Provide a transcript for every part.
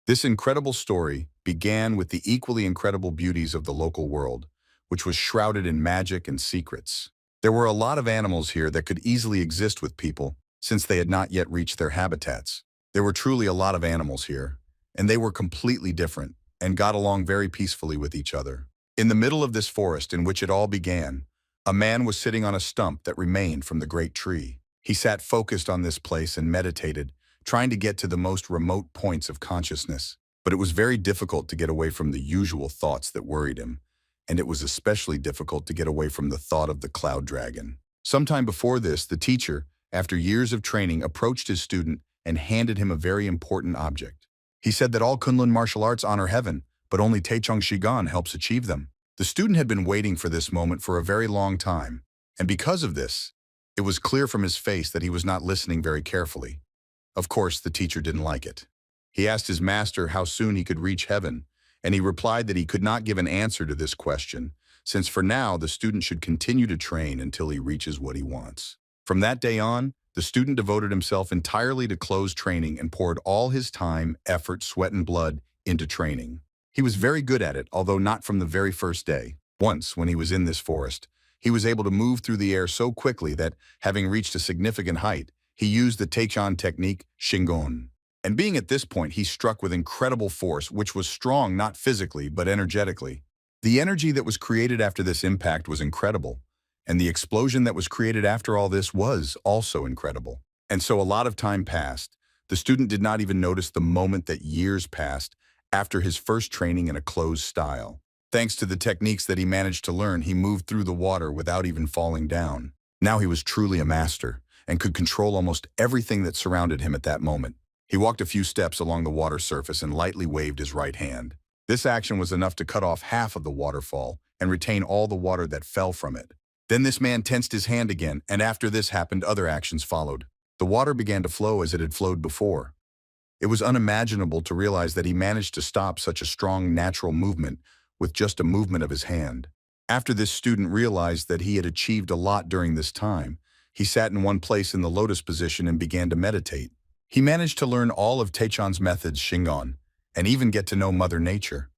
This incredible story began with the equally incredible beauties of the local world, which was shrouded in magic and secrets. There were a lot of animals here that could easily exist with people, since they had not yet reached their habitats. There were truly a lot of animals here, and they were completely different, and got along very peacefully with each other. In the middle of this forest in which it all began, a man was sitting on a stump that remained from the great tree. He sat focused on this place and meditated, trying to get to the most remote points of consciousness. But it was very difficult to get away from the usual thoughts that worried him, and it was especially difficult to get away from the thought of the cloud dragon. Sometime before this, the teacher, after years of training, approached his student and handed him a very important object. He said that all Kunlun martial arts honor heaven, but only Taechong Shigan helps achieve them. The student had been waiting for this moment for a very long time, and because of this, it was clear from his face that he was not listening very carefully. Of course, the teacher didn't like it. He asked his master how soon he could reach heaven, and he replied that he could not give an answer to this question, since for now the student should continue to train until he reaches what he wants. From that day on, the student devoted himself entirely to close training and poured all his time, effort, sweat, and blood into training. He was very good at it, although not from the very first day. Once, when he was in this forest, he was able to move through the air so quickly that, having reached a significant height, he used the Taechan technique, Shingon. And being at this point, he struck with incredible force, which was strong not physically, but energetically. The energy that was created after this impact was incredible, and the explosion that was created after all this was also incredible. And so a lot of time passed. The student did not even notice the moment that years passed after his first training in a closed style. Thanks to the techniques that he managed to learn, he moved through the water without even falling down. Now he was truly a master, and could control almost everything that surrounded him at that moment. He walked a few steps along the water surface and lightly waved his right hand. This action was enough to cut off half of the waterfall and retain all the water that fell from it. Then this man tensed his hand again, and after this happened, other actions followed. The water began to flow as it had flowed before. It was unimaginable to realize that he managed to stop such a strong natural movement with just a movement of his hand. After this student realized that he had achieved a lot during this time, he sat in one place in the lotus position and began to meditate. He managed to learn all of Taechan's methods, Shingon, and even get to know Mother Nature.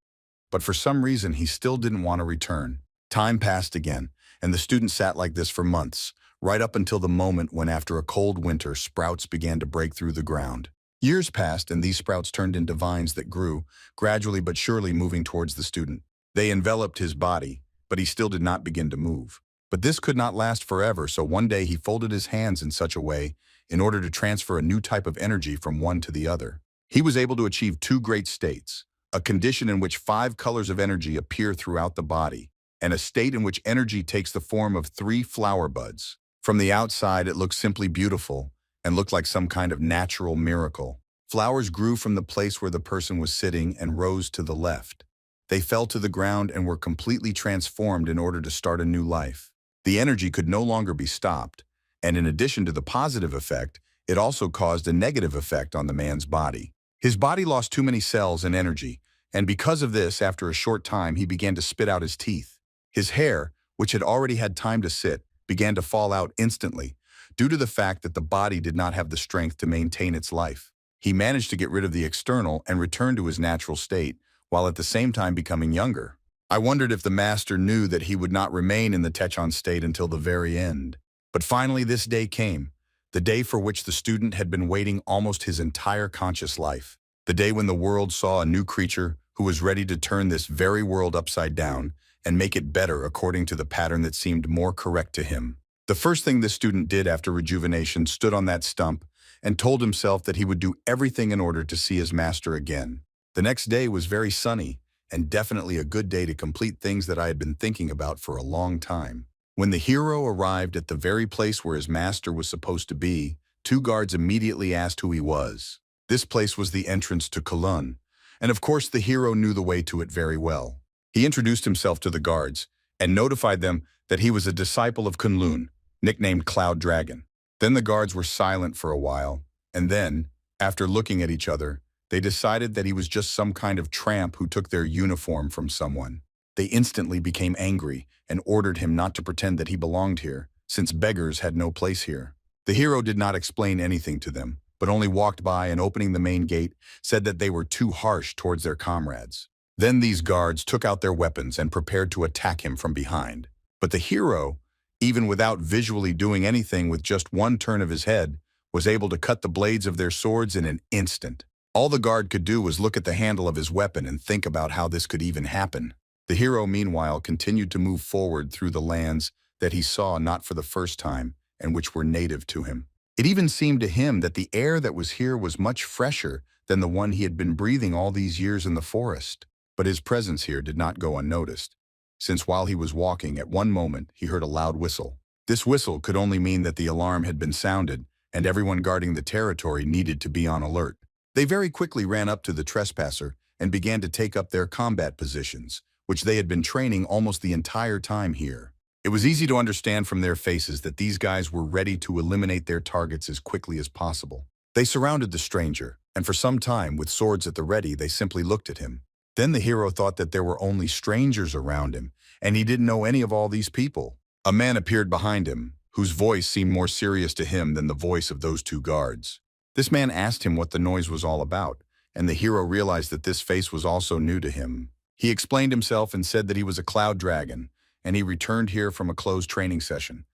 But for some reason, he still didn't want to return. Time passed again, and the student sat like this for months, right up until the moment when, after a cold winter, sprouts began to break through the ground. Years passed, and these sprouts turned into vines that grew, gradually but surely moving towards the student. They enveloped his body, but he still did not begin to move. But this could not last forever, so one day he folded his hands in such a way in order to transfer a new type of energy from one to the other. He was able to achieve two great states, a condition in which 5 colors of energy appear throughout the body, and a state in which energy takes the form of 3 flower buds. From the outside, it looked simply beautiful and looked like some kind of natural miracle. Flowers grew from the place where the person was sitting and rose to the left. They fell to the ground and were completely transformed in order to start a new life. The energy could no longer be stopped, and in addition to the positive effect, it also caused a negative effect on the man's body. His body lost too many cells and energy, and because of this, after a short time, he began to spit out his teeth. His hair, which had already had time to sit, began to fall out instantly, due to the fact that the body did not have the strength to maintain its life. He managed to get rid of the external and return to his natural state, while at the same time becoming younger. I wondered if the master knew that he would not remain in the Taechan state until the very end. But finally this day came, the day for which the student had been waiting almost his entire conscious life. The day when the world saw a new creature who was ready to turn this very world upside down and make it better according to the pattern that seemed more correct to him. The first thing the student did after rejuvenation stood on that stump and told himself that he would do everything in order to see his master again. The next day was very sunny, and definitely a good day to complete things that I had been thinking about for a long time. When the hero arrived at the very place where his master was supposed to be, 2 guards immediately asked who he was. This place was the entrance to Kunlun, and of course the hero knew the way to it very well. He introduced himself to the guards and notified them that he was a disciple of Kunlun, nicknamed Cloud Dragon. Then the guards were silent for a while, and then, after looking at each other, they decided that he was just some kind of tramp who took their uniform from someone. They instantly became angry and ordered him not to pretend that he belonged here, since beggars had no place here. The hero did not explain anything to them, but only walked by and opening the main gate said that they were too harsh towards their comrades. Then these guards took out their weapons and prepared to attack him from behind. But the hero, even without visually doing anything with just one turn of his head, was able to cut the blades of their swords in an instant. All the guard could do was look at the handle of his weapon and think about how this could even happen. The hero, meanwhile, continued to move forward through the lands that he saw not for the first time and which were native to him. It even seemed to him that the air that was here was much fresher than the one he had been breathing all these years in the forest. But his presence here did not go unnoticed, since while he was walking, at one moment he heard a loud whistle. This whistle could only mean that the alarm had been sounded, and everyone guarding the territory needed to be on alert. They very quickly ran up to the trespasser and began to take up their combat positions, which they had been training almost the entire time here. It was easy to understand from their faces that these guys were ready to eliminate their targets as quickly as possible. They surrounded the stranger, and for some time, with swords at the ready, they simply looked at him. Then the hero thought that there were only strangers around him, and he didn't know any of all these people. A man appeared behind him, whose voice seemed more serious to him than the voice of those two guards. This man asked him what the noise was all about, and the hero realized that this face was also new to him. He explained himself and said that he was a cloud dragon, and he returned here from a closed training session.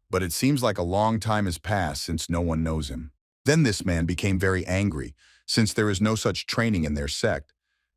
But it seems like a long time has passed since no one knows him. Then this man became very angry, since there is no such training in their sect,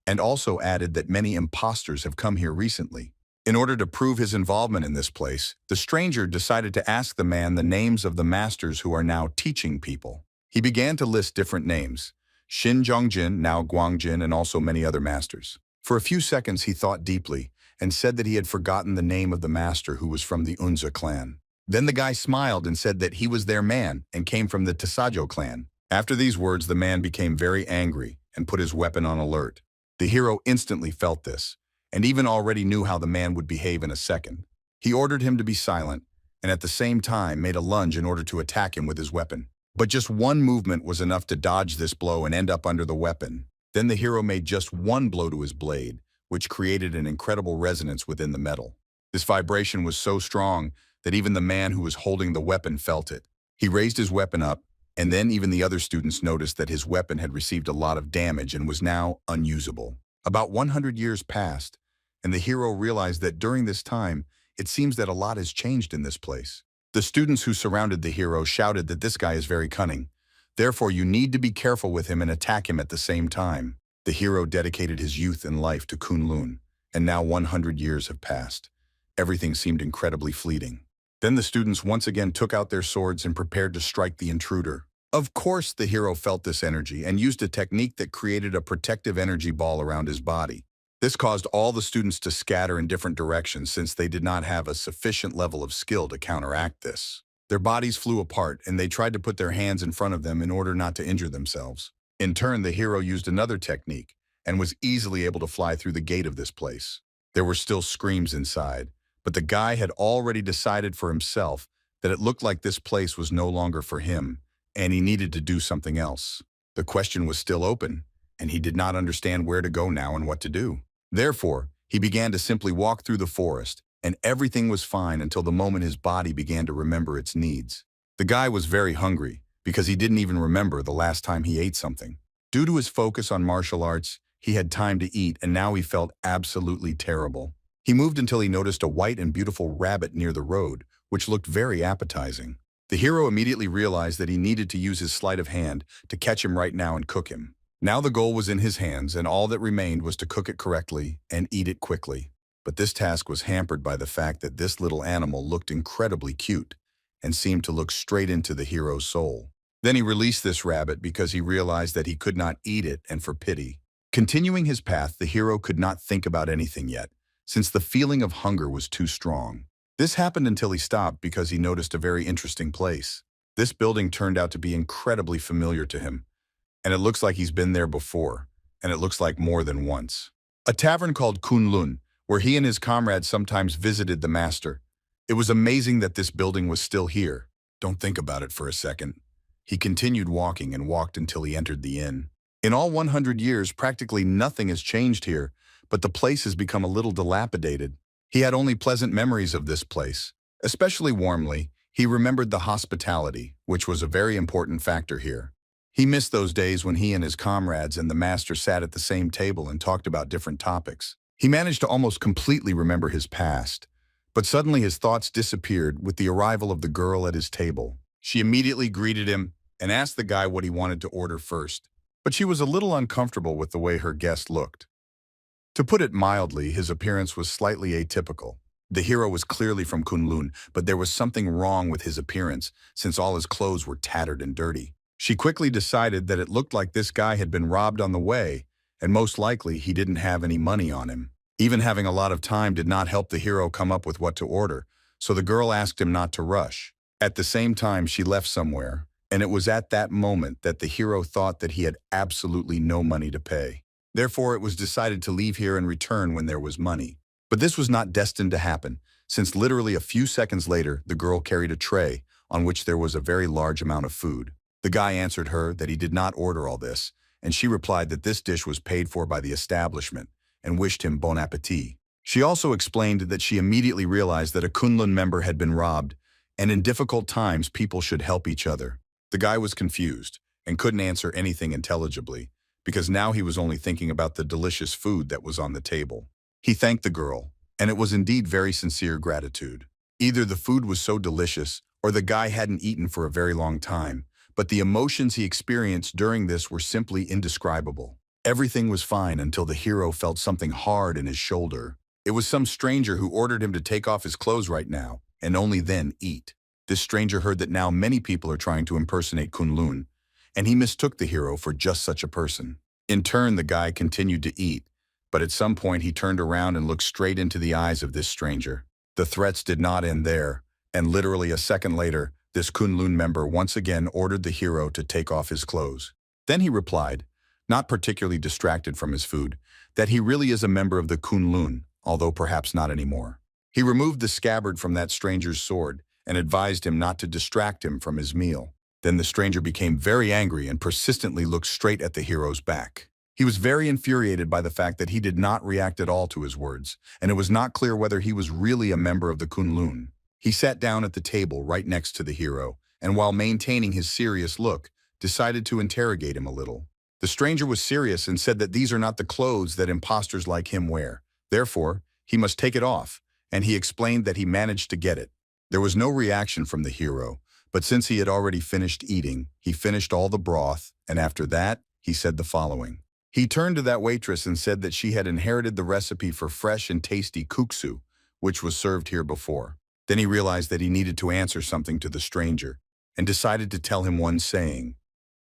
and also added that many imposters have come here recently. In order to prove his involvement in this place, the stranger decided to ask the man the names of the masters who are now teaching people. He began to list different names: Shin Jongjin, now Guangjin, and also many other masters. For a few seconds he thought deeply, and said that he had forgotten the name of the master who was from the Unza clan. Then the guy smiled and said that he was their man and came from the Tasajo clan. After these words, the man became very angry and put his weapon on alert. The hero instantly felt this, and even already knew how the man would behave in a second. He ordered him to be silent, and at the same time made a lunge in order to attack him with his weapon. But just one movement was enough to dodge this blow and end up under the weapon. Then the hero made just one blow to his blade, which created an incredible resonance within the metal. This vibration was so strong that even the man who was holding the weapon felt it. He raised his weapon up, and then even the other students noticed that his weapon had received a lot of damage and was now unusable. About 100 years passed, and the hero realized that during this time, it seems that a lot has changed in this place. The students who surrounded the hero shouted that this guy is very cunning. Therefore, you need to be careful with him and attack him at the same time. The hero dedicated his youth and life to Kunlun, and now 100 years have passed. Everything seemed incredibly fleeting. Then the students once again took out their swords and prepared to strike the intruder. Of course, the hero felt this energy and used a technique that created a protective energy ball around his body. This caused all the students to scatter in different directions since they did not have a sufficient level of skill to counteract this. Their bodies flew apart, and they tried to put their hands in front of them in order not to injure themselves. In turn, the hero used another technique and was easily able to fly through the gate of this place. There were still screams inside, but the guy had already decided for himself that it looked like this place was no longer for him, and he needed to do something else. The question was still open, and he did not understand where to go now and what to do. Therefore, he began to simply walk through the forest, and everything was fine until the moment his body began to remember its needs. The guy was very hungry, because he didn't even remember the last time he ate something. Due to his focus on martial arts, he had time to eat, and now he felt absolutely terrible. He moved until he noticed a white and beautiful rabbit near the road, which looked very appetizing. The hero immediately realized that he needed to use his sleight of hand to catch him right now and cook him. Now the goal was in his hands, and all that remained was to cook it correctly and eat it quickly. But this task was hampered by the fact that this little animal looked incredibly cute and seemed to look straight into the hero's soul. Then he released this rabbit because he realized that he could not eat it, and for pity. Continuing his path, the hero could not think about anything yet, since the feeling of hunger was too strong. This happened until he stopped because he noticed a very interesting place. This building turned out to be incredibly familiar to him, and it looks like he's been there before, and it looks like more than once. A tavern called Kunlun, where he and his comrades sometimes visited the master. It was amazing that this building was still here. Don't think about it for a second. He continued walking and walked until he entered the inn. In all 100 years, practically nothing has changed here, but the place has become a little dilapidated. He had only pleasant memories of this place. Especially warmly, he remembered the hospitality, which was a very important factor here. He missed those days when he and his comrades and the master sat at the same table and talked about different topics. He managed to almost completely remember his past, but suddenly his thoughts disappeared with the arrival of the girl at his table. She immediately greeted him and asked the guy what he wanted to order first, but she was a little uncomfortable with the way her guest looked. To put it mildly, his appearance was slightly atypical. The hero was clearly from Kunlun, but there was something wrong with his appearance since all his clothes were tattered and dirty. She quickly decided that it looked like this guy had been robbed on the way, and most likely he didn't have any money on him. Even having a lot of time did not help the hero come up with what to order, so the girl asked him not to rush. At the same time, she left somewhere, and it was at that moment that the hero thought that he had absolutely no money to pay. Therefore, it was decided to leave here and return when there was money. But this was not destined to happen, since literally a few seconds later, the girl carried a tray on which there was a very large amount of food. The guy answered her that he did not order all this, and she replied that this dish was paid for by the establishment and wished him bon appétit. She also explained that she immediately realized that a Kunlun member had been robbed, and in difficult times people should help each other. The guy was confused and couldn't answer anything intelligibly, because now he was only thinking about the delicious food that was on the table. He thanked the girl, and it was indeed very sincere gratitude. Either the food was so delicious, or the guy hadn't eaten for a very long time, but the emotions he experienced during this were simply indescribable. Everything was fine until the hero felt something hard in his shoulder. It was some stranger who ordered him to take off his clothes right now, and only then eat. This stranger heard that now many people are trying to impersonate Kunlun, and he mistook the hero for just such a person. In turn, the guy continued to eat, but at some point he turned around and looked straight into the eyes of this stranger. The threats did not end there, and literally a second later, this Kunlun member once again ordered the hero to take off his clothes. Then he replied, not particularly distracted from his food, that he really is a member of the Kunlun, although perhaps not anymore. He removed the scabbard from that stranger's sword and advised him not to distract him from his meal. Then the stranger became very angry and persistently looked straight at the hero's back. He was very infuriated by the fact that he did not react at all to his words, and it was not clear whether he was really a member of the Kunlun. He sat down at the table right next to the hero, and while maintaining his serious look, decided to interrogate him a little. The stranger was serious and said that these are not the clothes that imposters like him wear. Therefore, he must take it off, and he explained that he managed to get it. There was no reaction from the hero, but since he had already finished eating, he finished all the broth, and after that, he said the following. He turned to that waitress and said that she had inherited the recipe for fresh and tasty kuksu, which was served here before. Then he realized that he needed to answer something to the stranger, and decided to tell him one saying,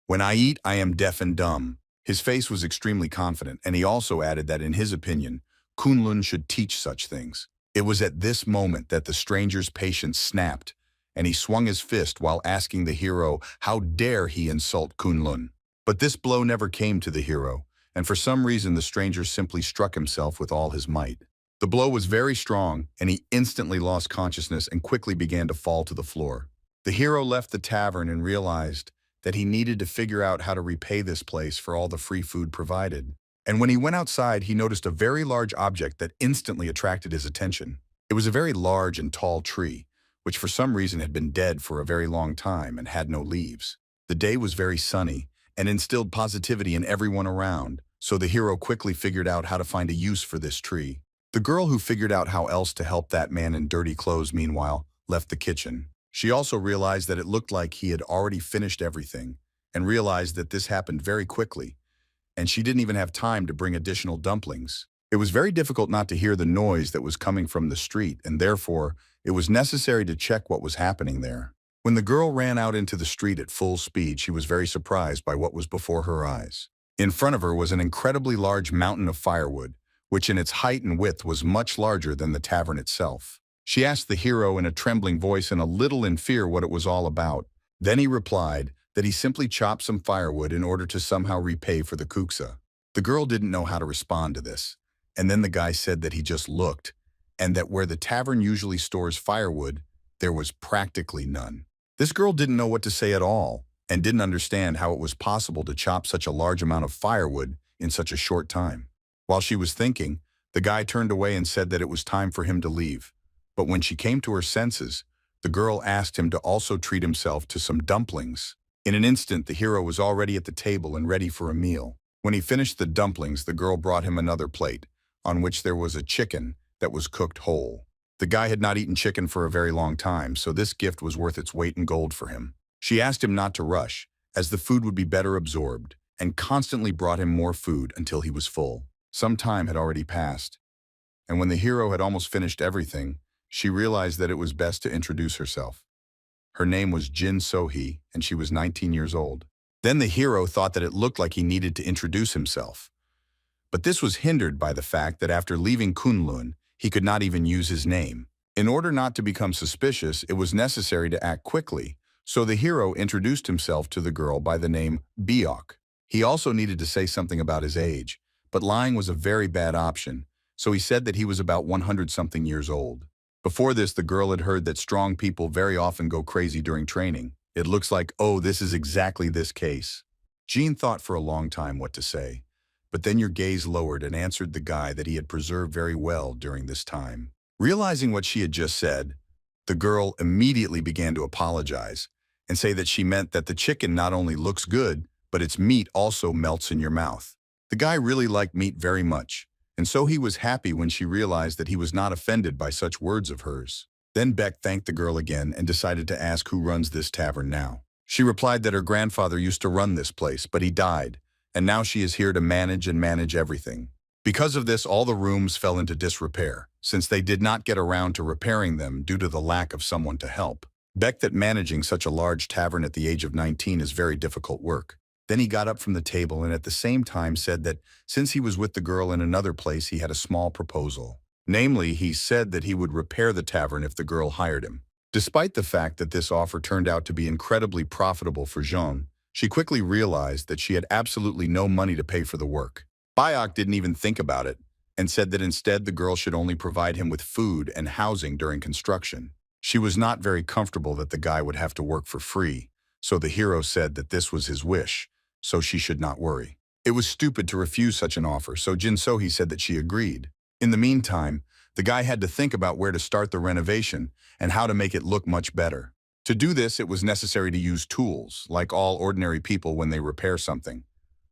"When I eat, I am deaf and dumb." His face was extremely confident, and he also added that in his opinion, Kunlun should teach such things. It was at this moment that the stranger's patience snapped, and he swung his fist while asking the hero how dare he insult Kunlun. But this blow never came to the hero, and for some reason the stranger simply struck himself with all his might. The blow was very strong, and he instantly lost consciousness and quickly began to fall to the floor. The hero left the tavern and realized that he needed to figure out how to repay this place for all the free food provided. And when he went outside, he noticed a very large object that instantly attracted his attention. It was a very large and tall tree, which for some reason had been dead for a very long time and had no leaves. The day was very sunny and instilled positivity in everyone around, so the hero quickly figured out how to find a use for this tree. The girl who figured out how else to help that man in dirty clothes, meanwhile, left the kitchen. She also realized that it looked like he had already finished everything, and realized that this happened very quickly, and she didn't even have time to bring additional dumplings. It was very difficult not to hear the noise that was coming from the street, and therefore, it was necessary to check what was happening there. When the girl ran out into the street at full speed, she was very surprised by what was before her eyes. In front of her was an incredibly large mountain of firewood, which in its height and width was much larger than the tavern itself. She asked the hero in a trembling voice and a little in fear what it was all about. Then he replied that he simply chopped some firewood in order to somehow repay for the kuksa. The girl didn't know how to respond to this, and then the guy said that he just looked, and that where the tavern usually stores firewood, there was practically none. This girl didn't know what to say at all, and didn't understand how it was possible to chop such a large amount of firewood in such a short time. While she was thinking, the guy turned away and said that it was time for him to leave. But when she came to her senses, the girl asked him to also treat himself to some dumplings. In an instant, the hero was already at the table and ready for a meal. When he finished the dumplings, the girl brought him another plate, on which there was a chicken that was cooked whole. The guy had not eaten chicken for a very long time, so this gift was worth its weight in gold for him. She asked him not to rush, as the food would be better absorbed, and constantly brought him more food until he was full. Some time had already passed, and when the hero had almost finished everything, she realized that it was best to introduce herself. Her name was Jin So-hee, and she was 19 years old. Then the hero thought that it looked like he needed to introduce himself. But this was hindered by the fact that after leaving Kunlun, he could not even use his name. In order not to become suspicious, it was necessary to act quickly, so the hero introduced himself to the girl by the name Byok. He also needed to say something about his age, but lying was a very bad option, so he said that he was about 100-something years old. Before this, the girl had heard that strong people very often go crazy during training. It looks like, oh, this is exactly this case. Jean thought for a long time what to say, but then your gaze lowered and answered the guy that he had preserved very well during this time. Realizing what she had just said, the girl immediately began to apologize and say that she meant that the chicken not only looks good, but its meat also melts in your mouth. The guy really liked meat very much, and so he was happy when she realized that he was not offended by such words of hers. Then Beck thanked the girl again and decided to ask who runs this tavern now. She replied that her grandfather used to run this place, but he died, and now she is here to manage everything. Because of this, all the rooms fell into disrepair, since they did not get around to repairing them due to the lack of someone to help. Beck that managing such a large tavern at the age of 19 is very difficult work. Then he got up from the table and at the same time said that since he was with the girl in another place, he had a small proposal. Namely, he said that he would repair the tavern if the girl hired him. Despite the fact that this offer turned out to be incredibly profitable for Jean, she quickly realized that she had absolutely no money to pay for the work. Byok didn't even think about it and said that instead the girl should only provide him with food and housing during construction. She was not very comfortable that the guy would have to work for free, so the hero said that this was his wish, so she should not worry. It was stupid to refuse such an offer, so Jin So-hee said that she agreed. In the meantime, the guy had to think about where to start the renovation and how to make it look much better. To do this, it was necessary to use tools, like all ordinary people when they repair something.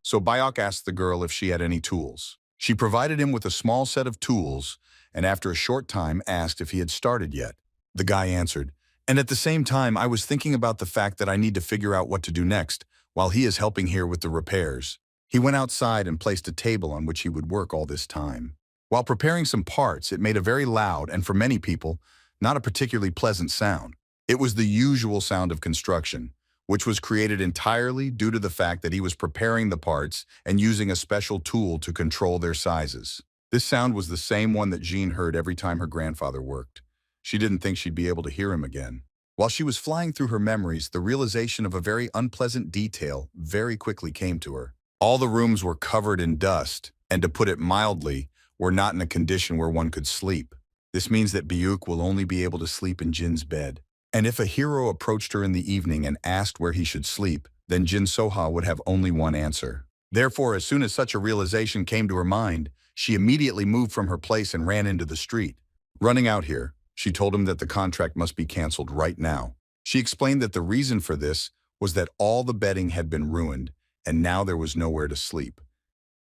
So Byok asked the girl if she had any tools. She provided him with a small set of tools, and after a short time asked if he had started yet. The guy answered, and at the same time I was thinking about the fact that I need to figure out what to do next, while he is helping here with the repairs. He went outside and placed a table on which he would work all this time. While preparing some parts, it made a very loud and, for many people, not a particularly pleasant sound. It was the usual sound of construction, which was created entirely due to the fact that he was preparing the parts and using a special tool to control their sizes. This sound was the same one that Jean heard every time her grandfather worked. She didn't think she'd be able to hear him again. While she was flying through her memories, the realization of a very unpleasant detail very quickly came to her. All the rooms were covered in dust, and to put it mildly, were not in a condition where one could sleep. This means that Byuk will only be able to sleep in Jin's bed. And if a hero approached her in the evening and asked where he should sleep, then Jin So-hee would have only one answer. Therefore, as soon as such a realization came to her mind, she immediately moved from her place and ran into the street. Running out here, she told him that the contract must be canceled right now. She explained that the reason for this was that all the bedding had been ruined, and now there was nowhere to sleep.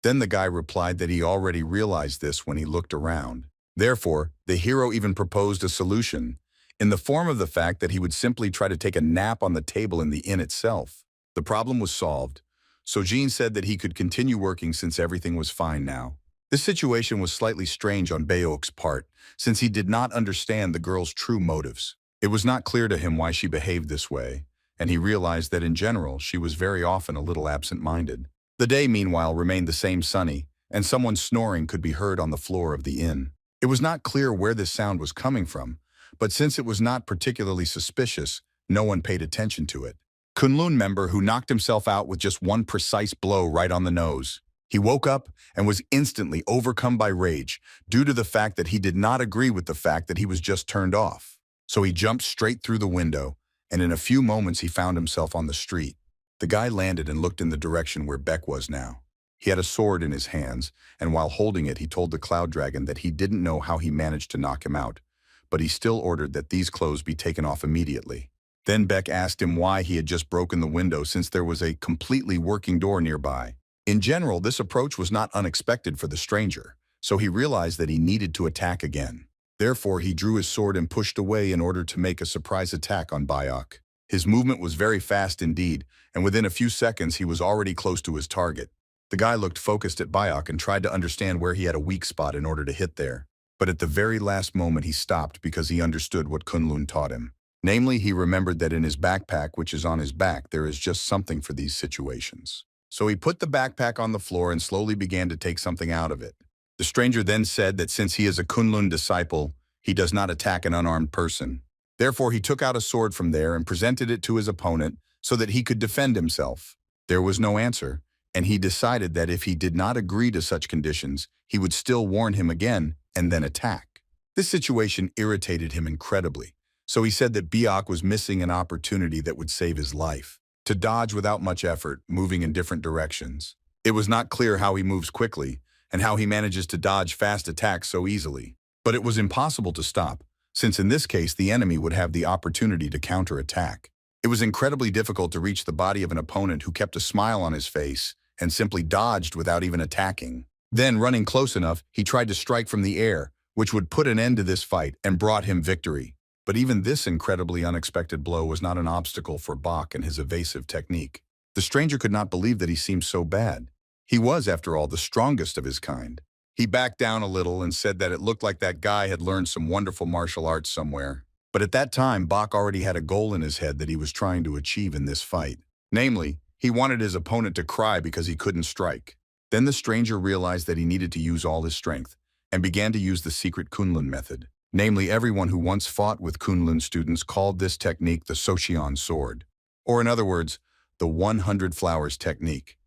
Then the guy replied that he already realized this when he looked around. Therefore, the hero even proposed a solution, in the form of the fact that he would simply try to take a nap on the table in the inn itself. The problem was solved, so Jean said that he could continue working since everything was fine now. This situation was slightly strange on Byuk's part, since he did not understand the girl's true motives. It was not clear to him why she behaved this way, and he realized that in general she was very often a little absent-minded. The day, meanwhile, remained the same sunny, and someone snoring could be heard on the floor of the inn. It was not clear where this sound was coming from, but since it was not particularly suspicious, no one paid attention to it. Kunlun member who knocked himself out with just one precise blow right on the nose. He woke up and was instantly overcome by rage due to the fact that he did not agree with the fact that he was just turned off. So he jumped straight through the window, and in a few moments he found himself on the street. The guy landed and looked in the direction where Beck was now. He had a sword in his hands, and while holding it, he told the Cloud Dragon that he didn't know how he managed to knock him out, but he still ordered that these clothes be taken off immediately. Then Beck asked him why he had just broken the window since there was a completely working door nearby. In general, this approach was not unexpected for the stranger, so he realized that he needed to attack again. Therefore, he drew his sword and pushed away in order to make a surprise attack on Bayok. His movement was very fast indeed, and within a few seconds he was already close to his target. The guy looked focused at Bayok and tried to understand where he had a weak spot in order to hit there. But at the very last moment he stopped because he understood what Kunlun taught him. Namely, he remembered that in his backpack, which is on his back, there is just something for these situations. So he put the backpack on the floor and slowly began to take something out of it. The stranger then said that since he is a Kunlun disciple, he does not attack an unarmed person. Therefore, he took out a sword from there and presented it to his opponent so that he could defend himself. There was no answer, and he decided that if he did not agree to such conditions, he would still warn him again and then attack. This situation irritated him incredibly. So he said that Bayok was missing an opportunity that would save his life. To dodge without much effort, moving in different directions. It was not clear how he moves quickly, and how he manages to dodge fast attacks so easily. But it was impossible to stop, since in this case the enemy would have the opportunity to counterattack. It was incredibly difficult to reach the body of an opponent who kept a smile on his face and simply dodged without even attacking. Then, running close enough, he tried to strike from the air, which would put an end to this fight and brought him victory. But even this incredibly unexpected blow was not an obstacle for Bach and his evasive technique. The stranger could not believe that he seemed so bad. He was, after all, the strongest of his kind. He backed down a little and said that it looked like that guy had learned some wonderful martial arts somewhere. But at that time, Bach already had a goal in his head that he was trying to achieve in this fight. Namely, he wanted his opponent to cry because he couldn't strike. Then the stranger realized that he needed to use all his strength and began to use the secret Kunlun method. Namely, everyone who once fought with Kunlun students called this technique the Socheon sword, or in other words, the 100 flowers technique.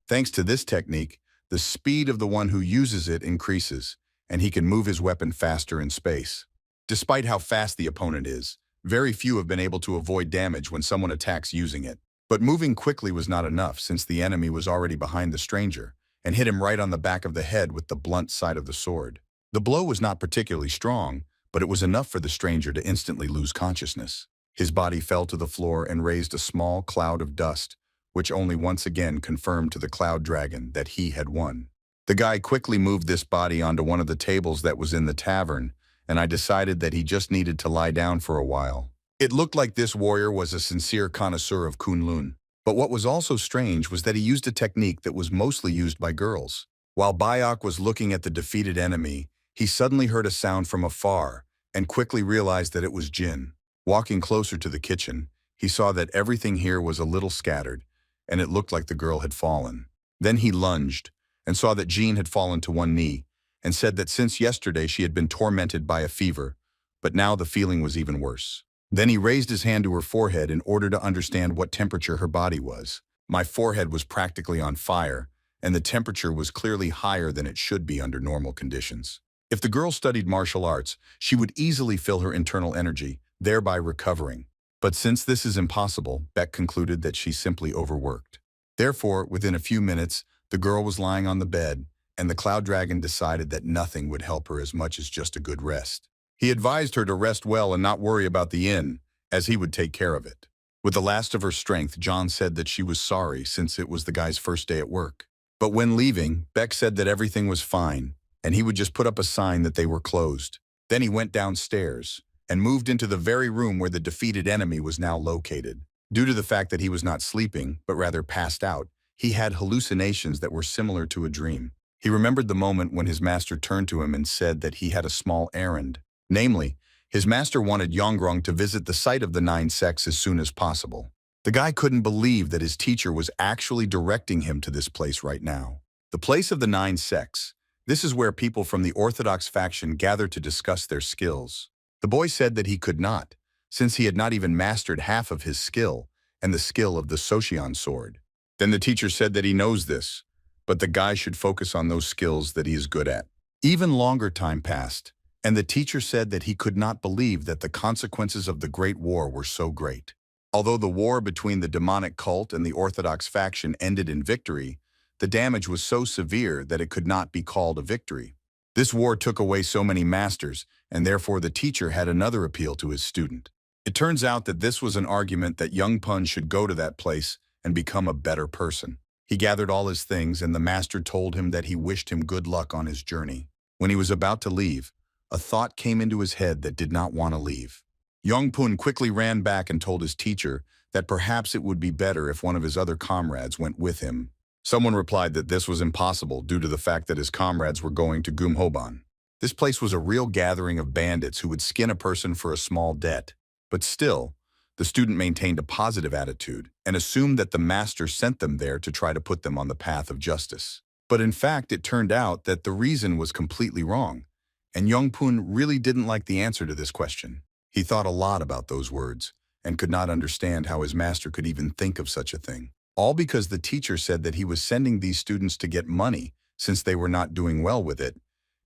Thanks to this technique, the speed of the one who uses it increases, and he can move his weapon faster in space. Despite how fast the opponent is, very few have been able to avoid damage when someone attacks using it. But moving quickly was not enough since the enemy was already behind the stranger and hit him right on the back of the head with the blunt side of the sword. The blow was not particularly strong, but it was enough for the stranger to instantly lose consciousness. His body fell to the floor and raised a small cloud of dust, which only once again confirmed to the cloud dragon that he had won. The guy quickly moved this body onto one of the tables that was in the tavern, and I decided that he just needed to lie down for a while. It looked like this warrior was a sincere connoisseur of Kunlun, but what was also strange was that he used a technique that was mostly used by girls. While Bayok was looking at the defeated enemy, he suddenly heard a sound from afar and quickly realized that it was Jin. Walking closer to the kitchen, he saw that everything here was a little scattered, and it looked like the girl had fallen. Then he lunged and saw that Jean had fallen to one knee and said that since yesterday she had been tormented by a fever, but now the feeling was even worse. Then he raised his hand to her forehead in order to understand what temperature her body was. My forehead was practically on fire, and the temperature was clearly higher than it should be under normal conditions. If the girl studied martial arts, she would easily feel her internal energy, thereby recovering. But since this is impossible, Beck concluded that she simply overworked. Therefore, within a few minutes, the girl was lying on the bed, and the Cloud Dragon decided that nothing would help her as much as just a good rest. He advised her to rest well and not worry about the inn, as he would take care of it. With the last of her strength, John said that she was sorry since it was the guy's first day at work. But when leaving, Beck said that everything was fine, and he would just put up a sign that they were closed. Then he went downstairs and moved into the very room where the defeated enemy was now located. Due to the fact that he was not sleeping, but rather passed out, he had hallucinations that were similar to a dream. He remembered the moment when his master turned to him and said that he had a small errand. Namely, his master wanted Yongrong to visit the site of the 9 sects as soon as possible. The guy couldn't believe that his teacher was actually directing him to this place right now. The place of the 9 sects. This is where people from the Orthodox faction gather to discuss their skills. The boy said that he could not, since he had not even mastered half of his skill and the skill of the Socheon sword. Then the teacher said that he knows this, but the guy should focus on those skills that he is good at. Even longer time passed, and the teacher said that he could not believe that the consequences of the Great War were so great. Although the war between the demonic cult and the Orthodox faction ended in victory, the damage was so severe that it could not be called a victory. This war took away so many masters, and therefore the teacher had another appeal to his student. It turns out that this was an argument that young Pun should go to that place and become a better person. He gathered all his things, and the master told him that he wished him good luck on his journey. When he was about to leave, a thought came into his head that did not want to leave. Yongpun quickly ran back and told his teacher that perhaps it would be better if one of his other comrades went with him. Someone replied that this was impossible due to the fact that his comrades were going to Gumhoban. This place was a real gathering of bandits who would skin a person for a small debt. But still, the student maintained a positive attitude and assumed that the master sent them there to try to put them on the path of justice. But in fact, it turned out that the reason was completely wrong, and Yongpun really didn't like the answer to this question. He thought a lot about those words and could not understand how his master could even think of such a thing. All because the teacher said that he was sending these students to get money since they were not doing well with it,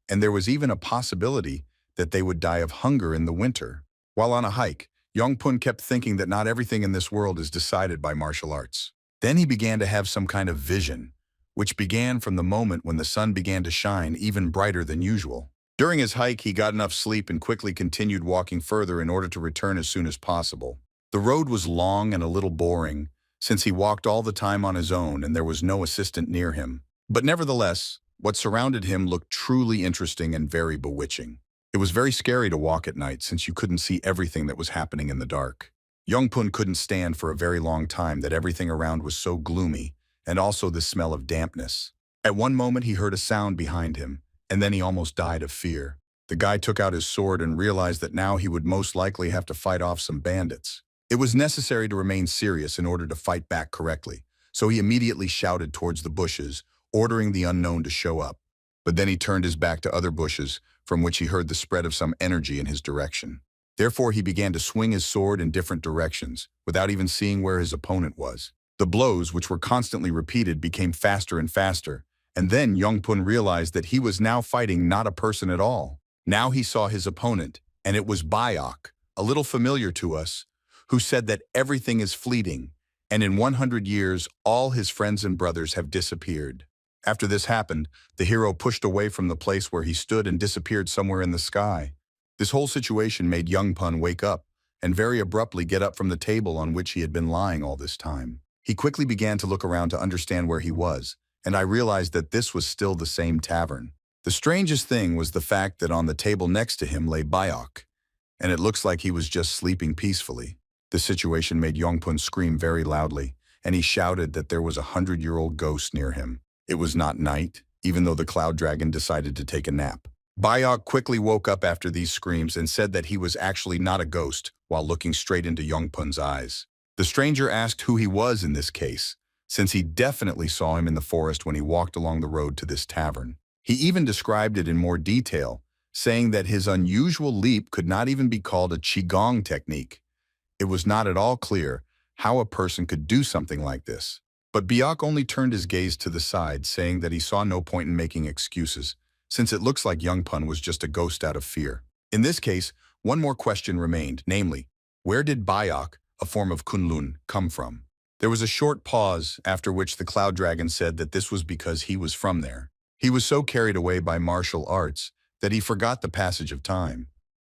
and there was even a possibility that they would die of hunger in the winter. While on a hike, Yongpun kept thinking that not everything in this world is decided by martial arts. Then he began to have some kind of vision, which began from the moment when the sun began to shine even brighter than usual. During his hike, he got enough sleep and quickly continued walking further in order to return as soon as possible. The road was long and a little boring, since he walked all the time on his own and there was no assistant near him. But nevertheless, what surrounded him looked truly interesting and very bewitching. It was very scary to walk at night since you couldn't see everything that was happening in the dark. Yongpun couldn't stand for a very long time that everything around was so gloomy, and also the smell of dampness. At one moment he heard a sound behind him, and then he almost died of fear. The guy took out his sword and realized that now he would most likely have to fight off some bandits. It was necessary to remain serious in order to fight back correctly, so he immediately shouted towards the bushes, ordering the unknown to show up. But then he turned his back to other bushes, from which he heard the spread of some energy in his direction. Therefore, he began to swing his sword in different directions, without even seeing where his opponent was. The blows, which were constantly repeated, became faster and faster, and then Yongpun realized that he was now fighting not a person at all. Now he saw his opponent, and it was Bayok, a little familiar to us, who said that everything is fleeting, and in 100 years all his friends and brothers have disappeared. After this happened, the hero pushed away from the place where he stood and disappeared somewhere in the sky. This whole situation made Yongpun wake up and very abruptly get up from the table on which he had been lying all this time. He quickly began to look around to understand where he was, and I realized that this was still the same tavern. The strangest thing was the fact that on the table next to him lay Bayok, and it looks like he was just sleeping peacefully. This situation made Yongpun scream very loudly, and he shouted that there was a 100-year-old ghost near him. It was not night, even though the cloud dragon decided to take a nap. Bayok quickly woke up after these screams and said that he was actually not a ghost while looking straight into Yongpun's eyes. The stranger asked who he was in this case, since he definitely saw him in the forest when he walked along the road to this tavern. He even described it in more detail, saying that his unusual leap could not even be called a qigong technique. It was not at all clear how a person could do something like this. But Bayok only turned his gaze to the side, saying that he saw no point in making excuses, since it looks like Yongpun was just a ghost out of fear. In this case, one more question remained, namely, where did Bayok, a form of Kunlun, come from? There was a short pause, after which the cloud dragon said that this was because he was from there. He was so carried away by martial arts that he forgot the passage of time.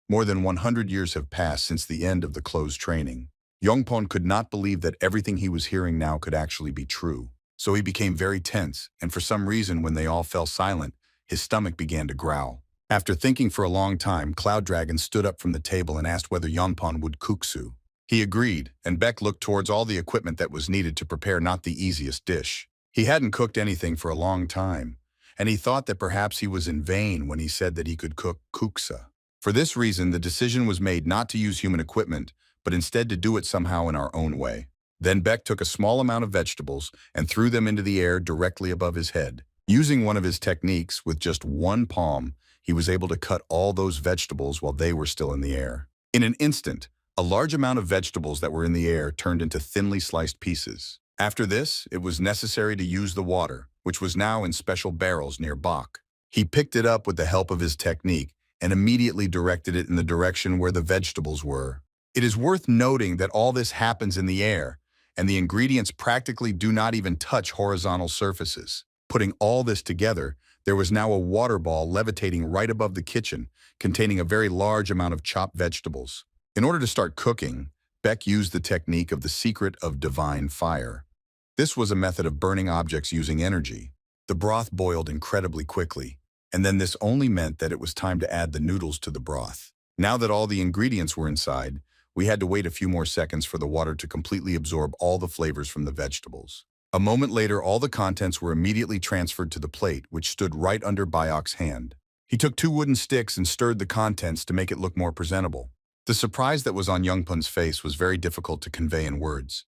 More than 100 years have passed since the end of the closed training. Yongpun could not believe that everything he was hearing now could actually be true. So he became very tense, and for some reason when they all fell silent, his stomach began to growl. After thinking for a long time, Cloud Dragon stood up from the table and asked whether Yongpun would kuksu. He agreed, and Beck looked towards all the equipment that was needed to prepare not the easiest dish. He hadn't cooked anything for a long time, and he thought that perhaps he was in vain when he said that he could cook kuksa. For this reason, the decision was made not to use human equipment, but instead to do it somehow in our own way. Then Beck took a small amount of vegetables and threw them into the air directly above his head. Using one of his techniques, with just one palm, he was able to cut all those vegetables while they were still in the air. In an instant, a large amount of vegetables that were in the air turned into thinly sliced pieces. After this, it was necessary to use the water, which was now in special barrels near Bach. He picked it up with the help of his technique and immediately directed it in the direction where the vegetables were. It is worth noting that all this happens in the air, and the ingredients practically do not even touch horizontal surfaces. Putting all this together, there was now a water ball levitating right above the kitchen, containing a very large amount of chopped vegetables. In order to start cooking, Beck used the technique of the secret of divine fire. This was a method of burning objects using energy. The broth boiled incredibly quickly, and then this only meant that it was time to add the noodles to the broth. Now that all the ingredients were inside, we had to wait a few more seconds for the water to completely absorb all the flavors from the vegetables. A moment later, all the contents were immediately transferred to the plate, which stood right under Bayok's hand. He took 2 wooden sticks and stirred the contents to make it look more presentable. The surprise that was on Youngpun's face was very difficult to convey in words.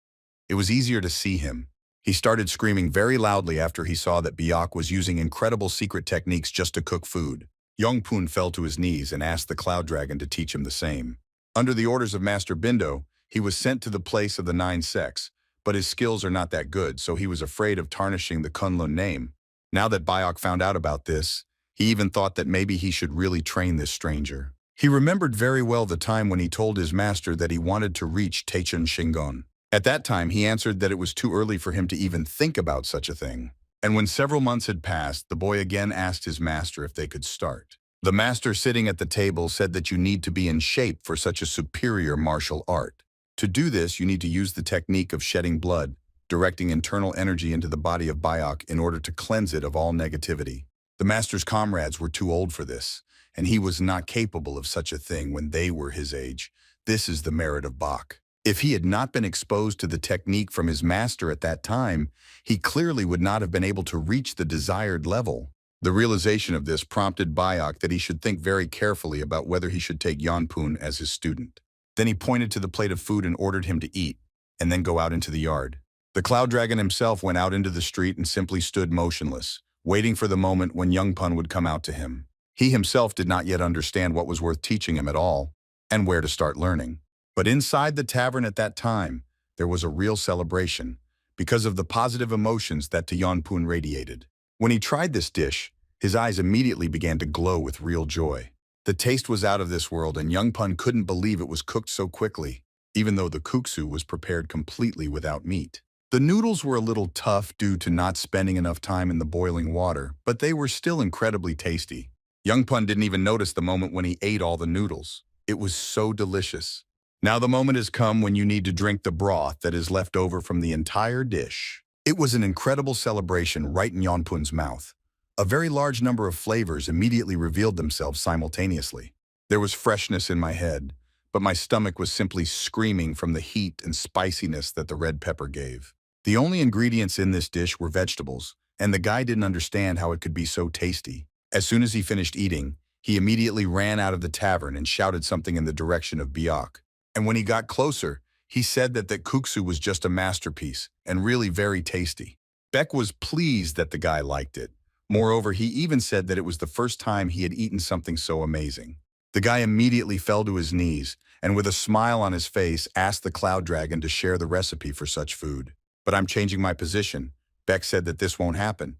It was easier to see him. He started screaming very loudly after he saw that Bayok was using incredible secret techniques just to cook food. Youngpun fell to his knees and asked the Cloud Dragon to teach him the same. Under the orders of Master Bindo, he was sent to the place of the 9 sects, but his skills are not that good, so he was afraid of tarnishing the Kunlun name. Now that Bayok found out about this, he even thought that maybe he should really train this stranger. He remembered very well the time when he told his master that he wanted to reach Taichun Shingon. At that time, he answered that it was too early for him to even think about such a thing. And when several months had passed, the boy again asked his master if they could start. The master sitting at the table said that you need to be in shape for such a superior martial art. To do this, you need to use the technique of shedding blood, directing internal energy into the body of Bayok in order to cleanse it of all negativity. The master's comrades were too old for this, and he was not capable of such a thing when they were his age. This is the merit of Bach. If he had not been exposed to the technique from his master at that time, he clearly would not have been able to reach the desired level. The realization of this prompted Bayok that he should think very carefully about whether he should take Yonpun as his student. Then he pointed to the plate of food and ordered him to eat, and then go out into the yard. The Cloud Dragon himself went out into the street and simply stood motionless, waiting for the moment when Youngpun would come out to him. He himself did not yet understand what was worth teaching him at all, and where to start learning. But inside the tavern at that time, there was a real celebration, because of the positive emotions that Yonpun radiated. When he tried this dish, his eyes immediately began to glow with real joy. The taste was out of this world, and Youngpun couldn't believe it was cooked so quickly, even though the kuksu was prepared completely without meat. The noodles were a little tough due to not spending enough time in the boiling water, but they were still incredibly tasty. Youngpun didn't even notice the moment when he ate all the noodles. It was so delicious. Now the moment has come when you need to drink the broth that is left over from the entire dish. It was an incredible celebration right in Yonpun's mouth. A very large number of flavors immediately revealed themselves simultaneously. There was freshness in my head, but my stomach was simply screaming from the heat and spiciness that the red pepper gave. The only ingredients in this dish were vegetables, and the guy didn't understand how it could be so tasty. As soon as he finished eating, he immediately ran out of the tavern and shouted something in the direction of Bayok. And when he got closer, he said that kuksu was just a masterpiece and really very tasty. Beck was pleased that the guy liked it. Moreover, he even said that it was the first time he had eaten something so amazing. The guy immediately fell to his knees and with a smile on his face asked the Cloud Dragon to share the recipe for such food. But I'm changing my position. Beck said that this won't happen.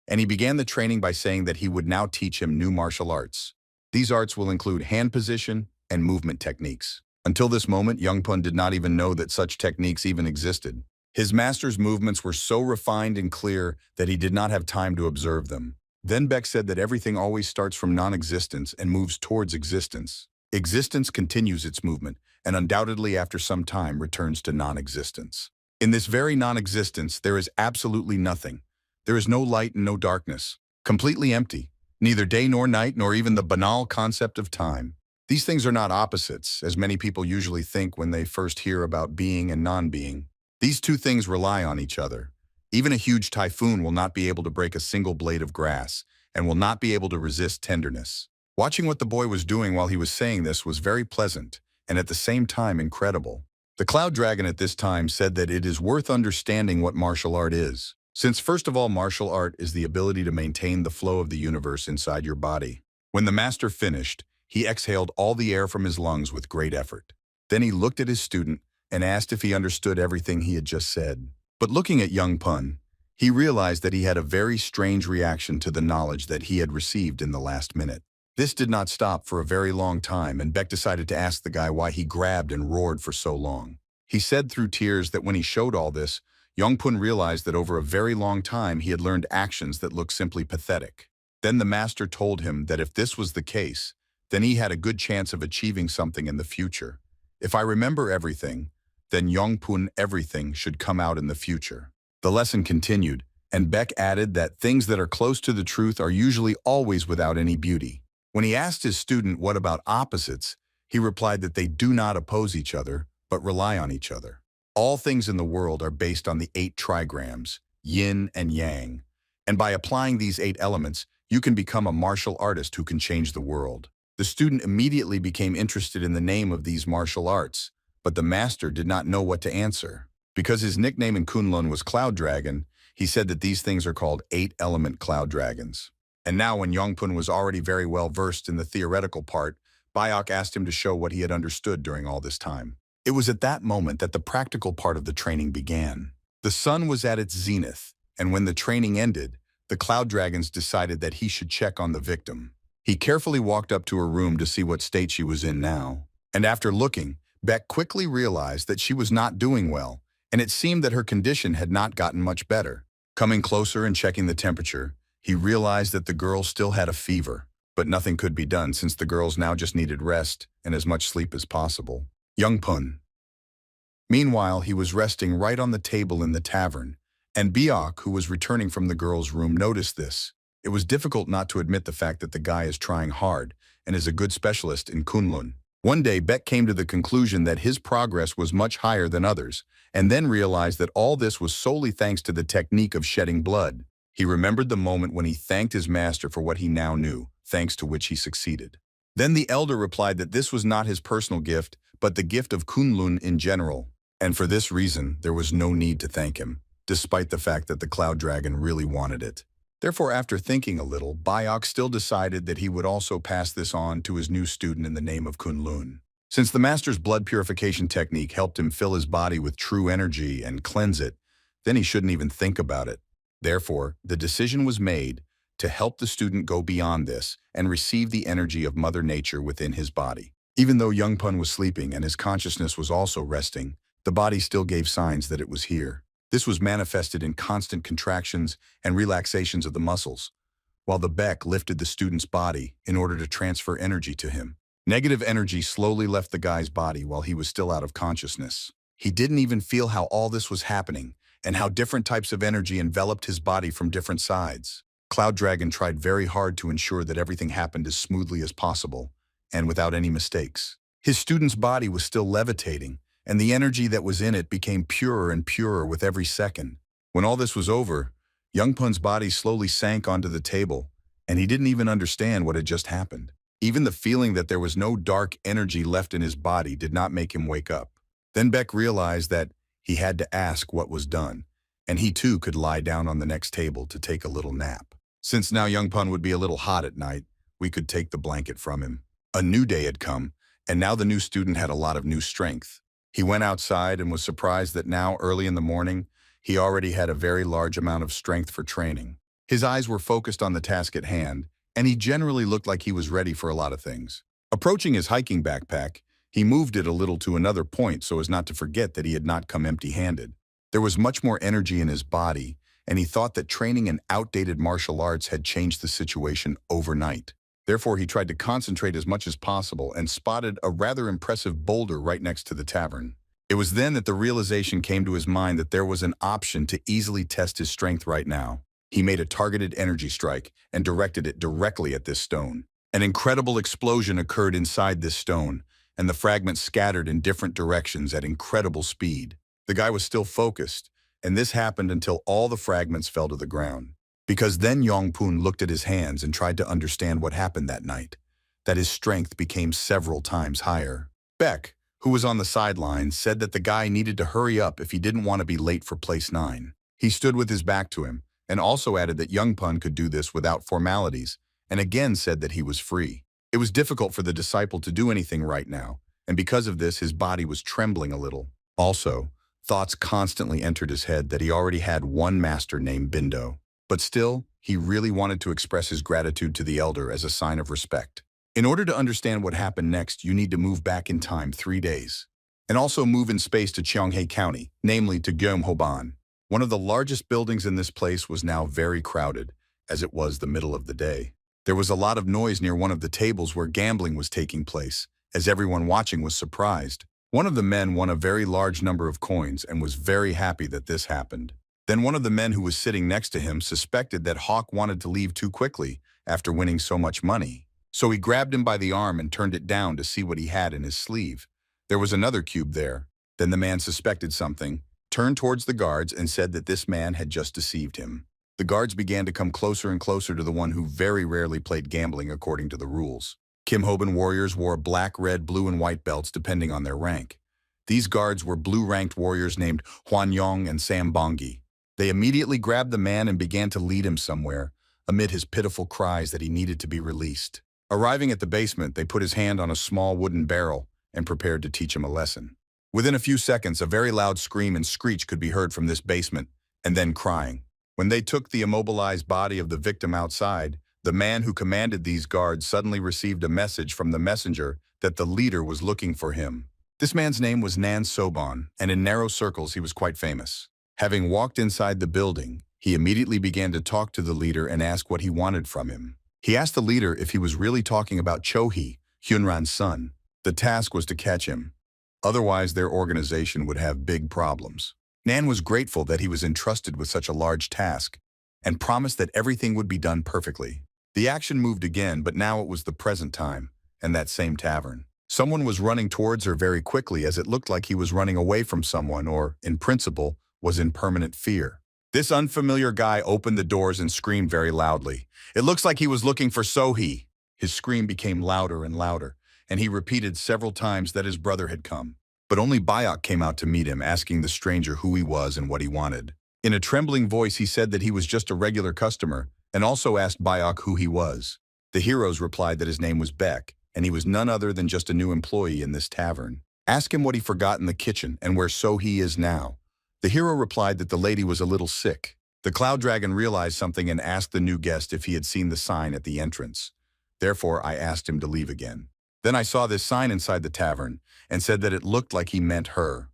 And he began the training by saying that he would now teach him new martial arts. These arts will include hand position and movement techniques. Until this moment, Youngpun did not even know that such techniques even existed. His master's movements were so refined and clear that he did not have time to observe them. Then Beck said that everything always starts from non-existence and moves towards existence. Existence continues its movement, and undoubtedly after some time returns to non-existence. In this very non-existence, there is absolutely nothing. There is no light and no darkness. Completely empty. Neither day nor night, nor even the banal concept of time. These things are not opposites, as many people usually think when they first hear about being and non-being. These two things rely on each other. Even a huge typhoon will not be able to break a single blade of grass, and will not be able to resist tenderness. Watching what the boy was doing while he was saying this was very pleasant, and at the same time incredible. The Cloud Dragon at this time said that it is worth understanding what martial art is. Since first of all, martial art is the ability to maintain the flow of the universe inside your body. When the master finished, he exhaled all the air from his lungs with great effort. Then he looked at his student and asked if he understood everything he had just said. But looking at Youngpun, he realized that he had a very strange reaction to the knowledge that he had received in the last minute. This did not stop for a very long time, and Beck decided to ask the guy why he grabbed and roared for so long. He said through tears that when he showed all this, Youngpun realized that over a very long time he had learned actions that looked simply pathetic. Then the master told him that if this was the case, then he had a good chance of achieving something in the future. If I remember everything, then Yongpun everything should come out in the future. The lesson continued, and Beck added that things that are close to the truth are usually always without any beauty. When he asked his student what about opposites, he replied that they do not oppose each other, but rely on each other. All things in the world are based on the 8 trigrams, yin and yang, and by applying these 8 elements, you can become a martial artist who can change the world. The student immediately became interested in the name of these martial arts, but the master did not know what to answer. Because his nickname in Kunlun was Cloud Dragon, he said that these things are called 8-element cloud dragons. And now when Yongpun was already very well versed in the theoretical part, Bayok asked him to show what he had understood during all this time. It was at that moment that the practical part of the training began. The sun was at its zenith, and when the training ended, the cloud dragons decided that he should check on the victim. He carefully walked up to her room to see what state she was in now. And after looking, Beck quickly realized that she was not doing well, and it seemed that her condition had not gotten much better. Coming closer and checking the temperature, he realized that the girl still had a fever, but nothing could be done since the girls now just needed rest and as much sleep as possible. Yongpun. Meanwhile, he was resting right on the table in the tavern, and Biok, who was returning from the girl's room, noticed this. It was difficult not to admit the fact that the guy is trying hard and is a good specialist in Kunlun. One day, Beck came to the conclusion that his progress was much higher than others, and then realized that all this was solely thanks to the technique of shedding blood. He remembered the moment when he thanked his master for what he now knew, thanks to which he succeeded. Then the elder replied that this was not his personal gift, but the gift of Kunlun in general, and for this reason, there was no need to thank him, despite the fact that the Cloud Dragon really wanted it. Therefore, after thinking a little, Bayok still decided that he would also pass this on to his new student in the name of Kunlun. Since the master's blood purification technique helped him fill his body with true energy and cleanse it, then he shouldn't even think about it. Therefore, the decision was made to help the student go beyond this and receive the energy of Mother Nature within his body. Even though Yongpun was sleeping and his consciousness was also resting, the body still gave signs that it was here. This was manifested in constant contractions and relaxations of the muscles, while the Beck lifted the student's body in order to transfer energy to him. Negative energy slowly left the guy's body while he was still out of consciousness. He didn't even feel how all this was happening and how different types of energy enveloped his body from different sides. Cloud Dragon tried very hard to ensure that everything happened as smoothly as possible and without any mistakes. His student's body was still levitating, and the energy that was in it became purer and purer with every second. When all this was over, Yongpun's body slowly sank onto the table, and he didn't even understand what had just happened. Even the feeling that there was no dark energy left in his body did not make him wake up. Then Beck realized that he had to ask what was done, and he too could lie down on the next table to take a little nap. Since now Yongpun would be a little hot at night, we could take the blanket from him. A new day had come, and now the new student had a lot of new strength. He went outside and was surprised that now, early in the morning, he already had a very large amount of strength for training. His eyes were focused on the task at hand, and he generally looked like he was ready for a lot of things. Approaching his hiking backpack, he moved it a little to another point so as not to forget that he had not come empty-handed. There was much more energy in his body, and he thought that training in outdated martial arts had changed the situation overnight. Therefore, he tried to concentrate as much as possible and spotted a rather impressive boulder right next to the tavern. It was then that the realization came to his mind that there was an option to easily test his strength right now. He made a targeted energy strike and directed it directly at this stone. An incredible explosion occurred inside this stone, and the fragments scattered in different directions at incredible speed. The guy was still focused, and this happened until all the fragments fell to the ground. Because then Yongpun looked at his hands and tried to understand what happened that night, that his strength became several times higher. Beck, who was on the sidelines, said that the guy needed to hurry up if he didn't want to be late for place 9. He stood with his back to him, and also added that Yongpun could do this without formalities, and again said that he was free. It was difficult for the disciple to do anything right now, and because of this his body was trembling a little. Also, thoughts constantly entered his head that he already had one master named Bindo. But still, he really wanted to express his gratitude to the elder as a sign of respect. In order to understand what happened next, you need to move back in time 3 days. And also move in space to Cheonghae County, namely to Gyeonghoban. One of the largest buildings in this place was now very crowded, as it was the middle of the day. There was a lot of noise near one of the tables where gambling was taking place, as everyone watching was surprised. One of the men won a very large number of coins and was very happy that this happened. Then one of the men who was sitting next to him suspected that Hawk wanted to leave too quickly after winning so much money. So he grabbed him by the arm and turned it down to see what he had in his sleeve. There was another cube there. Then the man suspected something, turned towards the guards and said that this man had just deceived him. The guards began to come closer and closer to the one who very rarely played gambling according to the rules. Kim Hoban warriors wore black, red, blue, and white belts depending on their rank. These guards were blue-ranked warriors named Huan Yong and Sam Bongi. They immediately grabbed the man and began to lead him somewhere, amid his pitiful cries that he needed to be released. Arriving at the basement, they put his hand on a small wooden barrel and prepared to teach him a lesson. Within a few seconds, a very loud scream and screech could be heard from this basement, and then crying. When they took the immobilized body of the victim outside, the man who commanded these guards suddenly received a message from the messenger that the leader was looking for him. This man's name was Nan Sobon, and in narrow circles he was quite famous. Having walked inside the building, he immediately began to talk to the leader and ask what he wanted from him. He asked the leader if he was really talking about Cho-hee, Hyunran's son. The task was to catch him. Otherwise, their organization would have big problems. Nan was grateful that he was entrusted with such a large task and promised that everything would be done perfectly. The action moved again, but now it was the present time, and that same tavern. Someone was running towards her very quickly as it looked like he was running away from someone or, in principle, was in permanent fear. This unfamiliar guy opened the doors and screamed very loudly. It looks like he was looking for Sohee. His scream became louder and louder, and he repeated several times that his brother had come. But only Bayok came out to meet him, asking the stranger who he was and what he wanted. In a trembling voice, he said that he was just a regular customer, and also asked Bayok who he was. The heroes replied that his name was Beck, and he was none other than just a new employee in this tavern. Ask him what he forgot in the kitchen and where Sohee is now. The hero replied that the lady was a little sick. The cloud dragon realized something and asked the new guest if he had seen the sign at the entrance. Therefore, I asked him to leave again. Then I saw this sign inside the tavern and said that it looked like he meant her.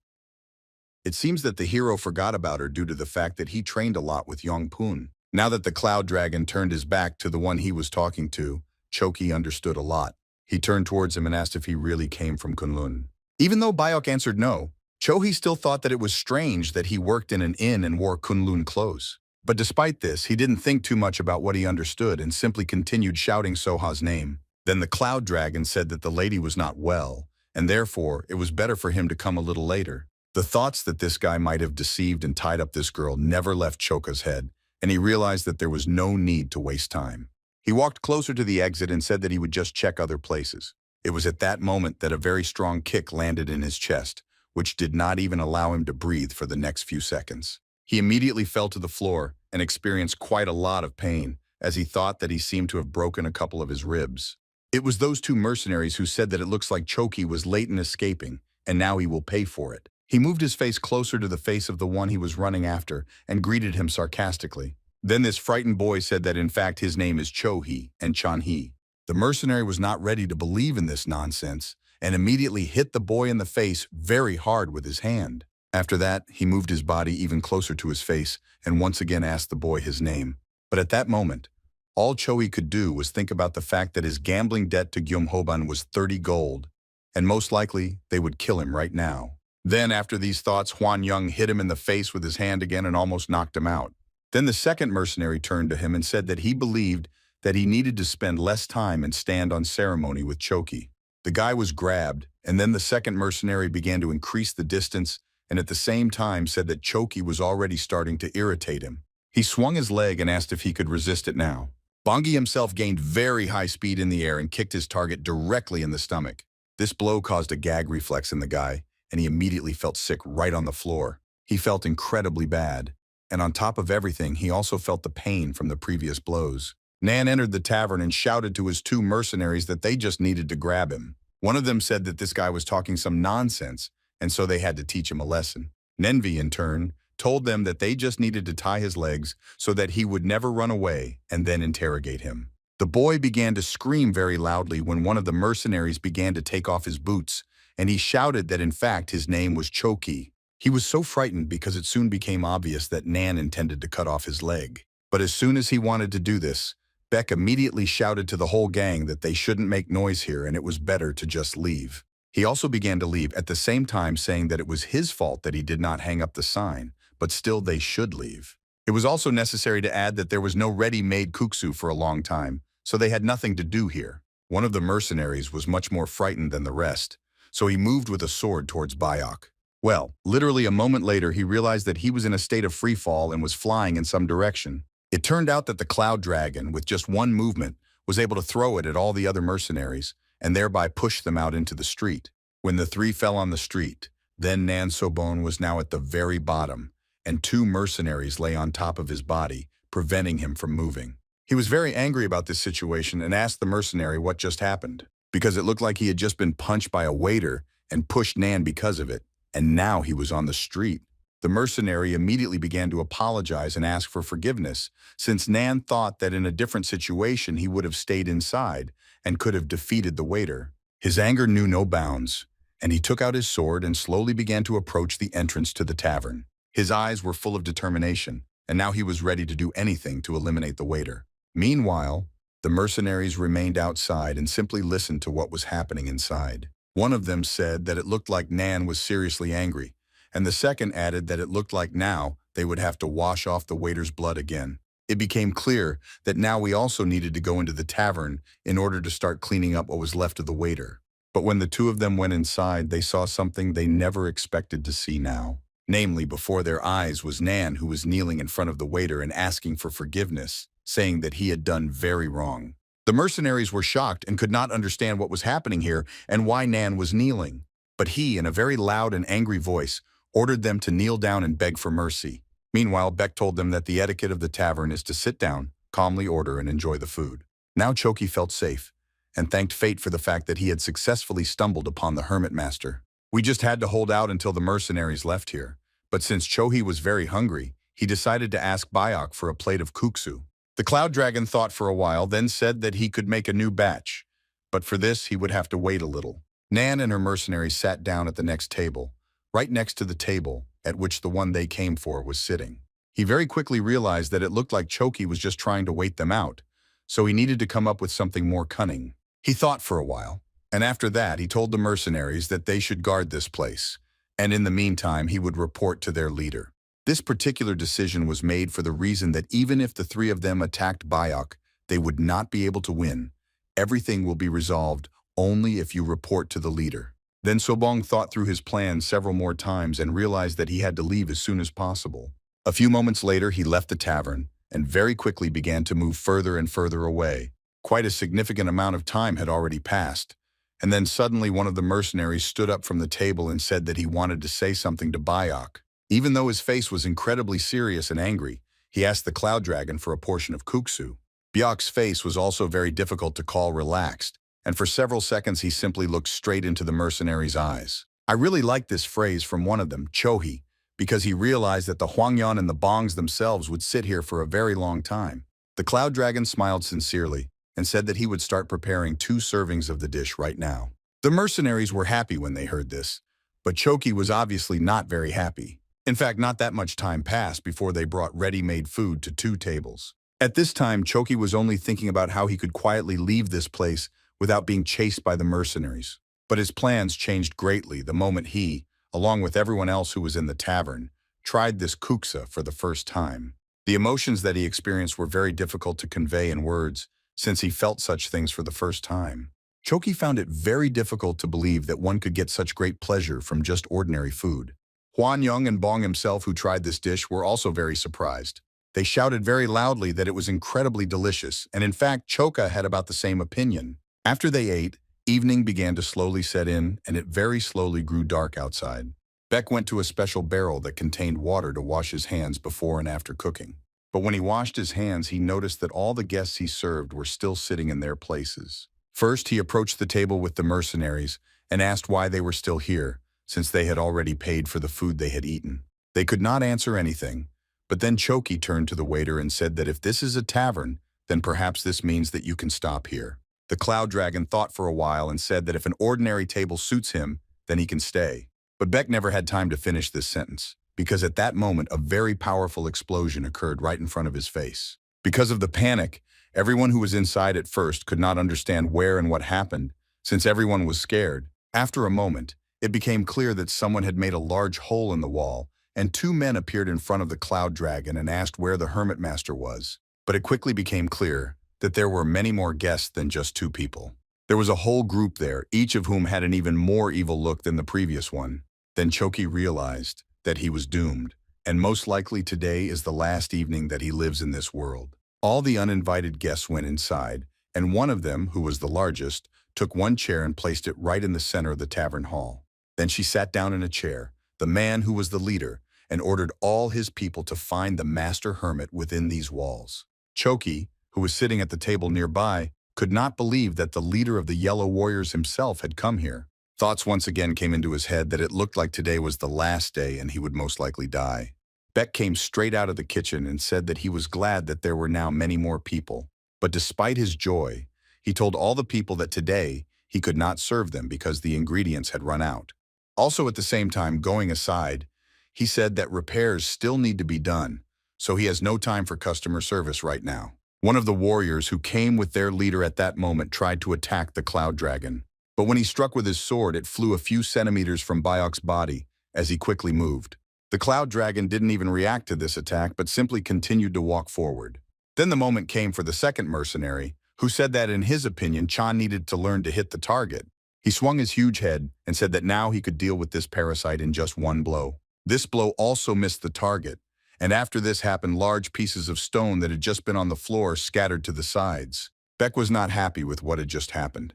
It seems that the hero forgot about her due to the fact that he trained a lot with Yongpoon. Now that the cloud dragon turned his back to the one he was talking to, Choki understood a lot. He turned towards him and asked if he really came from Kunlun. Even though Bayok answered no, Chohi still thought that it was strange that he worked in an inn and wore Kunlun clothes. But despite this, he didn't think too much about what he understood and simply continued shouting Soha's name. Then the cloud dragon said that the lady was not well, and therefore it was better for him to come a little later. The thoughts that this guy might have deceived and tied up this girl never left Choka's head, and he realized that there was no need to waste time. He walked closer to the exit and said that he would just check other places. It was at that moment that a very strong kick landed in his chest, which did not even allow him to breathe for the next few seconds. He immediately fell to the floor and experienced quite a lot of pain, as he thought that he seemed to have broken a couple of his ribs. It was those two mercenaries who said that it looks like Choki was late in escaping, and now he will pay for it. He moved his face closer to the face of the one he was running after and greeted him sarcastically. Then this frightened boy said that in fact his name is Cho-hee and Chan-hee. The mercenary was not ready to believe in this nonsense and immediately hit the boy in the face very hard with his hand. After that, he moved his body even closer to his face and once again asked the boy his name. But at that moment, all Chohi could do was think about the fact that his gambling debt to Gyumhoban was 30 gold, and most likely they would kill him right now. Then, after these thoughts, Huan Young hit him in the face with his hand again and almost knocked him out. Then the second mercenary turned to him and said that he believed that he needed to spend less time and stand on ceremony with Choki. The guy was grabbed, and then the second mercenary began to increase the distance and at the same time said that Choki was already starting to irritate him. He swung his leg and asked if he could resist it now. Bongi himself gained very high speed in the air and kicked his target directly in the stomach. This blow caused a gag reflex in the guy, and he immediately felt sick right on the floor. He felt incredibly bad, and on top of everything, he also felt the pain from the previous blows. Nan entered the tavern and shouted to his two mercenaries that they just needed to grab him. One of them said that this guy was talking some nonsense, and so they had to teach him a lesson. Nenvi, in turn, told them that they just needed to tie his legs so that he would never run away and then interrogate him. The boy began to scream very loudly when one of the mercenaries began to take off his boots, and he shouted that in fact his name was Choki. He was so frightened because it soon became obvious that Nan intended to cut off his leg. But as soon as he wanted to do this, Beck immediately shouted to the whole gang that they shouldn't make noise here and it was better to just leave. He also began to leave, at the same time saying that it was his fault that he did not hang up the sign, but still they should leave. It was also necessary to add that there was no ready-made kuksu for a long time, so they had nothing to do here. One of the mercenaries was much more frightened than the rest, so he moved with a sword towards Bayok. Well, literally a moment later he realized that he was in a state of free fall and was flying in some direction. It turned out that the cloud dragon, with just one movement, was able to throw it at all the other mercenaries, and thereby push them out into the street. When the three fell on the street, then Nan Sobon was now at the very bottom, and two mercenaries lay on top of his body, preventing him from moving. He was very angry about this situation and asked the mercenary what just happened, because it looked like he had just been punched by a waiter and pushed Nan because of it, and now he was on the street. The mercenary immediately began to apologize and ask for forgiveness, since Nan thought that in a different situation he would have stayed inside and could have defeated the waiter. His anger knew no bounds, and he took out his sword and slowly began to approach the entrance to the tavern. His eyes were full of determination, and now he was ready to do anything to eliminate the waiter. Meanwhile, the mercenaries remained outside and simply listened to what was happening inside. One of them said that it looked like Nan was seriously angry, and the second added that it looked like now they would have to wash off the waiter's blood again. It became clear that now we also needed to go into the tavern in order to start cleaning up what was left of the waiter. But when the two of them went inside, they saw something they never expected to see now. Namely, before their eyes was Nan, who was kneeling in front of the waiter and asking for forgiveness, saying that he had done very wrong. The mercenaries were shocked and could not understand what was happening here and why Nan was kneeling. But he, in a very loud and angry voice, ordered them to kneel down and beg for mercy. Meanwhile, Beck told them that the etiquette of the tavern is to sit down, calmly order, and enjoy the food. Now Choki felt safe, and thanked fate for the fact that he had successfully stumbled upon the hermit master. We just had to hold out until the mercenaries left here, but since Chohi was very hungry, he decided to ask Bayok for a plate of kuksu. The cloud dragon thought for a while, then said that he could make a new batch, but for this he would have to wait a little. Nan and her mercenaries sat down at the next table, right next to the table at which the one they came for was sitting. He very quickly realized that it looked like Choki was just trying to wait them out, so he needed to come up with something more cunning. He thought for a while, and after that he told the mercenaries that they should guard this place, and in the meantime he would report to their leader. This particular decision was made for the reason that even if the three of them attacked Bayok, they would not be able to win. Everything will be resolved only if you report to the leader. Then Sobong thought through his plan several more times and realized that he had to leave as soon as possible. A few moments later he left the tavern and very quickly began to move further and further away. Quite a significant amount of time had already passed, and then suddenly one of the mercenaries stood up from the table and said that he wanted to say something to Bayok. Even though his face was incredibly serious and angry, he asked the cloud dragon for a portion of kuksu. Bayok's face was also very difficult to call relaxed, and for several seconds he simply looked straight into the mercenary's eyes. I really liked this phrase from one of them, Chohi, because he realized that the Huangyan and the Bongs themselves would sit here for a very long time. The cloud dragon smiled sincerely and said that he would start preparing 2 servings of the dish right now. The mercenaries were happy when they heard this, but Choki was obviously not very happy. In fact, not that much time passed before they brought ready-made food to 2 tables. At this time, Choki was only thinking about how he could quietly leave this place without being chased by the mercenaries. But his plans changed greatly the moment he, along with everyone else who was in the tavern, tried this kuksa for the first time. The emotions that he experienced were very difficult to convey in words, since he felt such things for the first time. Choki found it very difficult to believe that one could get such great pleasure from just ordinary food. Huan Yung and Bong himself, who tried this dish, were also very surprised. They shouted very loudly that it was incredibly delicious, and in fact, Choka had about the same opinion. After they ate, evening began to slowly set in, and it very slowly grew dark outside. Beck went to a special barrel that contained water to wash his hands before and after cooking. But when he washed his hands, he noticed that all the guests he served were still sitting in their places. First, he approached the table with the mercenaries and asked why they were still here, since they had already paid for the food they had eaten. They could not answer anything, but then Choki turned to the waiter and said that if this is a tavern, then perhaps this means that you can stop here. The cloud dragon thought for a while and said that if an ordinary table suits him, then he can stay. But Beck never had time to finish this sentence, because at that moment a very powerful explosion occurred right in front of his face. Because of the panic, everyone who was inside at first could not understand where and what happened, since everyone was scared, After a moment, it became clear that someone had made a large hole in the wall, and two men appeared in front of the cloud dragon and asked where the hermit master was. But it quickly became clear that there were many more guests than just two people. There was a whole group there, each of whom had an even more evil look than the previous one. Then Choki realized that he was doomed, and most likely today is the last evening that he lives in this world. All the uninvited guests went inside, and one of them, who was the largest, took one chair and placed it right in the center of the tavern hall. Then she sat down in a chair, the man who was the leader, and ordered all his people to find the master hermit within these walls. Choki, who was sitting at the table nearby, could not believe that the leader of the Yellow Warriors himself had come here. Thoughts once again came into his head that it looked like today was the last day and he would most likely die. Beck came straight out of the kitchen and said that he was glad that there were now many more people. But despite his joy, he told all the people that today he could not serve them because the ingredients had run out. Also at the same time, going aside, he said that repairs still need to be done, so he has no time for customer service right now. One of the warriors who came with their leader at that moment tried to attack the cloud dragon. But when he struck with his sword, it flew a few centimeters from Bayok's body as he quickly moved. The cloud dragon didn't even react to this attack, but simply continued to walk forward. Then the moment came for the second mercenary, who said that in his opinion, Chan needed to learn to hit the target. He swung his huge head and said that now he could deal with this parasite in just one blow. This blow also missed the target, and after this happened, large pieces of stone that had just been on the floor scattered to the sides. Beck was not happy with what had just happened,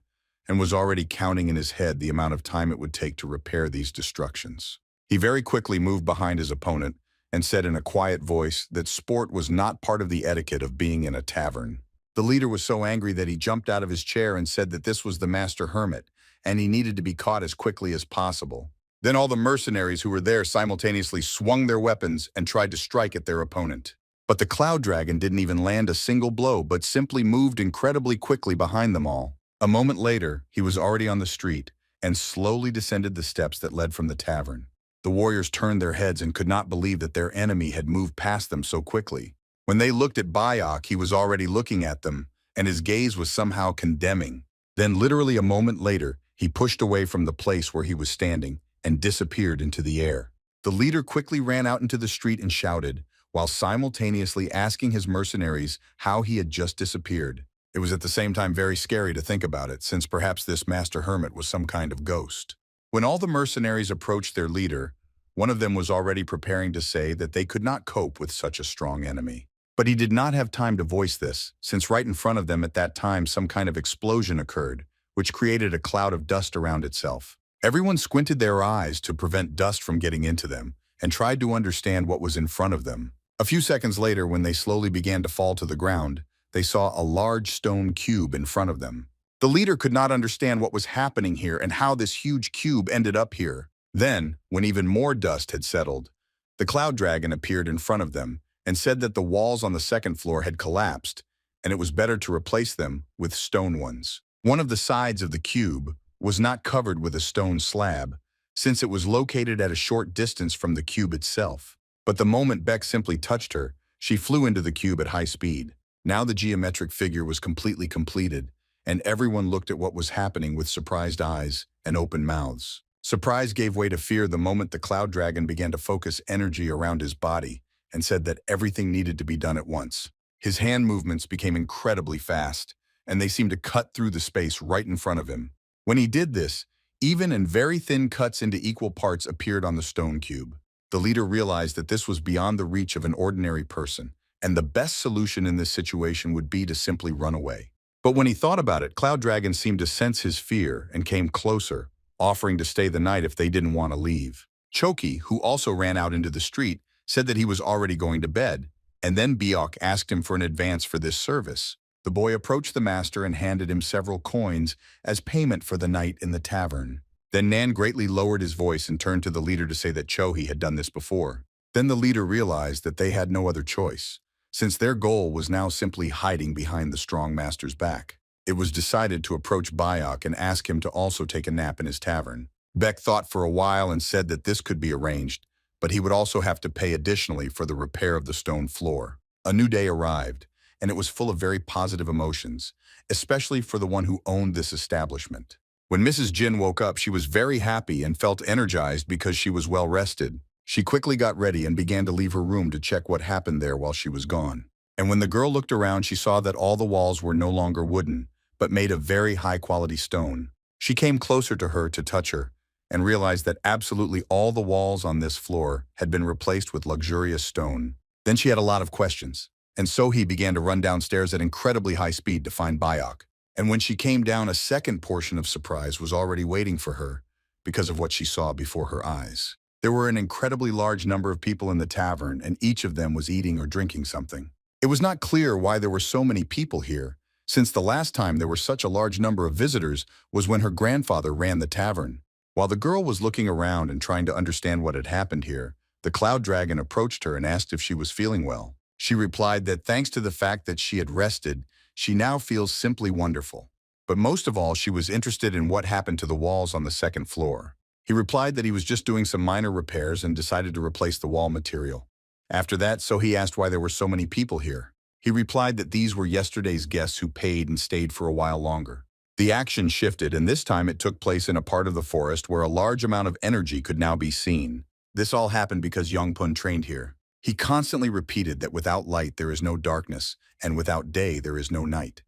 and was already counting in his head the amount of time it would take to repair these destructions. He very quickly moved behind his opponent and said in a quiet voice that sport was not part of the etiquette of being in a tavern. The leader was so angry that he jumped out of his chair and said that this was the master hermit, and he needed to be caught as quickly as possible. Then all the mercenaries who were there simultaneously swung their weapons and tried to strike at their opponent. But the cloud dragon didn't even land a single blow, but simply moved incredibly quickly behind them all. A moment later, he was already on the street and slowly descended the steps that led from the tavern. The warriors turned their heads and could not believe that their enemy had moved past them so quickly. When they looked at Bayok, he was already looking at them, and his gaze was somehow condemning. Then literally a moment later, he pushed away from the place where he was standing and disappeared into the air. The leader quickly ran out into the street and shouted, while simultaneously asking his mercenaries how he had just disappeared. It was at the same time very scary to think about it, since perhaps this master hermit was some kind of ghost. When all the mercenaries approached their leader, one of them was already preparing to say that they could not cope with such a strong enemy. But he did not have time to voice this, since right in front of them at that time some kind of explosion occurred, which created a cloud of dust around itself. Everyone squinted their eyes to prevent dust from getting into them, and tried to understand what was in front of them. A few seconds later, when they slowly began to fall to the ground, they saw a large stone cube in front of them. The leader could not understand what was happening here and how this huge cube ended up here. Then, when even more dust had settled, the cloud dragon appeared in front of them and said that the walls on the second floor had collapsed, and it was better to replace them with stone ones. One of the sides of the cube was not covered with a stone slab, since it was located at a short distance from the cube itself. But the moment Beck simply touched her, she flew into the cube at high speed. Now the geometric figure was completely completed, and everyone looked at what was happening with surprised eyes and open mouths. Surprise gave way to fear the moment the cloud dragon began to focus energy around his body and said that everything needed to be done at once. His hand movements became incredibly fast, and they seemed to cut through the space right in front of him. When he did this, even and very thin cuts into equal parts appeared on the stone cube. The leader realized that this was beyond the reach of an ordinary person, and the best solution in this situation would be to simply run away. But when he thought about it, Cloud Dragon seemed to sense his fear and came closer, offering to stay the night if they didn't want to leave. Choki, who also ran out into the street, said that he was already going to bed, and then Biok asked him for an advance for this service. The boy approached the master and handed him several coins as payment for the night in the tavern. Then Nan greatly lowered his voice and turned to the leader to say that Chohi had done this before. Then the leader realized that they had no other choice, since their goal was now simply hiding behind the strong master's back. It was decided to approach Biok and ask him to also take a nap in his tavern. Beck thought for a while and said that this could be arranged, but he would also have to pay additionally for the repair of the stone floor. A new day arrived, and it was full of very positive emotions, especially for the one who owned this establishment. When Mrs. Jin woke up, she was very happy and felt energized because she was well rested. She quickly got ready and began to leave her room to check what happened there while she was gone. And when the girl looked around, she saw that all the walls were no longer wooden, but made of very high-quality stone. She came closer to her to touch her, and realized that absolutely all the walls on this floor had been replaced with luxurious stone. Then she had a lot of questions, and so he began to run downstairs at incredibly high speed to find Bayok. And when she came down, a second portion of surprise was already waiting for her because of what she saw before her eyes. There were an incredibly large number of people in the tavern, and each of them was eating or drinking something. It was not clear why there were so many people here, since the last time there were such a large number of visitors was when her grandfather ran the tavern. While the girl was looking around and trying to understand what had happened here, the cloud dragon approached her and asked if she was feeling well. She replied that thanks to the fact that she had rested, she now feels simply wonderful. But most of all, she was interested in what happened to the walls on the second floor. He replied that he was just doing some minor repairs and decided to replace the wall material. After that, so he asked why there were so many people here. He replied that these were yesterday's guests who paid and stayed for a while longer. The action shifted, and this time it took place in a part of the forest where a large amount of energy could now be seen. This all happened because Yongpun trained here. He constantly repeated that without light there is no darkness, and without day there is no night.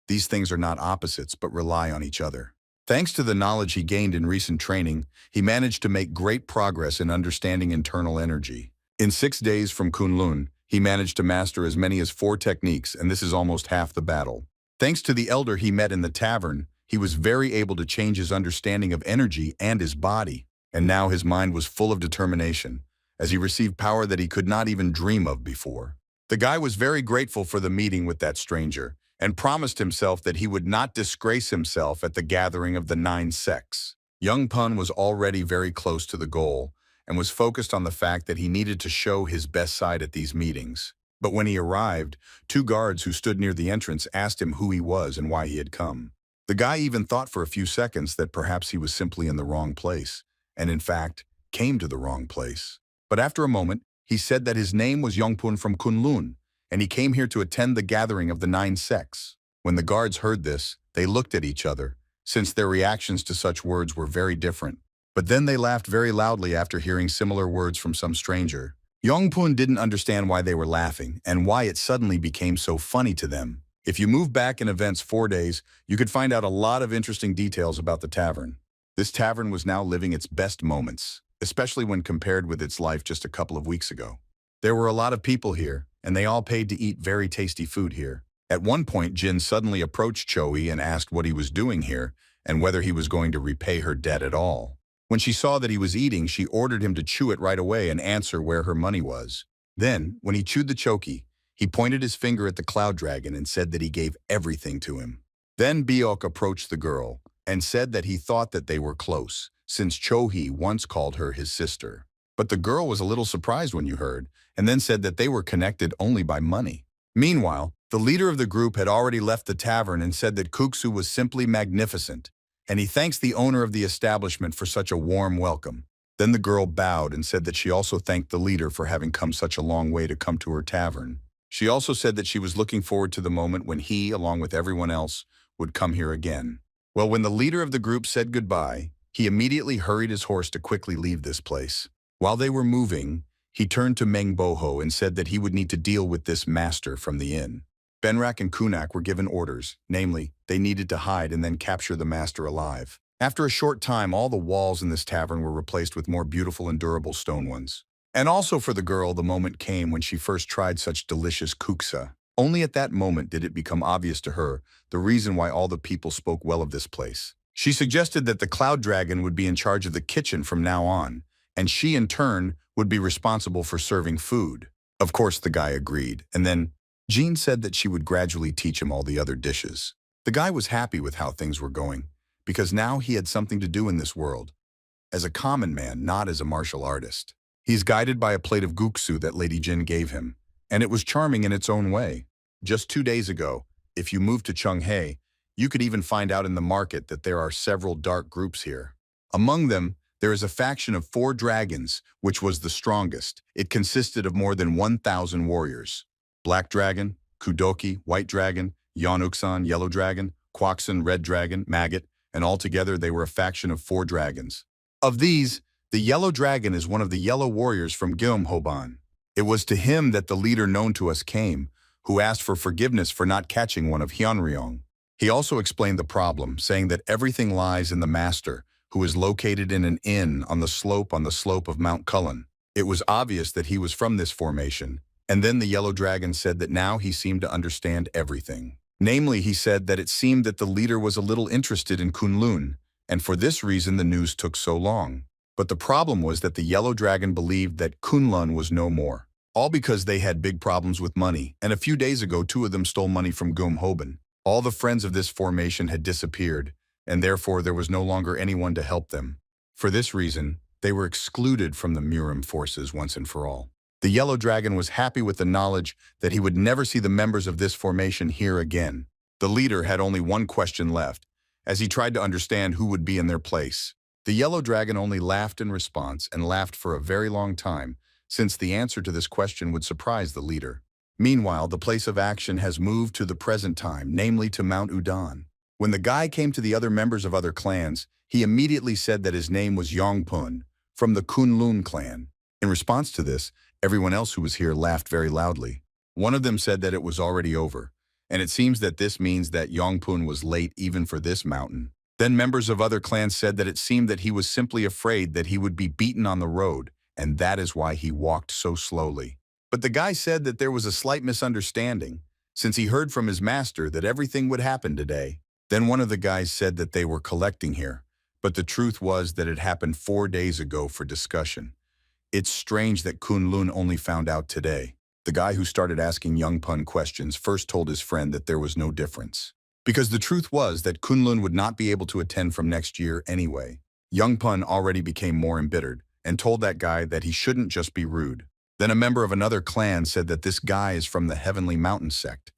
These things are not opposites but rely on each other. Thanks to the knowledge he gained in recent training, he managed to make great progress in understanding internal energy. In 6 days from Kunlun, he managed to master as many as 4 techniques, and this is almost half the battle. Thanks to the elder he met in the tavern, he was very able to change his understanding of energy and his body, and now his mind was full of determination, as he received power that he could not even dream of before. The guy was very grateful for the meeting with that stranger, and promised himself that he would not disgrace himself at the gathering of the 9 sects. Young Pun was already very close to the goal, and was focused on the fact that he needed to show his best side at these meetings. But when he arrived, 2 guards who stood near the entrance asked him who he was and why he had come. The guy even thought for a few seconds that perhaps he was simply in the wrong place, and in fact, came to the wrong place. But after a moment, he said that his name was Yongpun from Kunlun, and he came here to attend the gathering of the 9 sects. When the guards heard this, they looked at each other, since their reactions to such words were very different. But then they laughed very loudly after hearing similar words from some stranger. Yongpun didn't understand why they were laughing, and why it suddenly became so funny to them. If you move back in events 4 days, you could find out a lot of interesting details about the tavern. This tavern was now living its best moments, especially when compared with its life just a couple of weeks ago. There were a lot of people here, and they all paid to eat very tasty food here. At one point, Jin suddenly approached Choi and asked what he was doing here, and whether he was going to repay her debt at all. When she saw that he was eating, she ordered him to chew it right away and answer where her money was. Then, when he chewed the choki, he pointed his finger at the cloud dragon and said that he gave everything to him. Then Biok approached the girl and said that he thought that they were close, since Cho-hee once called her his sister. But the girl was a little surprised when you heard, and then said that they were connected only by money. Meanwhile, the leader of the group had already left the tavern and said that Kuksu was simply magnificent, and he thanks the owner of the establishment for such a warm welcome. Then the girl bowed and said that she also thanked the leader for having come such a long way to come to her tavern. She also said that she was looking forward to the moment when he, along with everyone else, would come here again. Well, when the leader of the group said goodbye, he immediately hurried his horse to quickly leave this place. While they were moving, he turned to Meng Boho and said that he would need to deal with this master from the inn. Benrak and Kunak were given orders, namely, they needed to hide and then capture the master alive. After a short time, all the walls in this tavern were replaced with more beautiful and durable stone ones. And also for the girl, the moment came when she first tried such delicious kuksa. Only at that moment did it become obvious to her the reason why all the people spoke well of this place. She suggested that the cloud dragon would be in charge of the kitchen from now on, and she in turn would be responsible for serving food. Of course, the guy agreed, and then Jean said that she would gradually teach him all the other dishes. The guy was happy with how things were going, because now he had something to do in this world, as a common man, not as a martial artist. He's guided by a plate of guksu that Lady Jin gave him, and it was charming in its own way. Just 2 days ago, if you moved to Chunghae, you could even find out in the market that there are several dark groups here. Among them, there is a faction of 4 dragons, which was the strongest. It consisted of more than 1,000 warriors. Black Dragon, Kudoki, White Dragon, Yonuksan, Yellow Dragon, Quaxin, Red Dragon, Maggot, and altogether they were a faction of 4 dragons. Of these, the yellow dragon is one of the yellow warriors from Gyeonghoban. It was to him that the leader known to us came, who asked for forgiveness for not catching one of Hyunryong. He also explained the problem, saying that everything lies in the master, who is located in an inn on the slope of Mount Kunlun. It was obvious that he was from this formation, and then the yellow dragon said that now he seemed to understand everything. Namely, he said that it seemed that the leader was a little interested in Kunlun, and for this reason the news took so long. But the problem was that the yellow dragon believed that Kunlun was no more. All because they had big problems with money, and a few days ago 2 of them stole money from Gyeonghoban. All the friends of this formation had disappeared, and therefore there was no longer anyone to help them. For this reason, they were excluded from the Murim forces once and for all. The yellow dragon was happy with the knowledge that he would never see the members of this formation here again. The leader had only one question left, as he tried to understand who would be in their place. The yellow dragon only laughed in response and laughed for a very long time, since the answer to this question would surprise the leader. Meanwhile, the place of action has moved to the present time, namely to Mount Udan. When the guy came to the other members of other clans, he immediately said that his name was Yongpun, from the Kunlun clan. In response to this, everyone else who was here laughed very loudly. One of them said that it was already over, and it seems that this means that Yongpun was late even for this mountain. Then members of other clans said that it seemed that he was simply afraid that he would be beaten on the road, and that is why he walked so slowly. But the guy said that there was a slight misunderstanding, since he heard from his master that everything would happen today. Then one of the guys said that they were collecting here, but the truth was that it happened 4 days ago for discussion. It's strange that Kunlun only found out today. The guy who started asking Youngpun questions first told his friend that there was no difference, because the truth was that Kunlun would not be able to attend from next year anyway. Youngpun already became more embittered, and told that guy that he shouldn't just be rude. Then a member of another clan said that this guy is from the Heavenly Mountain Sect,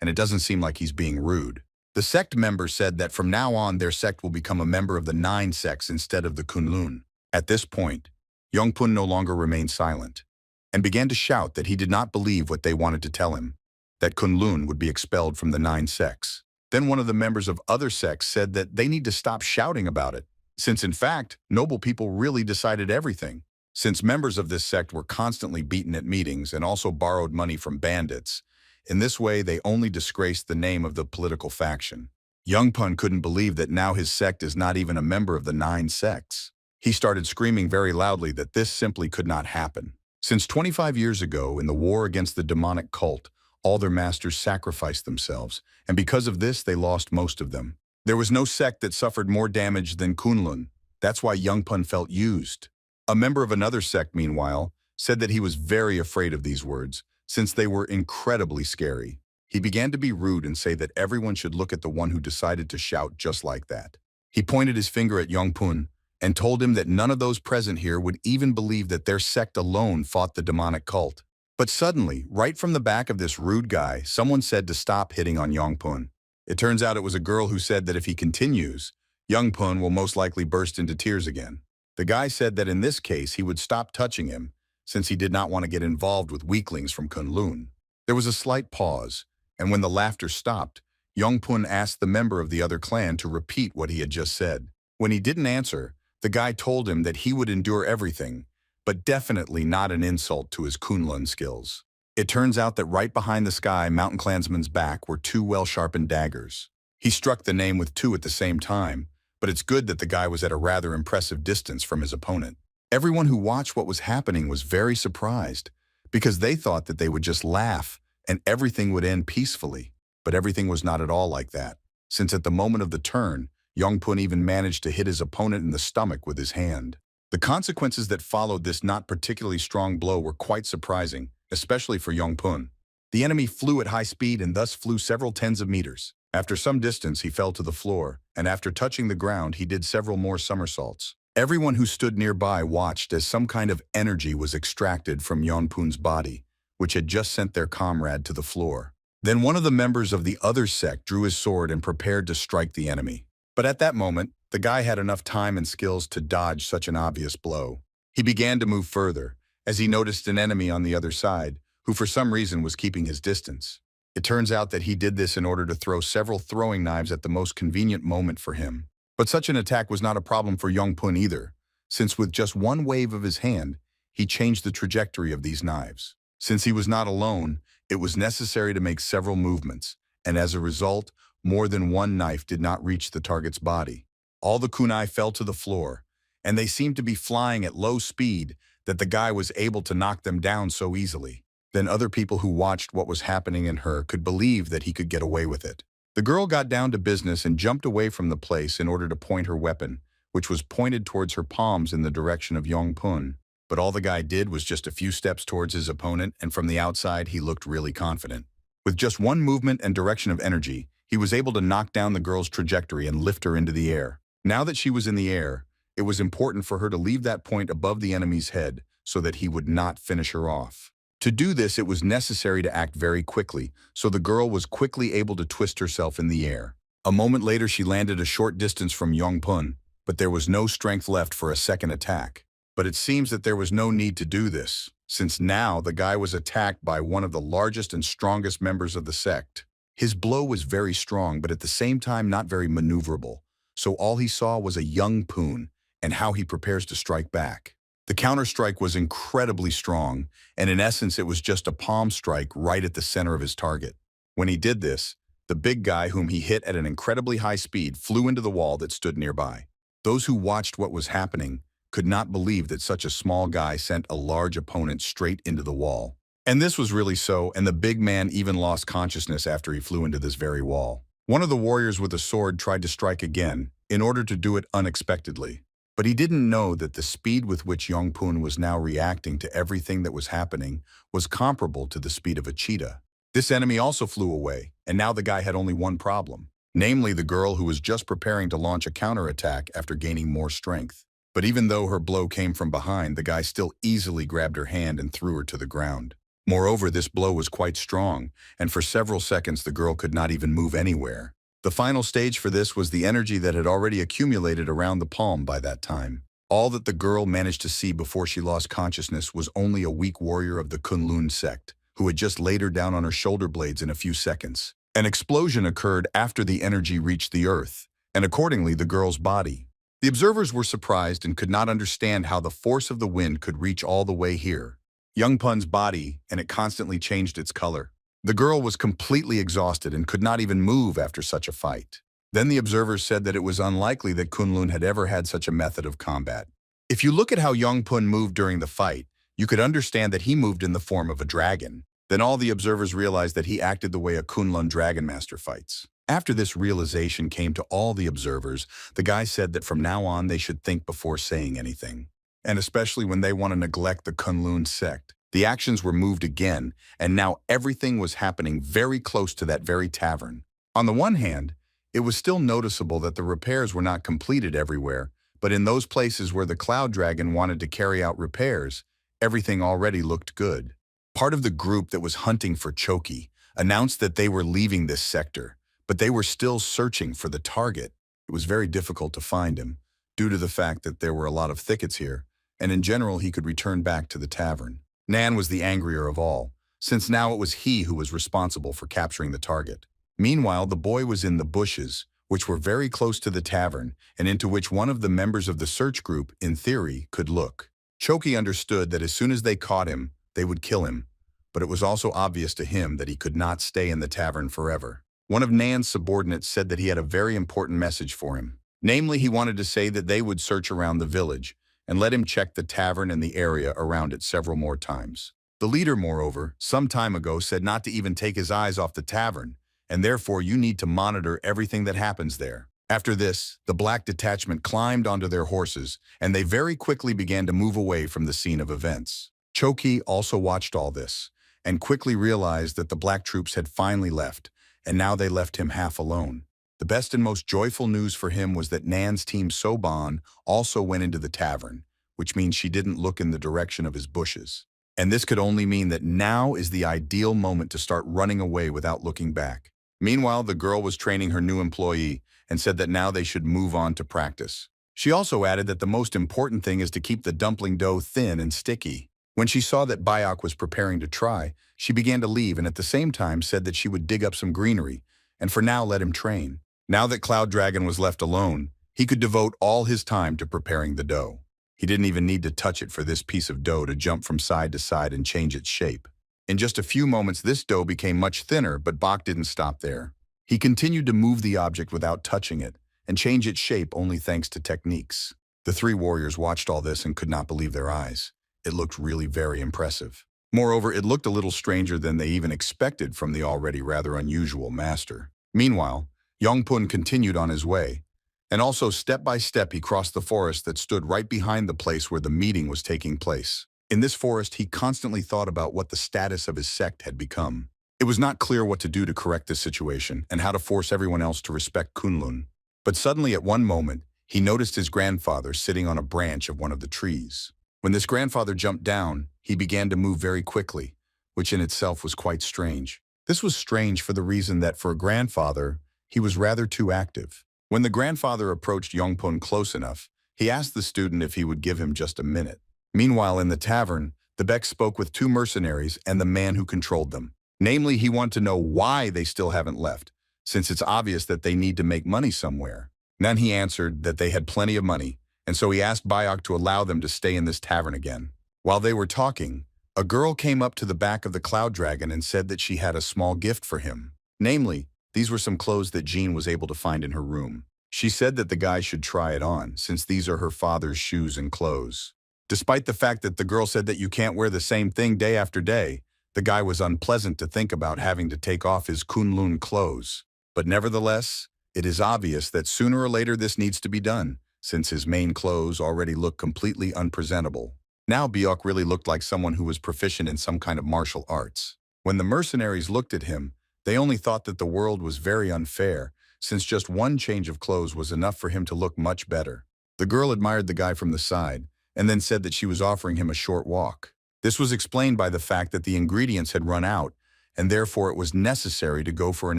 and it doesn't seem like he's being rude. The Sect member said that from now on their sect will become a member of the 9 sects instead of the Kunlun. At this point, Yongpun no longer remained silent, and began to shout that he did not believe what they wanted to tell him, that Kunlun would be expelled from the 9 sects. Then one of the members of other sects said that they need to stop shouting about it, since in fact, noble people really decided everything. Since members of this sect were constantly beaten at meetings and also borrowed money from bandits, in this way they only disgraced the name of the political faction. Youngpun couldn't believe that now his sect is not even a member of the 9 sects. He started screaming very loudly that this simply could not happen. Since 25 years ago, in the war against the demonic cult, all their masters sacrificed themselves, and because of this they lost most of them. There was no sect that suffered more damage than Kunlun. That's why Youngpun felt used. A member of another sect, meanwhile, said that he was very afraid of these words, since they were incredibly scary. He began to be rude and say that everyone should look at the one who decided to shout just like that. He pointed his finger at Youngpun and told him that none of those present here would even believe that their sect alone fought the demonic cult. But suddenly, right from the back of this rude guy, someone said to stop hitting on Youngpun. It turns out it was a girl who said that if he continues, Youngpun will most likely burst into tears again. The guy said that in this case he would stop touching him, since he did not want to get involved with weaklings from Kunlun. There was a slight pause, and when the laughter stopped, Youngpun asked the member of the other clan to repeat what he had just said. When he didn't answer, the guy told him that he would endure everything, but definitely not an insult to his Kunlun skills. It turns out that right behind the sky mountain clansman's back were 2 well-sharpened daggers. He struck the name with 2 at the same time, but it's good that the guy was at a rather impressive distance from his opponent. Everyone who watched what was happening was very surprised, because they thought that they would just laugh and everything would end peacefully. But everything was not at all like that, since at the moment of the turn, Youngpun even managed to hit his opponent in the stomach with his hand. The consequences that followed this not particularly strong blow were quite surprising, especially for Youngpun. The enemy flew at high speed and thus flew several tens of meters. After some distance, he fell to the floor, and after touching the ground, he did several more somersaults. Everyone who stood nearby watched as some kind of energy was extracted from Youngpun's body, which had just sent their comrade to the floor. Then one of the members of the other sect drew his sword and prepared to strike the enemy. But at that moment, the guy had enough time and skills to dodge such an obvious blow. He began to move further, as he noticed an enemy on the other side, who for some reason was keeping his distance. It turns out that he did this in order to throw several throwing knives at the most convenient moment for him. But such an attack was not a problem for Yongpun either, since with just one wave of his hand, he changed the trajectory of these knives. Since he was not alone, it was necessary to make several movements, and as a result, more than one knife did not reach the target's body. All the kunai fell to the floor, and they seemed to be flying at low speed that the guy was able to knock them down so easily. Then other people who watched what was happening in her could believe that he could get away with it. The girl got down to business and jumped away from the place in order to point her weapon, which was pointed towards her palms in the direction of Yongpun. But all the guy did was just a few steps towards his opponent, and from the outside he looked really confident. With just one movement and direction of energy, he was able to knock down the girl's trajectory and lift her into the air. Now that she was in the air, it was important for her to leave that point above the enemy's head so that he would not finish her off. To do this, it was necessary to act very quickly, so the girl was quickly able to twist herself in the air. A moment later, she landed a short distance from Yongpun, but there was no strength left for a second attack. But it seems that there was no need to do this, since now the guy was attacked by one of the largest and strongest members of the sect. His blow was very strong, but at the same time not very maneuverable, so all he saw was a young Poon and how he prepares to strike back. The counter-strike was incredibly strong, and in essence it was just a palm strike right at the center of his target. When he did this, the big guy whom he hit at an incredibly high speed flew into the wall that stood nearby. Those who watched what was happening could not believe that such a small guy sent a large opponent straight into the wall. And this was really so, and the big man even lost consciousness after he flew into this very wall. One of the warriors with a sword tried to strike again, in order to do it unexpectedly. But he didn't know that the speed with which Yongpun was now reacting to everything that was happening was comparable to the speed of a cheetah. This enemy also flew away, and now the guy had only one problem, namely the girl who was just preparing to launch a counterattack after gaining more strength. But even though her blow came from behind, the guy still easily grabbed her hand and threw her to the ground. Moreover, this blow was quite strong, and for several seconds the girl could not even move anywhere. The final stage for this was the energy that had already accumulated around the palm by that time. All that the girl managed to see before she lost consciousness was only a weak warrior of the Kunlun sect, who had just laid her down on her shoulder blades in a few seconds. An explosion occurred after the energy reached the earth, and accordingly the girl's body. The observers were surprised and could not understand how the force of the wind could reach all the way here. Yongpun's body, and it constantly changed its color. The girl was completely exhausted and could not even move after such a fight. Then the observers said that it was unlikely that Kunlun had ever had such a method of combat. If you look at how Yongpun moved during the fight, you could understand that he moved in the form of a dragon. Then all the observers realized that he acted the way a Kunlun dragon master fights. After this realization came to all the observers, the guy said that from now on they should think before saying anything. And especially when they want to neglect the Kunlun sect. The actions were moved again, and now everything was happening very close to that very tavern. On the one hand, it was still noticeable that the repairs were not completed everywhere, but in those places where the Cloud Dragon wanted to carry out repairs, everything already looked good. Part of the group that was hunting for Choki announced that they were leaving this sector, but they were still searching for the target. It was very difficult to find him, due to the fact that there were a lot of thickets here, and in general he could return back to the tavern. Nan was the angrier of all, since now it was he who was responsible for capturing the target. Meanwhile, the boy was in the bushes, which were very close to the tavern, and into which one of the members of the search group, in theory, could look. Choki understood that as soon as they caught him, they would kill him, but it was also obvious to him that he could not stay in the tavern forever. One of Nan's subordinates said that he had a very important message for him. Namely, he wanted to say that they would search around the village, and let him check the tavern and the area around it several more times. The leader, moreover, some time ago said not to even take his eyes off the tavern, and therefore you need to monitor everything that happens there. After this, the black detachment climbed onto their horses, and they very quickly began to move away from the scene of events. Choki also watched all this, and quickly realized that the black troops had finally left, and now they left him half alone. The best and most joyful news for him was that Nan's team Soban also went into the tavern, which means she didn't look in the direction of his bushes. And this could only mean that now is the ideal moment to start running away without looking back. Meanwhile, the girl was training her new employee and said that now they should move on to practice. She also added that the most important thing is to keep the dumpling dough thin and sticky. When she saw that Bayok was preparing to try, she began to leave and at the same time said that she would dig up some greenery and for now let him train. Now that Cloud Dragon was left alone, He could devote all his time to preparing the dough. He didn't even need to touch it for this piece of dough to jump from side to side and change its shape. In just a few moments, this dough became much thinner, but Bach didn't stop there. He continued to move the object without touching it and change its shape only thanks to techniques. The three warriors watched all this and could not believe their eyes. It looked really very impressive. Moreover, it looked a little stranger than they even expected from the already rather unusual master. Meanwhile, Yongpun continued on his way, and also step by step he crossed the forest that stood right behind the place where the meeting was taking place. In this forest, he constantly thought about what the status of his sect had become. It was not clear what to do to correct this situation and how to force everyone else to respect Kunlun. But suddenly at one moment, he noticed his grandfather sitting on a branch of one of the trees. When this grandfather jumped down, he began to move very quickly, which in itself was quite strange. This was strange for the reason that for a grandfather, he was rather too active. When the grandfather approached Yongpun close enough, he asked the student if he would give him just a minute. Meanwhile, in the tavern, the Beck spoke with two mercenaries and the man who controlled them. Namely, he wanted to know why they still haven't left, since it's obvious that they need to make money somewhere. Then he answered that they had plenty of money, and so he asked Bayok to allow them to stay in this tavern again. While they were talking, a girl came up to the back of the cloud dragon and said that she had a small gift for him. Namely, these were some clothes that Jean was able to find in her room. She said that the guy should try it on, since these are her father's shoes and clothes. Despite the fact that the girl said that you can't wear the same thing day after day, the guy was unpleasant to think about having to take off his Kunlun clothes. But nevertheless, it is obvious that sooner or later this needs to be done, since his main clothes already look completely unpresentable. Now Byok really looked like someone who was proficient in some kind of martial arts. When the mercenaries looked at him, they only thought that the world was very unfair, since just one change of clothes was enough for him to look much better. The girl admired the guy from the side, and then said that she was offering him a short walk. This was explained by the fact that the ingredients had run out, and therefore it was necessary to go for an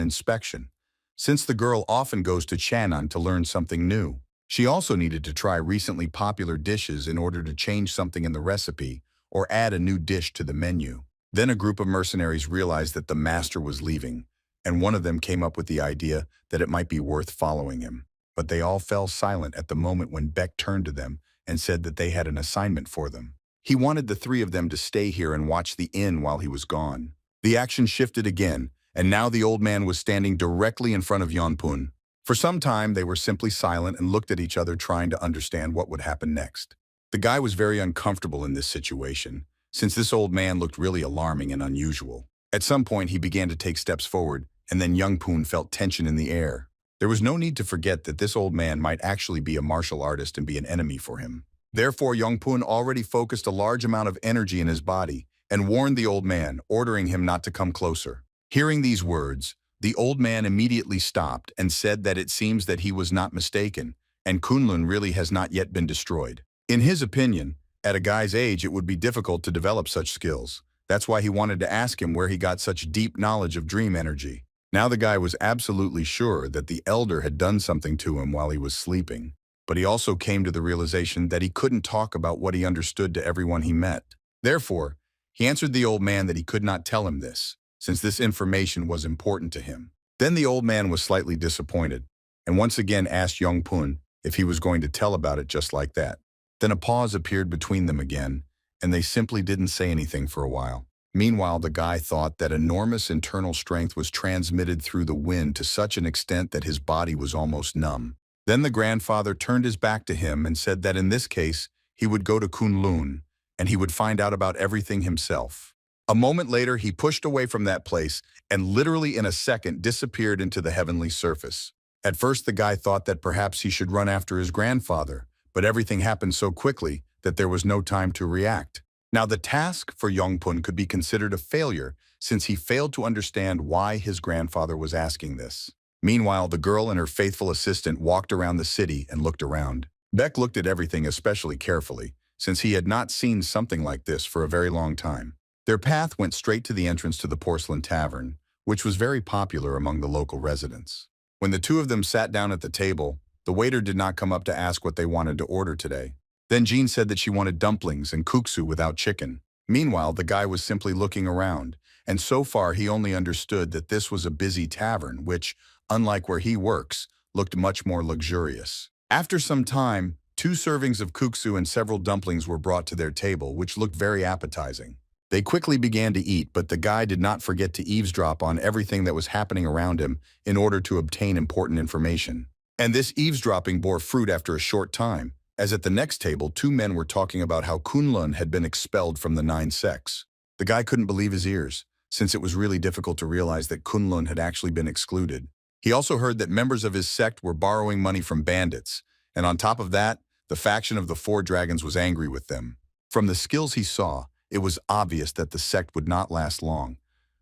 inspection, since the girl often goes to Chan'an to learn something new. She also needed to try recently popular dishes in order to change something in the recipe or add a new dish to the menu. Then a group of mercenaries realized that the master was leaving, and one of them came up with the idea that it might be worth following him. But they all fell silent at the moment when Beck turned to them and said that they had an assignment for them. He wanted the three of them to stay here and watch the inn while he was gone. The action shifted again, and now the old man was standing directly in front of Yonpun. For some time, they were simply silent and looked at each other trying to understand what would happen next. The guy was very uncomfortable in this situation, since this old man looked really alarming and unusual. At some point, he began to take steps forward, and then Yongpun felt tension in the air. There was no need to forget that this old man might actually be a martial artist and be an enemy for him. Therefore, Yongpun already focused a large amount of energy in his body and warned the old man, ordering him not to come closer. Hearing these words, the old man immediately stopped and said that it seems that he was not mistaken, and Kunlun really has not yet been destroyed. In his opinion, at a guy's age, it would be difficult to develop such skills. That's why he wanted to ask him where he got such deep knowledge of dream energy. Now the guy was absolutely sure that the elder had done something to him while he was sleeping, but he also came to the realization that he couldn't talk about what he understood to everyone he met. Therefore, he answered the old man that he could not tell him this, since this information was important to him. Then the old man was slightly disappointed, and once again asked Yongpun if he was going to tell about it just like that. Then a pause appeared between them again, and they simply didn't say anything for a while. Meanwhile, the guy thought that enormous internal strength was transmitted through the wind to such an extent that his body was almost numb. Then the grandfather turned his back to him and said that in this case, he would go to Kunlun, and he would find out about everything himself. A moment later, he pushed away from that place and literally in a second disappeared into the heavenly surface. At first, the guy thought that perhaps he should run after his grandfather, but everything happened so quickly that there was no time to react. Now, the task for Yongpun could be considered a failure since he failed to understand why his grandfather was asking this. Meanwhile, the girl and her faithful assistant walked around the city and looked around. Beck looked at everything especially carefully, since he had not seen something like this for a very long time. Their path went straight to the entrance to the Porcelain Tavern, which was very popular among the local residents. When the two of them sat down at the table, the waiter did not come up to ask what they wanted to order today. Then Jean said that she wanted dumplings and kuksu without chicken. Meanwhile, the guy was simply looking around, and so far he only understood that this was a busy tavern which, unlike where he works, looked much more luxurious. After some time, 2 servings of kuksu and several dumplings were brought to their table, which looked very appetizing. They quickly began to eat, but the guy did not forget to eavesdrop on everything that was happening around him in order to obtain important information. And this eavesdropping bore fruit after a short time, as at the next table 2 men were talking about how Kunlun had been expelled from the 9 sects. The guy couldn't believe his ears, since it was really difficult to realize that Kunlun had actually been excluded. He also heard that members of his sect were borrowing money from bandits, and on top of that, the faction of the 4 dragons was angry with them. From the skills he saw, it was obvious that the sect would not last long.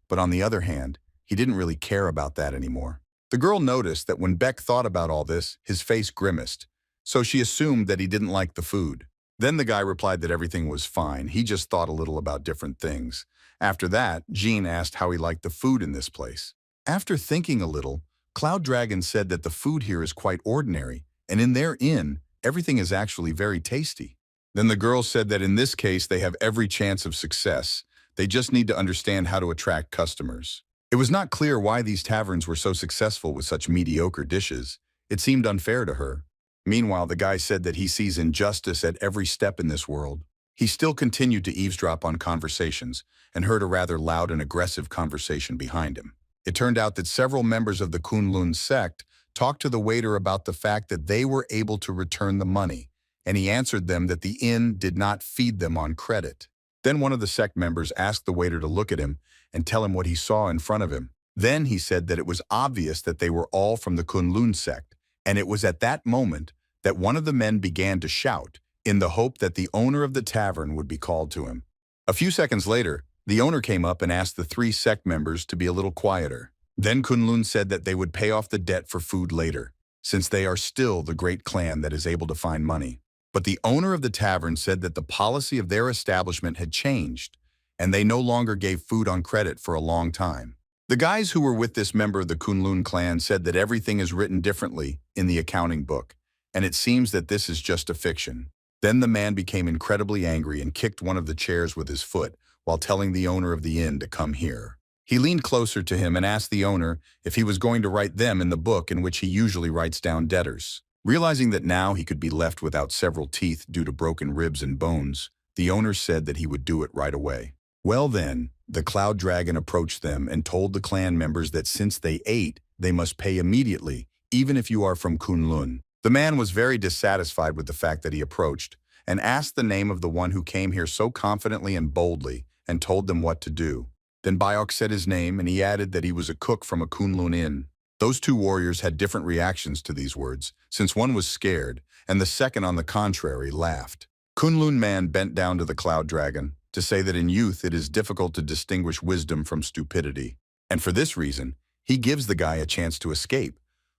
But on the other hand, he didn't really care about that anymore. The girl noticed that when Beck thought about all this, his face grimaced, so she assumed that he didn't like the food. Then the guy replied that everything was fine, he just thought a little about different things. After that, Jean asked how he liked the food in this place. After thinking a little, Cloud Dragon said that the food here is quite ordinary, and in their inn, everything is actually very tasty. Then the girl said that in this case they have every chance of success. They just need to understand how to attract customers. It was not clear why these taverns were so successful with such mediocre dishes. It seemed unfair to her. Meanwhile, the guy said that he sees injustice at every step in this world. He still continued to eavesdrop on conversations and heard a rather loud and aggressive conversation behind him. It turned out that several members of the Kunlun sect talked to the waiter about the fact that they were able to return the money, and he answered them that the inn did not feed them on credit. Then one of the sect members asked the waiter to look at him and tell him what he saw in front of him. Then he said that it was obvious that they were all from the Kunlun sect, and it was at that moment that one of the men began to shout, in the hope that the owner of the tavern would be called to him. A few seconds later, the owner came up and asked the 3 sect members to be a little quieter. Then Kunlun said that they would pay off the debt for food later, since they are still the great clan that is able to find money. But the owner of the tavern said that the policy of their establishment had changed, and they no longer gave food on credit for a long time. The guys who were with this member of the Kunlun clan said that everything is written differently in the accounting book, and it seems that this is just a fiction. Then the man became incredibly angry and kicked one of the chairs with his foot while telling the owner of the inn to come here. He leaned closer to him and asked the owner if he was going to write them in the book in which he usually writes down debtors. Realizing that now he could be left without several teeth due to broken ribs and bones, the owner said that he would do it right away. Well then, the Cloud Dragon approached them and told the clan members that since they ate, they must pay immediately, even if you are from Kunlun. The man was very dissatisfied with the fact that he approached, and asked the name of the one who came here so confidently and boldly, and told them what to do. Then Byok said his name, and he added that he was a cook from a Kunlun inn. Those 2 warriors had different reactions to these words, since one was scared, and the second, on the contrary, laughed. Kunlun man bent down to the Cloud Dragon to say that in youth it is difficult to distinguish wisdom from stupidity, and for this reason, he gives the guy a chance to escape.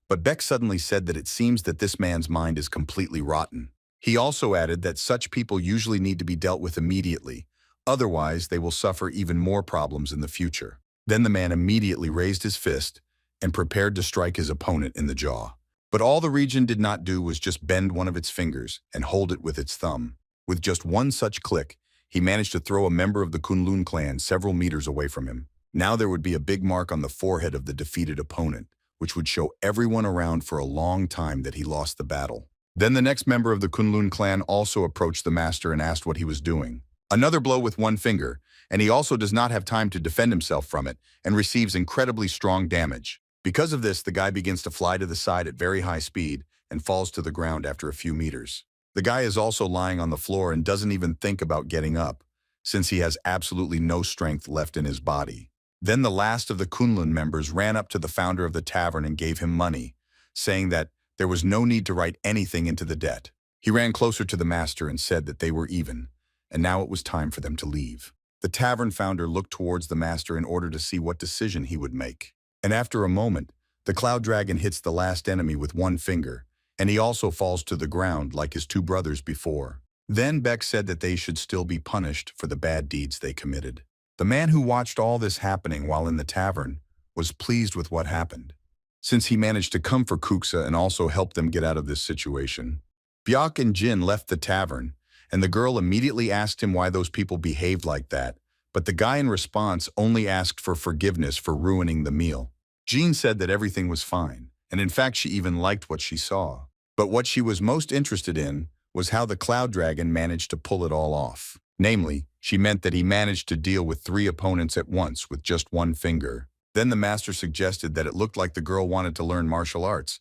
But Beck suddenly said that it seems that this man's mind is completely rotten. He also added that such people usually need to be dealt with immediately, otherwise they will suffer even more problems in the future. Then the man immediately raised his fist and prepared to strike his opponent in the jaw. But all the region did not do was just bend one of its fingers and hold it with its thumb. With just one such click, he managed to throw a member of the Kunlun clan several meters away from him. Now there would be a big mark on the forehead of the defeated opponent, which would show everyone around for a long time that he lost the battle. Then the next member of the Kunlun clan also approached the master and asked what he was doing. Another blow with one finger, and he also does not have time to defend himself from it and receives incredibly strong damage. Because of this, the guy begins to fly to the side at very high speed and falls to the ground after a few meters. The guy is also lying on the floor and doesn't even think about getting up, since he has absolutely no strength left in his body. Then the last of the Kunlun members ran up to the founder of the tavern and gave him money, saying that there was no need to write anything into the debt. He ran closer to the master and said that they were even, and now it was time for them to leave. The tavern founder looked towards the master in order to see what decision he would make. And after a moment, the Cloud Dragon hits the last enemy with one finger, and he also falls to the ground like his 2 brothers before. Then Beck said that they should still be punished for the bad deeds they committed. The man who watched all this happening while in the tavern was pleased with what happened, since he managed to come for Kuksa and also help them get out of this situation. Byok and Jin left the tavern, and the girl immediately asked him why those people behaved like that, but the guy in response only asked for forgiveness for ruining the meal. Jean said that everything was fine, and in fact she even liked what she saw. But what she was most interested in was how the cloud dragon managed to pull it all off. Namely, she meant that he managed to deal with 3 opponents at once with just one finger. Then the master suggested that it looked like the girl wanted to learn martial arts,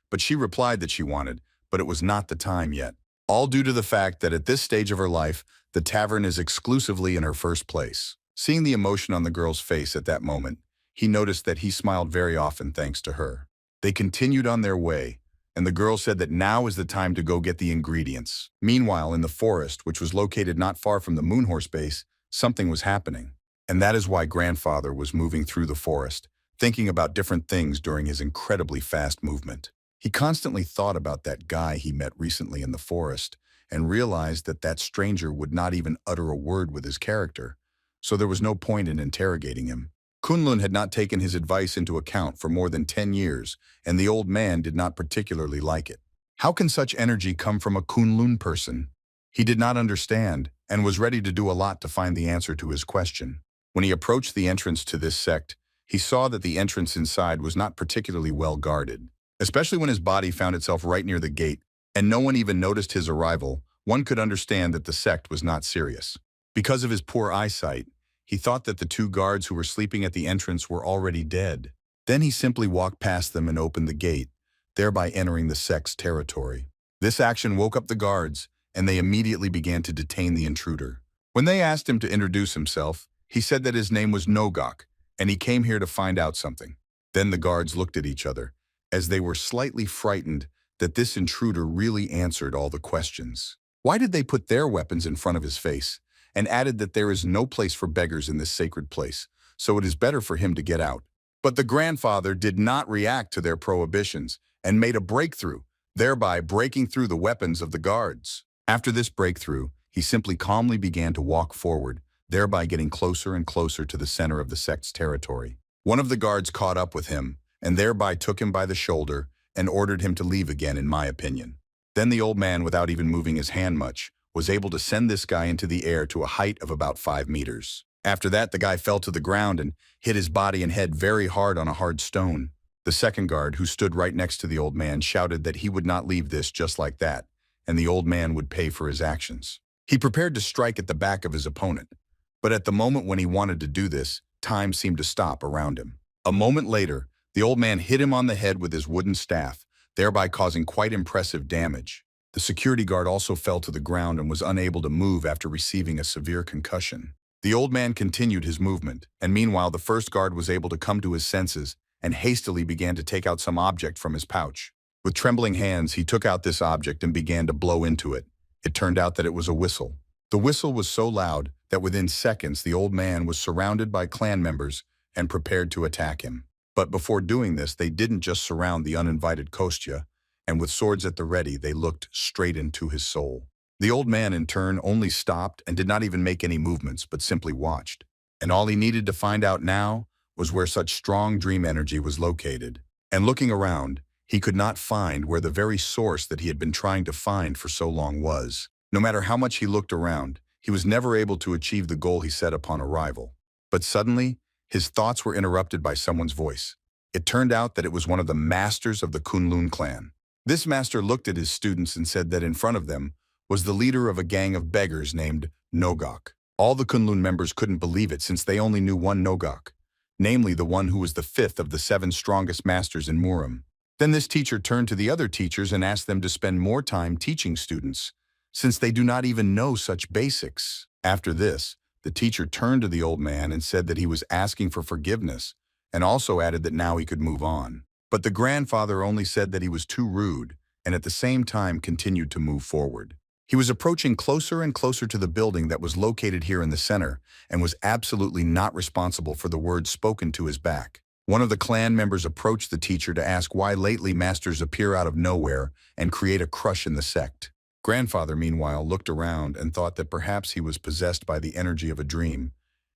but she replied that she wanted, but it was not the time yet. All due to the fact that at this stage of her life, the tavern is exclusively in her first place. Seeing the emotion on the girl's face at that moment, he noticed that he smiled very often thanks to her. They continued on their way, and the girl said that now is the time to go get the ingredients. Meanwhile, in the forest, which was located not far from the Moonhorse base, something was happening. And that is why grandfather was moving through the forest, thinking about different things during his incredibly fast movement. He constantly thought about that guy he met recently in the forest and realized that that stranger would not even utter a word with his character, so there was no point in interrogating him. Kunlun had not taken his advice into account for more than 10 years, and the old man did not particularly like it. How can such energy come from a Kunlun person? He did not understand and was ready to do a lot to find the answer to his question. When he approached the entrance to this sect, he saw that the entrance inside was not particularly well guarded. Especially when his body found itself right near the gate, and no one even noticed his arrival, one could understand that the sect was not serious. Because of his poor eyesight, he thought that the 2 guards who were sleeping at the entrance were already dead. Then he simply walked past them and opened the gate, thereby entering the sect's territory. This action woke up the guards, and they immediately began to detain the intruder. When they asked him to introduce himself, he said that his name was Nogok, and he came here to find out something. Then the guards looked at each other, as they were slightly frightened that this intruder really answered all the questions. Why did they put their weapons in front of his face, and added that there is no place for beggars in this sacred place, so it is better for him to get out? But the grandfather did not react to their prohibitions and made a breakthrough, thereby breaking through the weapons of the guards. After this breakthrough, he simply calmly began to walk forward, thereby getting closer and closer to the center of the sect's territory. One of the guards caught up with him, and thereby took him by the shoulder and ordered him to leave again, in my opinion. Then the old man, without even moving his hand much, was able to send this guy into the air to a height of about 5 meters. After that, the guy fell to the ground and hit his body and head very hard on a hard stone. The second guard, who stood right next to the old man, shouted that he would not leave this just like that, and the old man would pay for his actions. He prepared to strike at the back of his opponent, but at the moment when he wanted to do this, time seemed to stop around him. A moment later, the old man hit him on the head with his wooden staff, thereby causing quite impressive damage. The security guard also fell to the ground and was unable to move after receiving a severe concussion. The old man continued his movement, and meanwhile the first guard was able to come to his senses and hastily began to take out some object from his pouch. With trembling hands, he took out this object and began to blow into it. It turned out that it was a whistle. The whistle was so loud that within seconds the old man was surrounded by clan members and prepared to attack him. But before doing this, they didn't just surround the uninvited Kostya, and with swords at the ready, they looked straight into his soul. The old man, in turn, only stopped and did not even make any movements, but simply watched. And all he needed to find out now was where such strong dream energy was located. And looking around, he could not find where the very source that he had been trying to find for so long was. No matter how much he looked around, he was never able to achieve the goal he set upon arrival. But suddenly, his thoughts were interrupted by someone's voice. It turned out that it was one of the masters of the Kunlun clan. This master looked at his students and said that in front of them was the leader of a gang of beggars named Nogok. All the Kunlun members couldn't believe it since they only knew one Nogok, namely the one who was the 5th of the 7 strongest masters in Murim. Then this teacher turned to the other teachers and asked them to spend more time teaching students, since they do not even know such basics. After this, the teacher turned to the old man and said that he was asking for forgiveness, and also added that now he could move on. But the grandfather only said that he was too rude, and at the same time continued to move forward. He was approaching closer and closer to the building that was located here in the center, and was absolutely not responsible for the words spoken to his back. One of the clan members approached the teacher to ask why lately masters appear out of nowhere and create a crush in the sect. Grandfather, meanwhile, looked around and thought that perhaps he was possessed by the energy of a dream,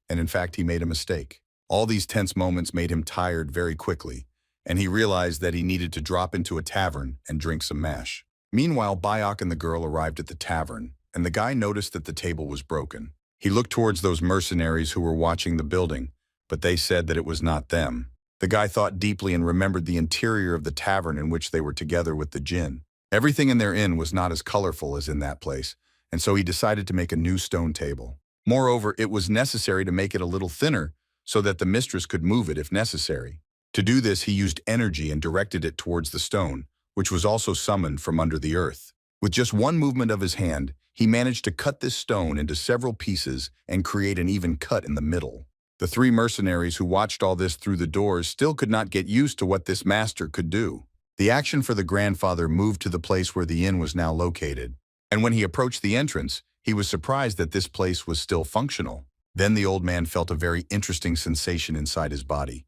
and in fact he made a mistake. All these tense moments made him tired very quickly, and he realized that he needed to drop into a tavern and drink some mash. Meanwhile, Bayok and the girl arrived at the tavern, and the guy noticed that the table was broken. He looked towards those mercenaries who were watching the building, but they said that it was not them. The guy thought deeply and remembered the interior of the tavern in which they were together with the jinn. Everything in their inn was not as colorful as in that place, and so he decided to make a new stone table. Moreover, it was necessary to make it a little thinner so that the mistress could move it if necessary. To do this, he used energy and directed it towards the stone, which was also summoned from under the earth. With just one movement of his hand, he managed to cut this stone into several pieces and create an even cut in the middle. The three mercenaries who watched all this through the doors still could not get used to what this master could do. The action for the grandfather moved to the place where the inn was now located, and when he approached the entrance, he was surprised that this place was still functional. Then the old man felt a very interesting sensation inside his body,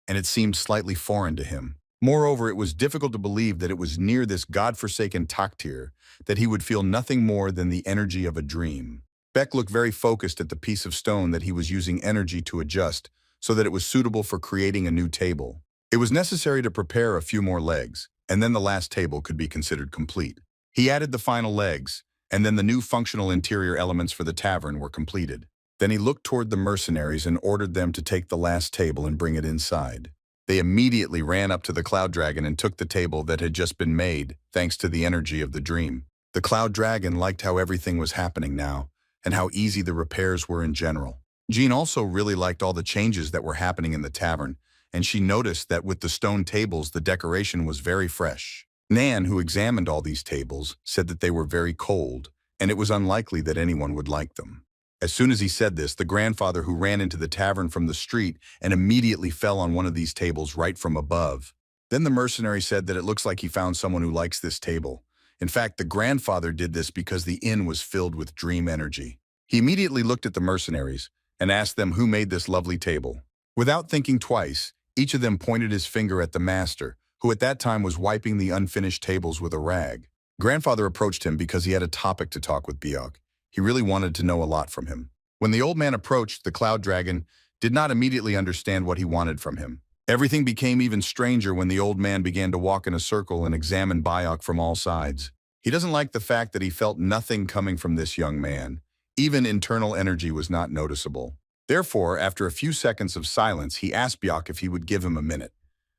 and it seemed slightly foreign to him. Moreover, it was difficult to believe that it was near this godforsaken taktir that he would feel nothing more than the energy of a dream. Beck looked very focused at the piece of stone that he was using energy to adjust so that it was suitable for creating a new table. It was necessary to prepare a few more legs, and then the last table could be considered complete. He added the final legs, and then the new functional interior elements for the tavern were completed. Then he looked toward the mercenaries and ordered them to take the last table and bring it inside. They immediately ran up to the cloud dragon and took the table that had just been made, thanks to the energy of the dream. The cloud dragon liked how everything was happening now, and how easy the repairs were in general. Jean also really liked all the changes that were happening in the tavern, and she noticed that with the stone tables the decoration was very fresh. Nan, who examined all these tables, said that they were very cold, and it was unlikely that anyone would like them. As soon as he said this, the grandfather who ran into the tavern from the street and immediately fell on one of these tables right from above. Then the mercenary said that it looks like he found someone who likes this table. In fact, the grandfather did this because the inn was filled with dream energy. He immediately looked at the mercenaries and asked them who made this lovely table. Without thinking twice, each of them pointed his finger at the master, who at that time was wiping the unfinished tables with a rag. Grandfather approached him because he had a topic to talk with Biok. He really wanted to know a lot from him. When the old man approached, the cloud dragon did not immediately understand what he wanted from him. Everything became even stranger when the old man began to walk in a circle and examine Biok from all sides. He doesn't like the fact that he felt nothing coming from this young man. Even internal energy was not noticeable. Therefore, after a few seconds of silence, he asked Biok if he would give him a minute.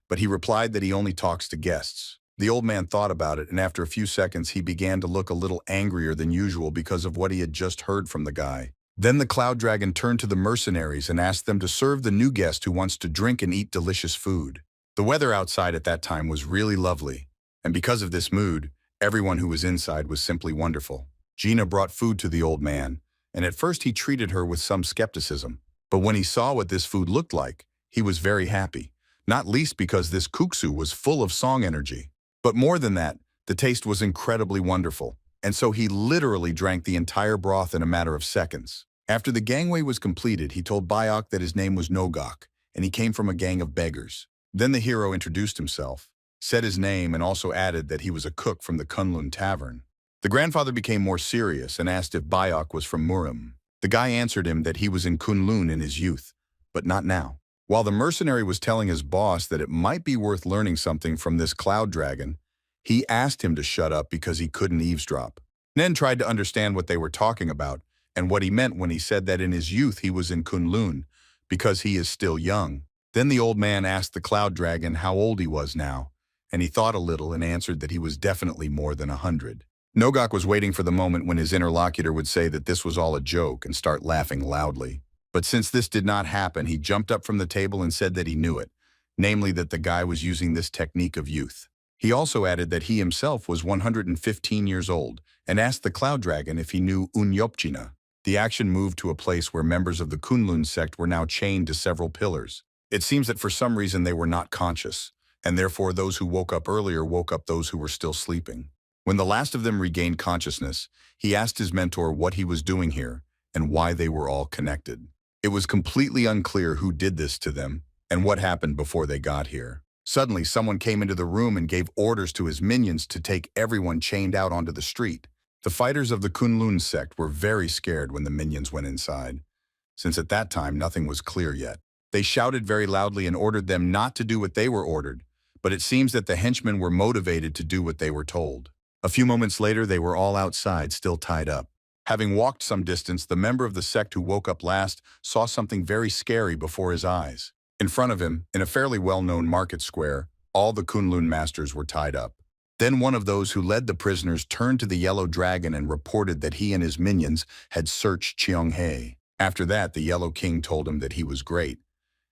But he replied that he only talks to guests. The old man thought about it, and after a few seconds he began to look a little angrier than usual because of what he had just heard from the guy. Then the cloud dragon turned to the mercenaries and asked them to serve the new guest who wants to drink and eat delicious food. The weather outside at that time was really lovely, and because of this mood, everyone who was inside was simply wonderful. Gina brought food to the old man, and at first he treated her with some skepticism. But when he saw what this food looked like, he was very happy, not least because this kuksu was full of song energy. But more than that, the taste was incredibly wonderful, and so he literally drank the entire broth in a matter of seconds. After the gangway was completed, he told Biok that his name was Nogok, and he came from a gang of beggars. Then the hero introduced himself, said his name, and also added that he was a cook from the Kunlun Tavern. The grandfather became more serious and asked if Biok was from Murim. The guy answered him that he was in Kunlun in his youth, but not now. While the mercenary was telling his boss that it might be worth learning something from this cloud dragon, he asked him to shut up because he couldn't eavesdrop. Nen tried to understand what they were talking about and what he meant when he said that in his youth he was in Kunlun because he is still young. Then the old man asked the cloud dragon how old he was now, and he thought a little and answered that he was definitely more than 100. Nogok was waiting for the moment when his interlocutor would say that this was all a joke and start laughing loudly. But since this did not happen, he jumped up from the table and said that he knew it, namely that the guy was using this technique of youth. He also added that he himself was 115 years old and asked the cloud dragon if he knew Unyopchina. The action moved to a place where members of the Kunlun sect were now chained to several pillars. It seems that for some reason they were not conscious, and therefore those who woke up earlier woke up those who were still sleeping. When the last of them regained consciousness, he asked his mentor what he was doing here and why they were all connected. It was completely unclear who did this to them and what happened before they got here. Suddenly, someone came into the room and gave orders to his minions to take everyone chained out onto the street. The fighters of the Kunlun sect were very scared when the minions went inside, since at that time nothing was clear yet. They shouted very loudly and ordered them not to do what they were ordered, but it seems that the henchmen were motivated to do what they were told. A few moments later, they were all outside, still tied up. Having walked some distance, the member of the sect who woke up last saw something very scary before his eyes. In front of him, in a fairly well-known market square, all the Kunlun masters were tied up. Then one of those who led the prisoners turned to the yellow dragon and reported that he and his minions had searched Cheonghae. After that, the Yellow King told him that he was great,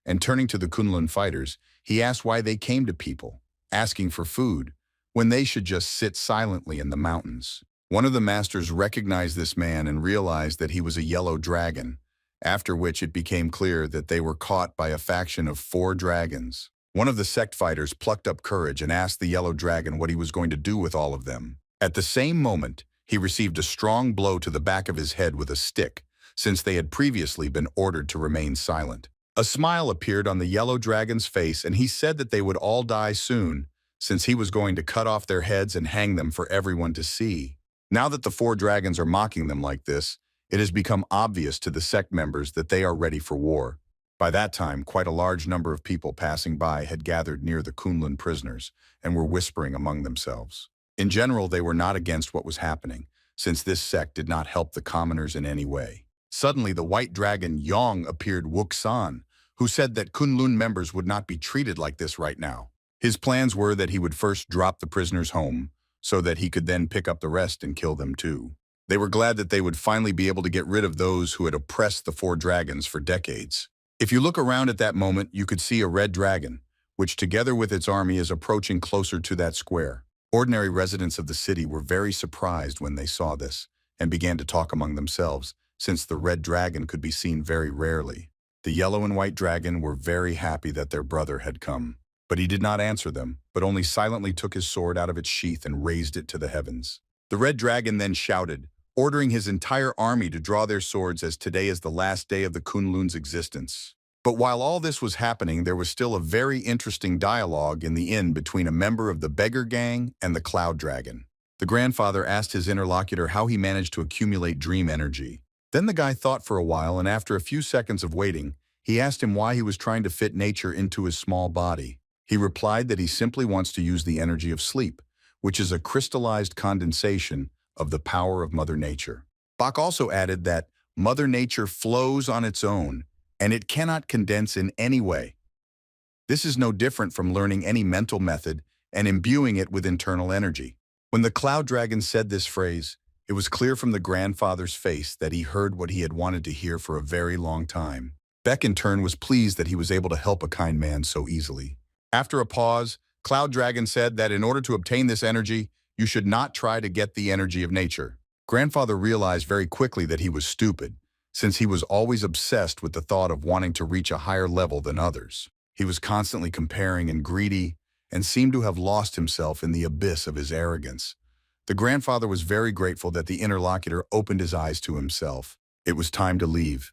and turning to the Kunlun fighters, he asked why they came to people, asking for food, when they should just sit silently in the mountains. One of the masters recognized this man and realized that he was a yellow dragon, after which it became clear that they were caught by a faction of 4 dragons. One of the sect fighters plucked up courage and asked the yellow dragon what he was going to do with all of them. At the same moment, he received a strong blow to the back of his head with a stick, since they had previously been ordered to remain silent. A smile appeared on the yellow dragon's face, and he said that they would all die soon, since he was going to cut off their heads and hang them for everyone to see. Now that the 4 dragons are mocking them like this, it has become obvious to the sect members that they are ready for war. By that time, quite a large number of people passing by had gathered near the Kunlun prisoners and were whispering among themselves. In general, they were not against what was happening, since this sect did not help the commoners in any way. Suddenly, the white dragon Yong appeared Wuksan, who said that Kunlun members would not be treated like this right now. His plans were that he would first drop the prisoners home, so that he could then pick up the rest and kill them too. They were glad that they would finally be able to get rid of those who had oppressed the 4 dragons for decades. If you look around at that moment, you could see a red dragon, which together with its army is approaching closer to that square. Ordinary residents of the city were very surprised when they saw this, and began to talk among themselves, since the red dragon could be seen very rarely. The yellow and white dragon were very happy that their brother had come, but he did not answer them, but only silently took his sword out of its sheath and raised it to the heavens. The red dragon then shouted, ordering his entire army to draw their swords, as today is the last day of the Kunlun's existence. But while all this was happening, there was still a very interesting dialogue in the inn between a member of the beggar gang and the cloud dragon. The grandfather asked his interlocutor how he managed to accumulate dream energy. Then the guy thought for a while, and after a few seconds of waiting, he asked him why he was trying to fit nature into his small body. He replied that he simply wants to use the energy of sleep, which is a crystallized condensation of the power of Mother Nature. Bach also added that Mother Nature flows on its own, and it cannot condense in any way. This is no different from learning any mental method and imbuing it with internal energy. When the cloud dragon said this phrase, it was clear from the grandfather's face that he heard what he had wanted to hear for a very long time. Beck in turn was pleased that he was able to help a kind man so easily. After a pause, Cloud Dragon said that in order to obtain this energy, you should not try to get the energy of nature. Grandfather realized very quickly that he was stupid, since he was always obsessed with the thought of wanting to reach a higher level than others. He was constantly comparing and greedy, and seemed to have lost himself in the abyss of his arrogance. The grandfather was very grateful that the interlocutor opened his eyes to himself. It was time to leave.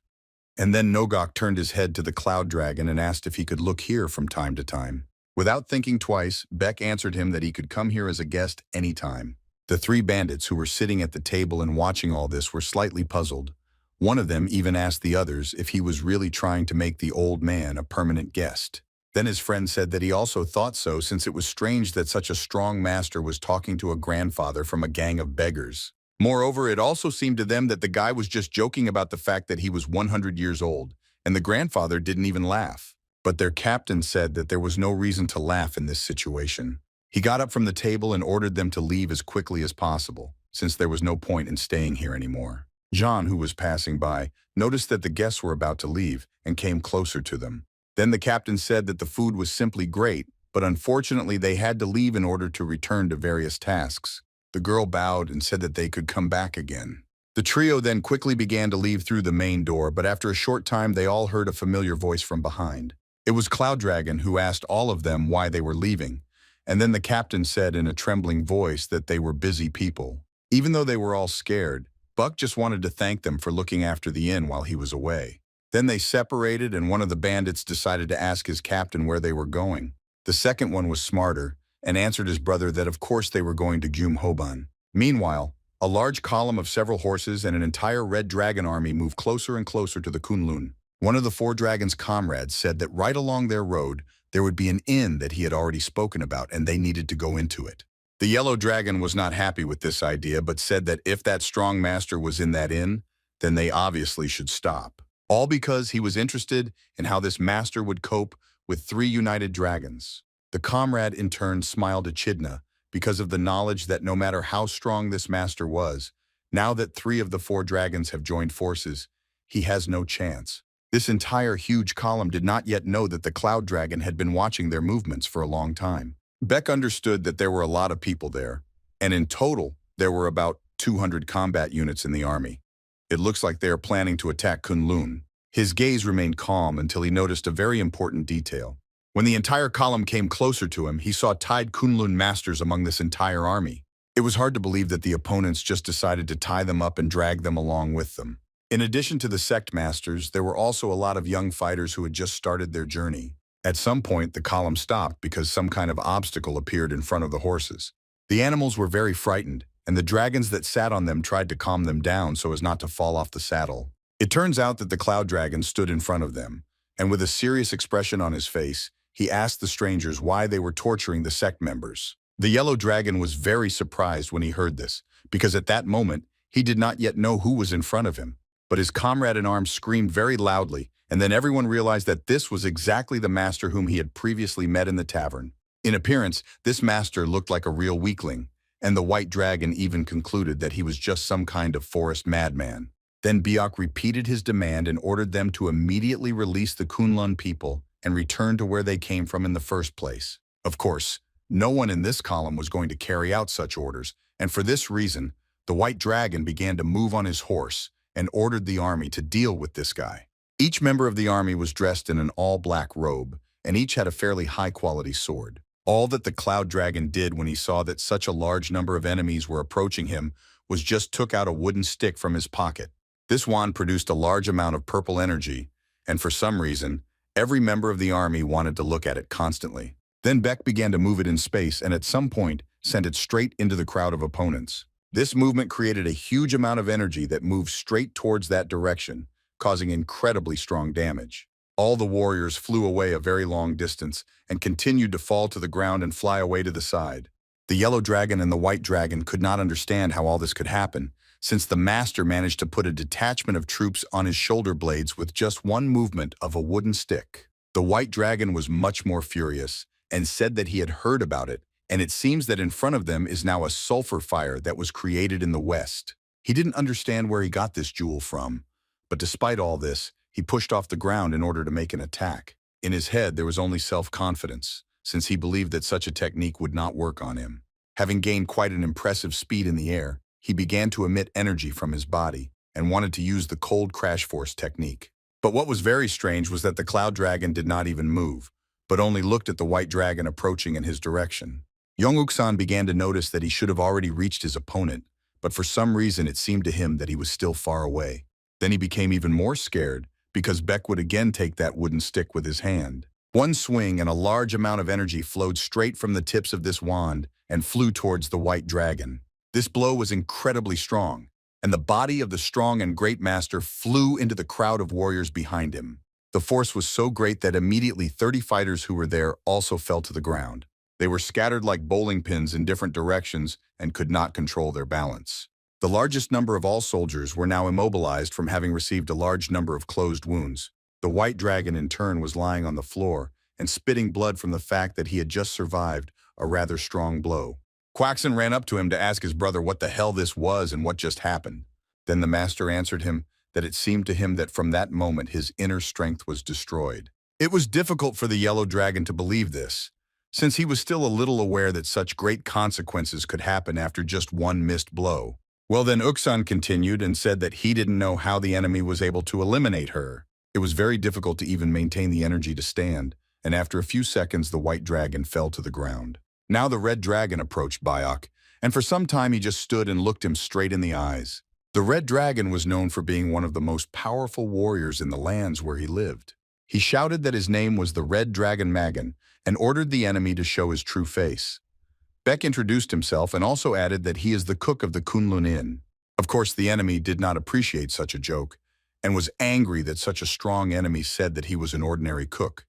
And then Nogok turned his head to the cloud dragon and asked if he could look here from time to time. Without thinking twice, Beck answered him that he could come here as a guest anytime. The 3 bandits who were sitting at the table and watching all this were slightly puzzled. One of them even asked the others if he was really trying to make the old man a permanent guest. Then his friend said that he also thought so, since it was strange that such a strong master was talking to a grandfather from a gang of beggars. Moreover, it also seemed to them that the guy was just joking about the fact that he was 100 years old, and the grandfather didn't even laugh. But their captain said that there was no reason to laugh in this situation. He got up from the table and ordered them to leave as quickly as possible, since there was no point in staying here anymore. Jean, who was passing by, noticed that the guests were about to leave and came closer to them. Then the captain said that the food was simply great, but unfortunately they had to leave in order to return to various tasks. The girl bowed and said that they could come back again. The trio then quickly began to leave through the main door, but after a short time they all heard a familiar voice from behind. It was Cloud Dragon, who asked all of them why they were leaving, and then the captain said in a trembling voice that they were busy people. Even though they were all scared, Buck just wanted to thank them for looking after the inn while he was away. Then they separated, and one of the bandits decided to ask his captain where they were going. The second one was smarter, and answered his brother that of course they were going to Jumhoban. Meanwhile, a large column of several horses and an entire red dragon army moved closer and closer to the Kunlun. One of the 4 dragons' comrades said that right along their road there would be an inn that he had already spoken about, and they needed to go into it. The yellow dragon was not happy with this idea, but said that if that strong master was in that inn, then they obviously should stop. All because he was interested in how this master would cope with 3 united dragons. The comrade in turn smiled echidna, because of the knowledge that no matter how strong this master was, now that 3 of the 4 dragons have joined forces, he has no chance. This entire huge column did not yet know that the Cloud Dragon had been watching their movements for a long time. Beck understood that there were a lot of people there, and in total, there were about 200 combat units in the army. It looks like they are planning to attack Kunlun. His gaze remained calm until he noticed a very important detail. When the entire column came closer to him, he saw tied Kunlun masters among this entire army. It was hard to believe that the opponents just decided to tie them up and drag them along with them. In addition to the Sect masters, there were also a lot of young fighters who had just started their journey. At some point, the column stopped because some kind of obstacle appeared in front of the horses. The animals were very frightened, and the dragons that sat on them tried to calm them down so as not to fall off the saddle. It turns out that the Cloud Dragon stood in front of them, and with a serious expression on his face, he asked the strangers why they were torturing the Sect members. The Yellow Dragon was very surprised when he heard this, because at that moment, he did not yet know who was in front of him. But his comrade in arms screamed very loudly, and then everyone realized that this was exactly the master whom he had previously met in the tavern. In appearance, this master looked like a real weakling, and the White Dragon even concluded that he was just some kind of forest madman. Then Biak repeated his demand and ordered them to immediately release the Kunlun people and return to where they came from in the first place. Of course, no one in this column was going to carry out such orders, and for this reason, the White Dragon began to move on his horse and ordered the army to deal with this guy. Each member of the army was dressed in an all-black robe, and each had a fairly high-quality sword. All that the Cloud Dragon did when he saw that such a large number of enemies were approaching him was just took out a wooden stick from his pocket. This wand produced a large amount of purple energy, and for some reason, every member of the army wanted to look at it constantly. Then Beck began to move it in space and at some point sent it straight into the crowd of opponents. This movement created a huge amount of energy that moved straight towards that direction, causing incredibly strong damage. All the warriors flew away a very long distance and continued to fall to the ground and fly away to the side. The Yellow Dragon and the White Dragon could not understand how all this could happen, since the master managed to put a detachment of troops on his shoulder blades with just one movement of a wooden stick. The White Dragon was much more furious and said that he had heard about it, and it seems that in front of them is now a sulfur fire that was created in the west. He didn't understand where he got this jewel from, but despite all this, he pushed off the ground in order to make an attack. In his head, there was only self-confidence, since he believed that such a technique would not work on him. Having gained quite an impressive speed in the air, he began to emit energy from his body and wanted to use the cold crash force technique. But what was very strange was that the Cloud Dragon did not even move, but only looked at the White Dragon approaching in his direction. Yonguk-san began to notice that he should have already reached his opponent, but for some reason it seemed to him that he was still far away. Then he became even more scared because Beck would again take that wooden stick with his hand. One swing and a large amount of energy flowed straight from the tips of this wand and flew towards the White Dragon. This blow was incredibly strong, and the body of the strong and great master flew into the crowd of warriors behind him. The force was so great that immediately 30 fighters who were there also fell to the ground. They were scattered like bowling pins in different directions and could not control their balance. The largest number of all soldiers were now immobilized from having received a large number of closed wounds. The White Dragon in turn was lying on the floor and spitting blood from the fact that he had just survived a rather strong blow. Quaxon ran up to him to ask his brother what the hell this was and what just happened. Then the master answered him that it seemed to him that from that moment his inner strength was destroyed. It was difficult for the Yellow Dragon to believe this, since he was still a little aware that such great consequences could happen after just one missed blow. Well, then Uksan continued and said that he didn't know how the enemy was able to eliminate her. It was very difficult to even maintain the energy to stand, and after a few seconds the White Dragon fell to the ground. Now the Red Dragon approached Biak, and for some time he just stood and looked him straight in the eyes. The Red Dragon was known for being one of the most powerful warriors in the lands where he lived. He shouted that his name was the Red Dragon Magan and ordered the enemy to show his true face. Beck introduced himself and also added that he is the cook of the Kunlun Inn. Of course, the enemy did not appreciate such a joke and was angry that such a strong enemy said that he was an ordinary cook.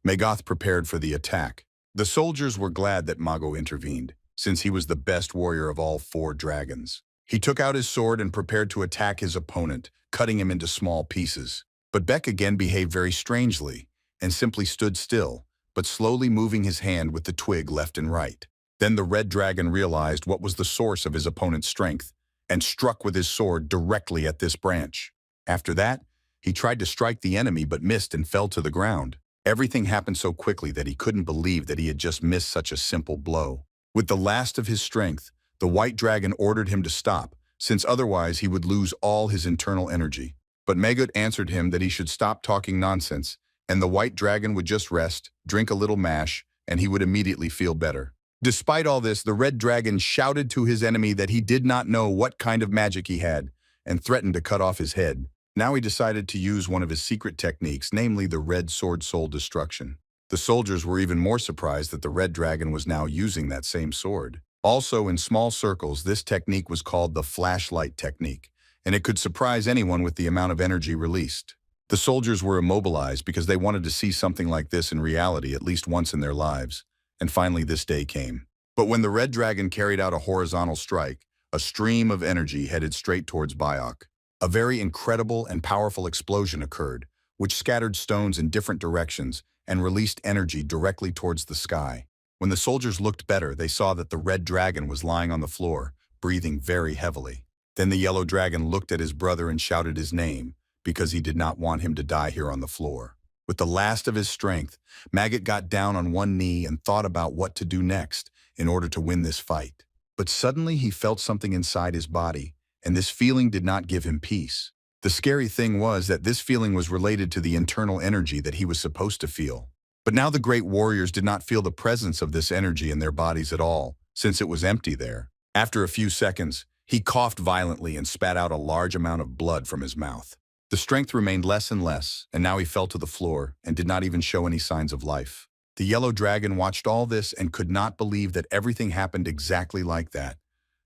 Magath prepared for the attack. The soldiers were glad that Mago intervened, since he was the best warrior of all 4 dragons. He took out his sword and prepared to attack his opponent, cutting him into small pieces. But Beck again behaved very strangely and simply stood still, but slowly moving his hand with the twig left and right. Then the red dragon realized what was the source of his opponent's strength and struck with his sword directly at this branch. After that, he tried to strike the enemy but missed and fell to the ground. Everything happened so quickly that he couldn't believe that he had just missed such a simple blow. With the last of his strength, the white dragon ordered him to stop, since otherwise he would lose all his internal energy. But Manga answered him that he should stop talking nonsense, and the white dragon would just rest, drink a little mash, and he would immediately feel better. Despite all this, the red dragon shouted to his enemy that he did not know what kind of magic he had, and threatened to cut off his head. Now he decided to use one of his secret techniques, namely the red sword soul destruction. The soldiers were even more surprised that the red dragon was now using that same sword. Also, in small circles, this technique was called the flashlight technique, and it could surprise anyone with the amount of energy released. The soldiers were immobilized because they wanted to see something like this in reality at least once in their lives. And finally this day came. But when the red dragon carried out a horizontal strike, a stream of energy headed straight towards Biok. A very incredible and powerful explosion occurred, which scattered stones in different directions and released energy directly towards the sky. When the soldiers looked better, they saw that the red dragon was lying on the floor, breathing very heavily. Then the yellow dragon looked at his brother and shouted his name, because he did not want him to die here on the floor. With the last of his strength, Maggot got down on one knee and thought about what to do next in order to win this fight. But suddenly he felt something inside his body, and this feeling did not give him peace. The scary thing was that this feeling was related to the internal energy that he was supposed to feel. But now the great warriors did not feel the presence of this energy in their bodies at all, since it was empty there. After a few seconds, he coughed violently and spat out a large amount of blood from his mouth. The strength remained less and less, and now he fell to the floor and did not even show any signs of life. The yellow dragon watched all this and could not believe that everything happened exactly like that.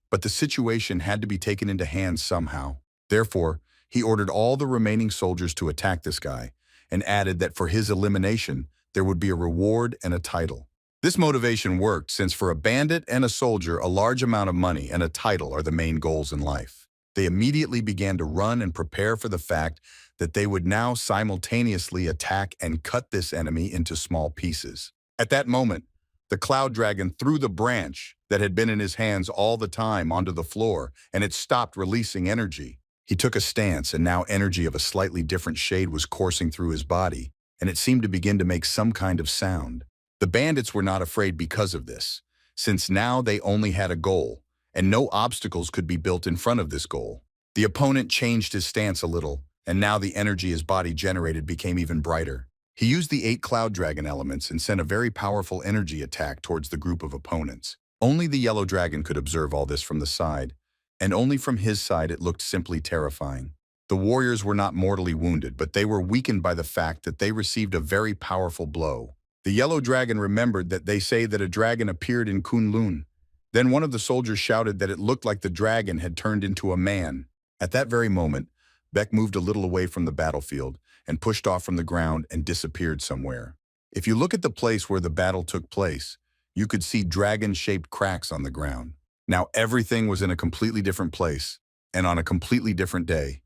But the situation had to be taken into hands somehow. Therefore, he ordered all the remaining soldiers to attack this guy, and added that for his elimination, there would be a reward and a title. This motivation worked since for a bandit and a soldier, a large amount of money and a title are the main goals in life. They immediately began to run and prepare for the fact that they would now simultaneously attack and cut this enemy into small pieces. At that moment, the cloud dragon threw the branch that had been in his hands all the time onto the floor, and it stopped releasing energy. He took a stance, and now energy of a slightly different shade was coursing through his body, and it seemed to begin to make some kind of sound. The bandits were not afraid because of this, since now they only had a goal, and no obstacles could be built in front of this goal. The opponent changed his stance a little, and now the energy his body generated became even brighter. He used the 8 cloud dragon elements and sent a very powerful energy attack towards the group of opponents. Only the yellow dragon could observe all this from the side, and only from his side it looked simply terrifying. The warriors were not mortally wounded, but they were weakened by the fact that they received a very powerful blow. The yellow dragon remembered that they say that a dragon appeared in Kunlun. Then one of the soldiers shouted that it looked like the dragon had turned into a man. At that very moment, Beck moved a little away from the battlefield and pushed off from the ground and disappeared somewhere. If you look at the place where the battle took place, you could see dragon-shaped cracks on the ground. Now everything was in a completely different place and on a completely different day.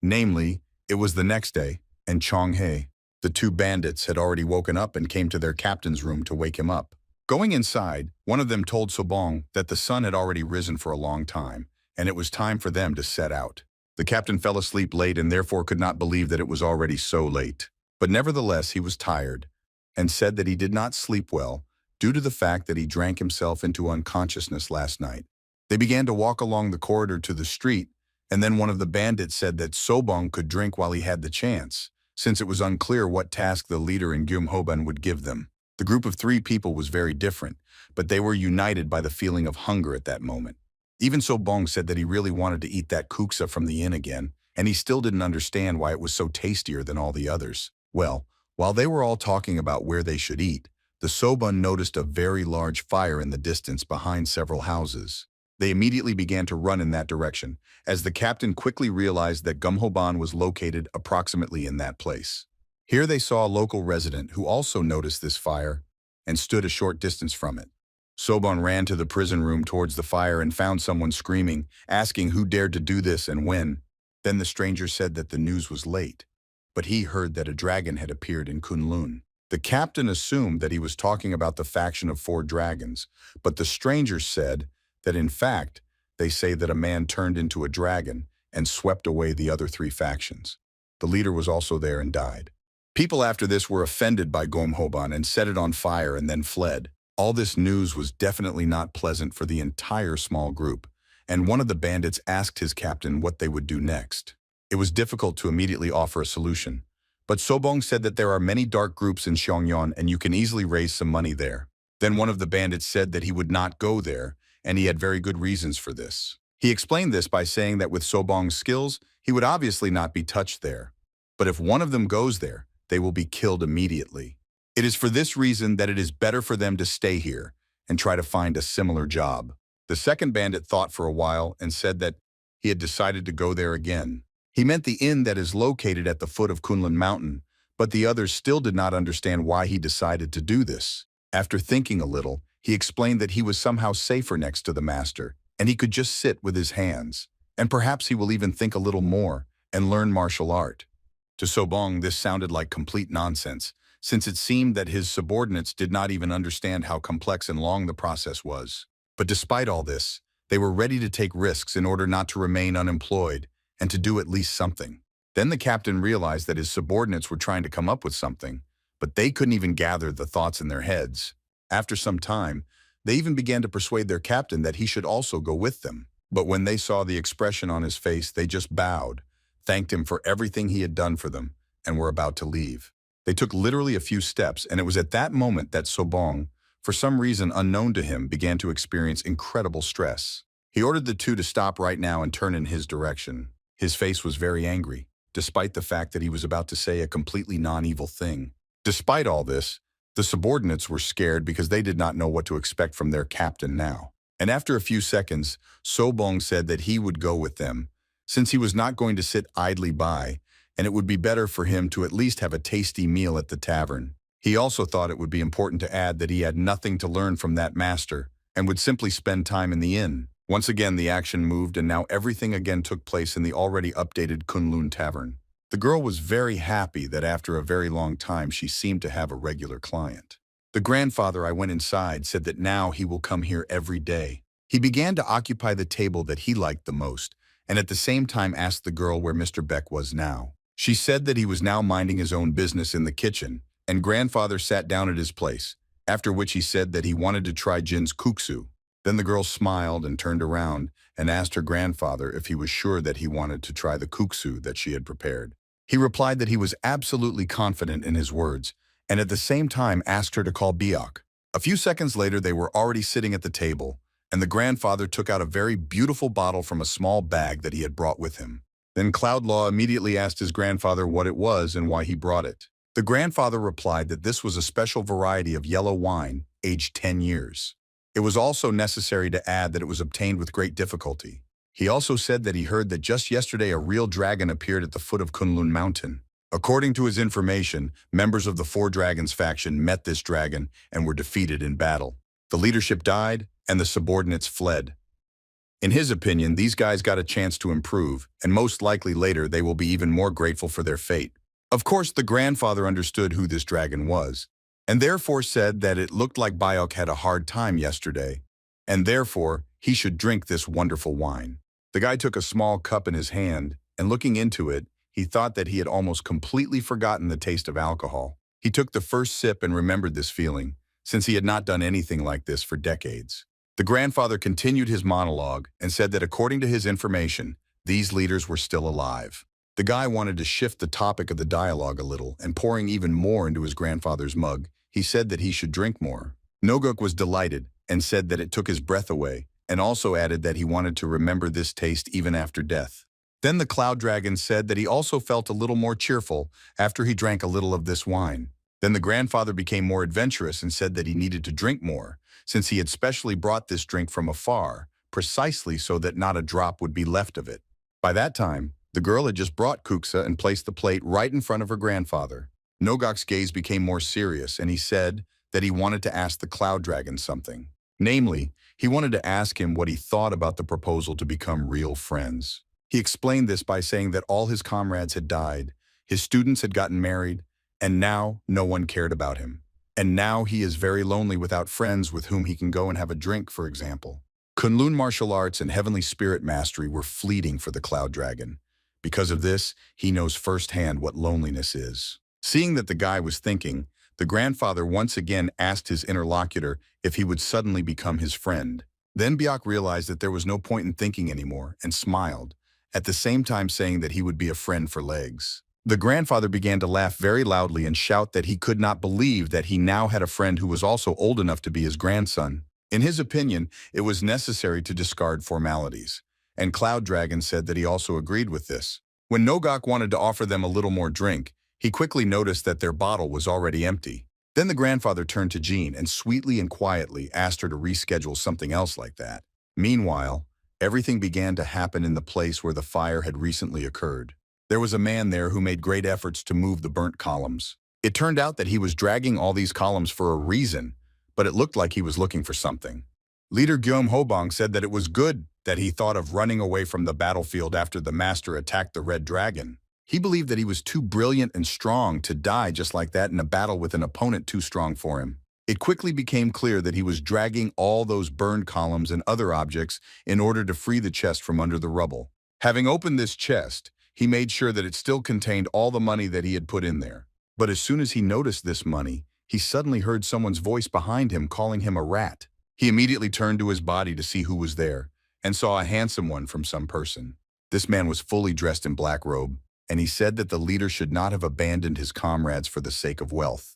Namely, it was the next day, and Chong-hae. The 2 bandits had already woken up and came to their captain's room to wake him up. Going inside, one of them told Sobong that the sun had already risen for a long time, and it was time for them to set out. The captain fell asleep late and therefore could not believe that it was already so late. But nevertheless, he was tired, and said that he did not sleep well due to the fact that he drank himself into unconsciousness last night. They began to walk along the corridor to the street, and then one of the bandits said that Sobong could drink while he had the chance, since it was unclear what task the leader in Gyumhoban would give them. The group of 3 people was very different, but they were united by the feeling of hunger at that moment. Even Sobong said that he really wanted to eat that kuksa from the inn again, and he still didn't understand why it was so tastier than all the others. Well, while they were all talking about where they should eat, the Sobun noticed a very large fire in the distance behind several houses. They immediately began to run in that direction, as the captain quickly realized that Gumhoban was located approximately in that place. Here they saw a local resident who also noticed this fire and stood a short distance from it. Sobon ran to the prison room towards the fire and found someone screaming, asking who dared to do this and when. Then the stranger said that the news was late, but he heard that a dragon had appeared in Kunlun. The captain assumed that he was talking about the faction of 4 dragons, but the stranger said that in fact, they say that a man turned into a dragon and swept away the other 3 factions. The leader was also there and died. People after this were offended by Gomhoban and set it on fire and then fled. All this news was definitely not pleasant for the entire small group, and one of the bandits asked his captain what they would do next. It was difficult to immediately offer a solution, but Sobong said that there are many dark groups in Xiongyan and you can easily raise some money there. Then one of the bandits said that he would not go there, and he had very good reasons for this. He explained this by saying that with Sobong's skills, he would obviously not be touched there. But if one of them goes there, they will be killed immediately. It is for this reason that it is better for them to stay here and try to find a similar job. The second bandit thought for a while and said that he had decided to go there again. He meant the inn that is located at the foot of Kunlun mountain, but the others still did not understand why he decided to do this. After thinking a little, he explained that he was somehow safer next to the master, and he could just sit with his hands. And perhaps he will even think a little more and learn martial art. To Sobong, this sounded like complete nonsense, since it seemed that his subordinates did not even understand how complex and long the process was. But despite all this, they were ready to take risks in order not to remain unemployed and to do at least something. Then the captain realized that his subordinates were trying to come up with something, but they couldn't even gather the thoughts in their heads. After some time, they even began to persuade their captain that he should also go with them. But when they saw the expression on his face, they just bowed, thanked him for everything he had done for them, and were about to leave. They took literally a few steps, and it was at that moment that Sobong, for some reason unknown to him, began to experience incredible stress. He ordered the 2 to stop right now and turn in his direction. His face was very angry, despite the fact that he was about to say a completely non-evil thing. Despite all this, the subordinates were scared because they did not know what to expect from their captain now. And after a few seconds, Sobong said that he would go with them, since he was not going to sit idly by, and it would be better for him to at least have a tasty meal at the tavern. He also thought it would be important to add that he had nothing to learn from that master, and would simply spend time in the inn. Once again, the action moved, and now everything again took place in the already updated Kunlun Tavern. The girl was very happy that after a very long time she seemed to have a regular client. The grandfather, I went inside, said that now he will come here every day. He began to occupy the table that he liked the most, and at the same time asked the girl where Mr. Beck was now. She said that he was now minding his own business in the kitchen, and grandfather sat down at his place, after which he said that he wanted to try Jin's kuksu. Then the girl smiled and turned around and asked her grandfather if he was sure that he wanted to try the kuksu that she had prepared. He replied that he was absolutely confident in his words, and at the same time asked her to call Biak. A few seconds later, they were already sitting at the table, and the grandfather took out a very beautiful bottle from a small bag that he had brought with him. Then Cloudlaw immediately asked his grandfather what it was and why he brought it. The grandfather replied that this was a special variety of yellow wine, aged 10 years. It was also necessary to add that it was obtained with great difficulty. He also said that he heard that just yesterday a real dragon appeared at the foot of Kunlun mountain. According to his information, members of the 4 Dragons faction met this dragon and were defeated in battle. The leadership died, and the subordinates fled. In his opinion, these guys got a chance to improve, and most likely later they will be even more grateful for their fate. Of course, the grandfather understood who this dragon was, and therefore said that it looked like Biok had a hard time yesterday, and therefore he should drink this wonderful wine. The guy took a small cup in his hand, and looking into it, he thought that he had almost completely forgotten the taste of alcohol. He took the first sip and remembered this feeling, since he had not done anything like this for decades. The grandfather continued his monologue and said that according to his information, these leaders were still alive. The guy wanted to shift the topic of the dialogue a little, and pouring even more into his grandfather's mug, he said that he should drink more. Noguk was delighted and said that it took his breath away, and also added that he wanted to remember this taste even after death. Then the Cloud Dragon said that he also felt a little more cheerful after he drank a little of this wine. Then the grandfather became more adventurous and said that he needed to drink more, since he had specially brought this drink from afar, precisely so that not a drop would be left of it. By that time, the girl had just brought kuksa and placed the plate right in front of her grandfather. Nogok's gaze became more serious, and he said that he wanted to ask the Cloud Dragon something. Namely, he wanted to ask him what he thought about the proposal to become real friends. He explained this by saying that all his comrades had died, his students had gotten married, And now no one cared about him. And now he is very lonely without friends with whom he can go and have a drink, for example. Kunlun martial arts and heavenly spirit mastery were fleeting for the Cloud Dragon. Because of this, he knows firsthand what loneliness is. Seeing that the guy was thinking, the grandfather once again asked his interlocutor if he would suddenly become his friend. Then Byok realized that there was no point in thinking anymore and smiled, at the same time saying that he would be a friend for legs. The grandfather began to laugh very loudly and shout that he could not believe that he now had a friend who was also old enough to be his grandson. In his opinion, it was necessary to discard formalities, and Cloud Dragon said that he also agreed with this. When Nogok wanted to offer them a little more drink, he quickly noticed that their bottle was already empty. Then the grandfather turned to Jean and sweetly and quietly asked her to reschedule something else like that. Meanwhile, everything began to happen in the place where the fire had recently occurred. There was a man there who made great efforts to move the burnt columns. It turned out that he was dragging all these columns for a reason, but it looked like he was looking for something. Leader Guillaume Hobong said that it was good that he thought of running away from the battlefield after the master attacked the Red Dragon. He believed that he was too brilliant and strong to die just like that in a battle with an opponent too strong for him. It quickly became clear that he was dragging all those burned columns and other objects in order to free the chest from under the rubble. Having opened this chest, he made sure that it still contained all the money that he had put in there. But as soon as he noticed this money, he suddenly heard someone's voice behind him calling him a rat. He immediately turned to his body to see who was there, and saw a handsome one from some person. This man was fully dressed in black robe, and he said that the leader should not have abandoned his comrades for the sake of wealth.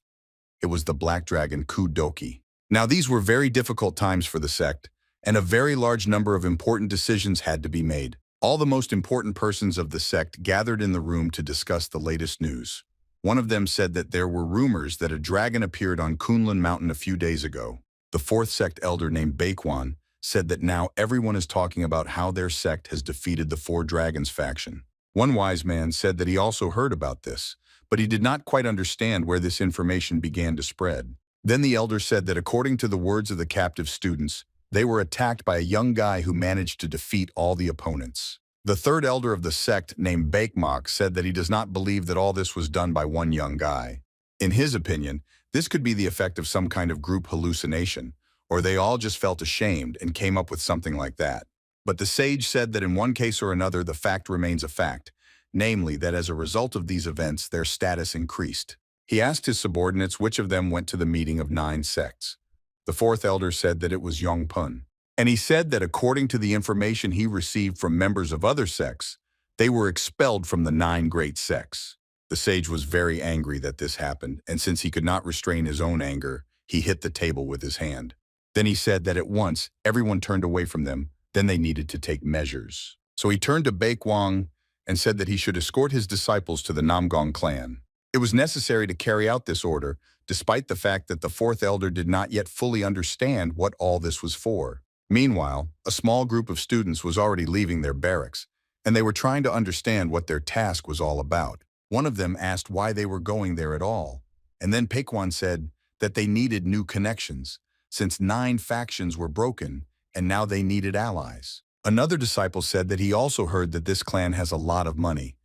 It was the Black Dragon Kudoki. Now these were very difficult times for the sect, and a very large number of important decisions had to be made. All the most important persons of the sect gathered in the room to discuss the latest news. One of them said that there were rumors that a dragon appeared on Kunlun Mountain a few days ago. The fourth sect elder named Baekwan said that now everyone is talking about how their sect has defeated the Four Dragons faction. One wise man said that he also heard about this, but he did not quite understand where this information began to spread. Then the elder said that according to the words of the captive students, they were attacked by a young guy who managed to defeat all the opponents. The third elder of the sect, named Baekmok, said that he does not believe that all this was done by one young guy. In his opinion, this could be the effect of some kind of group hallucination, or they all just felt ashamed and came up with something like that. But the sage said that in one case or another the fact remains a fact, namely that as a result of these events their status increased. He asked his subordinates which of them went to the meeting of 9 sects. The fourth elder said that it was Yongpun, and he said that according to the information he received from members of other sects, they were expelled from the 9 great sects. The sage was very angry that this happened, and since he could not restrain his own anger, he hit the table with his hand. Then he said that at once everyone turned away from them, then they needed to take measures. So he turned to Baekwang and said that he should escort his disciples to the Namgong clan. It was necessary to carry out this order, despite the fact that the fourth elder did not yet fully understand what all this was for. Meanwhile, a small group of students was already leaving their barracks, and they were trying to understand what their task was all about. One of them asked why they were going there at all, and then Paekwan said that they needed new connections, since 9 factions were broken, and now they needed allies. Another disciple said that he also heard that this clan has a lot of money.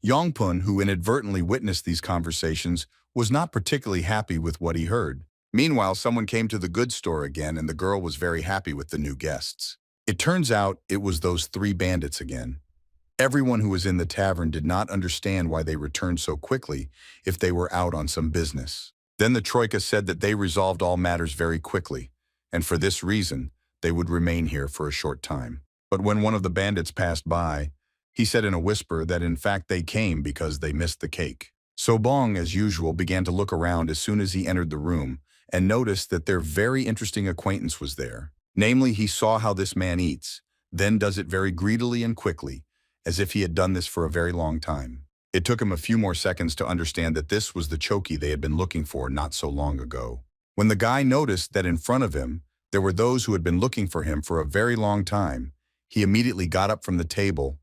Yongpun, who inadvertently witnessed these conversations, was not particularly happy with what he heard. Meanwhile, someone came to the goods store again, and the girl was very happy with the new guests. It turns out it was those 3 bandits again. Everyone who was in the tavern did not understand why they returned so quickly if they were out on some business. Then the Troika said that they resolved all matters very quickly, and for this reason, they would remain here for a short time. But when one of the bandits passed by, he said in a whisper that in fact they came because they missed the cake. Sobong, as usual, began to look around as soon as he entered the room and noticed that their very interesting acquaintance was there. Namely, he saw how this man eats, then does it very greedily and quickly, as if he had done this for a very long time. It took him a few more seconds to understand that this was the choki they had been looking for not so long ago. When the guy noticed that in front of him, there were those who had been looking for him for a very long time, he immediately got up from the table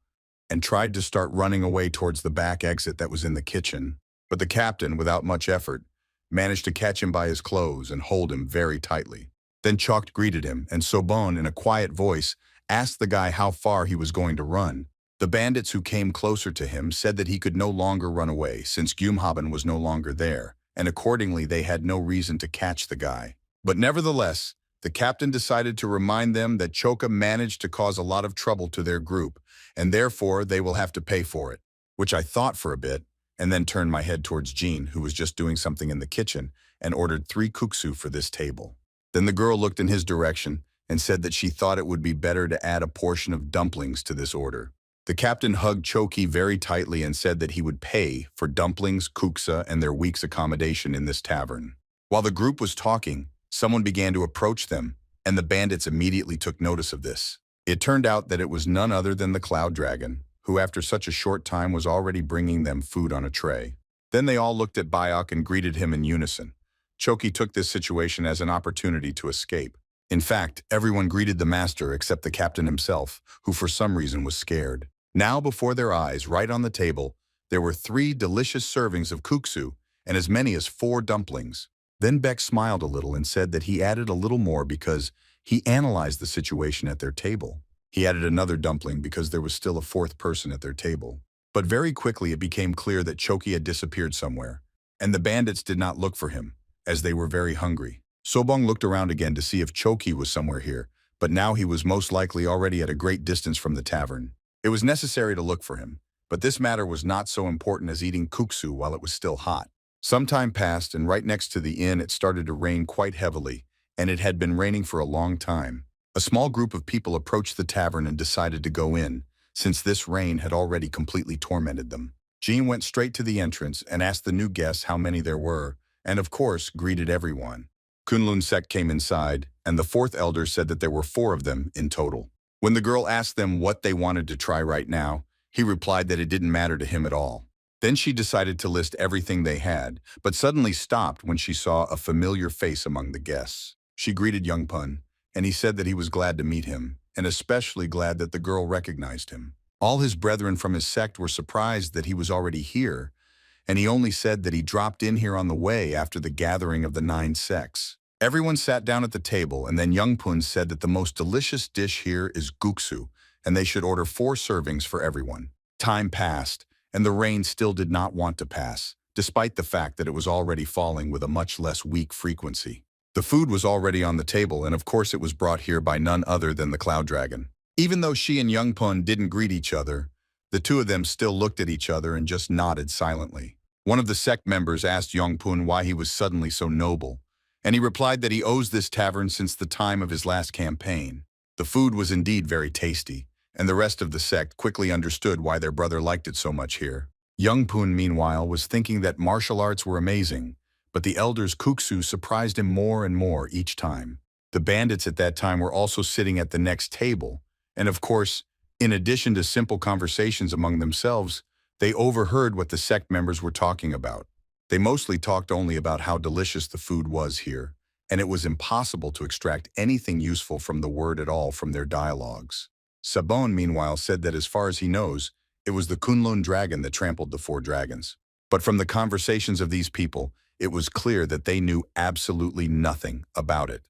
and tried to start running away towards the back exit that was in the kitchen. But the captain, without much effort, managed to catch him by his clothes and hold him very tightly. Then Chokt greeted him, and Sobon, in a quiet voice, asked the guy how far he was going to run. The bandits who came closer to him said that he could no longer run away since Gyumhaben was no longer there, and accordingly they had no reason to catch the guy. But nevertheless, the captain decided to remind them that Choka managed to cause a lot of trouble to their group, and therefore they will have to pay for it, which I thought for a bit, and then turned my head towards Jean, who was just doing something in the kitchen, and ordered 3 kuksu for this table. Then the girl looked in his direction and said that she thought it would be better to add a portion of dumplings to this order. The captain hugged Choki very tightly and said that he would pay for dumplings, kuksa, and their week's accommodation in this tavern. While the group was talking, someone began to approach them, and the bandits immediately took notice of this. It turned out that it was none other than the Cloud Dragon, who after such a short time was already bringing them food on a tray. Then they all looked at Bayok and greeted him in unison. Choki took this situation as an opportunity to escape. In fact, everyone greeted the master except the captain himself, who for some reason was scared. Now before their eyes, right on the table, there were 3 delicious servings of kuksu and as many as 4 dumplings. Then Beck smiled a little and said that he added a little more because he analyzed the situation at their table. He added another dumpling because there was still a 4th person at their table. But very quickly it became clear that Choki had disappeared somewhere, and the bandits did not look for him, as they were very hungry. Sobong looked around again to see if Choki was somewhere here, but now he was most likely already at a great distance from the tavern. It was necessary to look for him, but this matter was not so important as eating kuksu while it was still hot. Some time passed, and right next to the inn it started to rain quite heavily, and it had been raining for a long time. A small group of people approached the tavern and decided to go in, since this rain had already completely tormented them. Jean went straight to the entrance and asked the new guests how many there were, and of course greeted everyone. Kunlun Sect came inside, and the 4th elder said that there were 4 of them in total. When the girl asked them what they wanted to try right now, he replied that it didn't matter to him at all. Then she decided to list everything they had, but suddenly stopped when she saw a familiar face among the guests. She greeted Young Pun, and he said that he was glad to meet him, and especially glad that the girl recognized him. All his brethren from his sect were surprised that he was already here, and he only said that he dropped in here on the way after the gathering of the 9 sects. Everyone sat down at the table, and then Young Pun said that the most delicious dish here is guksu, and they should order 4 servings for everyone. Time passed, and the rain still did not want to pass, despite the fact that it was already falling with a much less weak frequency. The food was already on the table, and of course it was brought here by none other than the Cloud Dragon. Even though she and Young Pun didn't greet each other, the 2 of them still looked at each other and just nodded silently. One of the sect members asked Young Pun why he was suddenly so noble, and he replied that he owes this tavern since the time of his last campaign. The food was indeed very tasty, and the rest of the sect quickly understood why their brother liked it so much here. Young Pun, meanwhile, was thinking that martial arts were amazing, but the elder's kuksu surprised him more and more each time. The bandits at that time were also sitting at the next table, and of course, in addition to simple conversations among themselves, they overheard what the sect members were talking about. They mostly talked only about how delicious the food was here, and it was impossible to extract anything useful from the word at all from their dialogues. Sabon, meanwhile, said that as far as he knows, it was the Kunlun dragon that trampled the 4 dragons. But from the conversations of these people, it was clear that they knew absolutely nothing about it,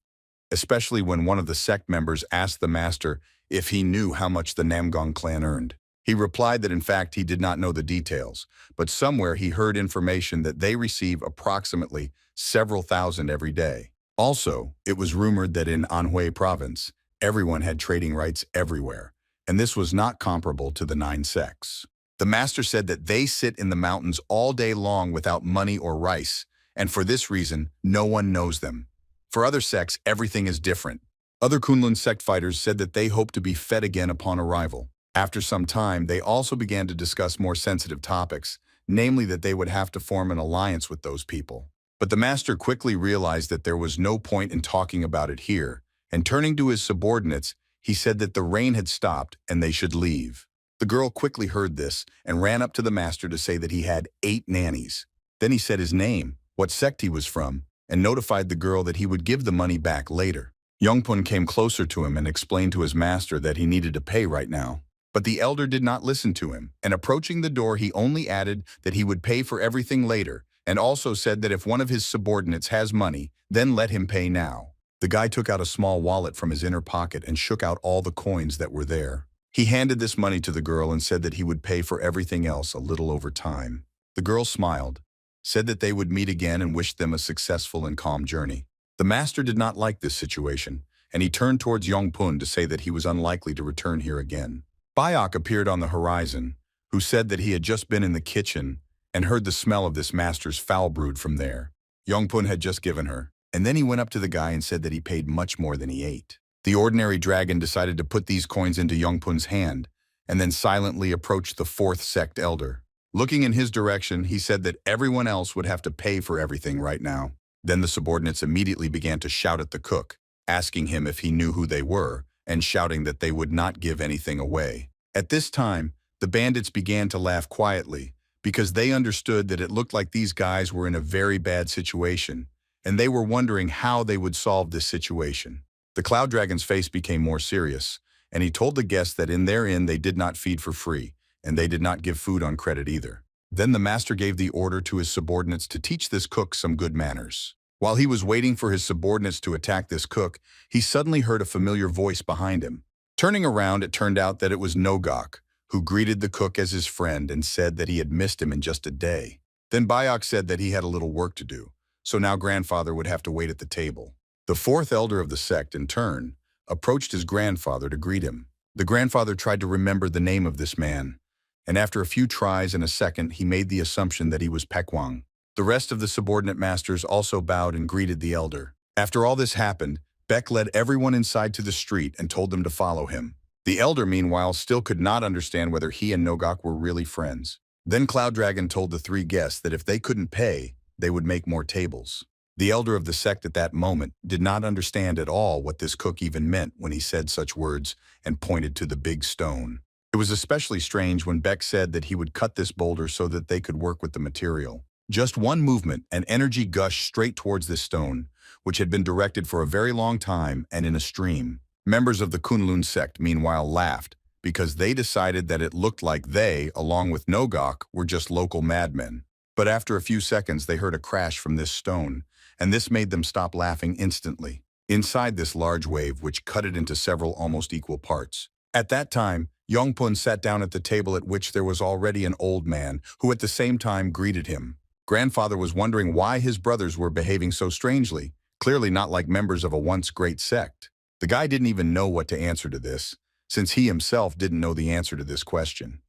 especially when one of the sect members asked the master if he knew how much the Namgong clan earned. He replied that in fact he did not know the details, but somewhere he heard information that they receive approximately several thousand every day. Also, it was rumored that in Anhui province, everyone had trading rights everywhere, and this was not comparable to the 9 sects. The master said that they sit in the mountains all day long without money or rice, and for this reason, no one knows them. For other sects, everything is different. Other Kunlun sect fighters said that they hope to be fed again upon arrival. After some time, they also began to discuss more sensitive topics, namely that they would have to form an alliance with those people. But the master quickly realized that there was no point in talking about it here, and turning to his subordinates, he said that the rain had stopped and they should leave. The girl quickly heard this and ran up to the master to say that he had 8 nannies. Then he said his name, what sect he was from, and notified the girl that he would give the money back later. Youngpun came closer to him and explained to his master that he needed to pay right now. But the elder did not listen to him, and approaching the door he only added that he would pay for everything later, and also said that if one of his subordinates has money, then let him pay now. The guy took out a small wallet from his inner pocket and shook out all the coins that were there. He handed this money to the girl and said that he would pay for everything else a little over time. The girl smiled, said that they would meet again and wished them a successful and calm journey. The master did not like this situation, and he turned towards Yongpun to say that he was unlikely to return here again. Bayok appeared on the horizon, who said that he had just been in the kitchen and heard the smell of this master's foul brood from there. Yongpun had just given her, and then he went up to the guy and said that he paid much more than he ate. The ordinary dragon decided to put these coins into Yongpun's hand, and then silently approached the fourth sect elder. Looking in his direction, he said that everyone else would have to pay for everything right now. Then the subordinates immediately began to shout at the cook, asking him if he knew who they were, and shouting that they would not give anything away. At this time, the bandits began to laugh quietly, because they understood that it looked like these guys were in a very bad situation, and they were wondering how they would solve this situation. The Cloud Dragon's face became more serious, and he told the guests that in their inn they did not feed for free, and they did not give food on credit either. Then the master gave the order to his subordinates to teach this cook some good manners. While he was waiting for his subordinates to attack this cook, he suddenly heard a familiar voice behind him. Turning around, it turned out that it was Nogok, who greeted the cook as his friend and said that he had missed him in just a day. Then Bayok said that he had a little work to do, so now grandfather would have to wait at the table. The fourth elder of the sect, in turn, approached his grandfather to greet him. The grandfather tried to remember the name of this man, and after a few tries and a second, he made the assumption that he was Pekwang. The rest of the subordinate masters also bowed and greeted the elder. After all this happened, Beck led everyone inside to the street and told them to follow him. The elder, meanwhile, still could not understand whether he and Nogok were really friends. Then Cloud Dragon told the three guests that if they couldn't pay, they would make more tables. The elder of the sect at that moment did not understand at all what this cook even meant when he said such words and pointed to the big stone. It was especially strange when Beck said that he would cut this boulder so that they could work with the material. Just one movement and energy gushed straight towards this stone, which had been directed for a very long time and in a stream. Members of the Kunlun sect, meanwhile, laughed because they decided that it looked like they, along with Nogok, were just local madmen. But after a few seconds, they heard a crash from this stone, and this made them stop laughing instantly. Inside this large wave, which cut it into several almost equal parts. At that time, Yongpun sat down at the table at which there was already an old man, who at the same time greeted him. Grandfather was wondering why his brothers were behaving so strangely, clearly not like members of a once great sect. The guy didn't even know what to answer to this, since he himself didn't know the answer to this question.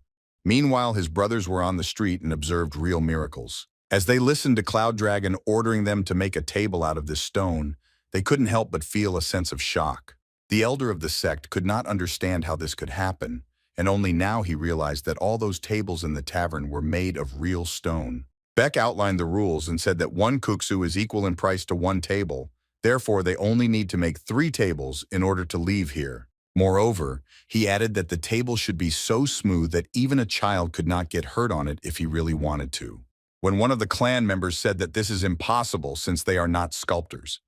Meanwhile, his brothers were on the street and observed real miracles. As they listened to Cloud Dragon ordering them to make a table out of this stone, they couldn't help but feel a sense of shock. The elder of the sect could not understand how this could happen, and only now he realized that all those tables in the tavern were made of real stone. Beck outlined the rules and said that one kuksu is equal in price to one table, therefore they only need to make 3 tables in order to leave here. Moreover, he added that the table should be so smooth that even a child could not get hurt on it if he really wanted to. When one of the clan members said that this is impossible since they are not sculptors.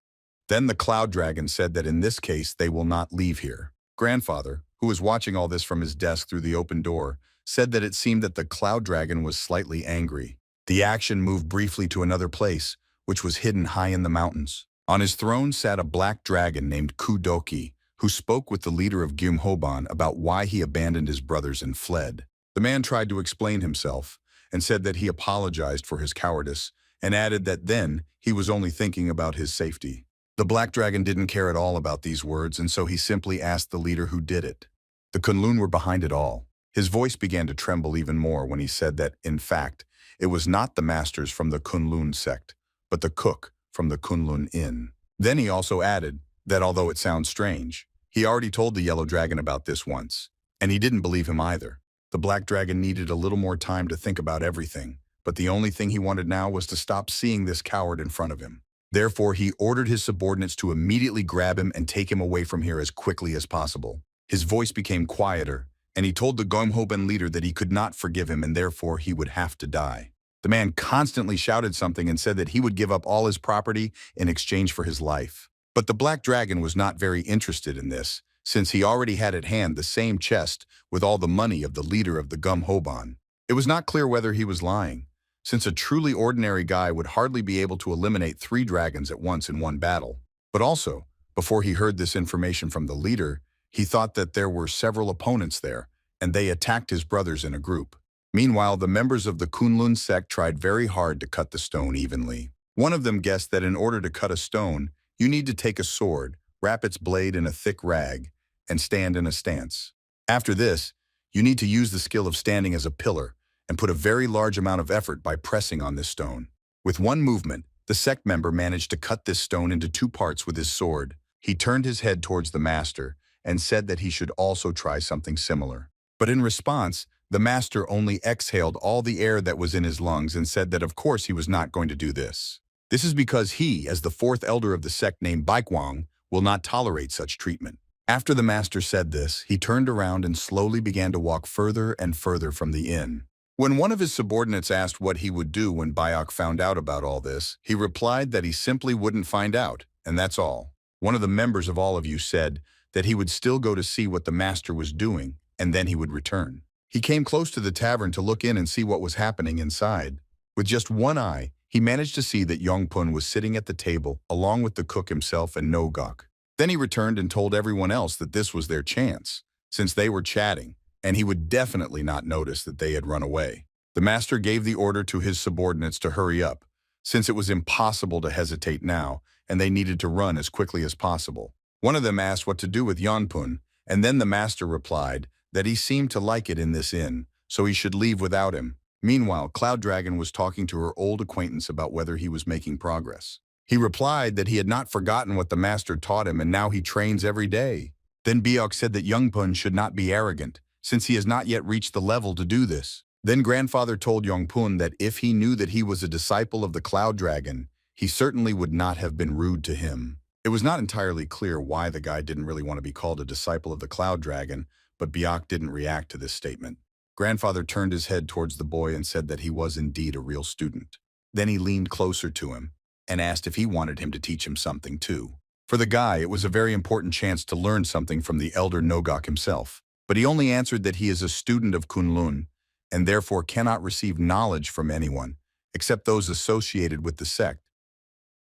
Then the Cloud Dragon said that in this case they will not leave here. Grandfather, who was watching all this from his desk through the open door, said that it seemed that the Cloud Dragon was slightly angry. The action moved briefly to another place, which was hidden high in the mountains. On his throne sat a black dragon named Kudoki, who spoke with the leader of Gumhoban about why he abandoned his brothers and fled. The man tried to explain himself, and said that he apologized for his cowardice, and added that then he was only thinking about his safety. The black dragon didn't care at all about these words, and so he simply asked the leader who did it. The Kunlun were behind it all. His voice began to tremble even more when he said that, in fact, it was not the masters from the Kunlun sect, but the cook from the Kunlun inn. Then he also added that although it sounds strange, he already told the yellow dragon about this once, and he didn't believe him either. The black dragon needed a little more time to think about everything, but the only thing he wanted now was to stop seeing this coward in front of him. Therefore, he ordered his subordinates to immediately grab him and take him away from here as quickly as possible. His voice became quieter, and he told the Gomhoben leader that he could not forgive him and therefore he would have to die. The man constantly shouted something and said that he would give up all his property in exchange for his life. But the black dragon was not very interested in this, since he already had at hand the same chest with all the money of the leader of the Gumhoban. It was not clear whether he was lying, since a truly ordinary guy would hardly be able to eliminate 3 dragons at once in one battle. But also, before he heard this information from the leader, He thought that there were several opponents there, and they attacked his brothers in a group. Meanwhile, the members of the Kunlun sect tried very hard to cut the stone evenly. One of them guessed that in order to cut a stone, you need to take a sword, wrap its blade in a thick rag, and stand in a stance. After this, you need to use the skill of standing as a pillar and put a very large amount of effort by pressing on this stone. With one movement, the sect member managed to cut this stone into two parts with his sword. He turned his head towards the master and said that he should also try something similar. But in response, the master only exhaled all the air that was in his lungs and said that of course he was not going to do this. This is because he, as the fourth elder of the sect named Baikwang, will not tolerate such treatment. After the master said this, he turned around and slowly began to walk further and further from the inn. When one of his subordinates asked what he would do when Bayok found out about all this, he replied that he simply wouldn't find out, and that's all. One of the members of all of you said that he would still go to see what the master was doing, and then he would return. He came close to the tavern to look in and see what was happening inside. With just one eye, he managed to see that Yongpun was sitting at the table, along with the cook himself and Nogok. Then he returned and told everyone else that this was their chance, since they were chatting, and he would definitely not notice that they had run away. The master gave the order to his subordinates to hurry up, since it was impossible to hesitate now, and they needed to run as quickly as possible. One of them asked what to do with Yonpun, and then the master replied that he seemed to like it in this inn, so he should leave without him. Meanwhile, Cloud Dragon was talking to her old acquaintance about whether he was making progress. He replied that he had not forgotten what the master taught him and now he trains every day. Then Biok said that Youngpun should not be arrogant, since he has not yet reached the level to do this. Then grandfather told Yongpun that if he knew that he was a disciple of the Cloud Dragon, he certainly would not have been rude to him. It was not entirely clear why the guy didn't really want to be called a disciple of the Cloud Dragon, but Biok didn't react to this statement. Grandfather turned his head towards the boy and said that he was indeed a real student. Then he leaned closer to him and asked if he wanted him to teach him something too. For the guy, it was a very important chance to learn something from the elder Nogok himself. But he only answered that he is a student of Kunlun and therefore cannot receive knowledge from anyone, except those associated with the sect.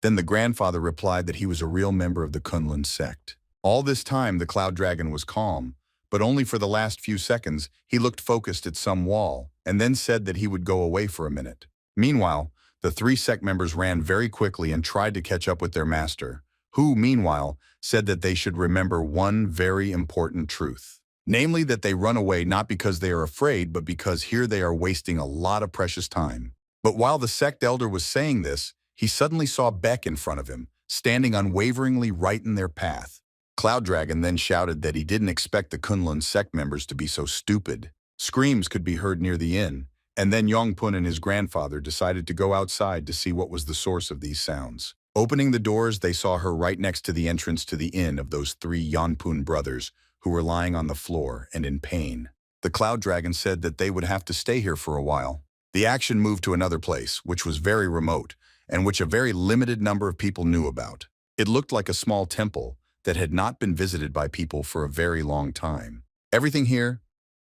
Then the grandfather replied that he was a real member of the Kunlun sect. All this time, the Cloud Dragon was calm, but only for the last few seconds, he looked focused at some wall and then said that he would go away for a minute. Meanwhile, the three sect members ran very quickly and tried to catch up with their master, who, meanwhile, said that they should remember one very important truth. Namely that they run away not because they are afraid, but because here they are wasting a lot of precious time. But while the sect elder was saying this, he suddenly saw Beck in front of him, standing unwaveringly right in their path. Cloud Dragon then shouted that he didn't expect the Kunlun sect members to be so stupid. Screams could be heard near the inn, and then Yongpun and his grandfather decided to go outside to see what was the source of these sounds. Opening the doors, they saw her right next to the entrance to the inn of those three Yonpun brothers who were lying on the floor and in pain. The Cloud Dragon said that they would have to stay here for a while. The action moved to another place, which was very remote, and which a very limited number of people knew about. It looked like a small temple that had not been visited by people for a very long time. Everything here,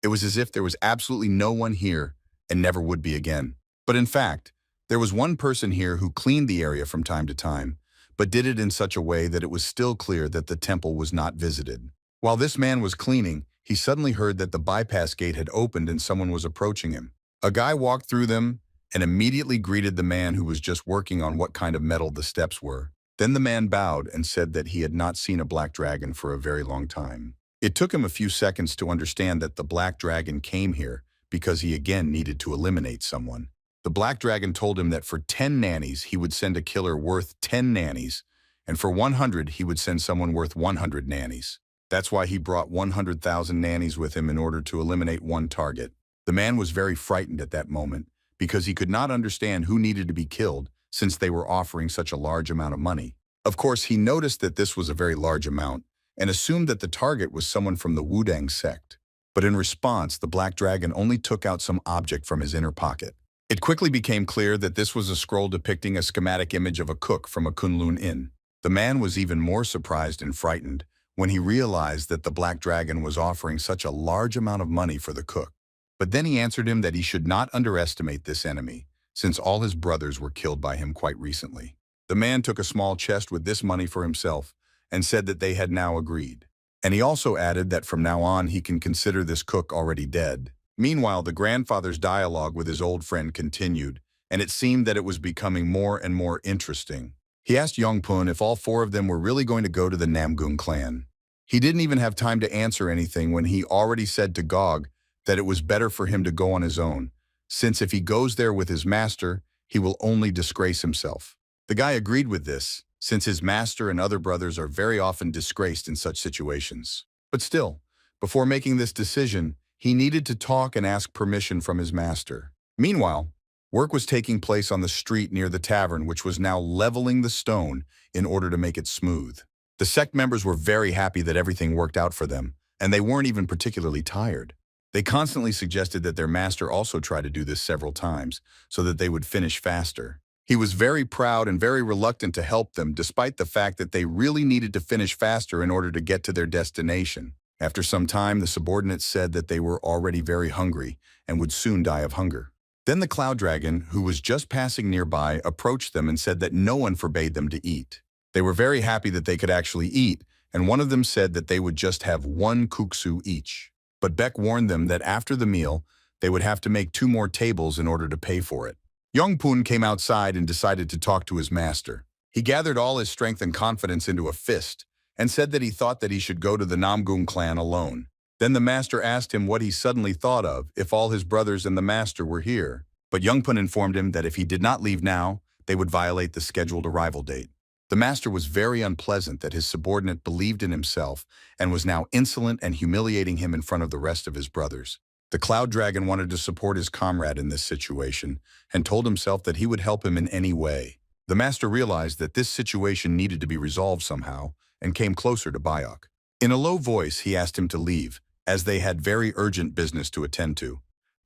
it was as if there was absolutely no one here and never would be again. But in fact, there was one person here who cleaned the area from time to time, but did it in such a way that it was still clear that the temple was not visited. While this man was cleaning, he suddenly heard that the bypass gate had opened and someone was approaching him. A guy walked through them and immediately greeted the man who was just working on what kind of metal the steps were. Then the man bowed and said that he had not seen a black dragon for a very long time. It took him a few seconds to understand that the black dragon came here because he again needed to eliminate someone. The black dragon told him that for 10 nannies he would send a killer worth 10 nannies, and for 100 he would send someone worth 100 nannies. That's why he brought 100,000 nannies with him in order to eliminate one target. The man was very frightened at that moment because he could not understand who needed to be killed since they were offering such a large amount of money. Of course, he noticed that this was a very large amount and assumed that the target was someone from the Wudang sect. But in response, the black dragon only took out some object from his inner pocket. It quickly became clear that this was a scroll depicting a schematic image of a cook from a Kunlun inn. The man was even more surprised and frightened when he realized that the black dragon was offering such a large amount of money for the cook. But then he answered him that he should not underestimate this enemy, since all his brothers were killed by him quite recently. The man took a small chest with this money for himself and said that they had now agreed. And he also added that from now on he can consider this cook already dead. Meanwhile, the grandfather's dialogue with his old friend continued, and it seemed that it was becoming more and more interesting. He asked Yongpun if all four of them were really going to go to the Namgung clan. He didn't even have time to answer anything when he already said to Gog that it was better for him to go on his own, since if he goes there with his master, he will only disgrace himself. The guy agreed with this, since his master and other brothers are very often disgraced in such situations. But still, before making this decision, he needed to talk and ask permission from his master. Meanwhile, work was taking place on the street near the tavern, which was now leveling the stone in order to make it smooth. The sect members were very happy that everything worked out for them, and they weren't even particularly tired. They constantly suggested that their master also try to do this several times, so that they would finish faster. He was very proud and very reluctant to help them, despite the fact that they really needed to finish faster in order to get to their destination. After some time, the subordinates said that they were already very hungry and would soon die of hunger. Then the cloud dragon, who was just passing nearby, approached them and said that no one forbade them to eat. They were very happy that they could actually eat, and one of them said that they would just have one kuksu each. But Beck warned them that after the meal, they would have to make 2 more tables in order to pay for it. Yongpun came outside and decided to talk to his master. He gathered all his strength and confidence into a fist and said that he thought that he should go to the Namgung clan alone. Then the master asked him what he suddenly thought of if all his brothers and the master were here. But Yongpun informed him that if he did not leave now, they would violate the scheduled arrival date. The master was very unpleasant that his subordinate believed in himself and was now insolent and humiliating him in front of the rest of his brothers. The cloud dragon wanted to support his comrade in this situation and told himself that he would help him in any way. The master realized that this situation needed to be resolved somehow and came closer to Bayok. In a low voice, he asked him to leave, as they had very urgent business to attend to.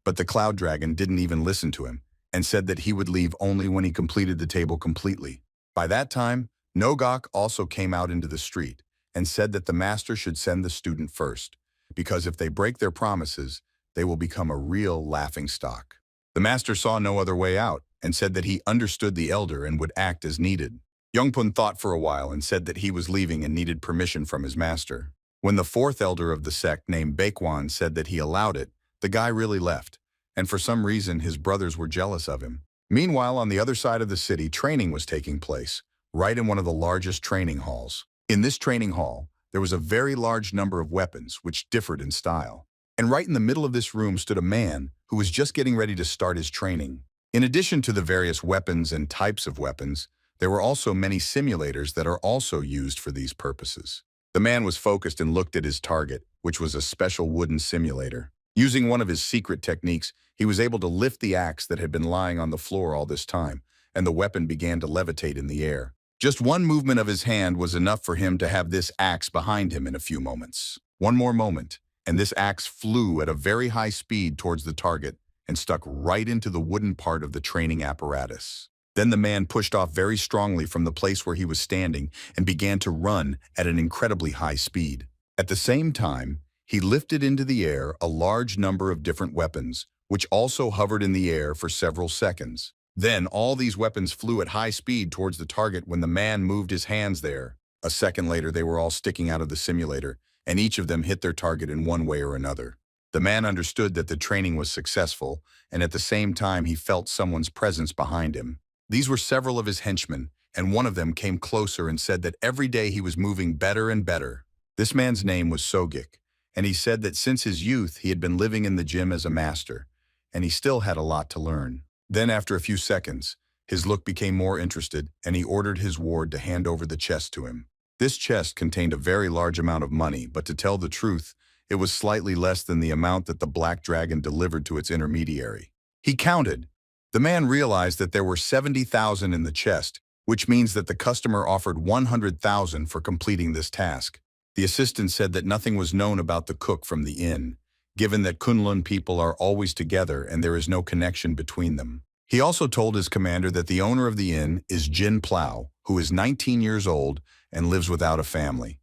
But the cloud dragon didn't even listen to him and said that he would leave only when he completed the table completely. By that time, Nogok also came out into the street and said that the master should send the student first, because if they break their promises, they will become a real laughingstock. The master saw no other way out and said that he understood the elder and would act as needed. Yongpun thought for a while and said that he was leaving and needed permission from his master. When the 4th elder of the sect named Baekwan said that he allowed it, the guy really left, and for some reason his brothers were jealous of him. Meanwhile, on the other side of the city, training was taking place, right in one of the largest training halls. In this training hall, there was a very large number of weapons which differed in style. And right in the middle of this room stood a man who was just getting ready to start his training. In addition to the various weapons and types of weapons, there were also many simulators that are also used for these purposes. The man was focused and looked at his target, which was a special wooden simulator. Using one of his secret techniques, he was able to lift the axe that had been lying on the floor all this time, and the weapon began to levitate in the air. Just one movement of his hand was enough for him to have this axe behind him in a few moments. One more moment, and this axe flew at a very high speed towards the target and stuck right into the wooden part of the training apparatus. Then the man pushed off very strongly from the place where he was standing and began to run at an incredibly high speed. At the same time, he lifted into the air a large number of different weapons, which also hovered in the air for several seconds. Then all these weapons flew at high speed towards the target when the man moved his hands there. A second later, they were all sticking out of the simulator, and each of them hit their target in one way or another. The man understood that the training was successful, and at the same time he felt someone's presence behind him. These were several of his henchmen, and one of them came closer and said that every day he was moving better and better. This man's name was Sogik, and he said that since his youth he had been living in the gym as a master, and he still had a lot to learn. Then after a few seconds, his look became more interested, and he ordered his ward to hand over the chest to him. This chest contained a very large amount of money, but to tell the truth, it was slightly less than the amount that the Black Dragon delivered to its intermediary. He counted. The man realized that there were 70,000 in the chest, which means that the customer offered 100,000 for completing this task. The assistant said that nothing was known about the cook from the inn, given that Kunlun people are always together and there is no connection between them. He also told his commander that the owner of the inn is Jin Plow, who is 19 years old and lives without a family.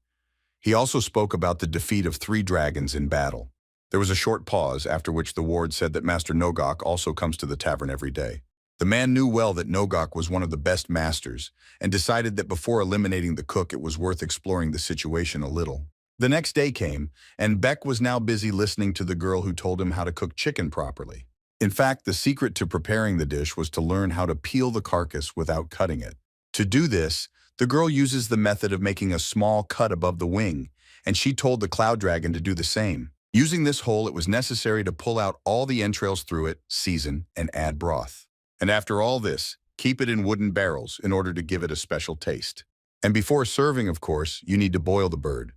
He also spoke about the defeat of 3 dragons in battle. There was a short pause, after which the ward said that Master Nogok also comes to the tavern every day. The man knew well that Nogok was one of the best masters, and decided that before eliminating the cook it was worth exploring the situation a little. The next day came, and Beck was now busy listening to the girl who told him how to cook chicken properly. In fact, the secret to preparing the dish was to learn how to peel the carcass without cutting it. To do this, the girl uses the method of making a small cut above the wing, and she told the cloud dragon to do the same. Using this hole, it was necessary to pull out all the entrails through it, season, and add broth. And after all this, keep it in wooden barrels in order to give it a special taste. And before serving, of course, you need to boil the bird.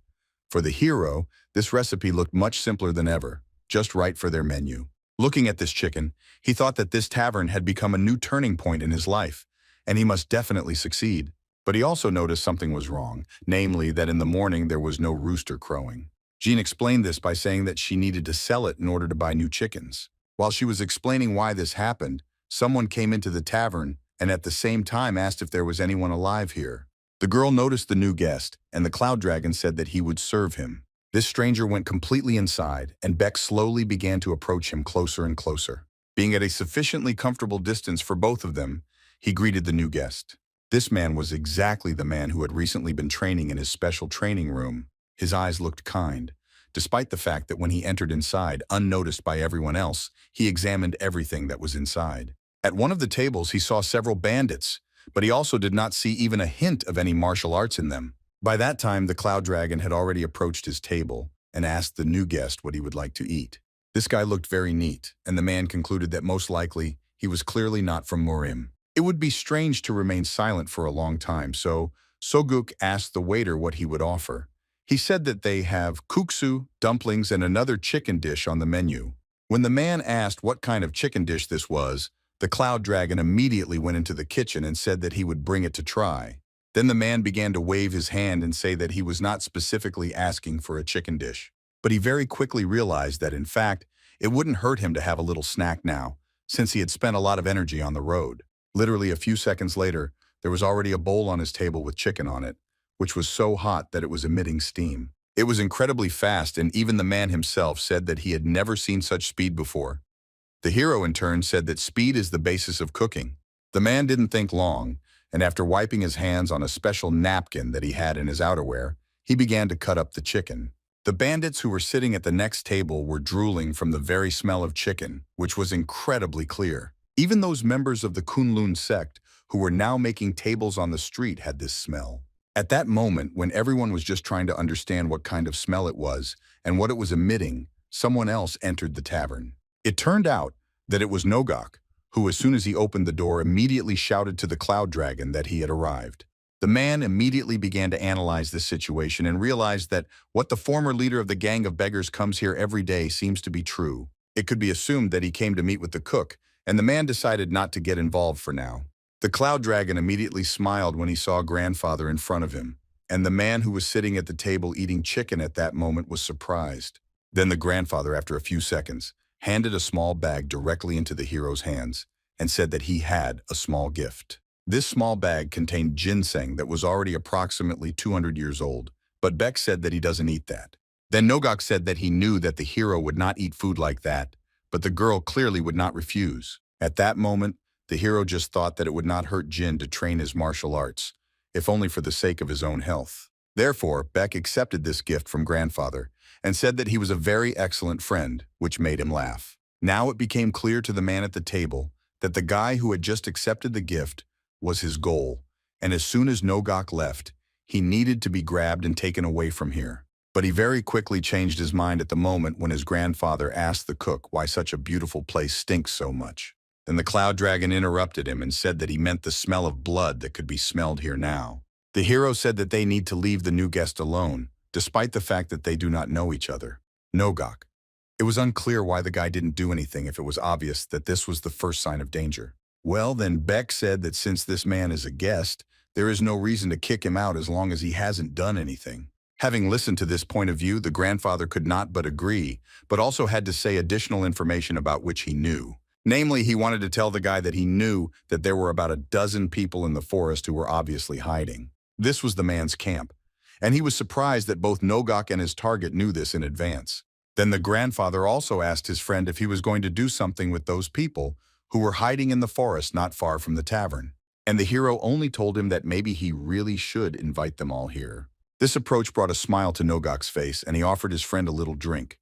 For the hero, this recipe looked much simpler than ever, just right for their menu. Looking at this chicken, he thought that this tavern had become a new turning point in his life, and he must definitely succeed. But he also noticed something was wrong, namely that in the morning there was no rooster crowing. Jean explained this by saying that she needed to sell it in order to buy new chickens. While she was explaining why this happened, someone came into the tavern and at the same time asked if there was anyone alive here. The girl noticed the new guest, and the cloud dragon said that he would serve him. This stranger went completely inside, and Beck slowly began to approach him closer and closer. Being at a sufficiently comfortable distance for both of them, he greeted the new guest. This man was exactly the man who had recently been training in his special training room. His eyes looked kind, despite the fact that when he entered inside, unnoticed by everyone else, he examined everything that was inside. At one of the tables, he saw several bandits, but he also did not see even a hint of any martial arts in them. By that time, the cloud dragon had already approached his table and asked the new guest what he would like to eat. This guy looked very neat, and the man concluded that most likely he was clearly not from Murim. It would be strange to remain silent for a long time, so Soguk asked the waiter what he would offer. He said that they have kuksu, dumplings, and another chicken dish on the menu. When the man asked what kind of chicken dish this was, the cloud dragon immediately went into the kitchen and said that he would bring it to try. Then the man began to wave his hand and say that he was not specifically asking for a chicken dish. But he very quickly realized that, in fact, it wouldn't hurt him to have a little snack now, since he had spent a lot of energy on the road. Literally a few seconds later, there was already a bowl on his table with chicken on it, which was so hot that it was emitting steam. It was incredibly fast, and even the man himself said that he had never seen such speed before. The hero, in turn, said that speed is the basis of cooking. The man didn't think long, and after wiping his hands on a special napkin that he had in his outerwear, he began to cut up the chicken. The bandits who were sitting at the next table were drooling from the very smell of chicken, which was incredibly clear. Even those members of the Kunlun sect who were now making tables on the street had this smell. At that moment, when everyone was just trying to understand what kind of smell it was and what it was emitting, someone else entered the tavern. It turned out that it was Nogok, who, as soon as he opened the door, immediately shouted to the cloud dragon that he had arrived. The man immediately began to analyze this situation and realized that what the former leader of the gang of beggars comes here every day seems to be true. It could be assumed that he came to meet with the cook, and the man decided not to get involved for now. The cloud dragon immediately smiled when he saw grandfather in front of him, and the man who was sitting at the table eating chicken at that moment was surprised. Then the grandfather, after a few seconds, handed a small bag directly into the hero's hands and said that he had a small gift. This small bag contained ginseng that was already approximately 200 years old, but Beck said that he doesn't eat that. Then Nogok said that he knew that the hero would not eat food like that, but the girl clearly would not refuse. At that moment, the hero just thought that it would not hurt Jin to train his martial arts, if only for the sake of his own health. Therefore, Beck accepted this gift from grandfather and said that he was a very excellent friend, which made him laugh. Now it became clear to the man at the table that the guy who had just accepted the gift was his goal, and as soon as Nogok left, he needed to be grabbed and taken away from here. But he very quickly changed his mind at the moment when his grandfather asked the cook why such a beautiful place stinks so much. Then the cloud dragon interrupted him and said that he meant the smell of blood that could be smelled here now. The hero said that they need to leave the new guest alone, despite the fact that they do not know each other. Nogok. It was unclear why the guy didn't do anything if it was obvious that this was the first sign of danger. Well, then Beck said that since this man is a guest, there is no reason to kick him out as long as he hasn't done anything. Having listened to this point of view, the grandfather could not but agree, but also had to say additional information about which he knew. Namely, he wanted to tell the guy that he knew that there were about a dozen people in the forest who were obviously hiding. This was the man's camp, and he was surprised that both Nogok and his target knew this in advance. Then the grandfather also asked his friend if he was going to do something with those people who were hiding in the forest not far from the tavern. And the hero only told him that maybe he really should invite them all here. This approach brought a smile to Nogok's face, and he offered his friend a little drink.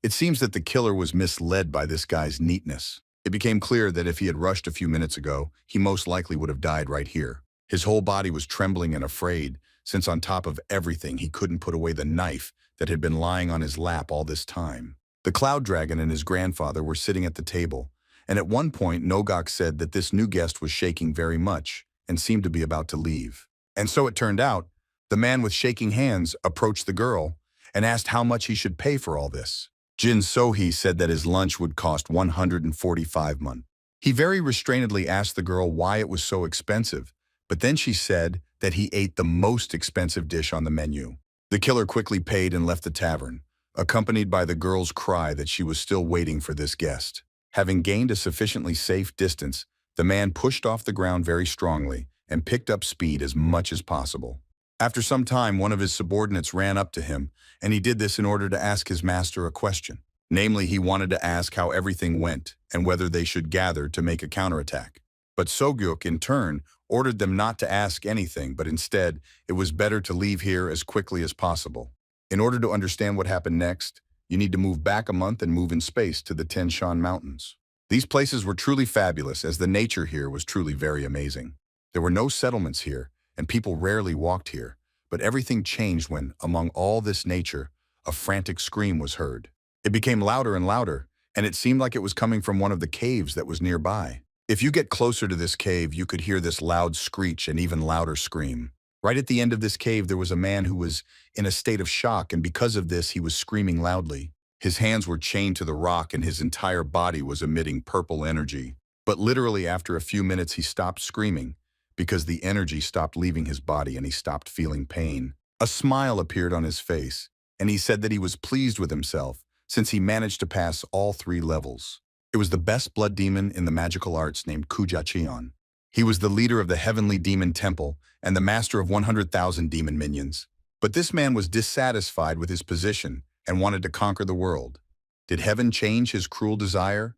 It seems that the killer was misled by this guy's neatness. It became clear that if he had rushed a few minutes ago, he most likely would have died right here. His whole body was trembling and afraid, since on top of everything he couldn't put away the knife that had been lying on his lap all this time. The Cloud Dragon and his grandfather were sitting at the table, and at one point Nogok said that this new guest was shaking very much and seemed to be about to leave. And so it turned out, the man with shaking hands approached the girl and asked how much he should pay for all this. Jin Sohee said that his lunch would cost 145 mun. He very restrainedly asked the girl why it was so expensive, but then she said that he ate the most expensive dish on the menu. The killer quickly paid and left the tavern, accompanied by the girl's cry that she was still waiting for this guest. Having gained a sufficiently safe distance, the man pushed off the ground very strongly and picked up speed as much as possible. After some time, one of his subordinates ran up to him, and he did this in order to ask his master a question. Namely, he wanted to ask how everything went and whether they should gather to make a counterattack. But Sogyuk, in turn, ordered them not to ask anything, but instead, it was better to leave here as quickly as possible. In order to understand what happened next, you need to move back a month and move in space to the Tian Shan Mountains. These places were truly fabulous, as the nature here was truly very amazing. There were no settlements here, and people rarely walked here, but everything changed when, among all this nature, a frantic scream was heard. It became louder and louder, and it seemed like it was coming from one of the caves that was nearby. If you get closer to this cave, you could hear this loud screech and even louder scream. Right at the end of this cave, there was a man who was in a state of shock, and because of this, he was screaming loudly. His hands were chained to the rock, and his entire body was emitting purple energy. But literally after a few minutes, he stopped screaming, because the energy stopped leaving his body and he stopped feeling pain. A smile appeared on his face, and he said that he was pleased with himself since he managed to pass all 3 levels. It was the best blood demon in the magical arts named Kujachion. He was the leader of the Heavenly Demon Temple and the master of 100,000 demon minions. But this man was dissatisfied with his position and wanted to conquer the world. Did heaven change his cruel desire?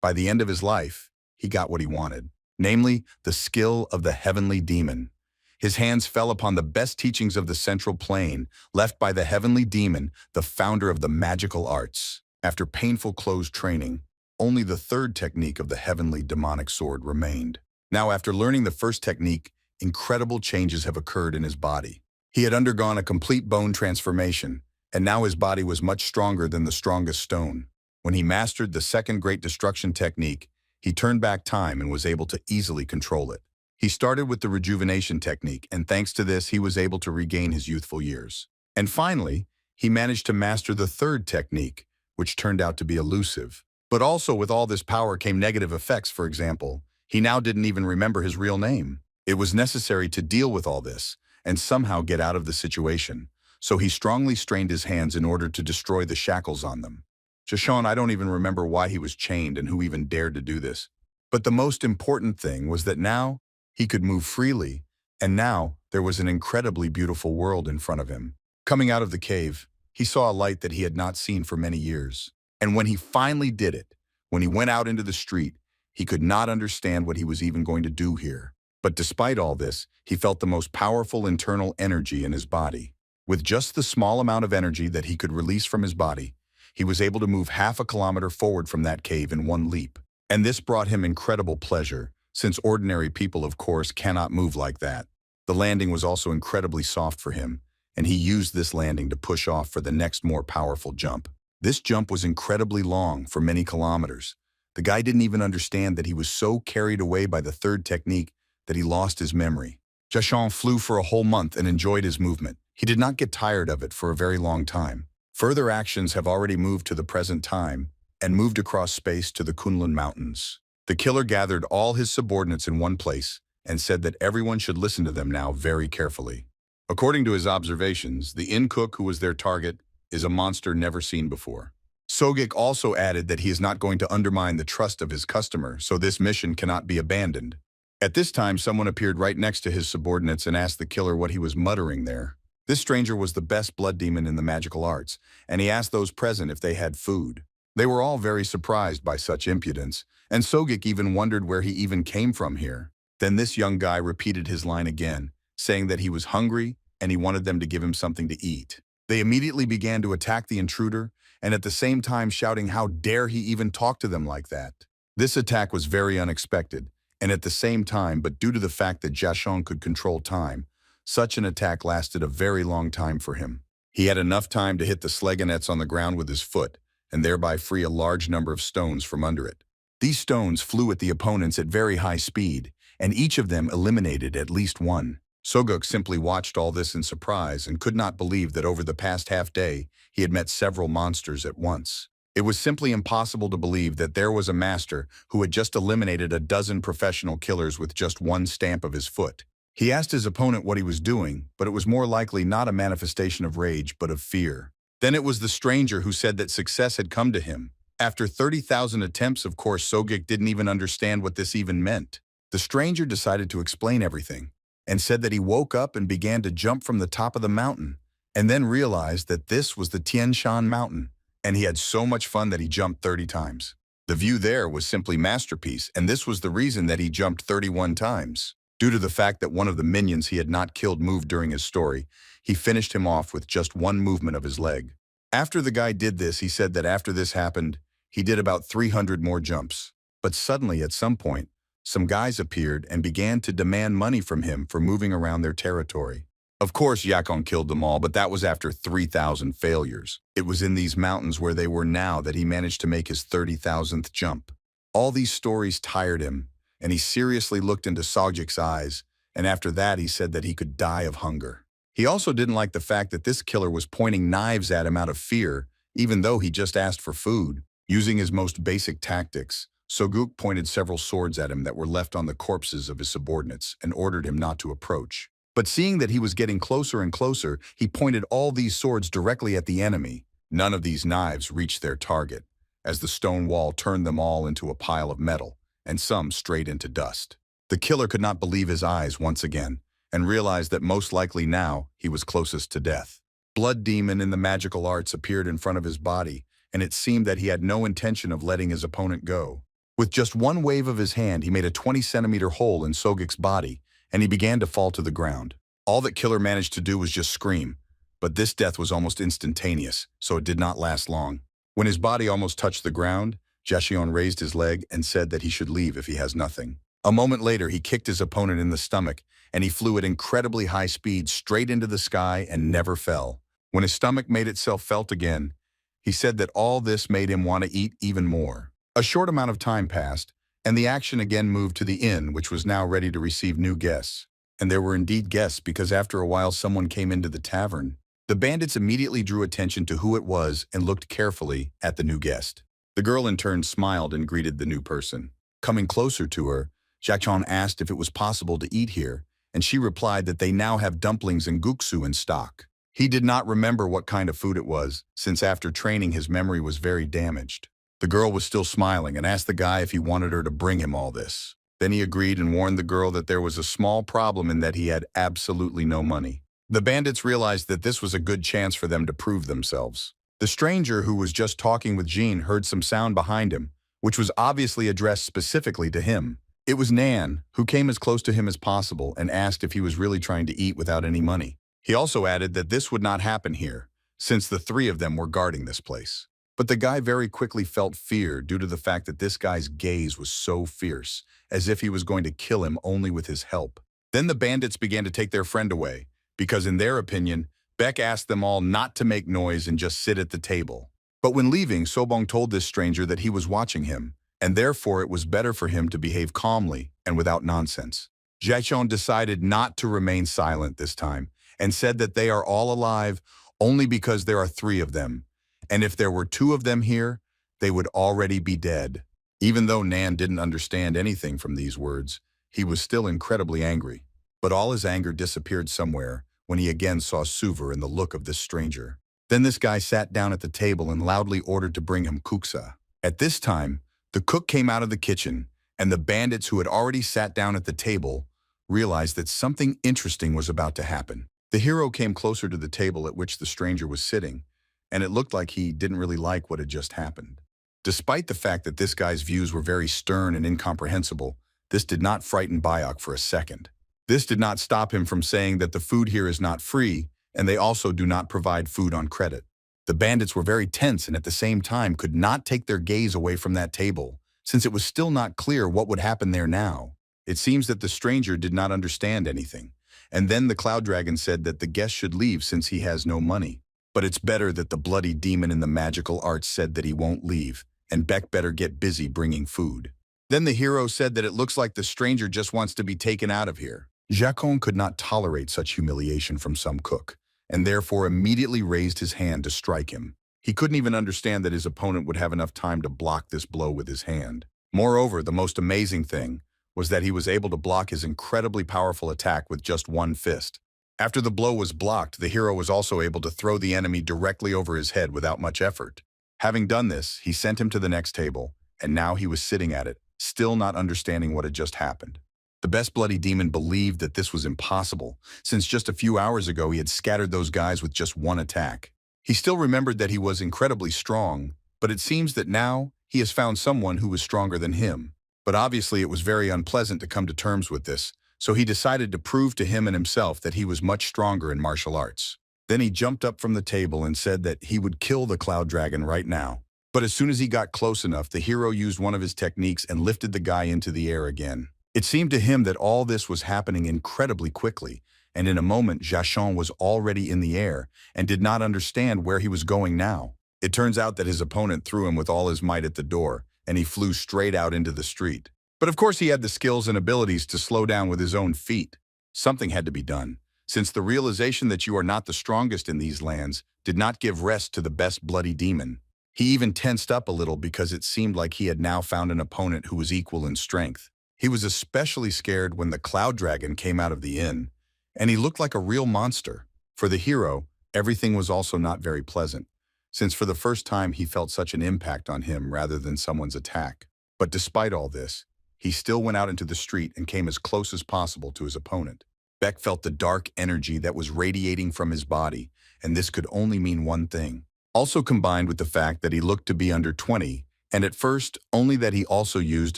By the end of his life, he got what he wanted. Namely, the skill of the heavenly demon. His hands fell upon the best teachings of the central plane, left by the heavenly demon, the founder of the magical arts. After painful closed training, only the 3rd technique of the heavenly demonic sword remained. Now, after learning the first technique, incredible changes have occurred in his body. He had undergone a complete bone transformation, and now his body was much stronger than the strongest stone. When he mastered the 2nd Great Destruction technique, he turned back time and was able to easily control it. He started with the rejuvenation technique, and thanks to this, he was able to regain his youthful years. And finally, he managed to master the 3rd technique, which turned out to be elusive. But also with all this power came negative effects. For example, he now didn't even remember his real name. It was necessary to deal with all this and somehow get out of the situation. So he strongly strained his hands in order to destroy the shackles on them. Jashon, I don't even remember why he was chained and who even dared to do this. But the most important thing was that now he could move freely, and now there was an incredibly beautiful world in front of him. Coming out of the cave, he saw a light that he had not seen for many years. And when he finally did it, when he went out into the street, he could not understand what he was even going to do here. But despite all this, he felt the most powerful internal energy in his body. With just the small amount of energy that he could release from his body, he was able to move half a kilometer forward from that cave in one leap. And this brought him incredible pleasure, since ordinary people, of course, cannot move like that. The landing was also incredibly soft for him, and he used this landing to push off for the next more powerful jump. This jump was incredibly long, for many kilometers. The guy didn't even understand that he was so carried away by the 3rd technique that he lost his memory. Jashon flew for a whole month and enjoyed his movement. He did not get tired of it for a very long time. Further actions have already moved to the present time and moved across space to the Kunlun Mountains. The killer gathered all his subordinates in one place and said that everyone should listen to them now very carefully. According to his observations, the inn cook who was their target is a monster never seen before. Sogik also added that he is not going to undermine the trust of his customer, so this mission cannot be abandoned. At this time, someone appeared right next to his subordinates and asked the killer what he was muttering there. This stranger was the best blood demon in the magical arts, and he asked those present if they had food. They were all very surprised by such impudence, and Sogik even wondered where he even came from here. Then this young guy repeated his line again, saying that he was hungry and he wanted them to give him something to eat. They immediately began to attack the intruder, and at the same time shouting how dare he even talk to them like that. This attack was very unexpected, and at the same time, but due to the fact that Jiashong could control time, such an attack lasted a very long time for him. He had enough time to hit the slegonets on the ground with his foot, and thereby free a large number of stones from under it. These stones flew at the opponents at very high speed, and each of them eliminated at least one. Soguk simply watched all this in surprise and could not believe that over the past half-day he had met several monsters at once. It was simply impossible to believe that there was a master who had just eliminated a dozen professional killers with just one stamp of his foot. He asked his opponent what he was doing, but it was more likely not a manifestation of rage but of fear. Then it was the stranger who said that success had come to him. After 30,000 attempts, of course, Soguk didn't even understand what this even meant. The stranger decided to explain everything, and said that he woke up and began to jump from the top of the mountain, and then realized that this was the Tian Shan mountain, and he had so much fun that he jumped 30 times. The view there was simply masterpiece, and this was the reason that he jumped 31 times. Due to the fact that one of the minions he had not killed moved during his story, he finished him off with just one movement of his leg. After the guy did this, he said that after this happened, he did about 300 more jumps. But suddenly, at some point, some guys appeared and began to demand money from him for moving around their territory. Of course, Yakon killed them all, but that was after 3,000 failures. It was in these mountains where they were now that he managed to make his 30,000th jump. All these stories tired him, and he seriously looked into Sogjik's eyes, and after that he said that he could die of hunger. He also didn't like the fact that this killer was pointing knives at him out of fear, even though he just asked for food. Using his most basic tactics, Soguk pointed several swords at him that were left on the corpses of his subordinates and ordered him not to approach. But seeing that he was getting closer and closer, he pointed all these swords directly at the enemy. None of these knives reached their target, as the stone wall turned them all into a pile of metal, and some straight into dust. The killer could not believe his eyes once again, and realized that most likely now he was closest to death. Blood Demon in the magical arts appeared in front of his body, and it seemed that he had no intention of letting his opponent go. With just one wave of his hand, he made a 20-centimeter hole in Sogik's body, and he began to fall to the ground. All that killer managed to do was just scream, but this death was almost instantaneous, so it did not last long. When his body almost touched the ground, Jiashong raised his leg and said that he should leave if he has nothing. A moment later, he kicked his opponent in the stomach, and he flew at incredibly high speed straight into the sky and never fell. When his stomach made itself felt again, he said that all this made him want to eat even more. A short amount of time passed, and the action again moved to the inn, which was now ready to receive new guests. And there were indeed guests, because after a while someone came into the tavern. The bandits immediately drew attention to who it was and looked carefully at the new guest. The girl in turn smiled and greeted the new person. Coming closer to her, Jiashong asked if it was possible to eat here, and she replied that they now have dumplings and guksu in stock. He did not remember what kind of food it was, since after training his memory was very damaged. The girl was still smiling and asked the guy if he wanted her to bring him all this. Then he agreed and warned the girl that there was a small problem in that he had absolutely no money. The bandits realized that this was a good chance for them to prove themselves. The stranger who was just talking with Jean heard some sound behind him, which was obviously addressed specifically to him. It was Nan, who came as close to him as possible and asked if he was really trying to eat without any money. He also added that this would not happen here, since the three of them were guarding this place. But the guy very quickly felt fear due to the fact that this guy's gaze was so fierce, as if he was going to kill him only with his help. Then the bandits began to take their friend away, because in their opinion, Beck asked them all not to make noise and just sit at the table. But when leaving, Sobong told this stranger that he was watching him, and therefore it was better for him to behave calmly and without nonsense. Jiashong decided not to remain silent this time, and said that they are all alive only because there are three of them, and if there were two of them here, they would already be dead. Even though Nan didn't understand anything from these words, he was still incredibly angry. But all his anger disappeared somewhere when he again saw Suver in the look of this stranger. Then this guy sat down at the table and loudly ordered to bring him kuksa. At this time, the cook came out of the kitchen, and the bandits who had already sat down at the table realized that something interesting was about to happen. The hero came closer to the table at which the stranger was sitting, and it looked like he didn't really like what had just happened. Despite the fact that this guy's views were very stern and incomprehensible, this did not frighten Bayok for a second. This did not stop him from saying that the food here is not free, and they also do not provide food on credit. The bandits were very tense and at the same time could not take their gaze away from that table, since it was still not clear what would happen there now. It seems that the stranger did not understand anything, and then the cloud dragon said that the guest should leave since he has no money. But it's better that the bloody demon in the magical arts said that he won't leave, and Beck better get busy bringing food. Then the hero said that it looks like the stranger just wants to be taken out of here. Jacon could not tolerate such humiliation from some cook, and therefore immediately raised his hand to strike him. He couldn't even understand that his opponent would have enough time to block this blow with his hand. Moreover, the most amazing thing was that he was able to block his incredibly powerful attack with just one fist. After the blow was blocked, the hero was also able to throw the enemy directly over his head without much effort. Having done this, he sent him to the next table, and now he was sitting at it, still not understanding what had just happened. The best bloody demon believed that this was impossible, since just a few hours ago he had scattered those guys with just one attack. He still remembered that he was incredibly strong, but it seems that now he has found someone who was stronger than him. But obviously it was very unpleasant to come to terms with this, so he decided to prove to him and himself that he was much stronger in martial arts. Then he jumped up from the table and said that he would kill the cloud dragon right now. But as soon as he got close enough, the hero used one of his techniques and lifted the guy into the air again. It seemed to him that all this was happening incredibly quickly, and in a moment Jacon was already in the air and did not understand where he was going now. It turns out that his opponent threw him with all his might at the door, and he flew straight out into the street. But of course he had the skills and abilities to slow down with his own feet. Something had to be done, since the realization that you are not the strongest in these lands did not give rest to the best bloody demon. He even tensed up a little because it seemed like he had now found an opponent who was equal in strength. He was especially scared when the cloud dragon came out of the inn, and he looked like a real monster. For the hero, everything was also not very pleasant, since for the first time he felt such an impact on him rather than someone's attack. But despite all this, he still went out into the street and came as close as possible to his opponent. Beck felt the dark energy that was radiating from his body, and this could only mean one thing. Also combined with the fact that he looked to be under 20, and at first, only that he also used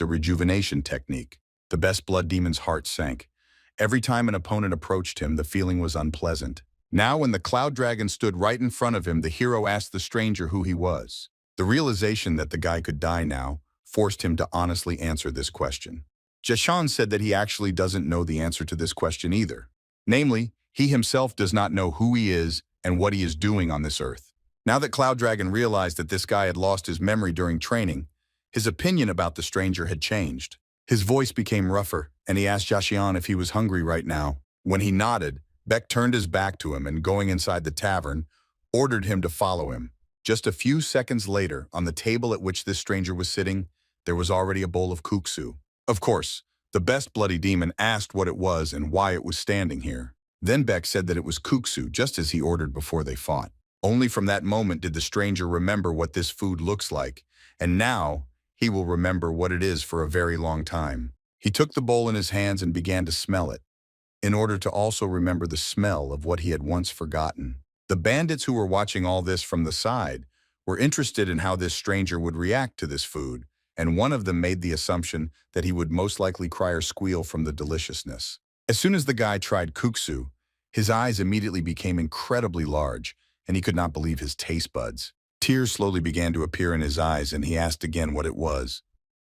a rejuvenation technique. The best blood demon's heart sank. Every time an opponent approached him, the feeling was unpleasant. Now, when the cloud dragon stood right in front of him, the hero asked the stranger who he was. The realization that the guy could die now forced him to honestly answer this question. Jacon said that he actually doesn't know the answer to this question either. Namely, he himself does not know who he is and what he is doing on this earth. Now that Cloud Dragon realized that this guy had lost his memory during training, his opinion about the stranger had changed. His voice became rougher, and he asked Jacon if he was hungry right now. When he nodded, Beck turned his back to him and, going inside the tavern, ordered him to follow him. Just a few seconds later, on the table at which this stranger was sitting, there was already a bowl of kuksu. Of course, the best bloody demon asked what it was and why it was standing here. Then Beck said that it was kuksu, just as he ordered before they fought. Only from that moment did the stranger remember what this food looks like, and now he will remember what it is for a very long time. He took the bowl in his hands and began to smell it, in order to also remember the smell of what he had once forgotten. The bandits who were watching all this from the side were interested in how this stranger would react to this food, and one of them made the assumption that he would most likely cry or squeal from the deliciousness. As soon as the guy tried kuksu, his eyes immediately became incredibly large, and he could not believe his taste buds. Tears slowly began to appear in his eyes, and he asked again what it was.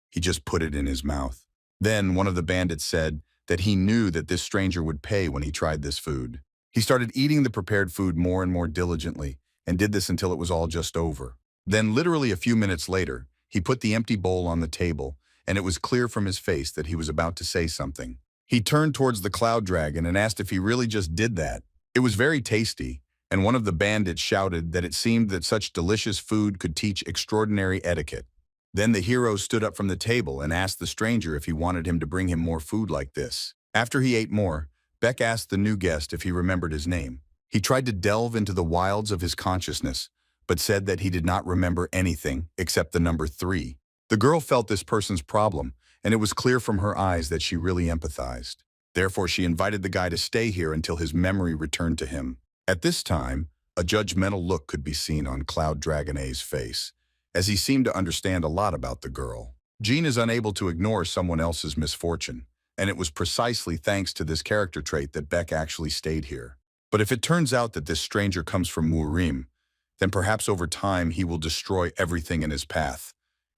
He just put it in his mouth. Then one of the bandits said that he knew that this stranger would pay when he tried this food. He started eating the prepared food more and more diligently, and did this until it was all just over. Then, literally a few minutes later, he put the empty bowl on the table, and it was clear from his face that he was about to say something. He turned towards the cloud dragon and asked if he really just did that. It was very tasty, and one of the bandits shouted that it seemed that such delicious food could teach extraordinary etiquette. Then the hero stood up from the table and asked the stranger if he wanted him to bring him more food like this. After he ate more, Beck asked the new guest if he remembered his name. He tried to delve into the wilds of his consciousness, but said that he did not remember anything except the number 3. The girl felt this person's problem, and it was clear from her eyes that she really empathized. Therefore, she invited the guy to stay here until his memory returned to him. At this time, a judgmental look could be seen on Cloud Dragon A's face, as he seemed to understand a lot about the girl. Jean is unable to ignore someone else's misfortune, and it was precisely thanks to this character trait that Beck actually stayed here. But if it turns out that this stranger comes from Murim, then perhaps over time he will destroy everything in his path,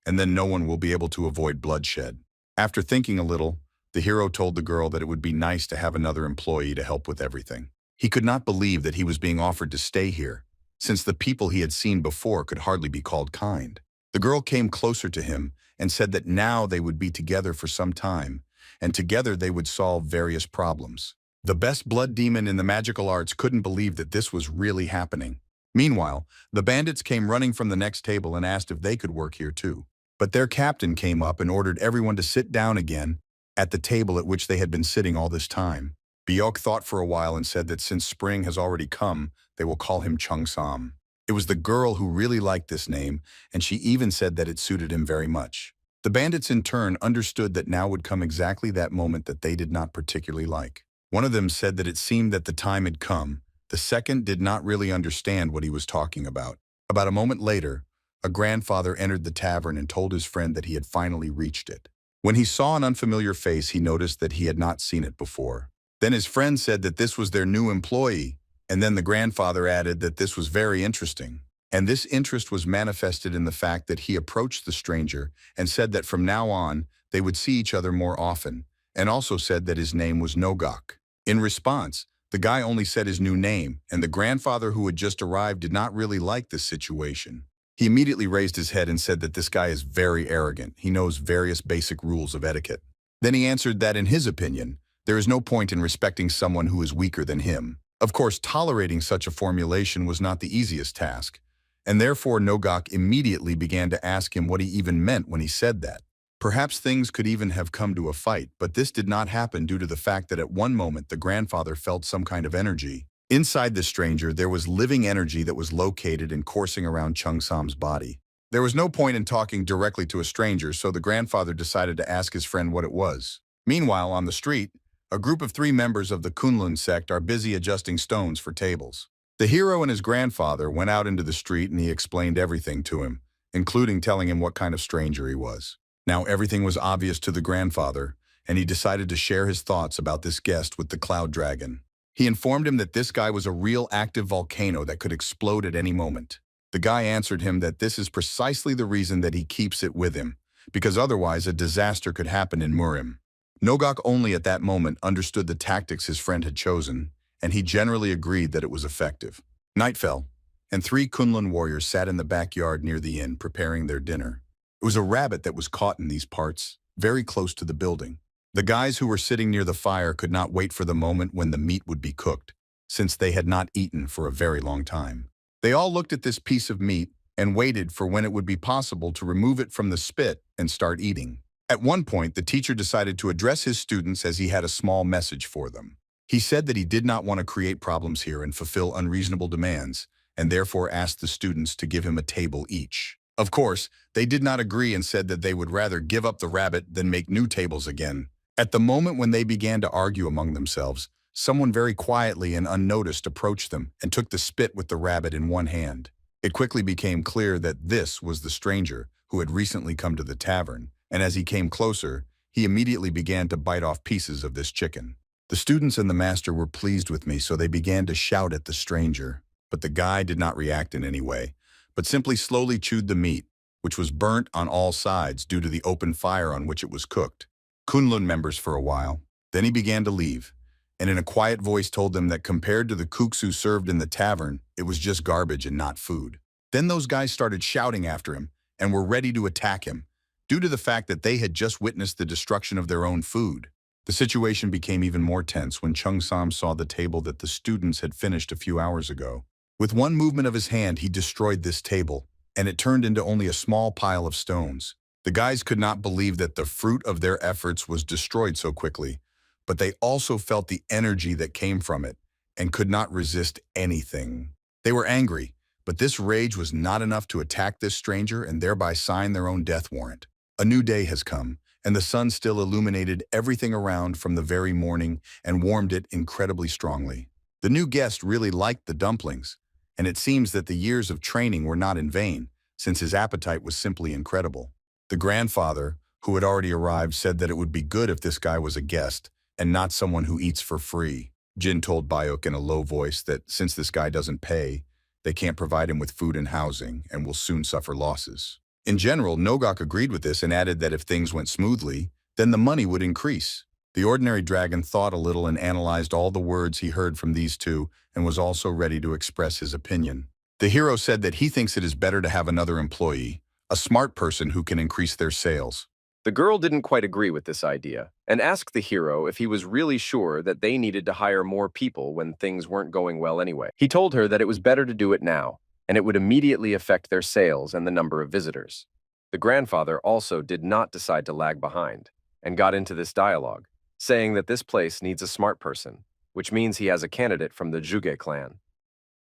and then no one will be able to avoid bloodshed. After thinking a little, the hero told the girl that it would be nice to have another employee to help with everything. He could not believe that he was being offered to stay here, since the people he had seen before could hardly be called kind. The girl came closer to him and said that now they would be together for some time, and together they would solve various problems. The best blood demon in the magical arts couldn't believe that this was really happening. Meanwhile, the bandits came running from the next table and asked if they could work here too. But their captain came up and ordered everyone to sit down again at the table at which they had been sitting all this time. Byok thought for a while and said that since spring has already come, they will call him Chung-sam. It was the girl who really liked this name, and she even said that it suited him very much. The bandits in turn understood that now would come exactly that moment that they did not particularly like. One of them said that it seemed that the time had come. The second did not really understand what he was talking about. About a moment later, a grandfather entered the tavern and told his friend that he had finally reached it. When he saw an unfamiliar face, he noticed that he had not seen it before. Then his friend said that this was their new employee, and then the grandfather added that this was very interesting. And this interest was manifested in the fact that he approached the stranger and said that from now on, they would see each other more often, and also said that his name was Nogok. In response, the guy only said his new name, and the grandfather who had just arrived did not really like this situation. He immediately raised his head and said that this guy is very arrogant. He knows various basic rules of etiquette. Then he answered that in his opinion, there is no point in respecting someone who is weaker than him. Of course, tolerating such a formulation was not the easiest task, and therefore Nogok immediately began to ask him what he even meant when he said that. Perhaps things could even have come to a fight, but this did not happen due to the fact that at one moment the grandfather felt some kind of energy. Inside the stranger, there was living energy that was located and coursing around Chung-sam's body. There was no point in talking directly to a stranger, so the grandfather decided to ask his friend what it was. Meanwhile, on the street, a group of 3 members of the Kunlun sect are busy adjusting stones for tables. The hero and his grandfather went out into the street and he explained everything to him, including telling him what kind of stranger he was. Now everything was obvious to the grandfather, and he decided to share his thoughts about this guest with the cloud dragon. He informed him that this guy was a real active volcano that could explode at any moment. The guy answered him that this is precisely the reason that he keeps it with him, because otherwise a disaster could happen in Murim. Nogok only at that moment understood the tactics his friend had chosen, and he generally agreed that it was effective. Night fell, and 3 Kunlun warriors sat in the backyard near the inn preparing their dinner. It was a rabbit that was caught in these parts, very close to the building. The guys who were sitting near the fire could not wait for the moment when the meat would be cooked, since they had not eaten for a very long time. They all looked at this piece of meat and waited for when it would be possible to remove it from the spit and start eating. At one point, the teacher decided to address his students as he had a small message for them. He said that he did not want to create problems here and fulfill unreasonable demands, and therefore asked the students to give him a table each. Of course, they did not agree and said that they would rather give up the rabbit than make new tables again. At the moment when they began to argue among themselves, someone very quietly and unnoticed approached them and took the spit with the rabbit in one hand. It quickly became clear that this was the stranger who had recently come to the tavern, and as he came closer, he immediately began to bite off pieces of this chicken. The students and the master were pleased with me, so they began to shout at the stranger. But the guy did not react in any way, but simply slowly chewed the meat, which was burnt on all sides due to the open fire on which it was cooked. Kunlun members for a while. Then he began to leave, and in a quiet voice told them that compared to the kuksu served in the tavern, it was just garbage and not food. Then those guys started shouting after him and were ready to attack him, due to the fact that they had just witnessed the destruction of their own food. The situation became even more tense when Chung-sam saw the table that the students had finished a few hours ago. With one movement of his hand, he destroyed this table, and it turned into only a small pile of stones. The guys could not believe that the fruit of their efforts was destroyed so quickly, but they also felt the energy that came from it and could not resist anything. They were angry, but this rage was not enough to attack this stranger and thereby sign their own death warrant. A new day has come, and the sun still illuminated everything around from the very morning and warmed it incredibly strongly. The new guest really liked the dumplings, and it seems that the years of training were not in vain, since his appetite was simply incredible. The grandfather, who had already arrived, said that it would be good if this guy was a guest and not someone who eats for free. Jin told Bayuk in a low voice that since this guy doesn't pay, they can't provide him with food and housing and will soon suffer losses. In general, Nogok agreed with this and added that if things went smoothly, then the money would increase. The ordinary dragon thought a little and analyzed all the words he heard from these two and was also ready to express his opinion. The hero said that he thinks it is better to have another employee, a smart person who can increase their sales. The girl didn't quite agree with this idea and asked the hero if he was really sure that they needed to hire more people when things weren't going well anyway. He told her that it was better to do it now, and it would immediately affect their sales and the number of visitors. The grandfather also did not decide to lag behind and got into this dialogue, saying that this place needs a smart person, which means he has a candidate from the Juge clan.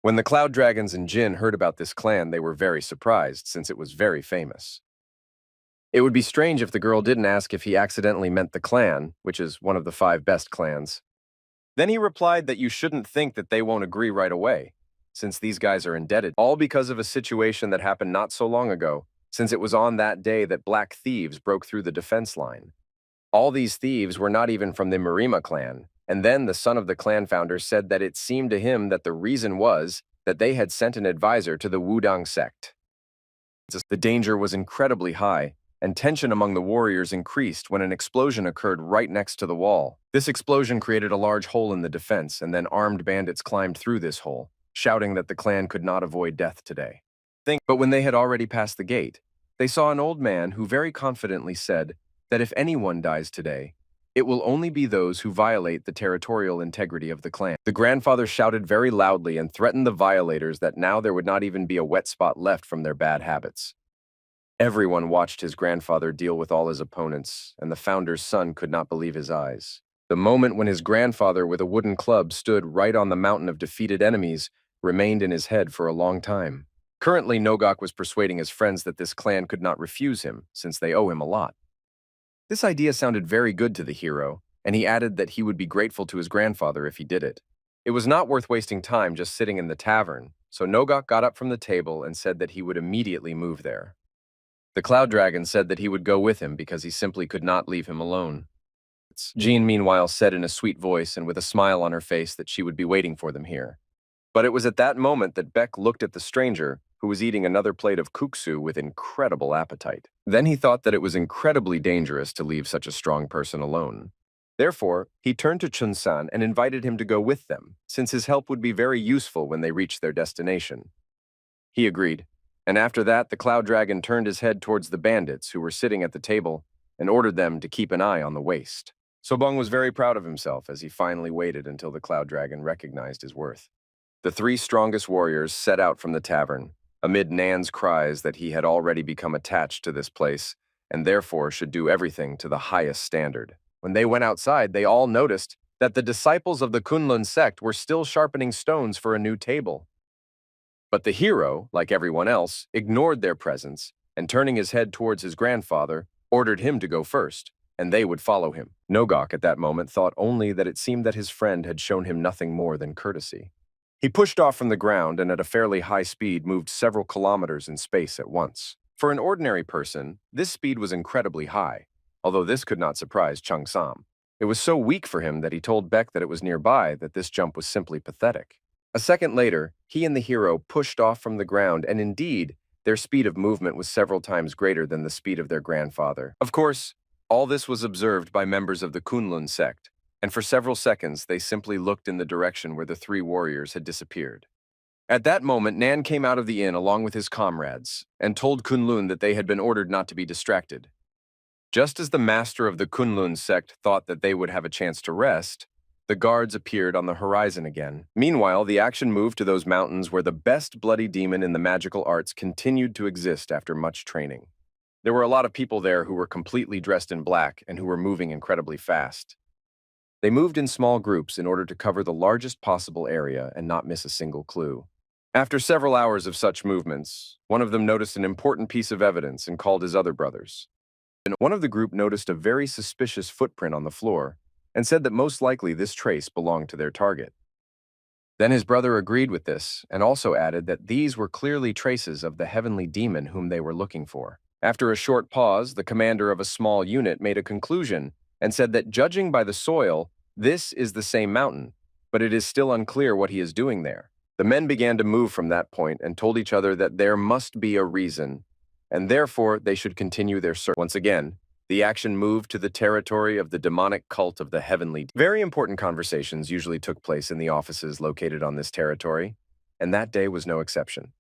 When the Cloud Dragons and Jin heard about this clan, they were very surprised since it was very famous. It would be strange if the girl didn't ask if he accidentally meant the clan, which is one of the 5 best clans. Then he replied that you shouldn't think that they won't agree right away, since these guys are indebted, all because of a situation that happened not so long ago, since it was on that day that black thieves broke through the defense line. All these thieves were not even from the Marima clan, and then the son of the clan founder said that it seemed to him that the reason was that they had sent an advisor to the Wudang sect. The danger was incredibly high, and tension among the warriors increased when an explosion occurred right next to the wall. This explosion created a large hole in the defense, and then armed bandits climbed through this hole, shouting that the clan could not avoid death today. But when they had already passed the gate, they saw an old man who very confidently said that if anyone dies today, it will only be those who violate the territorial integrity of the clan. The grandfather shouted very loudly and threatened the violators that now there would not even be a wet spot left from their bad habits. Everyone watched his grandfather deal with all his opponents, and the founder's son could not believe his eyes. The moment when his grandfather with a wooden club stood right on the mountain of defeated enemies remained in his head for a long time. Currently, Nogok was persuading his friends that this clan could not refuse him, since they owe him a lot. This idea sounded very good to the hero, and he added that he would be grateful to his grandfather if he did it. It was not worth wasting time just sitting in the tavern, so Nogok got up from the table and said that he would immediately move there. The Cloud Dragon said that he would go with him because he simply could not leave him alone. Jean, meanwhile, said in a sweet voice and with a smile on her face that she would be waiting for them here. But it was at that moment that Beck looked at the stranger, who was eating another plate of kuksu with incredible appetite. Then he thought that it was incredibly dangerous to leave such a strong person alone. Therefore, he turned to Chun-san and invited him to go with them, since his help would be very useful when they reached their destination. He agreed. And after that, the Cloud Dragon turned his head towards the bandits who were sitting at the table and ordered them to keep an eye on the waist. Sobong was very proud of himself as he finally waited until the Cloud Dragon recognized his worth. The 3 strongest warriors set out from the tavern, amid Nan's cries that he had already become attached to this place and therefore should do everything to the highest standard. When they went outside, they all noticed that the disciples of the Kunlun sect were still sharpening stones for a new table. But the hero, like everyone else, ignored their presence and, turning his head towards his grandfather, ordered him to go first, and they would follow him. Nogok at that moment thought only that it seemed that his friend had shown him nothing more than courtesy. He pushed off from the ground and at a fairly high speed moved several kilometers in space at once. For an ordinary person, this speed was incredibly high, although this could not surprise Chung Sam. It was so weak for him that he told Beck that it was nearby that this jump was simply pathetic. A second later, he and the hero pushed off from the ground, and indeed, their speed of movement was several times greater than the speed of their grandfather. Of course, all this was observed by members of the Kunlun sect, and for several seconds they simply looked in the direction where the 3 warriors had disappeared. At that moment, Nan came out of the inn along with his comrades, and told Kunlun that they had been ordered not to be distracted. Just as the master of the Kunlun sect thought that they would have a chance to rest, the guards appeared on the horizon again. Meanwhile, the action moved to those mountains where the best bloody demon in the magical arts continued to exist after much training. There were a lot of people there who were completely dressed in black and who were moving incredibly fast. They moved in small groups in order to cover the largest possible area and not miss a single clue. After several hours of such movements, one of them noticed an important piece of evidence and called his other brothers. And one of the group noticed a very suspicious footprint on the floor and said that most likely this trace belonged to their target. Then his brother agreed with this and also added that these were clearly traces of the heavenly demon whom they were looking for. After a short pause, the commander of a small unit made a conclusion and said that judging by the soil, this is the same mountain, but it is still unclear what he is doing there. The men began to move from that point and told each other that there must be a reason, and therefore they should continue their search. Once again, the action moved to the territory of the demonic cult of the heavenly. Very important conversations usually took place in the offices located on this territory, and that day was no exception.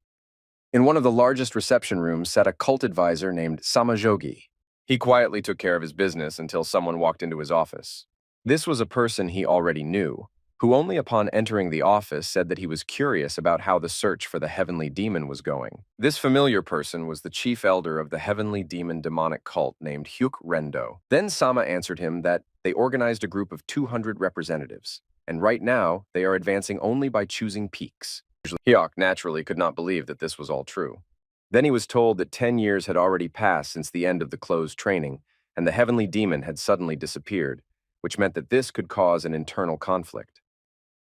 In one of the largest reception rooms sat a cult advisor named Samajogi. He quietly took care of his business until someone walked into his office. This was a person he already knew, who only upon entering the office said that he was curious about how the search for the heavenly demon was going. This familiar person was the chief elder of the heavenly demon demonic cult named Hyuk Rendo. Then Sama answered him that they organized a group of 200 representatives, and right now they are advancing only by choosing peaks. Hyuk naturally could not believe that this was all true. Then he was told that 10 years had already passed since the end of the closed training, and the heavenly demon had suddenly disappeared, which meant that this could cause an internal conflict.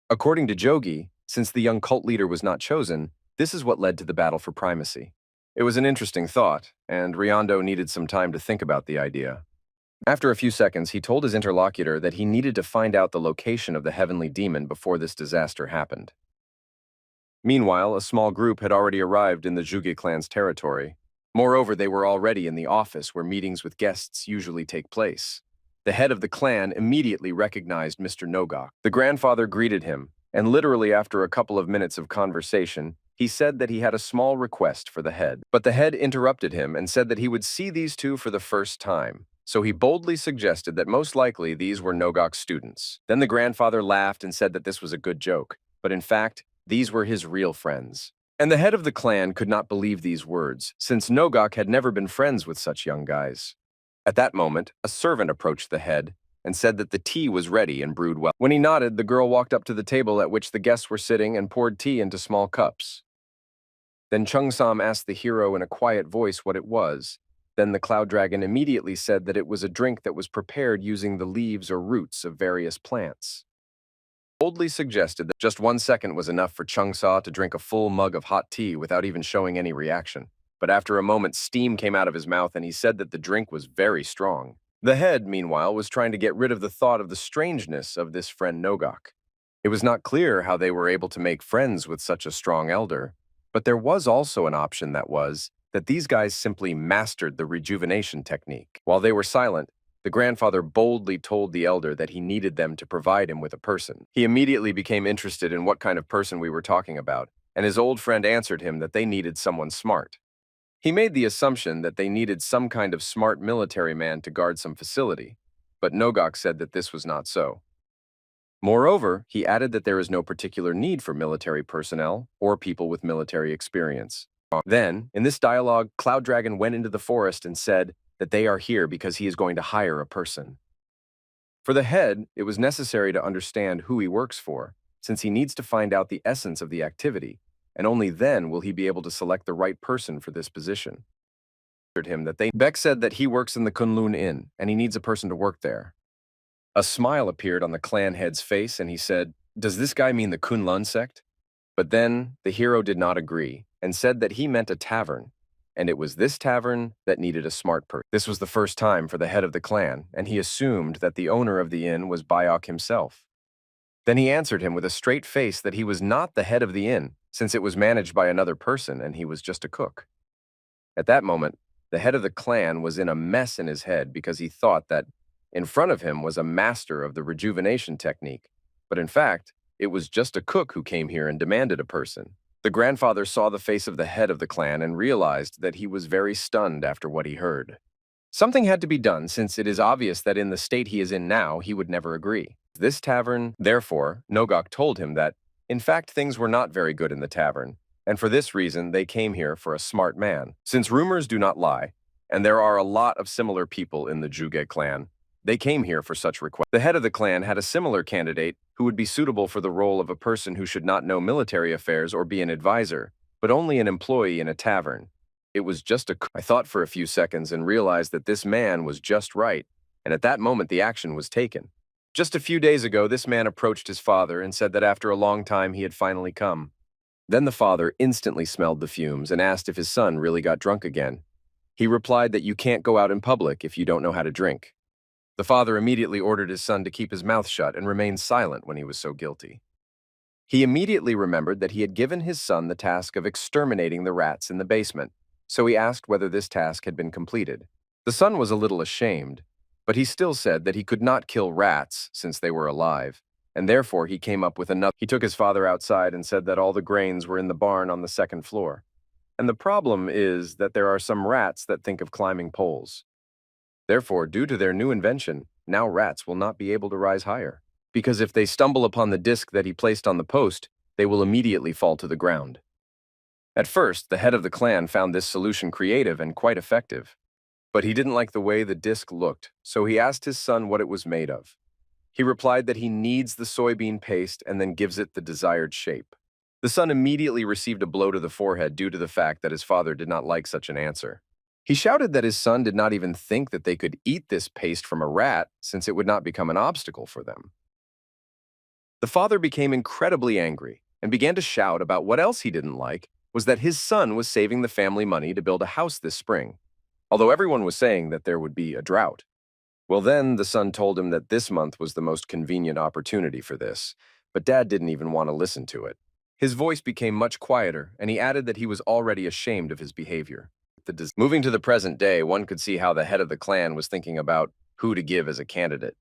According to Jogi, since the young cult leader was not chosen, this is what led to the battle for primacy. It was an interesting thought, and Riondo needed some time to think about the idea. After a few seconds, he told his interlocutor that he needed to find out the location of the heavenly demon before this disaster happened. Meanwhile, a small group had already arrived in the Juge clan's territory. Moreover, they were already in the office where meetings with guests usually take place. The head of the clan immediately recognized Mr. Nogok. The grandfather greeted him, and literally after a couple of minutes of conversation, he said that he had a small request for the head. But the head interrupted him and said that he would see these two for the first time. So he boldly suggested that most likely these were Nogok's students. Then the grandfather laughed and said that this was a good joke, but in fact, these were his real friends. And the head of the clan could not believe these words, since Nogok had never been friends with such young guys. At that moment, a servant approached the head and said that the tea was ready and brewed well. When he nodded, the girl walked up to the table at which the guests were sitting and poured tea into small cups. Then Chung-sam asked the hero in a quiet voice what it was. Then the cloud dragon immediately said that it was a drink that was prepared using the leaves or roots of various plants. Boldly suggested that just 1 second was enough for Chung-sa to drink a full mug of hot tea without even showing any reaction. But after a moment, steam came out of his mouth and he said that the drink was very strong. The head, meanwhile, was trying to get rid of the thought of the strangeness of this friend Nogok. It was not clear how they were able to make friends with such a strong elder, but there was also an option that these guys simply mastered the rejuvenation technique. While they were silent, the grandfather boldly told the elder that he needed them to provide him with a person. He immediately became interested in what kind of person we were talking about, and his old friend answered him that they needed someone smart. He made the assumption that they needed some kind of smart military man to guard some facility, but Nogok said that this was not so. Moreover, he added that there is no particular need for military personnel or people with military experience. Then, in this dialogue, Cloud Dragon went into the forest and said that they are here because he is going to hire a person. For the head, it was necessary to understand who he works for, since he needs to find out the essence of the activity, and only then will he be able to select the right person for this position. Beck said that he works in the Kunlun Inn, and he needs a person to work there. A smile appeared on the clan head's face, and he said, "Does this guy mean the Kunlun sect?" But then, the hero did not agree, and said that he meant a tavern, and it was this tavern that needed a smart person. This was the first time for the head of the clan, and he assumed that the owner of the inn was Bayok himself. Then he answered him with a straight face that he was not the head of the inn, since it was managed by another person and he was just a cook. At that moment, the head of the clan was in a mess in his head because he thought that in front of him was a master of the rejuvenation technique, but in fact, it was just a cook who came here and demanded a person. The grandfather saw the face of the head of the clan and realized that he was very stunned after what he heard. Something had to be done since it is obvious that in the state he is in now, he would never agree. This tavern, therefore, Nogok told him that, in fact, things were not very good in the tavern, and for this reason they came here for a smart man. Since rumors do not lie, and there are a lot of similar people in the Juge clan, they came here for such requests. The head of the clan had a similar candidate who would be suitable for the role of a person who should not know military affairs or be an advisor, but only an employee in a tavern. It was just a... I thought for a few seconds and realized that this man was just right, and at that moment the action was taken. Just a few days ago, this man approached his father and said that after a long time he had finally come. Then the father instantly smelled the fumes and asked if his son really got drunk again. He replied that you can't go out in public if you don't know how to drink. The father immediately ordered his son to keep his mouth shut and remain silent when he was so guilty. He immediately remembered that he had given his son the task of exterminating the rats in the basement, so he asked whether this task had been completed. The son was a little ashamed, but he still said that he could not kill rats since they were alive, and therefore he came up with another. He took his father outside and said that all the grains were in the barn on the second floor. And the problem is that there are some rats that think of climbing poles. Therefore, due to their new invention, now rats will not be able to rise higher, because if they stumble upon the disc that he placed on the post, they will immediately fall to the ground. At first, the head of the clan found this solution creative and quite effective, but he didn't like the way the disc looked, so he asked his son what it was made of. He replied that he kneads the soybean paste and then gives it the desired shape. The son immediately received a blow to the forehead due to the fact that his father did not like such an answer. He shouted that his son did not even think that they could eat this paste from a rat since it would not become an obstacle for them. The father became incredibly angry and began to shout about what else he didn't like was that his son was saving the family money to build a house this spring, although everyone was saying that there would be a drought. Well, then the son told him that this month was the most convenient opportunity for this, but Dad didn't even want to listen to it. His voice became much quieter, and he added that he was already ashamed of his behavior. Moving to the present day, one could see how the head of the clan was thinking about who to give as a candidate.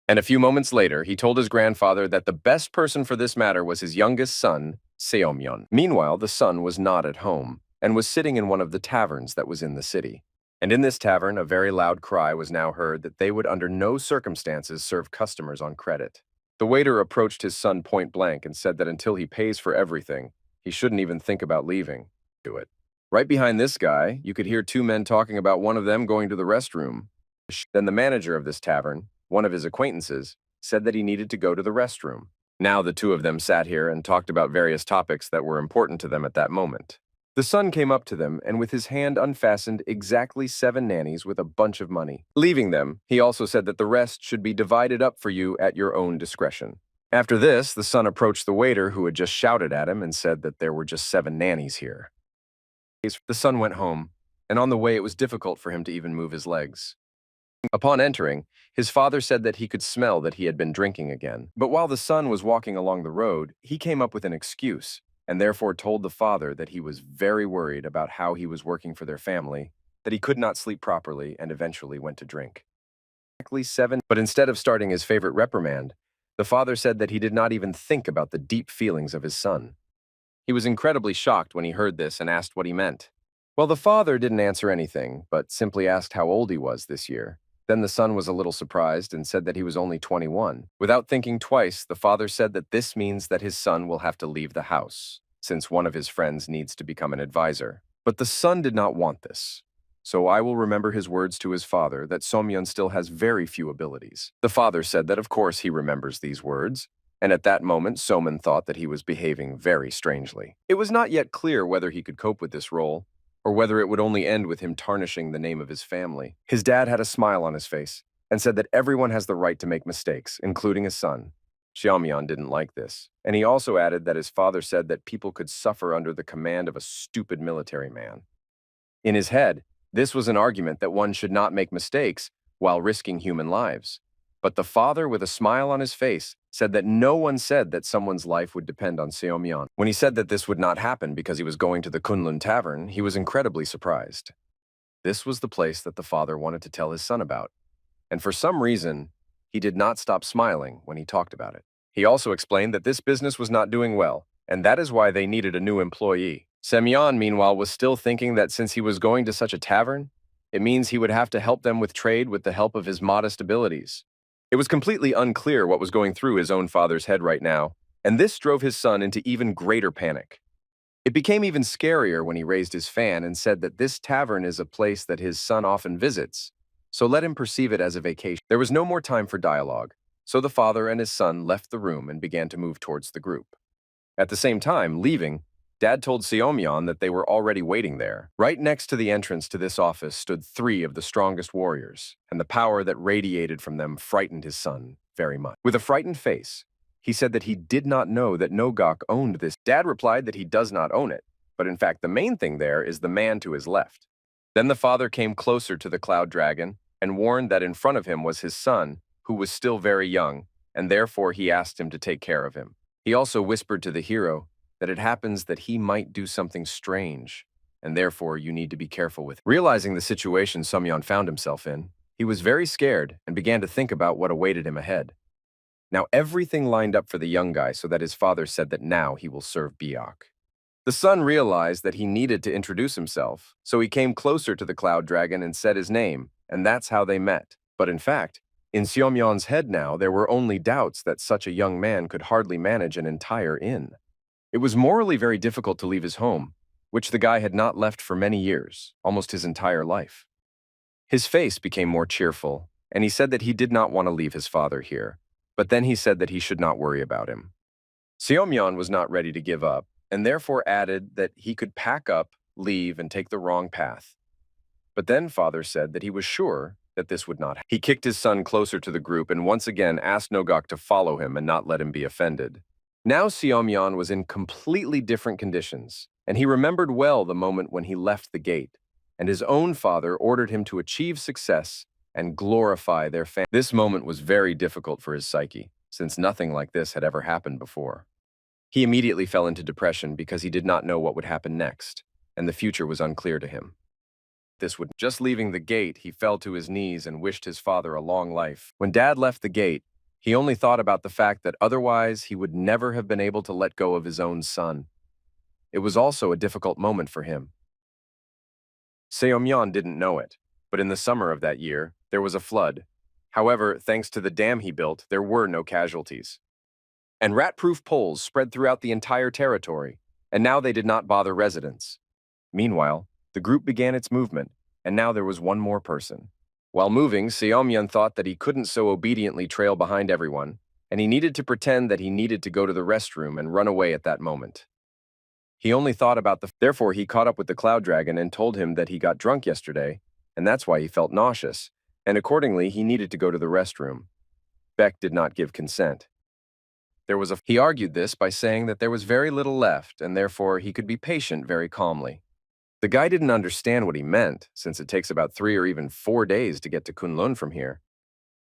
And a few moments later, he told his grandfather that the best person for this matter was his youngest son, Seomyeon. Meanwhile, the son was not at home and was sitting in one of the taverns that was in the city. And in this tavern, a very loud cry was now heard that they would under no circumstances serve customers on credit. The waiter approached his son point blank and said that until he pays for everything, he shouldn't even think about leaving. Do it. Right behind this guy, you could hear two men talking about one of them going to the restroom. Then the manager of this tavern, one of his acquaintances, said that he needed to go to the restroom. Now the two of them sat here and talked about various topics that were important to them at that moment. The son came up to them and with his hand unfastened exactly 7 nannies with a bunch of money. Leaving them, he also said that the rest should be divided up for you at your own discretion. After this, the son approached the waiter who had just shouted at him and said that there were just 7 nannies here. The son went home, and on the way it was difficult for him to even move his legs. Upon entering, his father said that he could smell that he had been drinking again. But while the son was walking along the road, he came up with an excuse, and therefore told the father that he was very worried about how he was working for their family, that he could not sleep properly, and eventually went to drink. Exactly 7, but instead of starting his favorite reprimand, the father said that he did not even think about the deep feelings of his son. He was incredibly shocked when he heard this and asked what he meant. Well, the father didn't answer anything, but simply asked how old he was this year. Then the son was a little surprised and said that he was only 21. Without thinking twice, the father said that this means that his son will have to leave the house, since one of his friends needs to become an advisor. But the son did not want this. So I will remember his words to his father that Somyeon still has very few abilities. The father said that of course he remembers these words, and at that moment Soman thought that he was behaving very strangely. It was not yet clear whether he could cope with this role, or whether it would only end with him tarnishing the name of his family. His dad had a smile on his face and said that everyone has the right to make mistakes, including his son. Xiaomyan didn't like this, and he also added that his father said that people could suffer under the command of a stupid military man. In his head, this was an argument that one should not make mistakes while risking human lives. But the father, with a smile on his face, said that no one said that someone's life would depend on Seomyeon. When he said that this would not happen because he was going to the Kunlun Tavern, he was incredibly surprised. This was the place that the father wanted to tell his son about. And for some reason, he did not stop smiling when he talked about it. He also explained that this business was not doing well, and that is why they needed a new employee. Semyon, meanwhile, was still thinking that since he was going to such a tavern, it means he would have to help them with trade with the help of his modest abilities. It was completely unclear what was going through his own father's head right now, and this drove his son into even greater panic. It became even scarier when he raised his fan and said that this tavern is a place that his son often visits, so let him perceive it as a vacation. There was no more time for dialogue, so the father and his son left the room and began to move towards the group. At the same time, leaving, Dad told Seomyeon that they were already waiting there. Right next to the entrance to this office stood 3 of the strongest warriors, and the power that radiated from them frightened his son very much. With a frightened face, he said that he did not know that Nogok owned this. Dad replied that he does not own it, but in fact the main thing there is the man to his left. Then the father came closer to the cloud dragon and warned that in front of him was his son, who was still very young, and therefore he asked him to take care of him. He also whispered to the hero that it happens that he might do something strange, and therefore you need to be careful with him. Realizing the situation Seomyeon found himself in, he was very scared and began to think about what awaited him ahead. Now everything lined up for the young guy so that his father said that now he will serve Biak. The son realized that he needed to introduce himself, so he came closer to the cloud dragon and said his name, and that's how they met. But in fact, in Seomyeon's head now, there were only doubts that such a young man could hardly manage an entire inn. It was morally very difficult to leave his home, which the guy had not left for many years, almost his entire life. His face became more cheerful, and he said that he did not want to leave his father here, but then he said that he should not worry about him. Seomyeon was not ready to give up, and therefore added that he could pack up, leave, and take the wrong path. But then father said that he was sure that this would not happen. He kicked his son closer to the group and once again asked Nogok to follow him and not let him be offended. Now Seomyeon was in completely different conditions, and he remembered well the moment when he left the gate, and his own father ordered him to achieve success and glorify their family. This moment was very difficult for his psyche, since nothing like this had ever happened before. He immediately fell into depression because he did not know what would happen next, and the future was unclear to him. Just leaving the gate, he fell to his knees and wished his father a long life. When Dad left the gate, he only thought about the fact that otherwise he would never have been able to let go of his own son. It was also a difficult moment for him. Seomyeon didn't know it, but in the summer of that year, there was a flood. However, thanks to the dam he built, there were no casualties. And rat-proof poles spread throughout the entire territory, and now they did not bother residents. Meanwhile, the group began its movement, and now there was one more person. While moving, Seomyeon thought that he couldn't so obediently trail behind everyone, and he needed to pretend that he needed to go to the restroom and run away at that moment. He only thought about Therefore, he caught up with the cloud dragon and told him that he got drunk yesterday, and that's why he felt nauseous, and accordingly, he needed to go to the restroom. Beck did not give consent. He argued this by saying that there was very little left, and therefore he could be patient very calmly. The guy didn't understand what he meant, since it takes about 3 or even 4 days to get to Kunlun from here.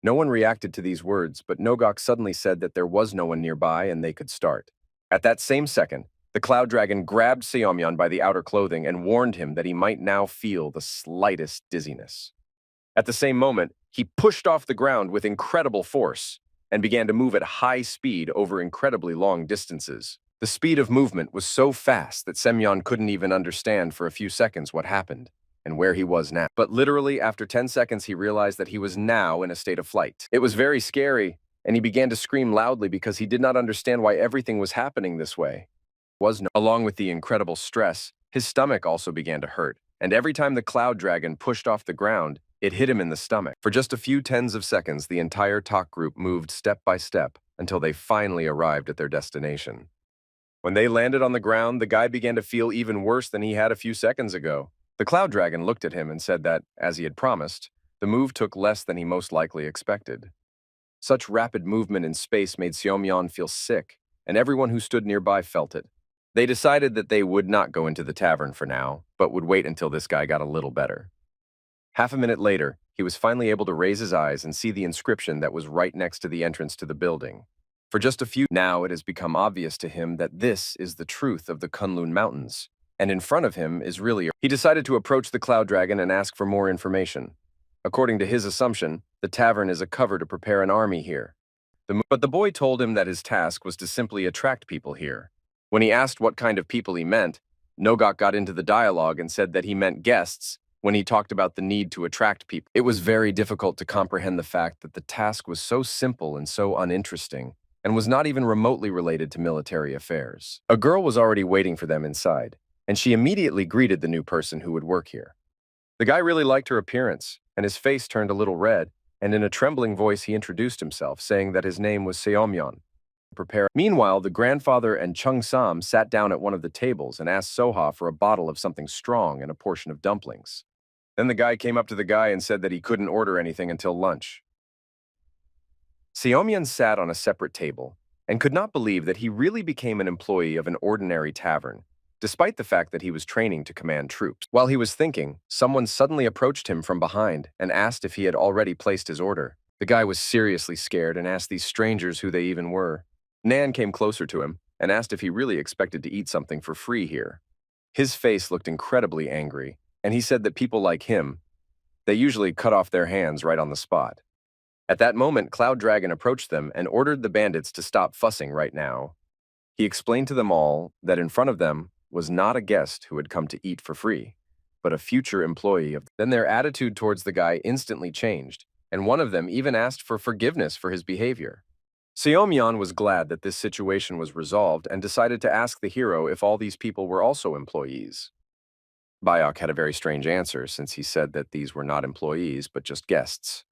No one reacted to these words, but Nogok suddenly said that there was no one nearby and they could start. At that same second, the cloud dragon grabbed Seomyeon by the outer clothing and warned him that he might now feel the slightest dizziness. At the same moment, he pushed off the ground with incredible force and began to move at high speed over incredibly long distances. The speed of movement was so fast that Seomyeon couldn't even understand for a few seconds what happened and where he was now. But literally, after 10 seconds, he realized that he was now in a state of flight. It was very scary, and he began to scream loudly because he did not understand why everything was happening this way. Along with the incredible stress, his stomach also began to hurt, and every time the cloud dragon pushed off the ground, it hit him in the stomach. For just a few tens of seconds, the entire talk group moved step by step until they finally arrived at their destination. When they landed on the ground, the guy began to feel even worse than he had a few seconds ago. The cloud dragon looked at him and said that, as he had promised, the move took less than he most likely expected. Such rapid movement in space made Seomyeon feel sick, and everyone who stood nearby felt it. They decided that they would not go into the tavern for now, but would wait until this guy got a little better. Half a minute later, he was finally able to raise his eyes and see the inscription that was right next to the entrance to the building. For just a few, now it has become obvious to him that this is the truth of the Kunlun Mountains, and in front of him is really. He decided to approach the cloud dragon and ask for more information. According to his assumption, the tavern is a cover to prepare an army here. But the boy told him that his task was to simply attract people here. When he asked what kind of people he meant, Nogok got into the dialogue and said that he meant guests when he talked about the need to attract people. It was very difficult to comprehend the fact that the task was so simple and so uninteresting, and was not even remotely related to military affairs. A girl was already waiting for them inside, and she immediately greeted the new person who would work here. The guy really liked her appearance, and his face turned a little red, and in a trembling voice he introduced himself, saying that his name was Seomyeon. Meanwhile, the grandfather and Chung Sam sat down at one of the tables and asked Soha for a bottle of something strong and a portion of dumplings. Then the guy came up to the guy and said that he couldn't order anything until lunch. Seomyeon sat on a separate table and could not believe that he really became an employee of an ordinary tavern, despite the fact that he was training to command troops. While he was thinking, someone suddenly approached him from behind and asked if he had already placed his order. The guy was seriously scared and asked these strangers who they even were. Nan came closer to him and asked if he really expected to eat something for free here. His face looked incredibly angry, and he said that people like him, they usually cut off their hands right on the spot. At that moment, Cloud Dragon approached them and ordered the bandits to stop fussing right now. He explained to them all that in front of them was not a guest who had come to eat for free, but a future employee of. Then their attitude towards the guy instantly changed, and one of them even asked for forgiveness for his behavior. Seomyeon was glad that this situation was resolved and decided to ask the hero if all these people were also employees. Bayok had a very strange answer since he said that these were not employees but just guests.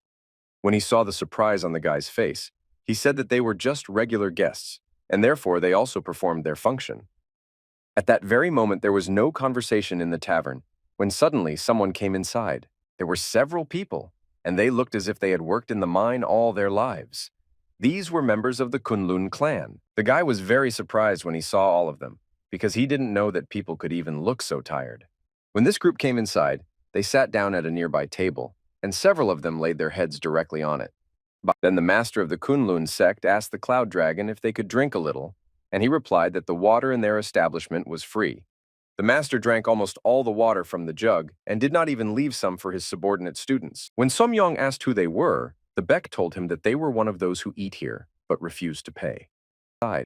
When he saw the surprise on the guy's face, he said that they were just regular guests, and therefore they also performed their function. At that very moment, there was no conversation in the tavern, when suddenly someone came inside. There were several people, and they looked as if they had worked in the mine all their lives. These were members of the Kunlun clan. The guy was very surprised when he saw all of them, because he didn't know that people could even look so tired. When this group came inside, they sat down at a nearby table, and several of them laid their heads directly on it. Then the master of the Kunlun sect asked the Cloud Dragon if they could drink a little, and he replied that the water in their establishment was free. The master drank almost all the water from the jug and did not even leave some for his subordinate students. When Somyong asked who they were, the Beck told him that they were one of those who eat here, but refuse to pay.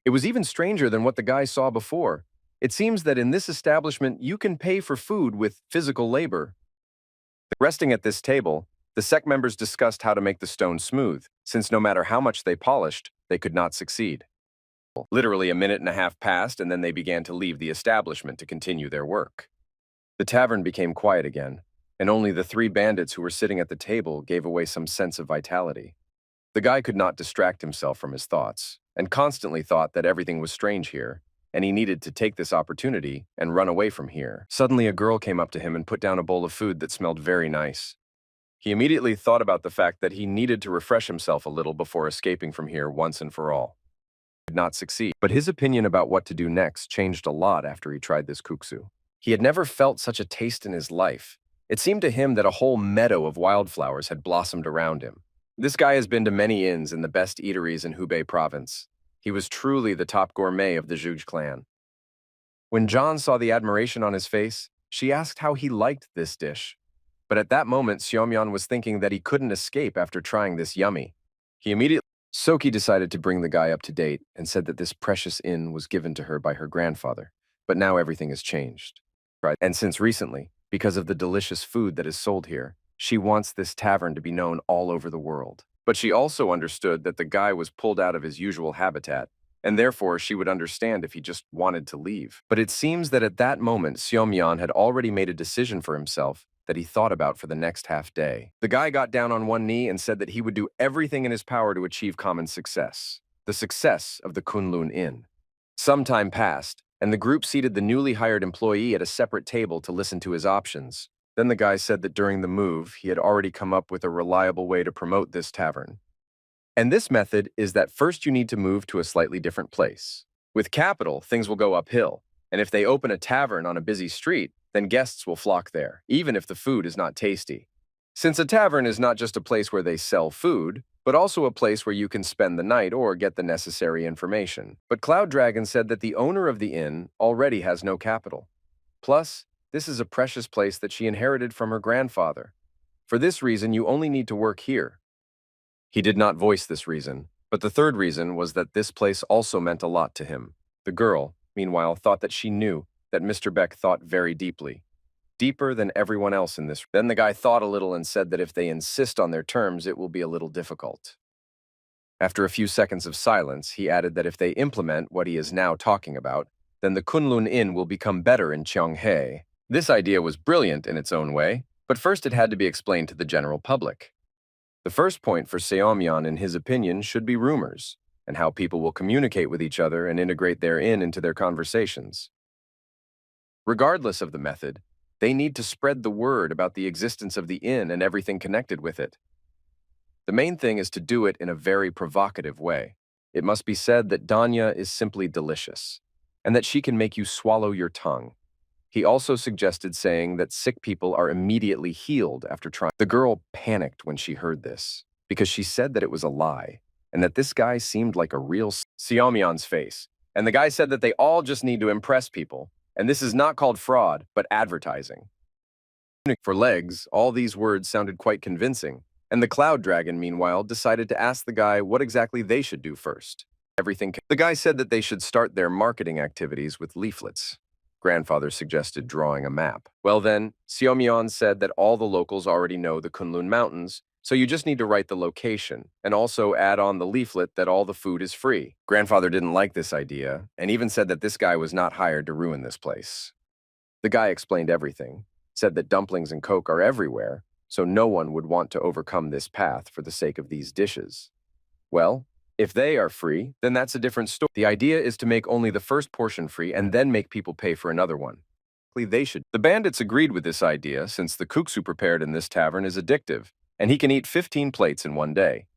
It was even stranger than what the guy saw before. It seems that in this establishment you can pay for food with physical labor. Resting at this table, the sect members discussed how to make the stone smooth, since no matter how much they polished, they could not succeed. Literally a minute and a half passed, and then they began to leave the establishment to continue their work. The tavern became quiet again, and only the three bandits who were sitting at the table gave away some sense of vitality. The guy could not distract himself from his thoughts, and constantly thought that everything was strange here, and he needed to take this opportunity and run away from here. Suddenly a girl came up to him and put down a bowl of food that smelled very nice. He immediately thought about the fact that he needed to refresh himself a little before escaping from here once and for all. He did not succeed, but his opinion about what to do next changed a lot after he tried this kuksu. He had never felt such a taste in his life. It seemed to him that a whole meadow of wildflowers had blossomed around him. This guy has been to many inns in the best eateries in Hubei province. He was truly the top gourmet of the Zhuge clan. When John saw the admiration on his face, she asked how he liked this dish. But at that moment, Seomyeon was thinking that he couldn't escape after trying this yummy. Soki decided to bring the guy up to date and said that this precious inn was given to her by her grandfather, but now everything has changed. And since recently, because of the delicious food that is sold here, she wants this tavern to be known all over the world. But she also understood that the guy was pulled out of his usual habitat, and therefore she would understand if he just wanted to leave. But it seems that at that moment, Seomyeon had already made a decision for himself that he thought about for the next half day. The guy got down on one knee and said that he would do everything in his power to achieve common success, the success of the Kunlun Inn. Some time passed, and the group seated the newly hired employee at a separate table to listen to his options. Then the guy said that during the move, he had already come up with a reliable way to promote this tavern. And this method is that first you need to move to a slightly different place. With capital, things will go uphill, and if they open a tavern on a busy street, then guests will flock there, even if the food is not tasty. Since a tavern is not just a place where they sell food, but also a place where you can spend the night or get the necessary information. But Cloud Dragon said that the owner of the inn already has no capital. Plus, this is a precious place that she inherited from her grandfather. For this reason, you only need to work here. He did not voice this reason, but the third reason was that this place also meant a lot to him. The girl, meanwhile, thought that she knew that Mr. Beck thought very deeply, deeper than everyone else in this. Then the guy thought a little and said that if they insist on their terms, it will be a little difficult. After a few seconds of silence, he added that if they implement what he is now talking about, then the Kunlun Inn will become better in Cheonghae. This idea was brilliant in its own way, but first it had to be explained to the general public. The first point for Seomyeon, in his opinion, should be rumors, and how people will communicate with each other and integrate their inn into their conversations. Regardless of the method, they need to spread the word about the existence of the inn and everything connected with it. The main thing is to do it in a very provocative way. It must be said that Danya is simply delicious. and that she can make you swallow your tongue. He also suggested saying that sick people are immediately healed after trying. The girl panicked when she heard this, because she said that it was a lie, and that this guy seemed like a real Xiaomyan's face. And the guy said that they all just need to impress people, and this is not called fraud, but advertising. For legs, all these words sounded quite convincing, and the cloud dragon, meanwhile, decided to ask the guy what exactly they should do first. The guy said that they should start their marketing activities with leaflets. Grandfather suggested drawing a map. Well then, Xiaomyan said that all the locals already know the Kunlun Mountains, so you just need to write the location, and also add on the leaflet that all the food is free. Grandfather didn't like this idea, and even said that this guy was not hired to ruin this place. The guy explained everything, said that dumplings and coke are everywhere, so no one would want to overcome this path for the sake of these dishes. Well, if they are free, then that's a different story. The idea is to make only the first portion free and then make people pay for another one. They should. The bandits agreed with this idea since the kuksu prepared in this tavern is addictive, and he can eat 15 plates in one day.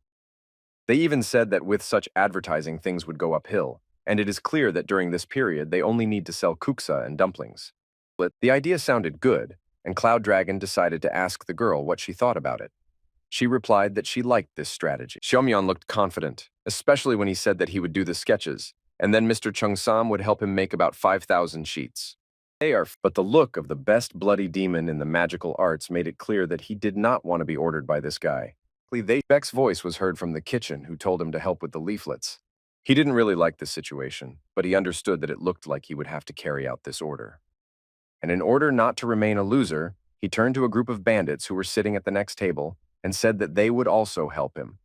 They even said that with such advertising things would go uphill, and it is clear that during this period they only need to sell kuksa and dumplings. The idea sounded good, and Cloud Dragon decided to ask the girl what she thought about it. She replied that she liked this strategy. Xiaomyan looked confident, especially when he said that he would do the sketches, and then Mr. Cheungsam would help him make about 5,000 sheets. But the look of the best bloody demon in the magical arts made it clear that he did not want to be ordered by this guy. Beck's voice was heard from the kitchen, who told him to help with the leaflets. He didn't really like this situation, but he understood that it looked like he would have to carry out this order. And in order not to remain a loser, he turned to a group of bandits who were sitting at the next table and said that they would also help him.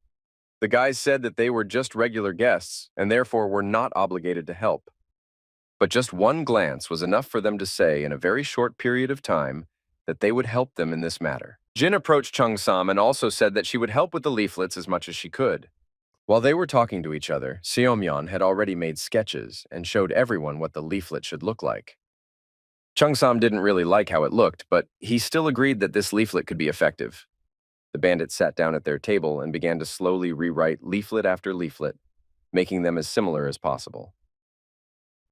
The guys said that they were just regular guests and therefore were not obligated to help. But just one glance was enough for them to say in a very short period of time that they would help them in this matter. Jin approached Cheungsam and also said that she would help with the leaflets as much as she could. While they were talking to each other, Xiaomyan had already made sketches and showed everyone what the leaflet should look like. Cheungsam didn't really like how it looked, but he still agreed that this leaflet could be effective. The bandits sat down at their table and began to slowly rewrite leaflet after leaflet, making them as similar as possible.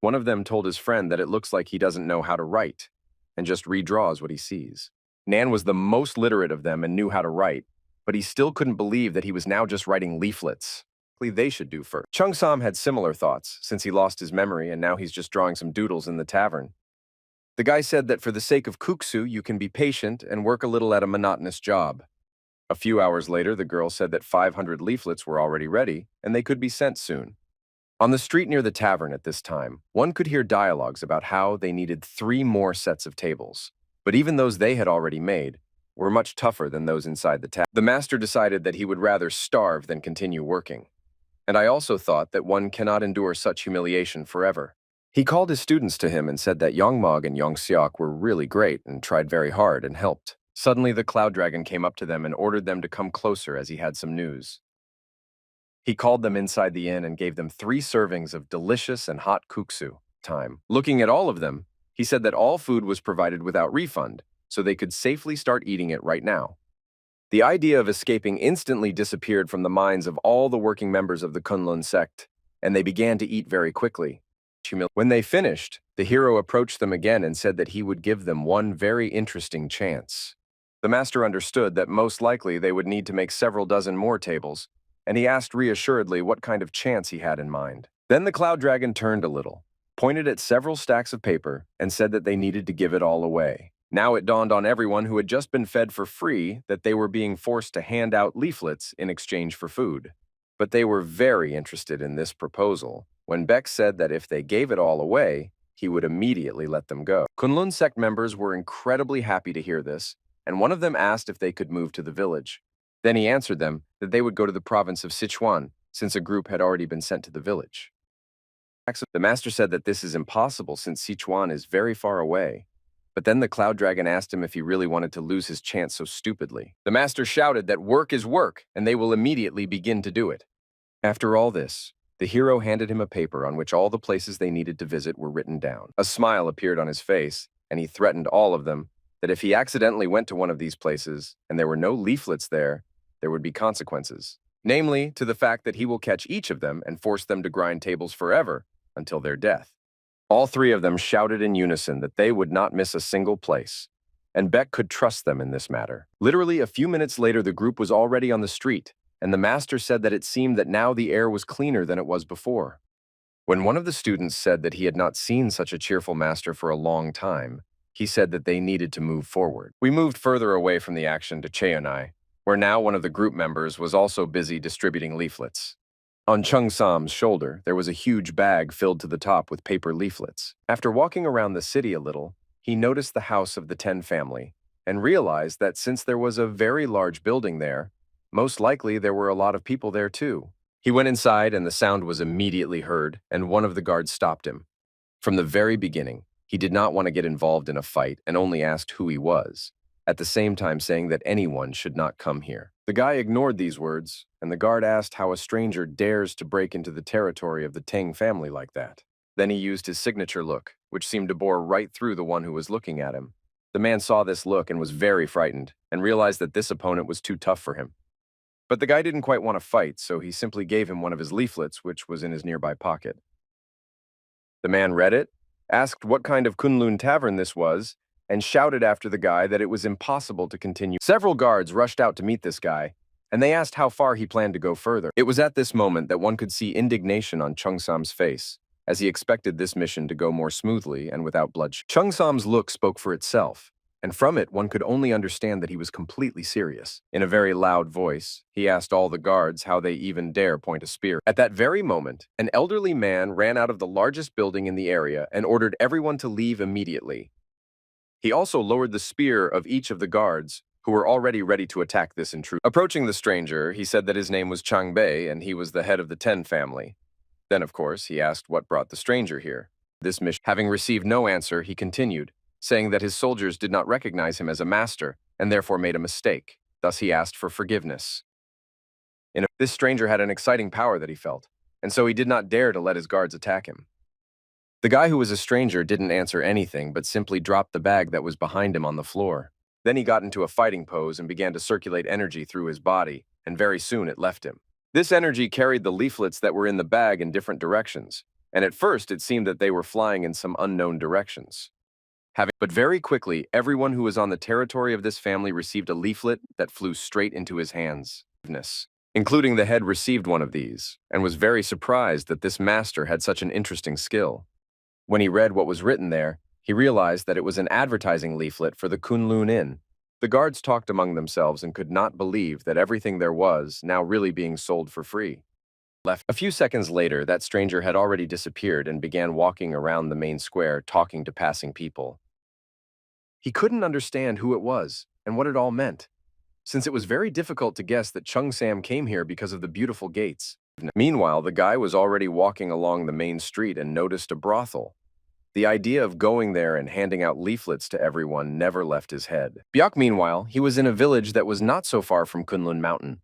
One of them told his friend that it looks like he doesn't know how to write, and just redraws what he sees. Nan was the most literate of them and knew how to write, but he still couldn't believe that he was now just writing leaflets. They should do first. Cheungsam had similar thoughts, since he lost his memory and now he's just drawing some doodles in the tavern. The guy said that for the sake of kuksu, you can be patient and work a little at a monotonous job. A few hours later, the girl said that 500 leaflets were already ready, and they could be sent soon. On the street near the tavern at this time, one could hear dialogues about how they needed 3 more sets of tables. But even those they had already made were much tougher than those inside the tavern. The master decided that he would rather starve than continue working. And I also thought that one cannot endure such humiliation forever. He called his students to him and said that Yongmog and Yongseok were really great and tried very hard and helped. Suddenly, the Cloud Dragon came up to them and ordered them to come closer as he had some news. He called them inside the inn and gave them 3 servings of delicious and hot kuksu. Looking at all of them, he said that all food was provided without refund, so they could safely start eating it right now. The idea of escaping instantly disappeared from the minds of all the working members of the Kunlun sect, and they began to eat very quickly. When they finished, the hero approached them again and said that he would give them one very interesting chance. The master understood that most likely they would need to make several dozen more tables, and he asked reassuredly what kind of chance he had in mind. Then the Cloud Dragon turned a little, pointed at several stacks of paper, and said that they needed to give it all away. Now it dawned on everyone who had just been fed for free that they were being forced to hand out leaflets in exchange for food. But they were very interested in this proposal when Beck said that if they gave it all away, he would immediately let them go. Kunlun sect members were incredibly happy to hear this, and one of them asked if they could move to the village. Then he answered them that they would go to the province of Sichuan, since a group had already been sent to the village. The master said that this is impossible since Sichuan is very far away. But then the Cloud Dragon asked him if he really wanted to lose his chance so stupidly. The master shouted that work is work, and they will immediately begin to do it. After all this, the hero handed him a paper on which all the places they needed to visit were written down. A smile appeared on his face, and he threatened all of them that if he accidentally went to one of these places and there were no leaflets there would be consequences. Namely, to the fact that he will catch each of them and force them to grind tables forever until their death. All three of them shouted in unison that they would not miss a single place, and Beck could trust them in this matter. Literally a few minutes later, the group was already on the street, and the master said that it seemed that now the air was cleaner than it was before. When one of the students said that he had not seen such a cheerful master for a long time, he said that they needed to move forward. We moved further away from the action to Cheonai, where now one of the group members was also busy distributing leaflets. On Chung Sam's shoulder, there was a huge bag filled to the top with paper leaflets. After walking around the city a little, he noticed the house of the 10 family and realized that since there was a very large building there, most likely there were a lot of people there too. He went inside and the sound was immediately heard, and one of the guards stopped him. From the very beginning, he did not want to get involved in a fight and only asked who he was, at the same time saying that anyone should not come here. The guy ignored these words, and the guard asked how a stranger dares to break into the territory of the Tang family like that. Then he used his signature look, which seemed to bore right through the one who was looking at him. The man saw this look and was very frightened, and realized that this opponent was too tough for him. But the guy didn't quite want to fight, so he simply gave him one of his leaflets, which was in his nearby pocket. The man read it, asked what kind of Kunlun tavern this was, and shouted after the guy that it was impossible to continue. Several guards rushed out to meet this guy, and they asked how far he planned to go further. It was at this moment that one could see indignation on Chung Sam's face, as he expected this mission to go more smoothly and without bloodshed. Chung Sam's look spoke for itself, and from it one could only understand that he was completely serious. In a very loud voice, he asked all the guards how they even dare point a spear. At that very moment, an elderly man ran out of the largest building in the area and ordered everyone to leave immediately. He also lowered the spear of each of the guards, who were already ready to attack this intruder. Approaching the stranger, he said that his name was Chang Bei and he was the head of the 10 family. Then, of course, he asked what brought the stranger here. This mission. Having received no answer, he continued, saying that his soldiers did not recognize him as a master and therefore made a mistake. Thus, he asked for forgiveness. This stranger had an exciting power that he felt, and so he did not dare to let his guards attack him. The guy who was a stranger didn't answer anything but simply dropped the bag that was behind him on the floor. Then he got into a fighting pose and began to circulate energy through his body, and very soon it left him. This energy carried the leaflets that were in the bag in different directions, and at first it seemed that they were flying in some unknown directions. But very quickly, everyone who was on the territory of this family received a leaflet that flew straight into his hands. Including the head received one of these, and was very surprised that this master had such an interesting skill. When he read what was written there, he realized that it was an advertising leaflet for the Kunlun Inn. The guards talked among themselves and could not believe that everything there was now really being sold for free. A few seconds later, that stranger had already disappeared and began walking around the main square talking to passing people. He couldn't understand who it was and what it all meant, since it was very difficult to guess that Chung Sam came here because of the beautiful gates. Meanwhile, the guy was already walking along the main street and noticed a brothel. The idea of going there and handing out leaflets to everyone never left his head. Byok, meanwhile, he was in a village that was not so far from Kunlun Mountain.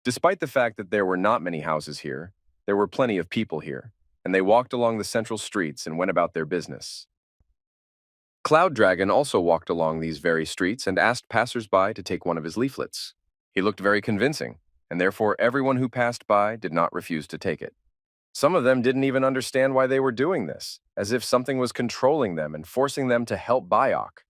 Despite the fact that there were not many houses here, there were plenty of people here, and they walked along the central streets and went about their business. Cloud Dragon also walked along these very streets and asked passers-by to take one of his leaflets. He looked very convincing, and therefore everyone who passed by did not refuse to take it. Some of them didn't even understand why they were doing this, as if something was controlling them and forcing them to help Byok.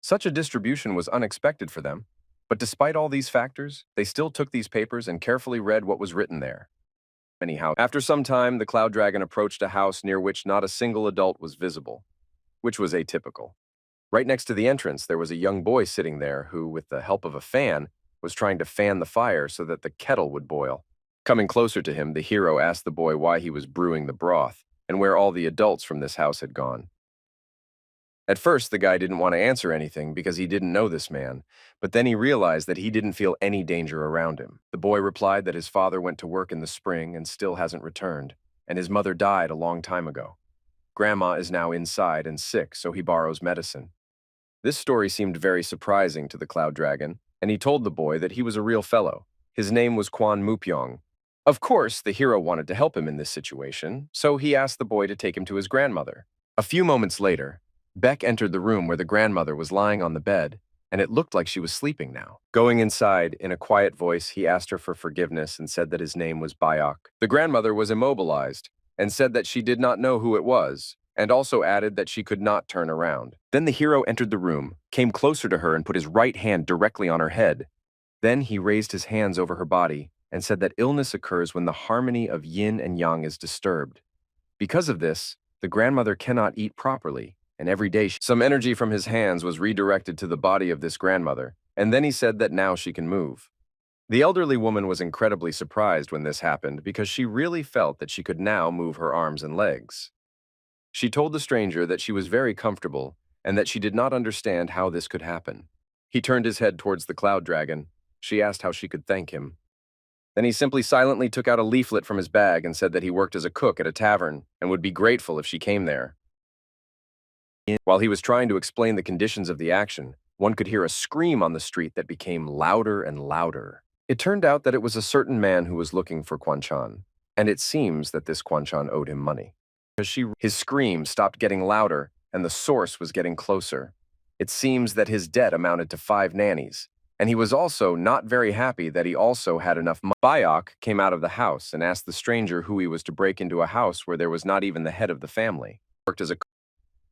Such a distribution was unexpected for them, but despite all these factors, they still took these papers and carefully read what was written there. Anyhow, after some time, the Cloud Dragon approached a house near which not a single adult was visible, which was atypical. Right next to the entrance, there was a young boy sitting there who, with the help of a fan, was trying to fan the fire so that the kettle would boil. Coming closer to him, the hero asked the boy why he was brewing the broth and where all the adults from this house had gone. At first, the guy didn't want to answer anything because he didn't know this man, but then he realized that he didn't feel any danger around him. The boy replied that his father went to work in the spring and still hasn't returned, and his mother died a long time ago. Grandma is now inside and sick, so he borrows medicine. This story seemed very surprising to the Cloud Dragon, and he told the boy that he was a real fellow. His name was Quan Mupyong. Of course, the hero wanted to help him in this situation, so he asked the boy to take him to his grandmother. A few moments later, Beck entered the room where the grandmother was lying on the bed, and it looked like she was sleeping now. Going inside, in a quiet voice, he asked her for forgiveness and said that his name was Byok. The grandmother was immobilized, and said that she did not know who it was, and also added that she could not turn around. Then the hero entered the room, came closer to her and put his right hand directly on her head. Then he raised his hands over her body and said that illness occurs when the harmony of yin and yang is disturbed. Because of this, the grandmother cannot eat properly, and every day some energy from his hands was redirected to the body of this grandmother, and then he said that now she can move. The elderly woman was incredibly surprised when this happened because she really felt that she could now move her arms and legs. She told the stranger that she was very comfortable and that she did not understand how this could happen. He turned his head towards the cloud dragon. She asked how she could thank him. Then he simply silently took out a leaflet from his bag and said that he worked as a cook at a tavern and would be grateful if she came there. While he was trying to explain the conditions of the action, one could hear a scream on the street that became louder and louder. It turned out that it was a certain man who was looking for Kwanchan, and it seems that this Kwanchan owed him money. His scream stopped getting louder, and the source was getting closer. It seems that his debt amounted to 5 nannies, and he was also not very happy that he also had enough money. Bayok came out of the house and asked the stranger who he was to break into a house where there was not even the head of the family.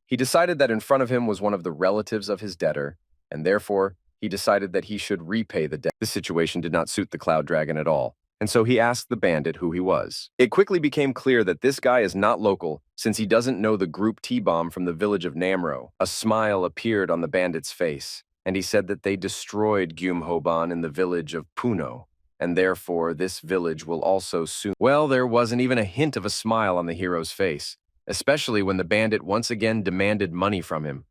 He decided that in front of him was one of the relatives of his debtor, and therefore he decided that he should repay the debt. This situation did not suit the Cloud Dragon at all, and so he asked the bandit who he was. It quickly became clear that this guy is not local, since he doesn't know the group T-Bomb from the village of Namro. A smile appeared on the bandit's face, and he said that they destroyed Gyumhoban in the village of Puno, and therefore this village will also soon. Well, there wasn't even a hint of a smile on the hero's face, especially when the bandit once again demanded money from him.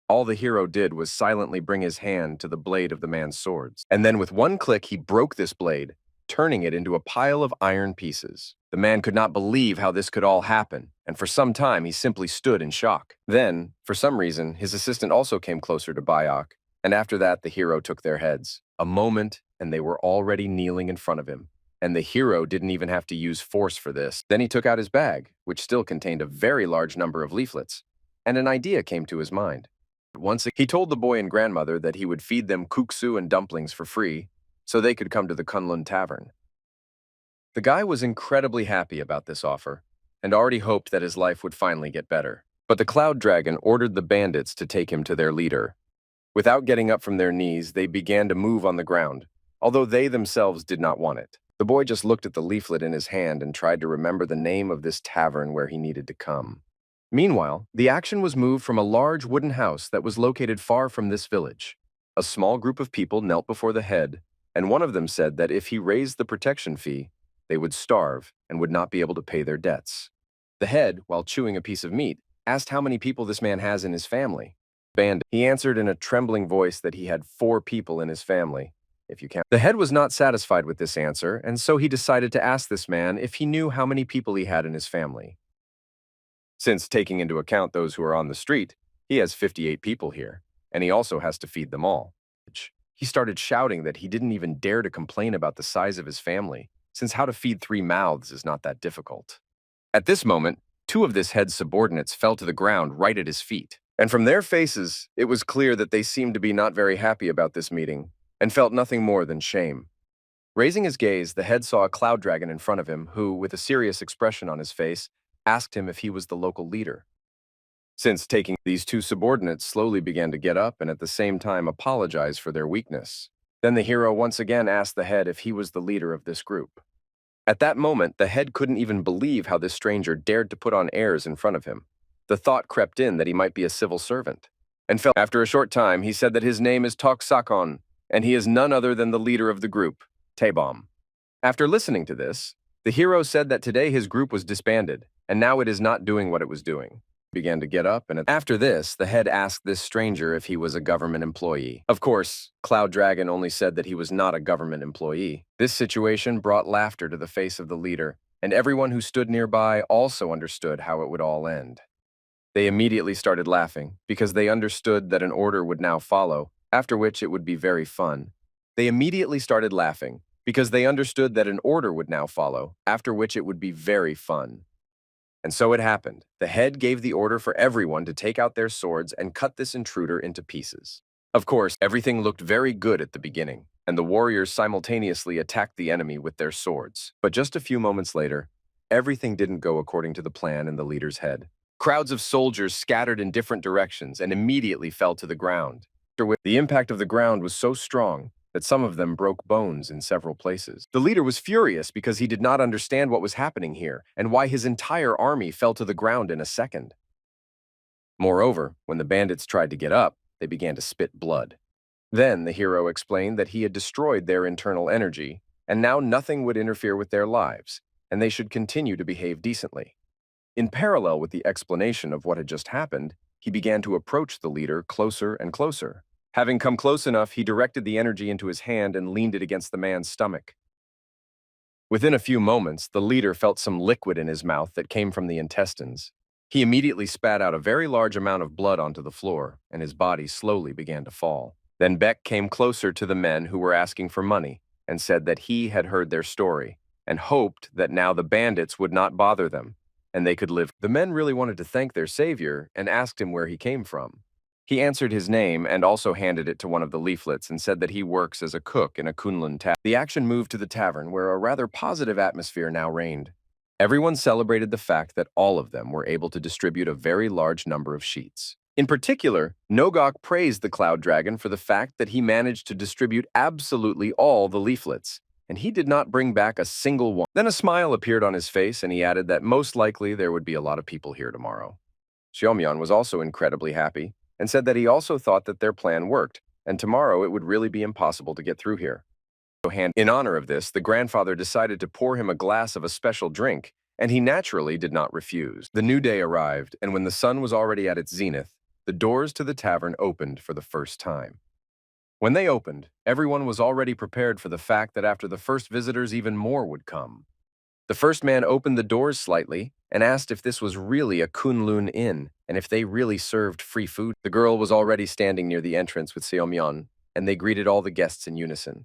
All the hero did was silently bring his hand to the blade of the man's swords, and then with one click he broke this blade, turning it into a pile of iron pieces. The man could not believe how this could all happen, and for some time he simply stood in shock. Then, for some reason, his assistant also came closer to Bayok, and after that the hero took their heads. A moment, and they were already kneeling in front of him, and the hero didn't even have to use force for this. Then he took out his bag, which still contained a very large number of leaflets, and an idea came to his mind. Once he told the boy and grandmother that he would feed them kuksu and dumplings for free, so they could come to the Kunlun Tavern. The guy was incredibly happy about this offer, and already hoped that his life would finally get better. But the Cloud Dragon ordered the bandits to take him to their leader. Without getting up from their knees, they began to move on the ground, although they themselves did not want it. The boy just looked at the leaflet in his hand and tried to remember the name of this tavern where he needed to come. Meanwhile, the action was moved from a large wooden house that was located far from this village. A small group of people knelt before the head, and one of them said that if he raised the protection fee, they would starve and would not be able to pay their debts. The head, while chewing a piece of meat, asked how many people this man has in his family. He answered in a trembling voice that he had 4 people in his family, if you count. The head was not satisfied with this answer, and so he decided to ask this man if he knew how many people he had in his family. Since taking into account those who are on the street, he has 58 people here, and he also has to feed them all. He started shouting that he didn't even dare to complain about the size of his family, since how to feed 3 mouths is not that difficult. At this moment, 2 of this head's subordinates fell to the ground right at his feet, and from their faces, it was clear that they seemed to be not very happy about this meeting, and felt nothing more than shame. Raising his gaze, the head saw a cloud dragon in front of him who, with a serious expression on his face, asked him if he was the local leader. Since taking these 2 subordinates slowly began to get up and at the same time apologize for their weakness. Then the hero once again asked the head if he was the leader of this group. At that moment, the head couldn't even believe how this stranger dared to put on airs in front of him. The thought crept in that he might be a civil servant. And after a short time, he said that his name is Tok Sakon, and he is none other than the leader of the group, Taebom. After listening to this, the hero said that today his group was disbanded, and now it is not doing what it was doing. He began to get up, and after this, the head asked this stranger if he was a government employee. Of course, Cloud Dragon only said that he was not a government employee. This situation brought laughter to the face of the leader, and everyone who stood nearby also understood how it would all end. They immediately started laughing, because they understood that an order would now follow, after which it would be very fun. They immediately started laughing, because they understood that an order would now follow, after which it would be very fun. And so it happened. The head gave the order for everyone to take out their swords and cut this intruder into pieces. Of course, everything looked very good at the beginning, and the warriors simultaneously attacked the enemy with their swords. But just a few moments later, everything didn't go according to the plan in the leader's head. Crowds of soldiers scattered in different directions and immediately fell to the ground. The impact of the ground was so strong that some of them broke bones in several places. The leader was furious because he did not understand what was happening here and why his entire army fell to the ground in a second. Moreover, when the bandits tried to get up, they began to spit blood. Then the hero explained that he had destroyed their internal energy, and now nothing would interfere with their lives, and they should continue to behave decently. In parallel with the explanation of what had just happened, he began to approach the leader closer and closer. Having come close enough, he directed the energy into his hand and leaned it against the man's stomach. Within a few moments, the leader felt some liquid in his mouth that came from the intestines. He immediately spat out a very large amount of blood onto the floor, and his body slowly began to fall. Then Beck came closer to the men who were asking for money and said that he had heard their story and hoped that now the bandits would not bother them and they could live. The men really wanted to thank their savior and asked him where he came from. He answered his name and also handed it to one of the leaflets and said that he works as a cook in a Kunlun tavern. The action moved to the tavern where a rather positive atmosphere now reigned. Everyone celebrated the fact that all of them were able to distribute a very large number of sheets. In particular, Nogok praised the Cloud Dragon for the fact that he managed to distribute absolutely all the leaflets, and he did not bring back a single one. Then a smile appeared on his face, and he added that most likely there would be a lot of people here tomorrow. Xiaomyan was also incredibly happy, and said that he also thought that their plan worked, and tomorrow it would really be impossible to get through here. In honor of this, the grandfather decided to pour him a glass of a special drink, and he naturally did not refuse. The new day arrived, and when the sun was already at its zenith, the doors to the tavern opened for the first time. When they opened, everyone was already prepared for the fact that after the first visitors, even more would come. The first man opened the doors slightly and asked if this was really a Kunlun inn and if they really served free food. The girl was already standing near the entrance with Seomyeon, and they greeted all the guests in unison.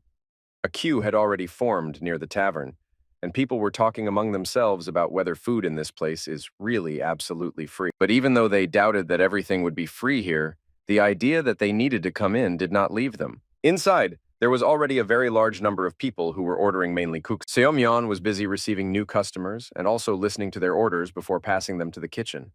A queue had already formed near the tavern, and people were talking among themselves about whether food in this place is really absolutely free. But even though they doubted that everything would be free here, the idea that they needed to come in did not leave them. Inside, there was already a very large number of people who were ordering mainly cooks. Seomyeon was busy receiving new customers and also listening to their orders before passing them to the kitchen.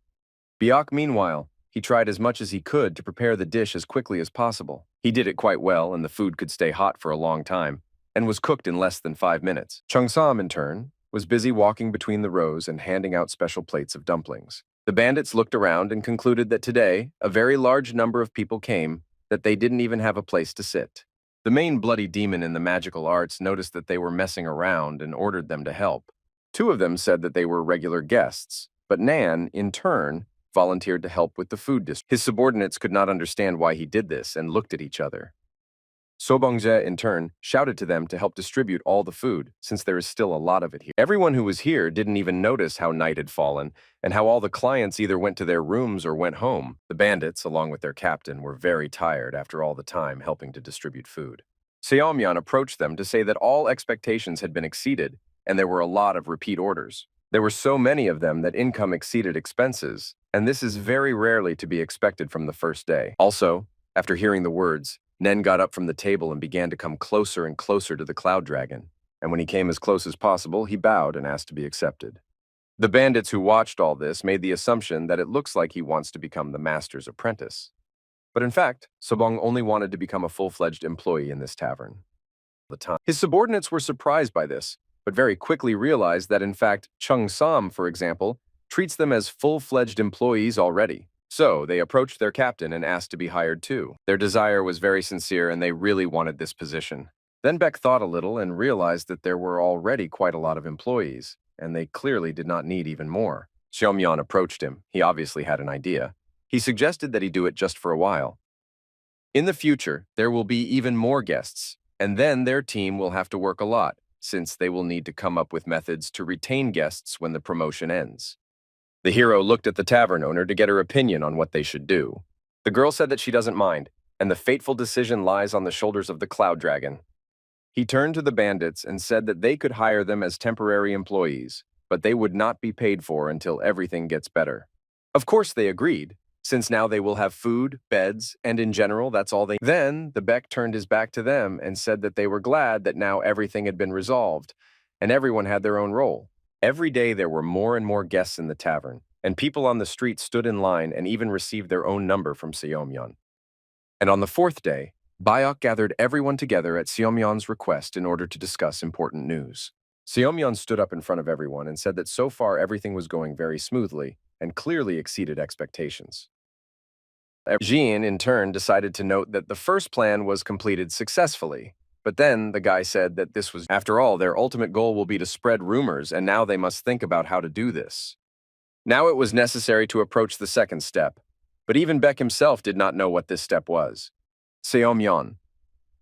Biak, meanwhile, he tried as much as he could to prepare the dish as quickly as possible. He did it quite well, and the food could stay hot for a long time, and was cooked in less than 5 minutes. Cheongsam, in turn, was busy walking between the rows and handing out special plates of dumplings. The bandits looked around and concluded that today, a very large number of people came, that they didn't even have a place to sit. The main bloody demon in the magical arts noticed that they were messing around and ordered them to help. 2 of them said that they were regular guests, but Nan, in turn, volunteered to help with the food distribution. His subordinates could not understand why he did this and looked at each other. Sobongje, in turn, shouted to them to help distribute all the food, since there is still a lot of it here. Everyone who was here didn't even notice how night had fallen, and how all the clients either went to their rooms or went home. The bandits, along with their captain, were very tired after all the time helping to distribute food. Seomyeon approached them to say that all expectations had been exceeded, and there were a lot of repeat orders. There were so many of them that income exceeded expenses, and this is very rarely to be expected from the first day. Also, after hearing the words, Nen got up from the table and began to come closer and closer to the Cloud Dragon, and when he came as close as possible, he bowed and asked to be accepted. The bandits who watched all this made the assumption that it looks like he wants to become the master's apprentice. But in fact, Sobong only wanted to become a full-fledged employee in this tavern. His subordinates were surprised by this, but very quickly realized that in fact, Cheongsam, for example, treats them as full-fledged employees already. So they approached their captain and asked to be hired too. Their desire was very sincere and they really wanted this position. Then Beck thought a little and realized that there were already quite a lot of employees, and they clearly did not need even more. Xiaomyan approached him. He obviously had an idea. He suggested that he do it just for a while. In the future, there will be even more guests, and then their team will have to work a lot, since they will need to come up with methods to retain guests when the promotion ends. The hero looked at the tavern owner to get her opinion on what they should do. The girl said that she doesn't mind, and the fateful decision lies on the shoulders of the Cloud Dragon. He turned to the bandits and said that they could hire them as temporary employees, but they would not be paid for until everything gets better. Of course they agreed, since now they will have food, beds, and in general that's all they. Then the Beck turned his back to them and said that they were glad that now everything had been resolved, and everyone had their own role. Every day there were more and more guests in the tavern, and people on the street stood in line and even received their own number from Seomyeon. And on the fourth day, Bayok gathered everyone together at Seomyeon's request in order to discuss important news. Seomyeon stood up in front of everyone and said that so far everything was going very smoothly and clearly exceeded expectations. Jin, in turn, decided to note that the first plan was completed successfully, but then the guy said that this was, after all, their ultimate goal will be to spread rumors, and now they must think about how to do this. Now it was necessary to approach the second step, but even Beck himself did not know what this step was. Seomyeon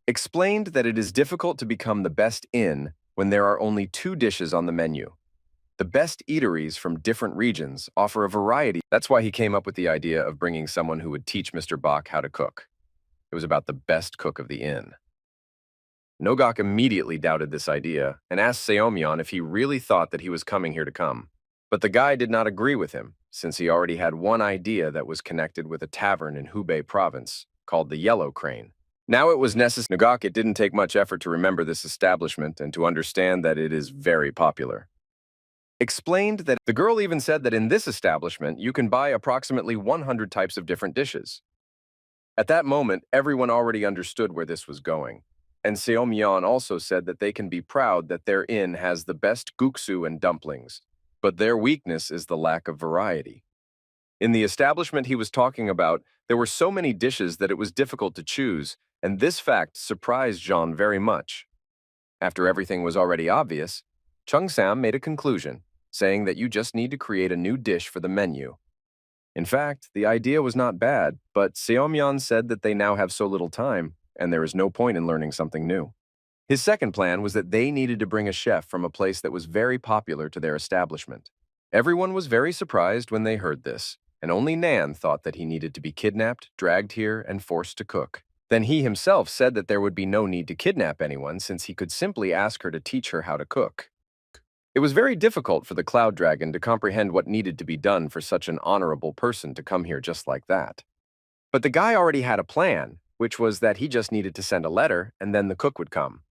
explained that it is difficult to become the best in when there are only two dishes on the menu. The best eateries from different regions offer a variety. That's why he came up with the idea of bringing someone who would teach Mr. Bach how to cook. It was about the best cook of the inn. Nogak immediately doubted this idea and asked Seomyeon if he really thought that he was coming here to come. But the guy did not agree with him, since he already had one idea that was connected with a tavern in Hubei province called the Yellow Crane. Now it was necessary. Nogak, it didn't take much effort to remember this establishment and to understand that it is very popular. Explained that the girl even said that in this establishment you can buy approximately 100 types of different dishes. At that moment, everyone already understood where this was going. And Seomyeon also said that they can be proud that their inn has the best guksu and dumplings, but their weakness is the lack of variety. In the establishment he was talking about, there were so many dishes that it was difficult to choose, and this fact surprised Jean very much. After everything was already obvious, Chung Sam made a conclusion, saying that you just need to create a new dish for the menu. In fact, the idea was not bad, but Seomyeon said that they now have so little time, and there is no point in learning something new. His second plan was that they needed to bring a chef from a place that was very popular to their establishment. Everyone was very surprised when they heard this, and only Nan thought that he needed to be kidnapped, dragged here, and forced to cook. Then he himself said that there would be no need to kidnap anyone since he could simply ask her to teach her how to cook. It was very difficult for the Cloud Dragon to comprehend what needed to be done for such an honorable person to come here just like that. But the guy already had a plan, which was that he just needed to send a letter and then the cook would come.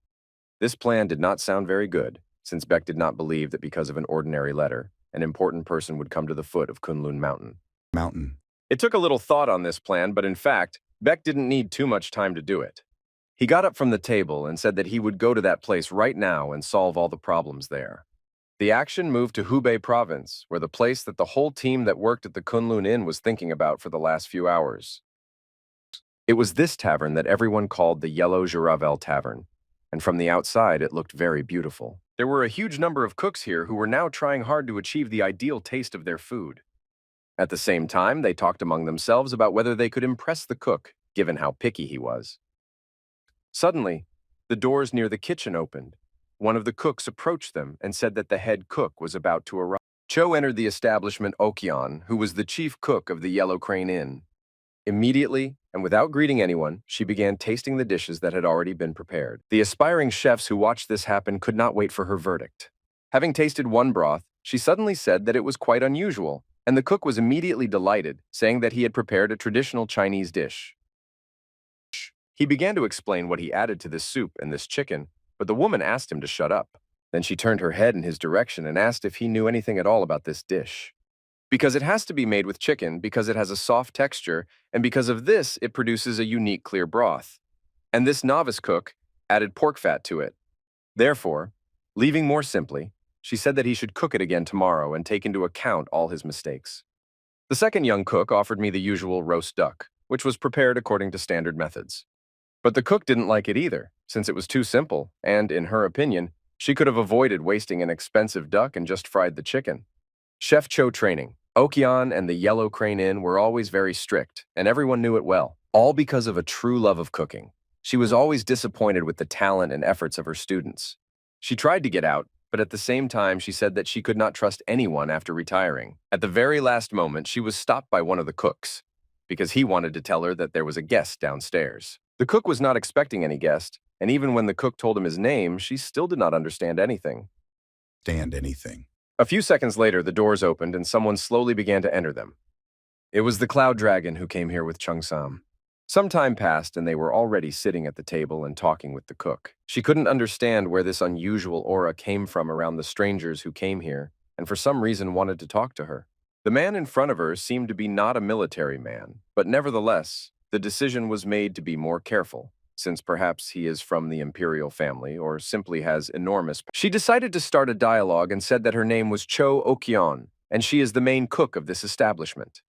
This plan did not sound very good, since Beck did not believe that because of an ordinary letter, an important person would come to the foot of Kunlun Mountain. It took a little thought on this plan, but in fact, Beck didn't need too much time to do it. He got up from the table and said that he would go to that place right now and solve all the problems there. The action moved to Hubei province, where the place that the whole team that worked at the Kunlun Inn was thinking about for the last few hours. It was this tavern that everyone called the Yellow Juravel Tavern, and from the outside it looked very beautiful. There were a huge number of cooks here who were now trying hard to achieve the ideal taste of their food. At the same time, they talked among themselves about whether they could impress the cook, given how picky he was. Suddenly, the doors near the kitchen opened. One of the cooks approached them and said that the head cook was about to arrive. Cho entered the establishment Okyeon, who was the chief cook of the Yellow Crane Inn. Immediately, and without greeting anyone, she began tasting the dishes that had already been prepared. The aspiring chefs who watched this happen could not wait for her verdict. Having tasted one broth, she suddenly said that it was quite unusual, and the cook was immediately delighted, saying that he had prepared a traditional Chinese dish. He began to explain what he added to this soup and this chicken, but the woman asked him to shut up. Then she turned her head in his direction and asked if he knew anything at all about this dish. Because it has to be made with chicken, because it has a soft texture, and because of this, it produces a unique clear broth. And this novice cook added pork fat to it. Therefore, leaving more simply, she said that he should cook it again tomorrow and take into account all his mistakes. The second young cook offered me the usual roast duck, which was prepared according to standard methods. But the cook didn't like it either, since it was too simple, and, in her opinion, she could have avoided wasting an expensive duck and just fried the chicken. Chef Cho training. Okyeon and the Yellow Crane Inn were always very strict, and everyone knew it well, all because of a true love of cooking. She was always disappointed with the talent and efforts of her students. She tried to get out, but at the same time she said that she could not trust anyone after retiring. At the very last moment, she was stopped by one of the cooks, because he wanted to tell her that there was a guest downstairs. The cook was not expecting any guest, and even when the cook told him his name, she still did not understand anything. A few seconds later, the doors opened and someone slowly began to enter them. It was the Cloud Dragon who came here with Chung Sam. Some time passed and they were already sitting at the table and talking with the cook. She couldn't understand where this unusual aura came from around the strangers who came here, and for some reason wanted to talk to her. The man in front of her seemed to be not a military man, but nevertheless, the decision was made to be more careful, since perhaps he is from the imperial family or simply has enormous. She decided to start a dialogue and said that her name was Cho Okyeon, and she is the main cook of this establishment.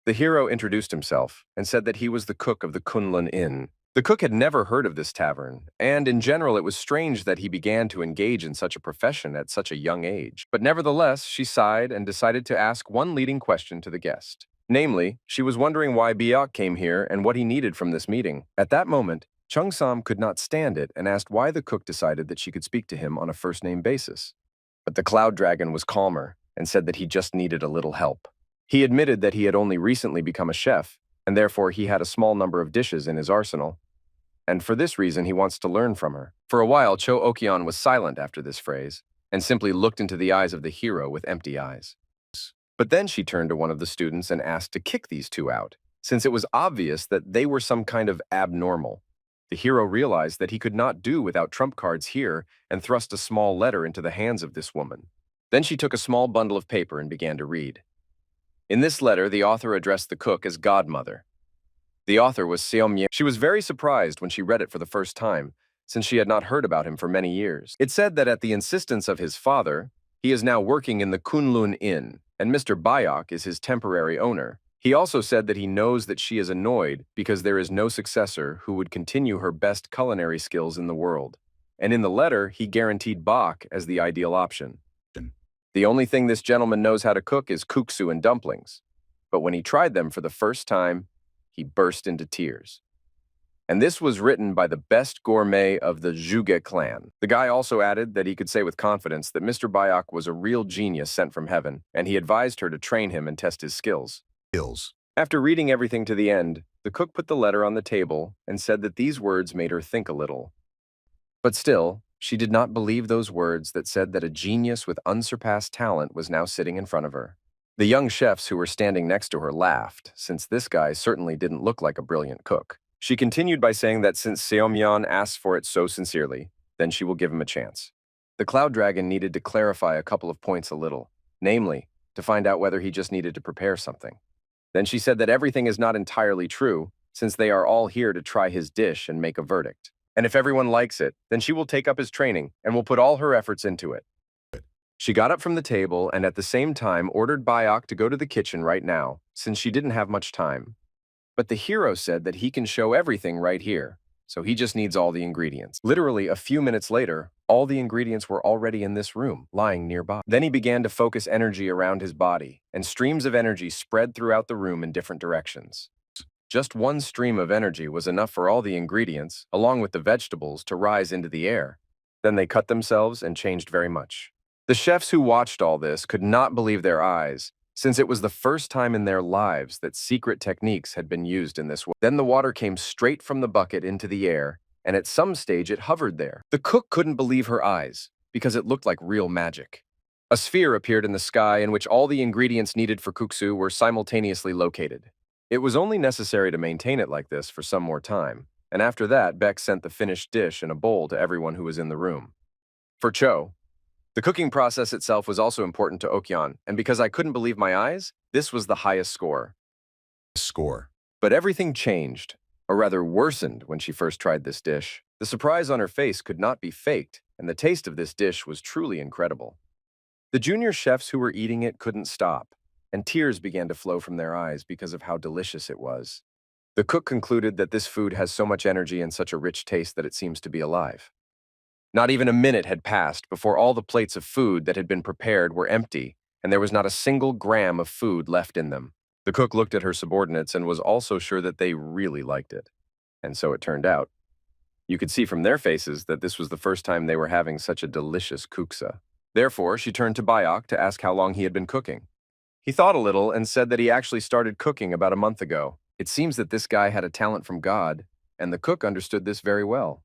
The hero introduced himself and said that he was the cook of the Kunlun Inn. The cook had never heard of this tavern, and in general it was strange that he began to engage in such a profession at such a young age. But nevertheless, she sighed and decided to ask one leading question to the guest. Namely, she was wondering why Biak came here and what he needed from this meeting. At that moment, Chung Sam could not stand it and asked why the cook decided that she could speak to him on a first-name basis. But the Cloud Dragon was calmer and said that he just needed a little help. He admitted that he had only recently become a chef, and therefore he had a small number of dishes in his arsenal. And for this reason, he wants to learn from her. For a while, Cho Okyeon was silent after this phrase, and simply looked into the eyes of the hero with empty eyes. But then she turned to one of the students and asked to kick these two out, since it was obvious that they were some kind of abnormal. The hero realized that he could not do without trump cards here and thrust a small letter into the hands of this woman. Then she took a small bundle of paper and began to read. In this letter, the author addressed the cook as godmother. The author was Seomye. She was very surprised when she read it for the first time, since she had not heard about him for many years. It said that at the insistence of his father, he is now working in the Kunlun Inn, and Mr. Bayok is his temporary owner. He also said that he knows that she is annoyed because there is no successor who would continue her best culinary skills in the world. And in the letter, he guaranteed Bak as the ideal option. The only thing this gentleman knows how to cook is kuksu and dumplings. But when he tried them for the first time, he burst into tears. And this was written by the best gourmet of the Zhuge clan. The guy also added that he could say with confidence that Mr. Bayok was a real genius sent from heaven, and he advised her to train him and test his skills. After reading everything to the end, the cook put the letter on the table and said that these words made her think a little. But still, she did not believe those words that said that a genius with unsurpassed talent was now sitting in front of her. The young chefs who were standing next to her laughed, since this guy certainly didn't look like a brilliant cook. She continued by saying that since Seomyeon asks for it so sincerely, then she will give him a chance. The Cloud Dragon needed to clarify a couple of points a little, namely, to find out whether he just needed to prepare something. Then she said that everything is not entirely true, since they are all here to try his dish and make a verdict. And if everyone likes it, then she will take up his training and will put all her efforts into it. She got up from the table and at the same time ordered Bayok to go to the kitchen right now, since she didn't have much time. But the hero said that he can show everything right here, so he just needs all the ingredients. Literally, a few minutes later, all the ingredients were already in this room, lying nearby. Then he began to focus energy around his body, and streams of energy spread throughout the room in different directions. Just one stream of energy was enough for all the ingredients, along with the vegetables, to rise into the air. Then they cut themselves and changed very much. The chefs who watched all this could not believe their eyes, since it was the first time in their lives that secret techniques had been used in this way. Then the water came straight from the bucket into the air, and at some stage it hovered there. The cook couldn't believe her eyes, because it looked like real magic. A sphere appeared in the sky in which all the ingredients needed for kuksu were simultaneously located. It was only necessary to maintain it like this for some more time, and after that Beck sent the finished dish in a bowl to everyone who was in the room. For Cho, the cooking process itself was also important to Okyeon, and because I couldn't believe my eyes, this was the highest score. But everything changed, or rather worsened, when she first tried this dish. The surprise on her face could not be faked, and the taste of this dish was truly incredible. The junior chefs who were eating it couldn't stop, and tears began to flow from their eyes because of how delicious it was. The cook concluded that this food has so much energy and such a rich taste that it seems to be alive. Not even a minute had passed before all the plates of food that had been prepared were empty, and there was not a single gram of food left in them. The cook looked at her subordinates and was also sure that they really liked it. And so it turned out. You could see from their faces that this was the first time they were having such a delicious kuksa. Therefore, she turned to Bayok to ask how long he had been cooking. He thought a little and said that he actually started cooking about a month ago. It seems that this guy had a talent from God, and the cook understood this very well.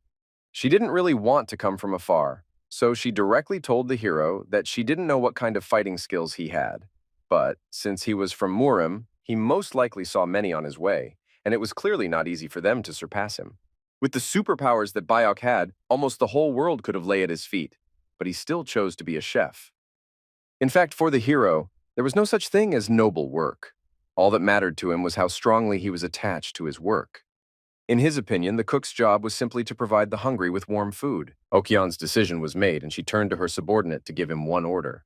She didn't really want to come from afar, so she directly told the hero that she didn't know what kind of fighting skills he had. But since he was from Murim, he most likely saw many on his way, and it was clearly not easy for them to surpass him. With the superpowers that Bayok had, almost the whole world could have lay at his feet, but he still chose to be a chef. In fact, for the hero, there was no such thing as noble work. All that mattered to him was how strongly he was attached to his work. In his opinion, the cook's job was simply to provide the hungry with warm food. Okyeon's decision was made, and she turned to her subordinate to give him one order.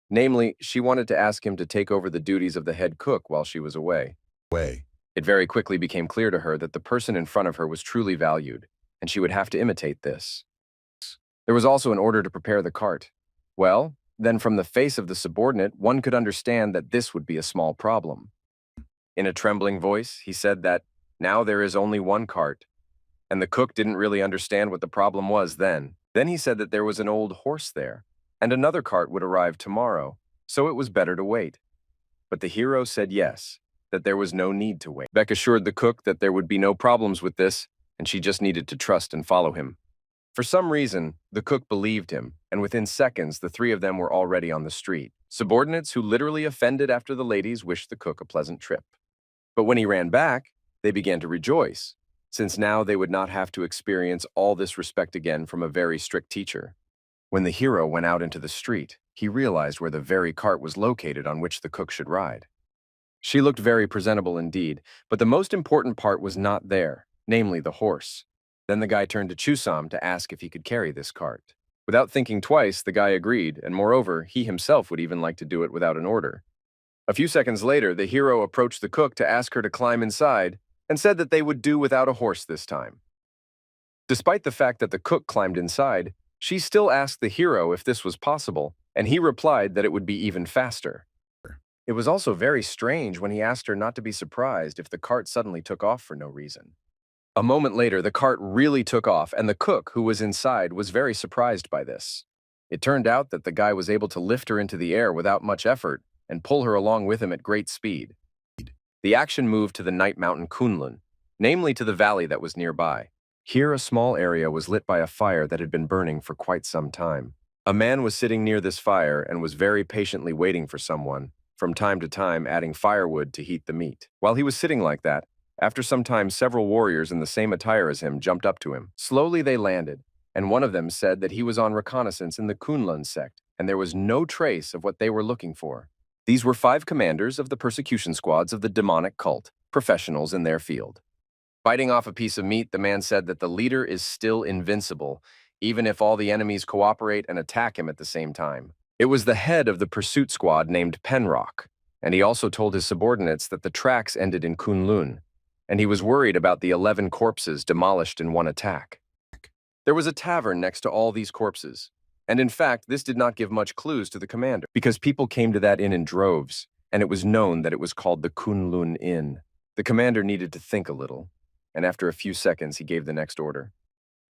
Namely, she wanted to ask him to take over the duties of the head cook while she was away. Way. It very quickly became clear to her that the person in front of her was truly valued, and she would have to imitate this. There was also an order to prepare the cart. Well, then from the face of the subordinate, one could understand that this would be a small problem. In a trembling voice, he said that now there is only one cart, and the cook didn't really understand what the problem was then. Then he said that there was an old horse there, and another cart would arrive tomorrow, so it was better to wait. But the hero said yes, that there was no need to wait. Beck assured the cook that there would be no problems with this, and she just needed to trust and follow him. For some reason, the cook believed him, and within seconds, the three of them were already on the street. Subordinates who literally offended after the ladies wished the cook a pleasant trip. But when he ran back, they began to rejoice, since now they would not have to experience all this respect again from a very strict teacher. When the hero went out into the street, he realized where the very cart was located on which the cook should ride. She looked very presentable indeed, but the most important part was not there, namely the horse. Then the guy turned to Chusam to ask if he could carry this cart. Without thinking twice, the guy agreed, and moreover, he himself would even like to do it without an order. A few seconds later, the hero approached the cook to ask her to climb inside and said that they would do without a horse this time. Despite the fact that the cook climbed inside, she still asked the hero if this was possible, and he replied that it would be even faster. It was also very strange when he asked her not to be surprised if the cart suddenly took off for no reason. A moment later, the cart really took off, and the cook, who was inside, was very surprised by this. It turned out that the guy was able to lift her into the air without much effort and pull her along with him at great speed. The action moved to the night mountain Kunlun, namely to the valley that was nearby. Here a small area was lit by a fire that had been burning for quite some time. A man was sitting near this fire and was very patiently waiting for someone, from time to time adding firewood to heat the meat. While he was sitting like that, after some time several warriors in the same attire as him jumped up to him. Slowly they landed, and one of them said that he was on reconnaissance in the Kunlun sect, and there was no trace of what they were looking for. These were 5 commanders of the persecution squads of the demonic cult, professionals in their field. Biting off a piece of meat, the man said that the leader is still invincible, even if all the enemies cooperate and attack him at the same time. It was the head of the pursuit squad named Penrock, and he also told his subordinates that the tracks ended in Kunlun, and he was worried about the 11 corpses demolished in one attack. There was a tavern next to all these corpses, and in fact, this did not give much clues to the commander, because people came to that inn in droves, and it was known that it was called the Kunlun Inn. The commander needed to think a little, and after a few seconds, he gave the next order.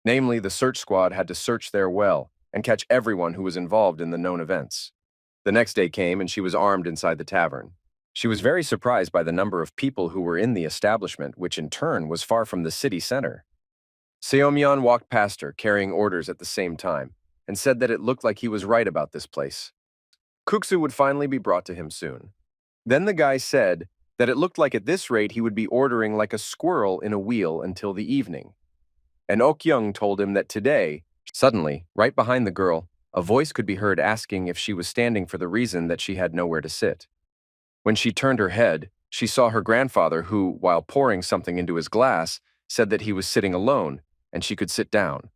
Namely, the search squad had to search there well and catch everyone who was involved in the known events. The next day came, and she was armed inside the tavern. She was very surprised by the number of people who were in the establishment, which in turn was far from the city center. Seomyeon walked past her, carrying orders at the same time, and said that it looked like he was right about this place. Kuksu would finally be brought to him soon. Then the guy said that it looked like at this rate he would be ordering like a squirrel in a wheel until the evening. And Okyoung told him that today, suddenly, right behind the girl, a voice could be heard asking if she was standing for the reason that she had nowhere to sit. When she turned her head, she saw her grandfather who, while pouring something into his glass, said that he was sitting alone, and she could sit down.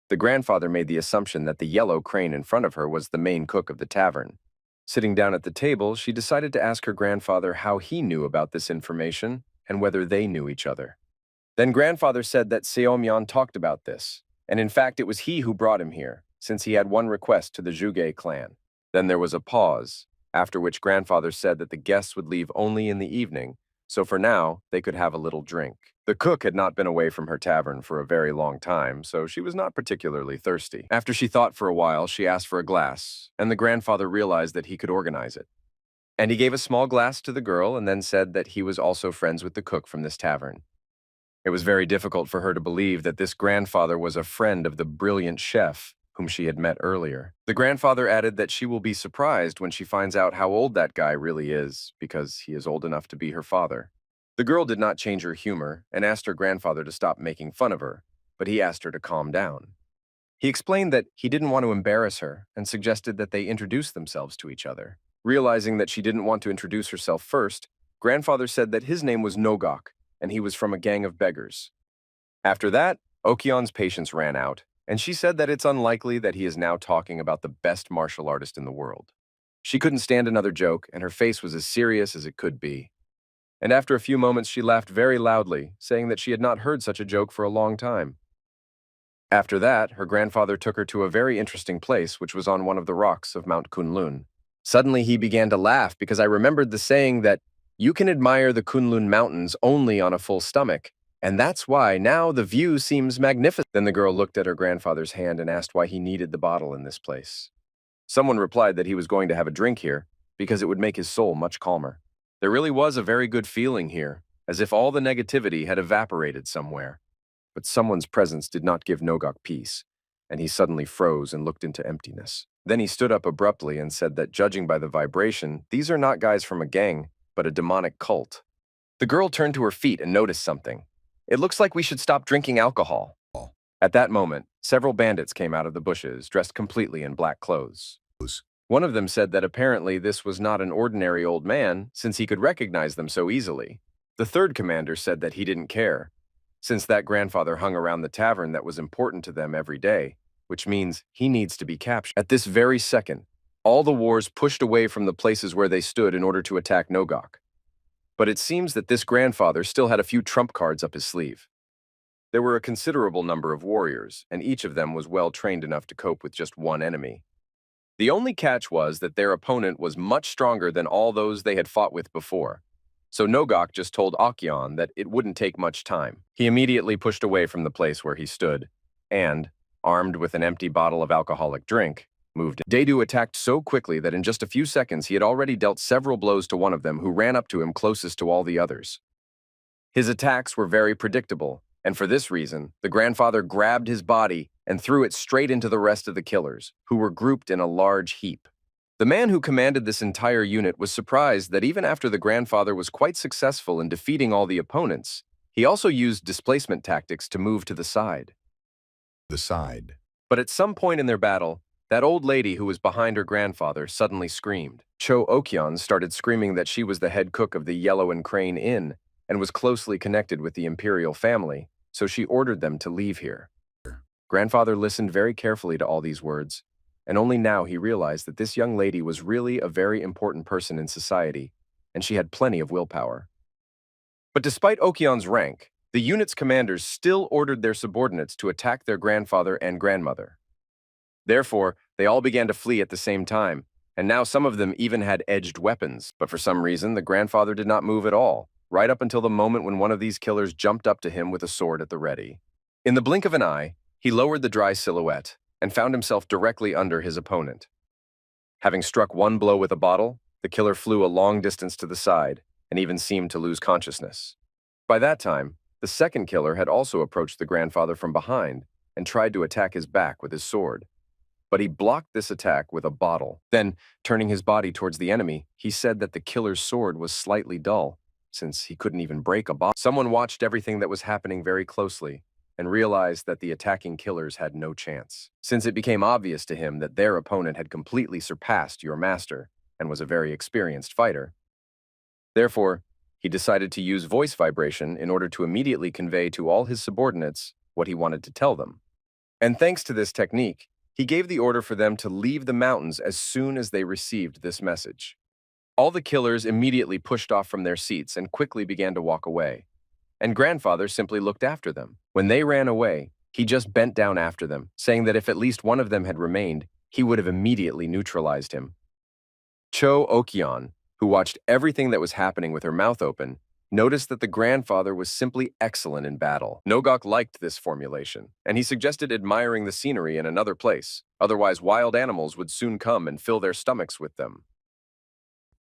The grandfather made the assumption that the yellow crane in front of her was the main cook of the tavern. Sitting down at the table, she decided to ask her grandfather how he knew about this information and whether they knew each other. Then grandfather said that Seomyeon talked about this, and in fact it was he who brought him here, since he had one request to the Juge clan. Then there was a pause, after which grandfather said that the guests would leave only in the evening, so for now they could have a little drink. The cook had not been away from her tavern for a very long time, so she was not particularly thirsty. After she thought for a while, she asked for a glass, and the grandfather realized that he could organize it. And he gave a small glass to the girl and then said that he was also friends with the cook from this tavern. It was very difficult for her to believe that this grandfather was a friend of the brilliant chef whom she had met earlier. The grandfather added that she will be surprised when she finds out how old that guy really is, because he is old enough to be her father. The girl did not change her humor and asked her grandfather to stop making fun of her, but he asked her to calm down. He explained that he didn't want to embarrass her and suggested that they introduce themselves to each other. Realizing that she didn't want to introduce herself first, grandfather said that his name was Nogok and he was from a gang of beggars. After that, Okion's patience ran out, and she said that it's unlikely that he is now talking about the best martial artist in the world. She couldn't stand another joke, and her face was as serious as it could be. And after a few moments, she laughed very loudly, saying that she had not heard such a joke for a long time. After that, her grandfather took her to a very interesting place, which was on one of the rocks of Mount Kunlun. Suddenly, he began to laugh because I remembered the saying that you can admire the Kunlun mountains only on a full stomach, and that's why now the view seems magnificent. Then the girl looked at her grandfather's hand and asked why he needed the bottle in this place. Someone replied that he was going to have a drink here because it would make his soul much calmer. There really was a very good feeling here, as if all the negativity had evaporated somewhere. But someone's presence did not give Nogok peace, and he suddenly froze and looked into emptiness. Then he stood up abruptly and said that judging by the vibration, these are not guys from a gang, but a demonic cult. The girl turned to her feet and noticed something. It looks like we should stop drinking alcohol. At that moment, several bandits came out of the bushes, dressed completely in black clothes. One of them said that apparently this was not an ordinary old man, since he could recognize them so easily. The third commander said that he didn't care, since that grandfather hung around the tavern that was important to them every day, which means he needs to be captured. At this very second, all the wars pushed away from the places where they stood in order to attack Nogok. But it seems that this grandfather still had a few trump cards up his sleeve. There were a considerable number of warriors, and each of them was well trained enough to cope with just one enemy. The only catch was that their opponent was much stronger than all those they had fought with before. So Nogok just told Okion that it wouldn't take much time. He immediately pushed away from the place where he stood, and, armed with an empty bottle of alcoholic drink, moved in. Dedu attacked so quickly that in just a few seconds he had already dealt several blows to one of them who ran up to him closest to all the others. His attacks were very predictable, and for this reason, the grandfather grabbed his body and threw it straight into the rest of the killers, who were grouped in a large heap. The man who commanded this entire unit was surprised that even after the grandfather was quite successful in defeating all the opponents, he also used displacement tactics to move to the side. But at some point in their battle, that old lady who was behind her grandfather suddenly screamed. Cho Okyeon started screaming that she was the head cook of the Yellow and Crane Inn and was closely connected with the imperial family, so she ordered them to leave here. Grandfather listened very carefully to all these words, and only now he realized that this young lady was really a very important person in society, and she had plenty of willpower. But despite Okyeon's rank, the unit's commanders still ordered their subordinates to attack their grandfather and grandmother. Therefore, they all began to flee at the same time, and now some of them even had edged weapons, but for some reason the grandfather did not move at all, right up until the moment when one of these killers jumped up to him with a sword at the ready. In the blink of an eye, he lowered the dry silhouette and found himself directly under his opponent. Having struck one blow with a bottle, the killer flew a long distance to the side and even seemed to lose consciousness. By that time, the second killer had also approached the grandfather from behind and tried to attack his back with his sword. But he blocked this attack with a bottle. Then, turning his body towards the enemy, he said that the killer's sword was slightly dull, since he couldn't even break a bottle. Someone watched everything that was happening very closely and realized that the attacking killers had no chance, since it became obvious to him that their opponent had completely surpassed your master and was a very experienced fighter. Therefore, he decided to use voice vibration in order to immediately convey to all his subordinates what he wanted to tell them. And thanks to this technique, he gave the order for them to leave the mountains as soon as they received this message. All the killers immediately pushed off from their seats and quickly began to walk away. And grandfather simply looked after them. When they ran away, he just bent down after them, saying that if at least one of them had remained, he would have immediately neutralized him. Cho Okyeon, who watched everything that was happening with her mouth open, noticed that the grandfather was simply excellent in battle. Nogok liked this formulation, and he suggested admiring the scenery in another place, otherwise wild animals would soon come and fill their stomachs with them.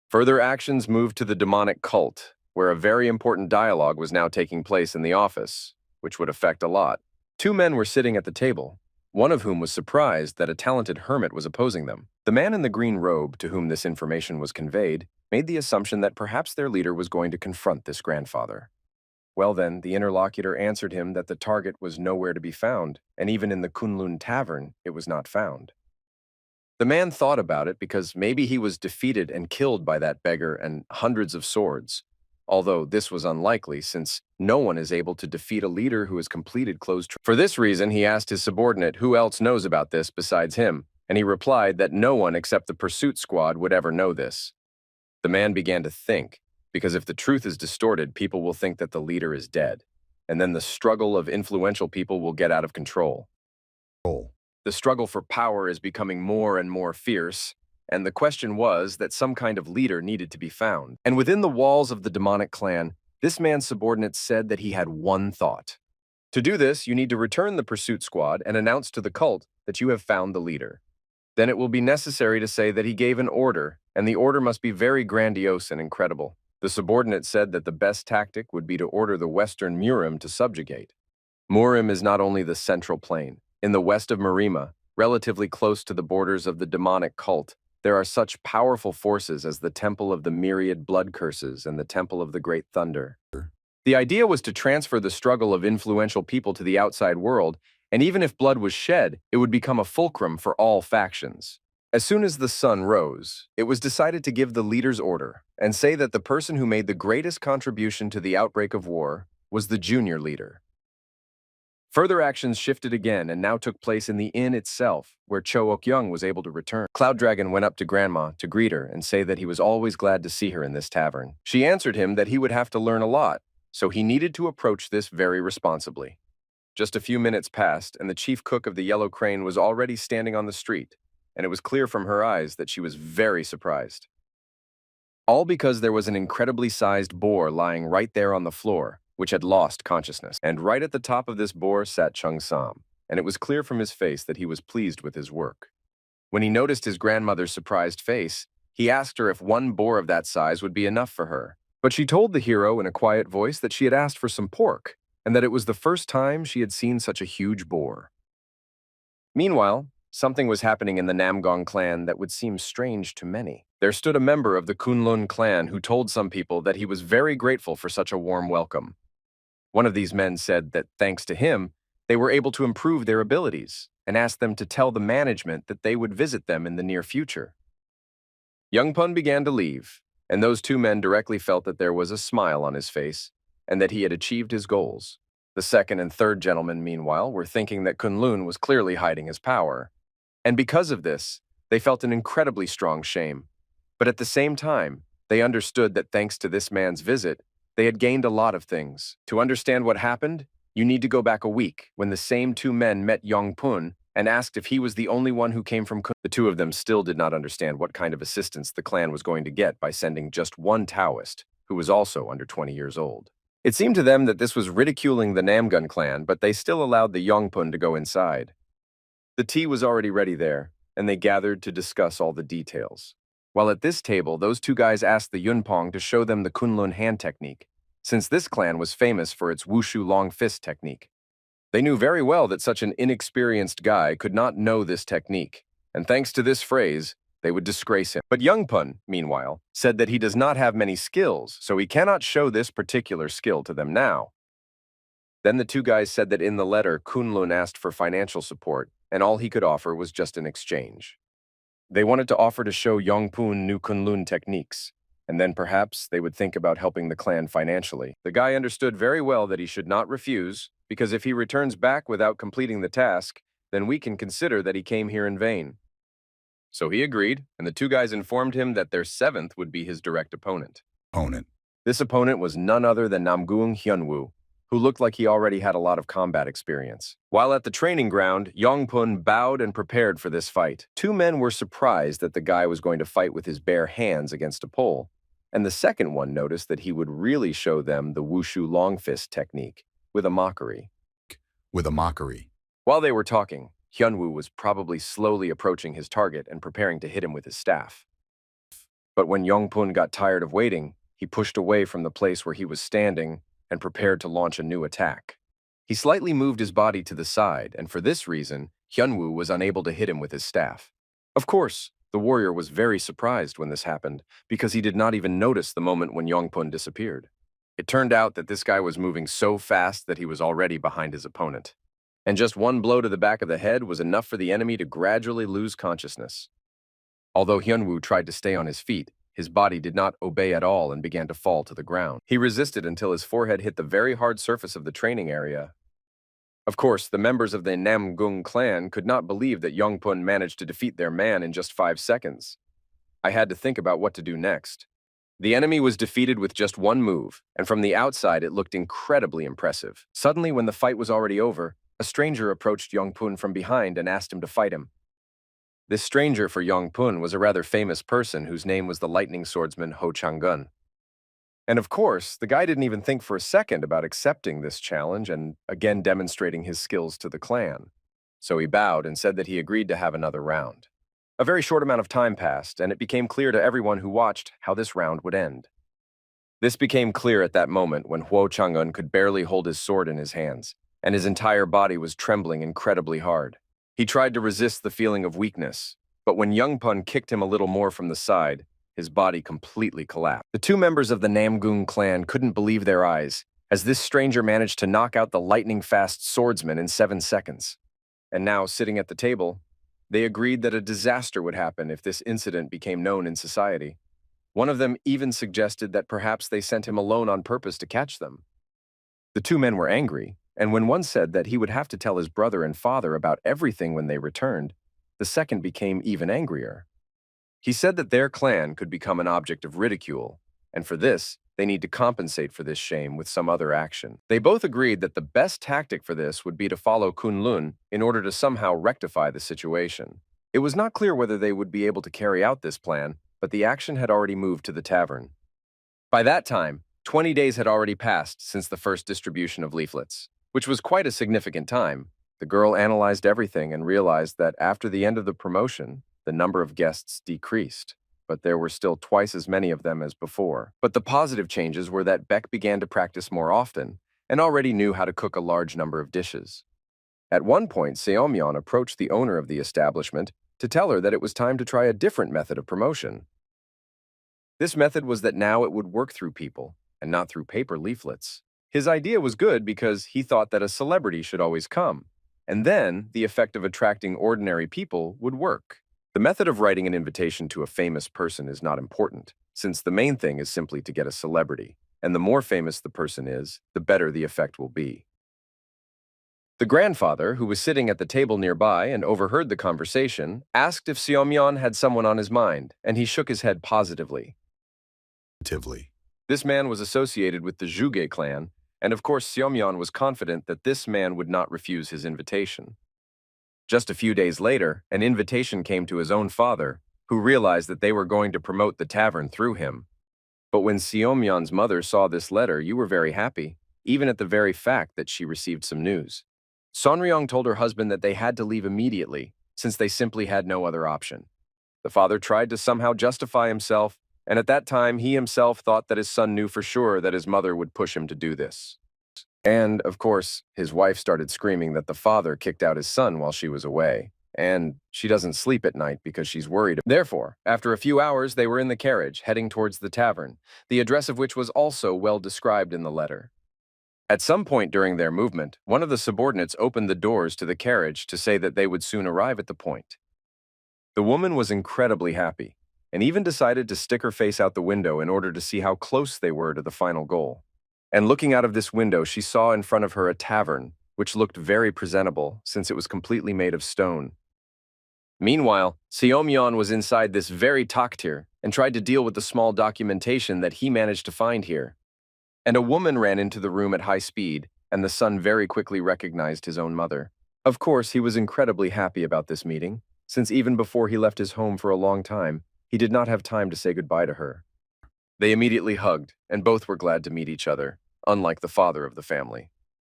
Further actions moved to the demonic cult, where a very important dialogue was now taking place in the office, which would affect a lot. Two men were sitting at the table, one of whom was surprised that a talented hermit was opposing them. The man in the green robe, to whom this information was conveyed, made the assumption that perhaps their leader was going to confront this grandfather. Well then, the interlocutor answered him that the target was nowhere to be found, and even in the Kunlun Tavern, it was not found. The man thought about it because maybe he was defeated and killed by that beggar and hundreds of swords, although this was unlikely since no one is able to defeat a leader who has completed closed. For this reason, he asked his subordinate who else knows about this besides him, and he replied that no one except the pursuit squad would ever know this. The man began to think, because if the truth is distorted, people will think that the leader is dead, and then the struggle of influential people will get out of control. The struggle for power is becoming more and more fierce, and the question was that some kind of leader needed to be found. And within the walls of the demonic clan, this man's subordinate said that he had one thought. To do this, you need to return the pursuit squad and announce to the cult that you have found the leader. Then it will be necessary to say that he gave an order, and the order must be very grandiose and incredible. The subordinate said that the best tactic would be to order the western Murim to subjugate. Murim is not only the central plain. In the west of Marima, relatively close to the borders of the demonic cult, there are such powerful forces as the Temple of the Myriad Blood Curses and the Temple of the Great Thunder. The idea was to transfer the struggle of influential people to the outside world, and even if blood was shed, it would become a fulcrum for all factions. As soon as the sun rose, it was decided to give the leader's order and say that the person who made the greatest contribution to the outbreak of war was the junior leader. Further actions shifted again and now took place in the inn itself, where Cho Ok-young was able to return. Cloud Dragon went up to Grandma to greet her and say that he was always glad to see her in this tavern. She answered him that he would have to learn a lot, so he needed to approach this very responsibly. Just a few minutes passed, and the chief cook of the Yellow Crane was already standing on the street, and it was clear from her eyes that she was very surprised. All because there was an incredibly sized boar lying right there on the floor, which had lost consciousness. And right at the top of this boar sat Chung Sam, and it was clear from his face that he was pleased with his work. When he noticed his grandmother's surprised face, he asked her if one boar of that size would be enough for her. But she told the hero in a quiet voice that she had asked for some pork, and that it was the first time she had seen such a huge boar. Meanwhile, something was happening in the Namgong clan that would seem strange to many. There stood a member of the Kunlun clan who told some people that he was very grateful for such a warm welcome. One of these men said that, thanks to him, they were able to improve their abilities and asked them to tell the management that they would visit them in the near future. Young Pun began to leave, and those two men directly felt that there was a smile on his face and that he had achieved his goals. The second and third gentlemen, meanwhile, were thinking that Kunlun was clearly hiding his power, and because of this, they felt an incredibly strong shame. But at the same time, they understood that thanks to this man's visit, they had gained a lot of things. To understand what happened, you need to go back a week, when the same two men met Yong Pun and asked if he was the only one who came from Kunlun. The two of them still did not understand what kind of assistance the clan was going to get by sending just one Taoist, who was also under 20 years old. It seemed to them that this was ridiculing the Namgun clan, but they still allowed the Yong Pun to go inside. The tea was already ready there, and they gathered to discuss all the details. While at this table, those two guys asked the Yunpong to show them the Kunlun hand technique, since this clan was famous for its wushu long fist technique. They knew very well that such an inexperienced guy could not know this technique, and thanks to this phrase, they would disgrace him. But Young Pun, meanwhile, said that he does not have many skills, so he cannot show this particular skill to them now. Then the two guys said that in the letter, Kunlun asked for financial support, and all he could offer was just an exchange. They wanted to offer to show Yongpun new Kunlun techniques, and then perhaps they would think about helping the clan financially. The guy understood very well that he should not refuse, because if he returns back without completing the task, then we can consider that he came here in vain. So he agreed, and the two guys informed him that their seventh would be his direct opponent. This opponent was none other than Namgung Hyunwoo, who looked like he already had a lot of combat experience. While at the training ground, Yongpun bowed and prepared for this fight. Two men were surprised that the guy was going to fight with his bare hands against a pole, and the second one noticed that he would really show them the wushu long fist technique, with a mockery. While they were talking, Hyunwoo was probably slowly approaching his target and preparing to hit him with his staff. But when Yongpun got tired of waiting, he pushed away from the place where he was standing and prepared to launch a new attack. He slightly moved his body to the side, and for this reason, Hyunwoo was unable to hit him with his staff. Of course, the warrior was very surprised when this happened, because he did not even notice the moment when Yongpun disappeared. It turned out that this guy was moving so fast that he was already behind his opponent. And just one blow to the back of the head was enough for the enemy to gradually lose consciousness. Although Hyunwoo tried to stay on his feet, his body did not obey at all and began to fall to the ground. He resisted until his forehead hit the very hard surface of the training area. Of course, the members of the Namgung clan could not believe that Yongpun managed to defeat their man in just 5 seconds. I had to think about what to do next. The enemy was defeated with just one move, and from the outside it looked incredibly impressive. Suddenly, when the fight was already over, a stranger approached Yongpun from behind and asked him to fight him. This stranger for Yongpun was a rather famous person whose name was the lightning swordsman Ho Changgun. And of course, the guy didn't even think for a second about accepting this challenge and again demonstrating his skills to the clan. So he bowed and said that he agreed to have another round. A very short amount of time passed, and it became clear to everyone who watched how this round would end. This became clear at that moment when Huo Chang'un could barely hold his sword in his hands, and his entire body was trembling incredibly hard. He tried to resist the feeling of weakness, but when Youngpun kicked him a little more from the side, his body completely collapsed. The two members of the Namgung clan couldn't believe their eyes, as this stranger managed to knock out the lightning-fast swordsman in 7 seconds. And now, sitting at the table, they agreed that a disaster would happen if this incident became known in society. One of them even suggested that perhaps they sent him alone on purpose to catch them. The two men were angry, and when one said that he would have to tell his brother and father about everything when they returned, the second became even angrier. He said that their clan could become an object of ridicule, and for this, they need to compensate for this shame with some other action. They both agreed that the best tactic for this would be to follow Kunlun in order to somehow rectify the situation. It was not clear whether they would be able to carry out this plan, but the action had already moved to the tavern. By that time, 20 days had already passed since the first distribution of leaflets, which was quite a significant time. The girl analyzed everything and realized that after the end of the promotion, the number of guests decreased, but there were still twice as many of them as before. But the positive changes were that Beck began to practice more often and already knew how to cook a large number of dishes. At one point, Seomyeon approached the owner of the establishment to tell her that it was time to try a different method of promotion. This method was that now it would work through people and not through paper leaflets. His idea was good because he thought that a celebrity should always come, and then the effect of attracting ordinary people would work. The method of writing an invitation to a famous person is not important, since the main thing is simply to get a celebrity, and the more famous the person is, the better the effect will be. The grandfather, who was sitting at the table nearby and overheard the conversation, asked if Seomyeon had someone on his mind, and he shook his head positively. This man was associated with the Zhuge clan, and of course Seomyeon was confident that this man would not refuse his invitation. Just a few days later, an invitation came to his own father, who realized that they were going to promote the tavern through him. But when Seomyeon's mother saw this letter, you were very happy, even at the very fact that she received some news. Sonryong told her husband that they had to leave immediately, since they simply had no other option. The father tried to somehow justify himself, and at that time he himself thought that his son knew for sure that his mother would push him to do this. And, of course, his wife started screaming that the father kicked out his son while she was away, and she doesn't sleep at night because she's worried. Therefore, after a few hours, they were in the carriage, heading towards the tavern, the address of which was also well described in the letter. At some point during their movement, one of the subordinates opened the doors to the carriage to say that they would soon arrive at the point. The woman was incredibly happy, and even decided to stick her face out the window in order to see how close they were to the final goal. And looking out of this window, she saw in front of her a tavern, which looked very presentable since it was completely made of stone. Meanwhile, Seomyeon was inside this very taktir and tried to deal with the small documentation that he managed to find here. And a woman ran into the room at high speed, and the son very quickly recognized his own mother. Of course, he was incredibly happy about this meeting, since even before he left his home for a long time, he did not have time to say goodbye to her. They immediately hugged, and both were glad to meet each other, unlike the father of the family.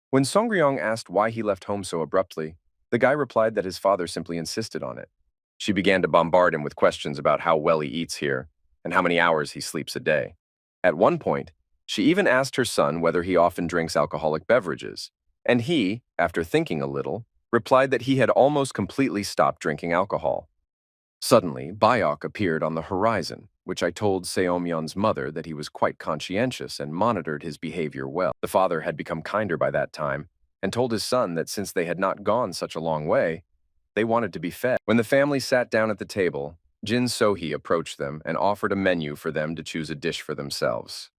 When Songryong asked why he left home so abruptly, the guy replied that his father simply insisted on it. She began to bombard him with questions about how well he eats here, and how many hours he sleeps a day. At one point, she even asked her son whether he often drinks alcoholic beverages, and he, after thinking a little, replied that he had almost completely stopped drinking alcohol. Suddenly, Bayok appeared on the horizon, which I told Seomyeon's mother that he was quite conscientious and monitored his behavior well. The father had become kinder by that time and told his son that since they had not gone such a long way, they wanted to be fed. When the family sat down at the table, Jin So-hee approached them and offered a menu for them to choose a dish for themselves.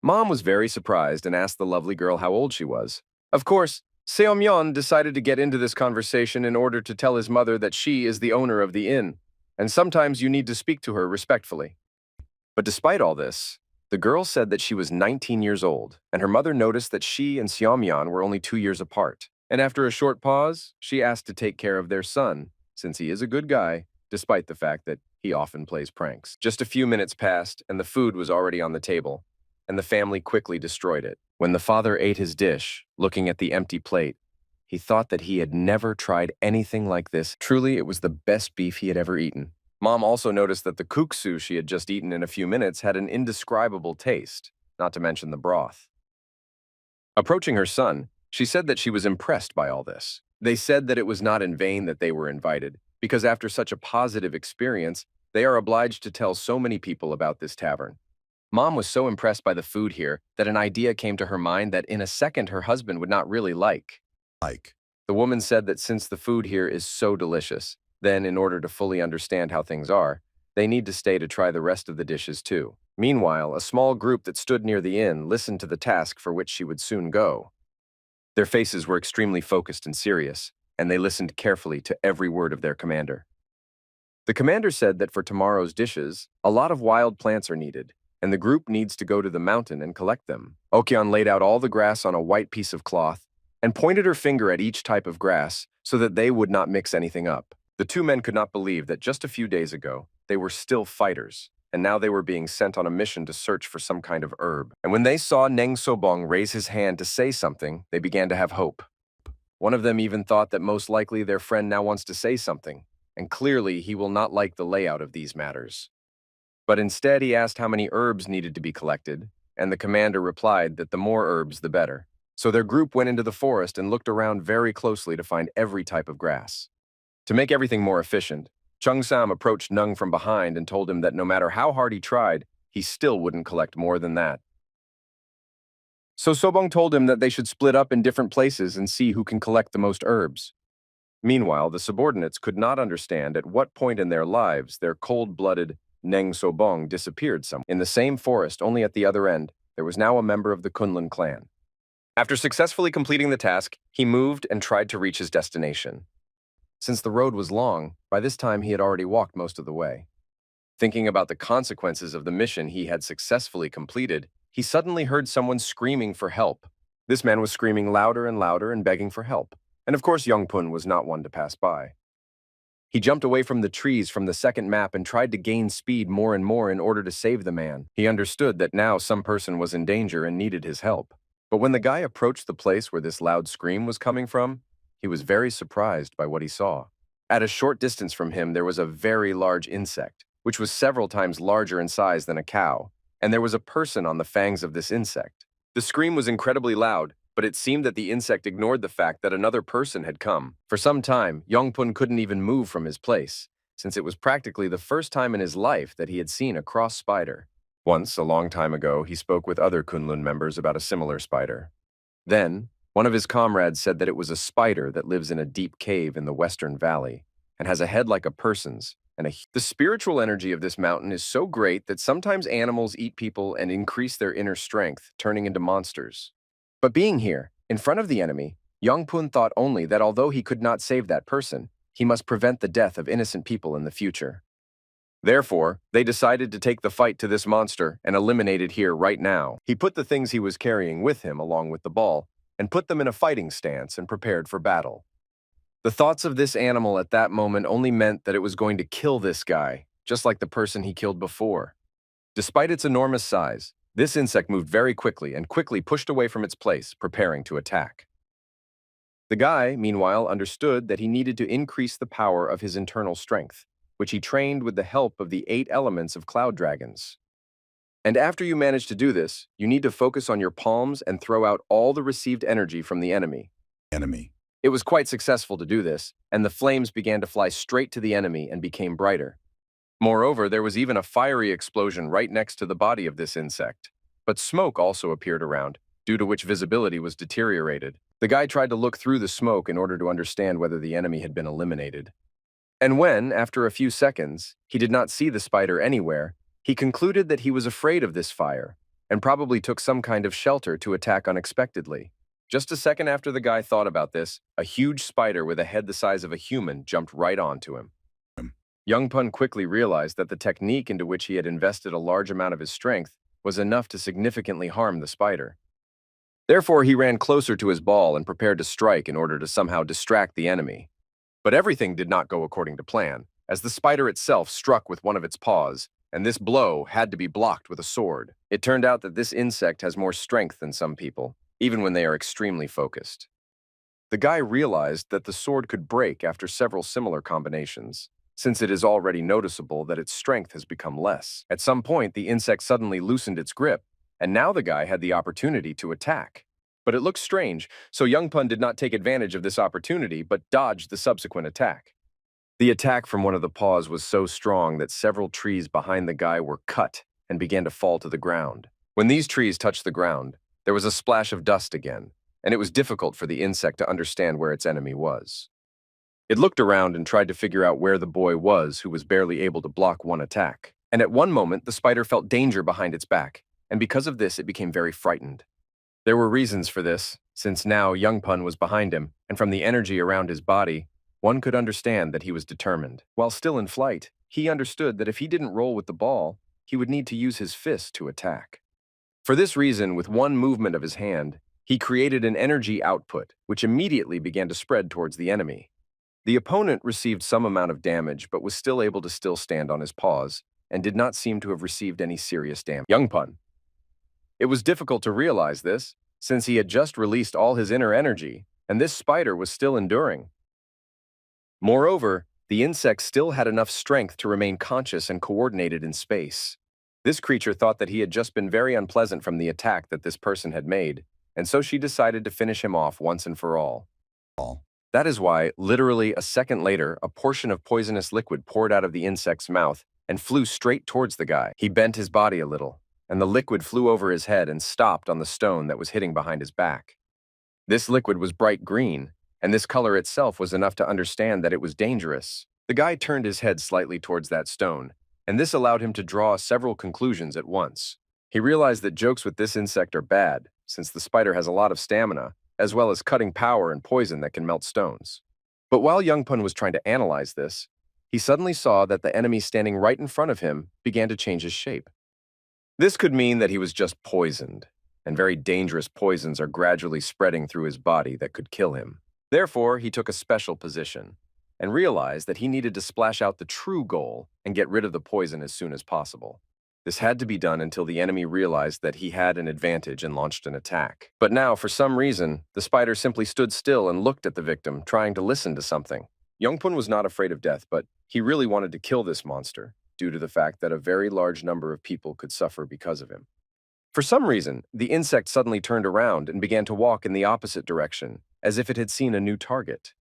Mom was very surprised and asked the lovely girl how old she was. Of course, Seomyeon decided to get into this conversation in order to tell his mother that she is the owner of the inn, and sometimes you need to speak to her respectfully. But despite all this, the girl said that she was 19 years old, and her mother noticed that she and Seomyeon were only 2 years apart. And after a short pause, she asked to take care of their son, since he is a good guy, despite the fact that he often plays pranks. Just a few minutes passed, and the food was already on the table, and the family quickly destroyed it. When the father ate his dish, looking at the empty plate, he thought that he had never tried anything like this. Truly, it was the best beef he had ever eaten. Mom also noticed that the kuksu she had just eaten in a few minutes had an indescribable taste, not to mention the broth. Approaching her son, she said that she was impressed by all this. They said that it was not in vain that they were invited, because after such a positive experience, they are obliged to tell so many people about this tavern. Mom was so impressed by the food here that an idea came to her mind that in a second her husband would not really like. The woman said that since the food here is so delicious, then in order to fully understand how things are, they need to stay to try the rest of the dishes too. Meanwhile, a small group that stood near the inn listened to the task for which she would soon go. Their faces were extremely focused and serious, and they listened carefully to every word of their commander. The commander said that for tomorrow's dishes, a lot of wild plants are needed, and the group needs to go to the mountain and collect them. Okyeon laid out all the grass on a white piece of cloth and pointed her finger at each type of grass so that they would not mix anything up. The two men could not believe that just a few days ago, they were still fighters, and now they were being sent on a mission to search for some kind of herb. And when they saw Neng Sobong raise his hand to say something, they began to have hope. One of them even thought that most likely their friend now wants to say something, and clearly he will not like the layout of these matters. But instead he asked how many herbs needed to be collected, and the commander replied that the more herbs the better. So their group went into the forest and looked around very closely to find every type of grass. To make everything more efficient, Chung Sam approached Nung from behind and told him that no matter how hard he tried, he still wouldn't collect more than that. So Sobong told him that they should split up in different places and see who can collect the most herbs. Meanwhile, the subordinates could not understand at what point in their lives their cold-blooded Neng Sobong disappeared somewhere. In the same forest, only at the other end, there was now a member of the Kunlun clan. After successfully completing the task, he moved and tried to reach his destination. Since the road was long, by this time he had already walked most of the way. Thinking about the consequences of the mission he had successfully completed, he suddenly heard someone screaming for help. This man was screaming louder and louder and begging for help. And of course Youngpun was not one to pass by. He jumped away from the trees from the second map and tried to gain speed more and more in order to save the man. He understood that now some person was in danger and needed his help. But when the guy approached the place where this loud scream was coming from, he was very surprised by what he saw. At a short distance from him, there was a very large insect, which was several times larger in size than a cow, and there was a person on the fangs of this insect. The scream was incredibly loud, but it seemed that the insect ignored the fact that another person had come. For some time, Yongpun couldn't even move from his place, since it was practically the first time in his life that he had seen a cross spider. Once, a long time ago, he spoke with other Kunlun members about a similar spider. Then, one of his comrades said that it was a spider that lives in a deep cave in the Western Valley and has a head like a person's. The spiritual energy of this mountain is so great that sometimes animals eat people and increase their inner strength, turning into monsters. But being here, in front of the enemy, Yongpun thought only that although he could not save that person, he must prevent the death of innocent people in the future. Therefore, they decided to take the fight to this monster and eliminate it here right now. He put the things he was carrying with him along with the ball and put them in a fighting stance and prepared for battle. The thoughts of this animal at that moment only meant that it was going to kill this guy, just like the person he killed before. Despite its enormous size, this insect moved very quickly and quickly pushed away from its place, preparing to attack. The guy, meanwhile, understood that he needed to increase the power of his internal strength, which he trained with the help of the 8 elements of cloud dragons. And after you manage to do this, you need to focus on your palms and throw out all the received energy from the enemy. It was quite successful to do this, and the flames began to fly straight to the enemy and became brighter. Moreover, there was even a fiery explosion right next to the body of this insect. But smoke also appeared around, due to which visibility was deteriorated. The guy tried to look through the smoke in order to understand whether the enemy had been eliminated. And when, after a few seconds, he did not see the spider anywhere, he concluded that he was afraid of this fire, and probably took some kind of shelter to attack unexpectedly. Just a second after the guy thought about this, a huge spider with a head the size of a human jumped right onto him. Young Pun quickly realized that the technique into which he had invested a large amount of his strength was enough to significantly harm the spider. Therefore, he ran closer to his ball and prepared to strike in order to somehow distract the enemy. But everything did not go according to plan, as the spider itself struck with one of its paws, and this blow had to be blocked with a sword. It turned out that this insect has more strength than some people, even when they are extremely focused. The guy realized that the sword could break after several similar combinations, since it is already noticeable that its strength has become less. At some point, the insect suddenly loosened its grip, and now the guy had the opportunity to attack. But it looked strange, so Young Pun did not take advantage of this opportunity but dodged the subsequent attack. The attack from one of the paws was so strong that several trees behind the guy were cut and began to fall to the ground. When these trees touched the ground, there was a splash of dust again, and it was difficult for the insect to understand where its enemy was. It looked around and tried to figure out where the boy was who was barely able to block one attack. And at one moment, the spider felt danger behind its back, and because of this, it became very frightened. There were reasons for this, since now Young Pun was behind him, and from the energy around his body, one could understand that he was determined. While still in flight, he understood that if he didn't roll with the ball, he would need to use his fist to attack. For this reason, with one movement of his hand, he created an energy output, which immediately began to spread towards the enemy. The opponent received some amount of damage, but was still able to stand on his paws, and did not seem to have received any serious damage. Young Pun. It was difficult to realize this, since he had just released all his inner energy, and this spider was still enduring. Moreover, the insect still had enough strength to remain conscious and coordinated in space. This creature thought that he had just been very unpleasant from the attack that this person had made, and so she decided to finish him off once and for all. That is why, literally a second later, a portion of poisonous liquid poured out of the insect's mouth and flew straight towards the guy. He bent his body a little, and the liquid flew over his head and stopped on the stone that was hitting behind his back. This liquid was bright green, and this color itself was enough to understand that it was dangerous. The guy turned his head slightly towards that stone, and this allowed him to draw several conclusions at once. He realized that jokes with this insect are bad, since the spider has a lot of stamina, as well as cutting power and poison that can melt stones. But while Young Pun was trying to analyze this, he suddenly saw that the enemy standing right in front of him began to change his shape. This could mean that he was just poisoned, and very dangerous poisons are gradually spreading through his body that could kill him. Therefore, he took a special position, and realized that he needed to splash out the true goal and get rid of the poison as soon as possible. This had to be done until the enemy realized that he had an advantage and launched an attack. But now, for some reason, the spider simply stood still and looked at the victim, trying to listen to something. Yongpun was not afraid of death, but he really wanted to kill this monster, due to the fact that a very large number of people could suffer because of him. For some reason, the insect suddenly turned around and began to walk in the opposite direction, as if it had seen a new target.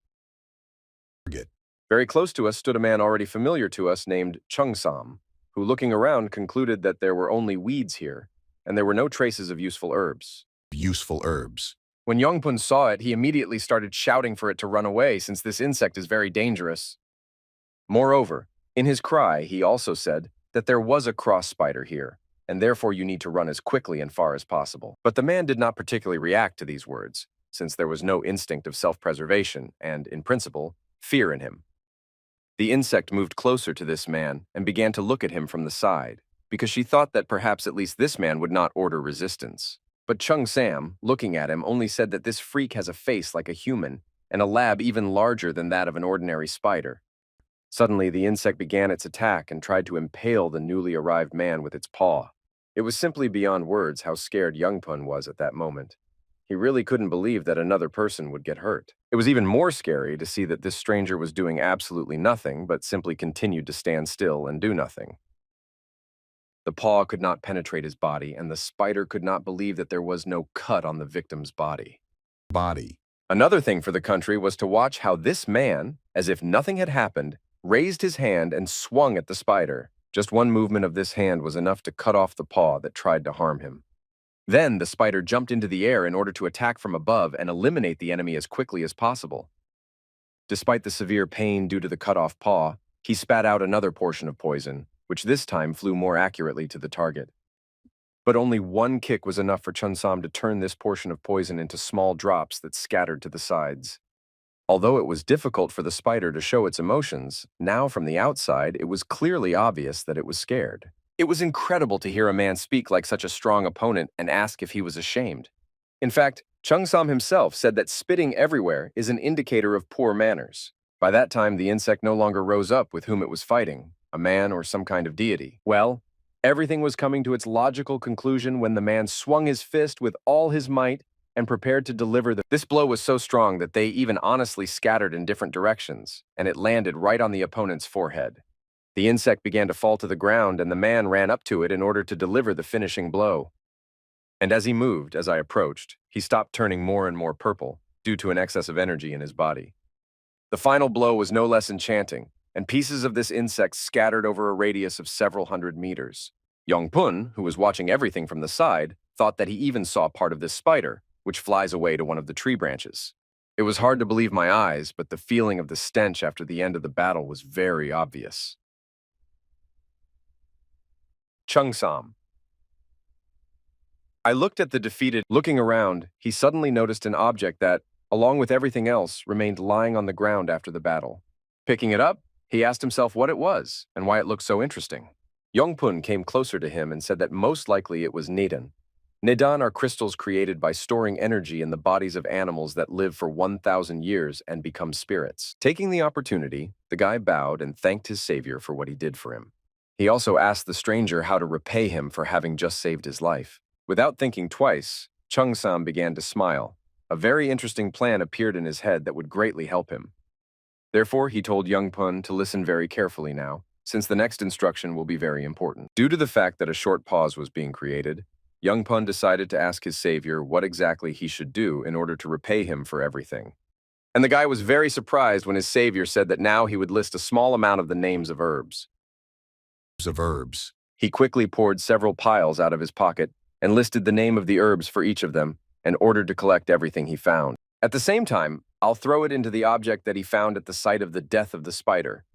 Very close to us stood a man already familiar to us named Chung Sam, who, looking around, concluded that there were only weeds here, and there were no traces of useful herbs. When Yongpun saw it, he immediately started shouting for it to run away, since this insect is very dangerous. Moreover, in his cry, he also said that there was a cross spider here, and therefore you need to run as quickly and far as possible. But the man did not particularly react to these words, since there was no instinct of self-preservation and, in principle, fear in him. The insect moved closer to this man and began to look at him from the side, because she thought that perhaps at least this man would not order resistance. But Chung Sam, looking at him, only said that this freak has a face like a human and a lab even larger than that of an ordinary spider. Suddenly, the insect began its attack and tried to impale the newly arrived man with its paw. It was simply beyond words how scared Yongpun was at that moment. He really couldn't believe that another person would get hurt. It was even more scary to see that this stranger was doing absolutely nothing but simply continued to stand still and do nothing. The paw could not penetrate his body, and the spider could not believe that there was no cut on the victim's body. Another thing for the country was to watch how this man, as if nothing had happened, raised his hand and swung at the spider. Just one movement of this hand was enough to cut off the paw that tried to harm him. Then the spider jumped into the air in order to attack from above and eliminate the enemy as quickly as possible. Despite the severe pain due to the cut-off paw, he spat out another portion of poison, which this time flew more accurately to the target. But only one kick was enough for Chun-sam to turn this portion of poison into small drops that scattered to the sides. Although it was difficult for the spider to show its emotions, now from the outside it was clearly obvious that it was scared. It was incredible to hear a man speak like such a strong opponent and ask if he was ashamed. In fact, Chung-sam himself said that spitting everywhere is an indicator of poor manners. By that time, the insect no longer rose up with whom it was fighting, a man or some kind of deity. Well, everything was coming to its logical conclusion when the man swung his fist with all his might and prepared to deliver This blow was so strong that they even honestly scattered in different directions, and it landed right on the opponent's forehead. The insect began to fall to the ground, and the man ran up to it in order to deliver the finishing blow. And as he moved, as I approached, he stopped turning more and more purple due to an excess of energy in his body. The final blow was no less enchanting, and pieces of this insect scattered over a radius of several hundred meters. Yongpun, who was watching everything from the side, thought that he even saw part of this spider, which flies away to one of the tree branches. It was hard to believe my eyes, but the feeling of the stench after the end of the battle was very obvious. Chung-sam. I looked at the defeated. Looking around, he suddenly noticed an object that, along with everything else, remained lying on the ground after the battle. Picking it up, he asked himself what it was and why it looked so interesting. Yongpun came closer to him and said that most likely it was Nedan. Nedan are crystals created by storing energy in the bodies of animals that live for 1,000 years and become spirits. Taking the opportunity, the guy bowed and thanked his savior for what he did for him. He also asked the stranger how to repay him for having just saved his life. Without thinking twice, Chung-sam began to smile. A very interesting plan appeared in his head that would greatly help him. Therefore, he told Yongpun to listen very carefully now, since the next instruction will be very important. Due to the fact that a short pause was being created, Yongpun decided to ask his savior what exactly he should do in order to repay him for everything. And the guy was very surprised when his savior said that now he would list a small amount of the names of herbs. He quickly poured several piles out of his pocket and listed the name of the herbs for each of them and ordered to collect everything he found. At the same time, I'll throw it into the object that he found at the site of the death of the spider.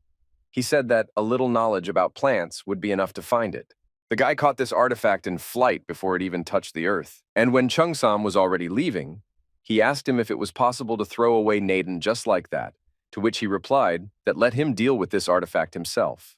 He said that a little knowledge about plants would be enough to find it. The guy caught this artifact in flight before it even touched the earth. And when Chung-sam was already leaving, he asked him if it was possible to throw away Naden just like that, to which he replied that let him deal with this artifact himself.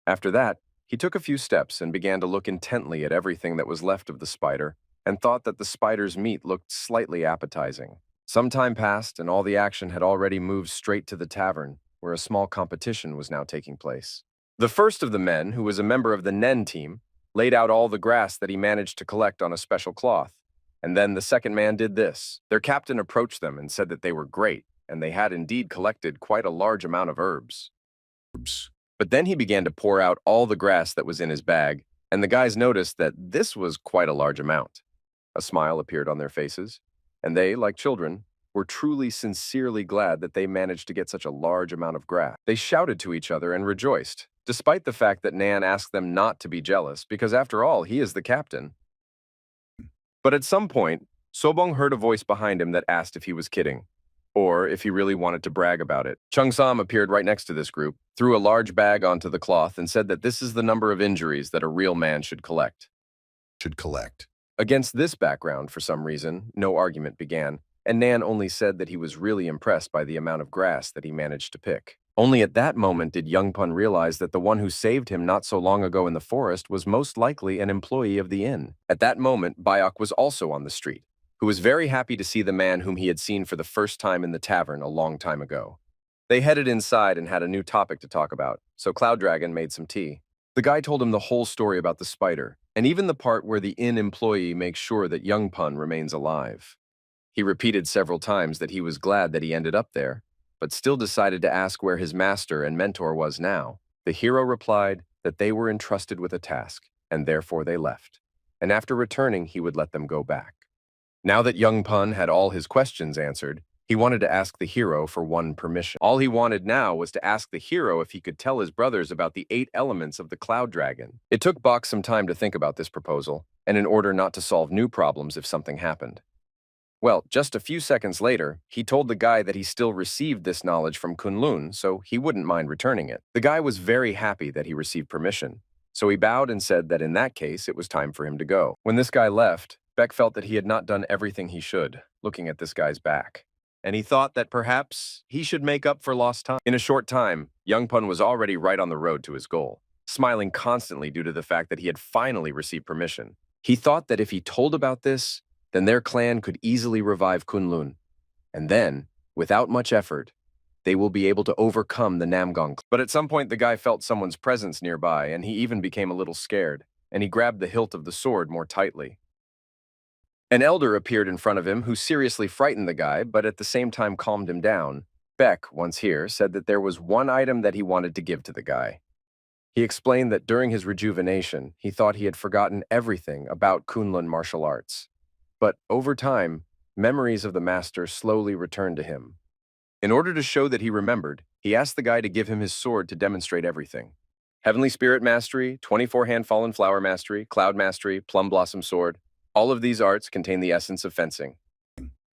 After that, he took a few steps and began to look intently at everything that was left of the spider and thought that the spider's meat looked slightly appetizing. Some time passed and all the action had already moved straight to the tavern, where a small competition was now taking place. The first of the men, who was a member of the Nen team, laid out all the grass that he managed to collect on a special cloth. And then the second man did this. Their captain approached them and said that they were great, and they had indeed collected quite a large amount of herbs. But then he began to pour out all the grass that was in his bag, and the guys noticed that this was quite a large amount. A smile appeared on their faces, and they, like children, were truly sincerely glad that they managed to get such a large amount of grass. They shouted to each other and rejoiced, despite the fact that Nan asked them not to be jealous, because after all, he is the captain. But at some point, Sobong heard a voice behind him that asked if he was kidding, or if he really wanted to brag about it. Chung-sam appeared right next to this group, threw a large bag onto the cloth, and said that this is the number of injuries that a real man should collect. Against this background, for some reason, no argument began, and Nan only said that he was really impressed by the amount of grass that he managed to pick. Only at that moment did Yongpun realize that the one who saved him not so long ago in the forest was most likely an employee of the inn. At that moment, Bayok was also on the street, who was very happy to see the man whom he had seen for the first time in the tavern a long time ago. They headed inside and had a new topic to talk about, so Cloud Dragon made some tea. The guy told him the whole story about the spider, and even the part where the inn employee makes sure that Yongpun remains alive. He repeated several times that he was glad that he ended up there, but still decided to ask where his master and mentor was now. The hero replied that they were entrusted with a task, and therefore they left. And after returning, he would let them go back. Now that Yongpun had all his questions answered, He wanted to ask the hero for one permission. All he wanted now was to ask the hero if he could tell his brothers about the 8 elements of the cloud dragon. It took Bach some time to think about this proposal, and in order not to solve new problems if something happened. Well, just a few seconds later, he told the guy that he still received this knowledge from Kunlun, so he wouldn't mind returning it. The guy was very happy that he received permission, so he bowed and said that in that case, it was time for him to go. When this guy left, Beck felt that he had not done everything he should, looking at this guy's back. And he thought that perhaps he should make up for lost time. In a short time, Young Pun was already right on the road to his goal, smiling constantly due to the fact that he had finally received permission. He thought that if he told about this, then their clan could easily revive Kunlun. And then, without much effort, they will be able to overcome the Namgong. But at some point, the guy felt someone's presence nearby, and he even became a little scared, and he grabbed the hilt of the sword more tightly. An elder appeared in front of him who seriously frightened the guy, but at the same time calmed him down. Beck, once here, said that there was one item that he wanted to give to the guy. He explained that during his rejuvenation, he thought he had forgotten everything about Kunlun martial arts. But over time, memories of the master slowly returned to him. In order to show that he remembered, he asked the guy to give him his sword to demonstrate everything. Heavenly Spirit Mastery, 24-Hand Fallen Flower Mastery, Cloud Mastery, Plum Blossom Sword. All of these arts contain the essence of fencing.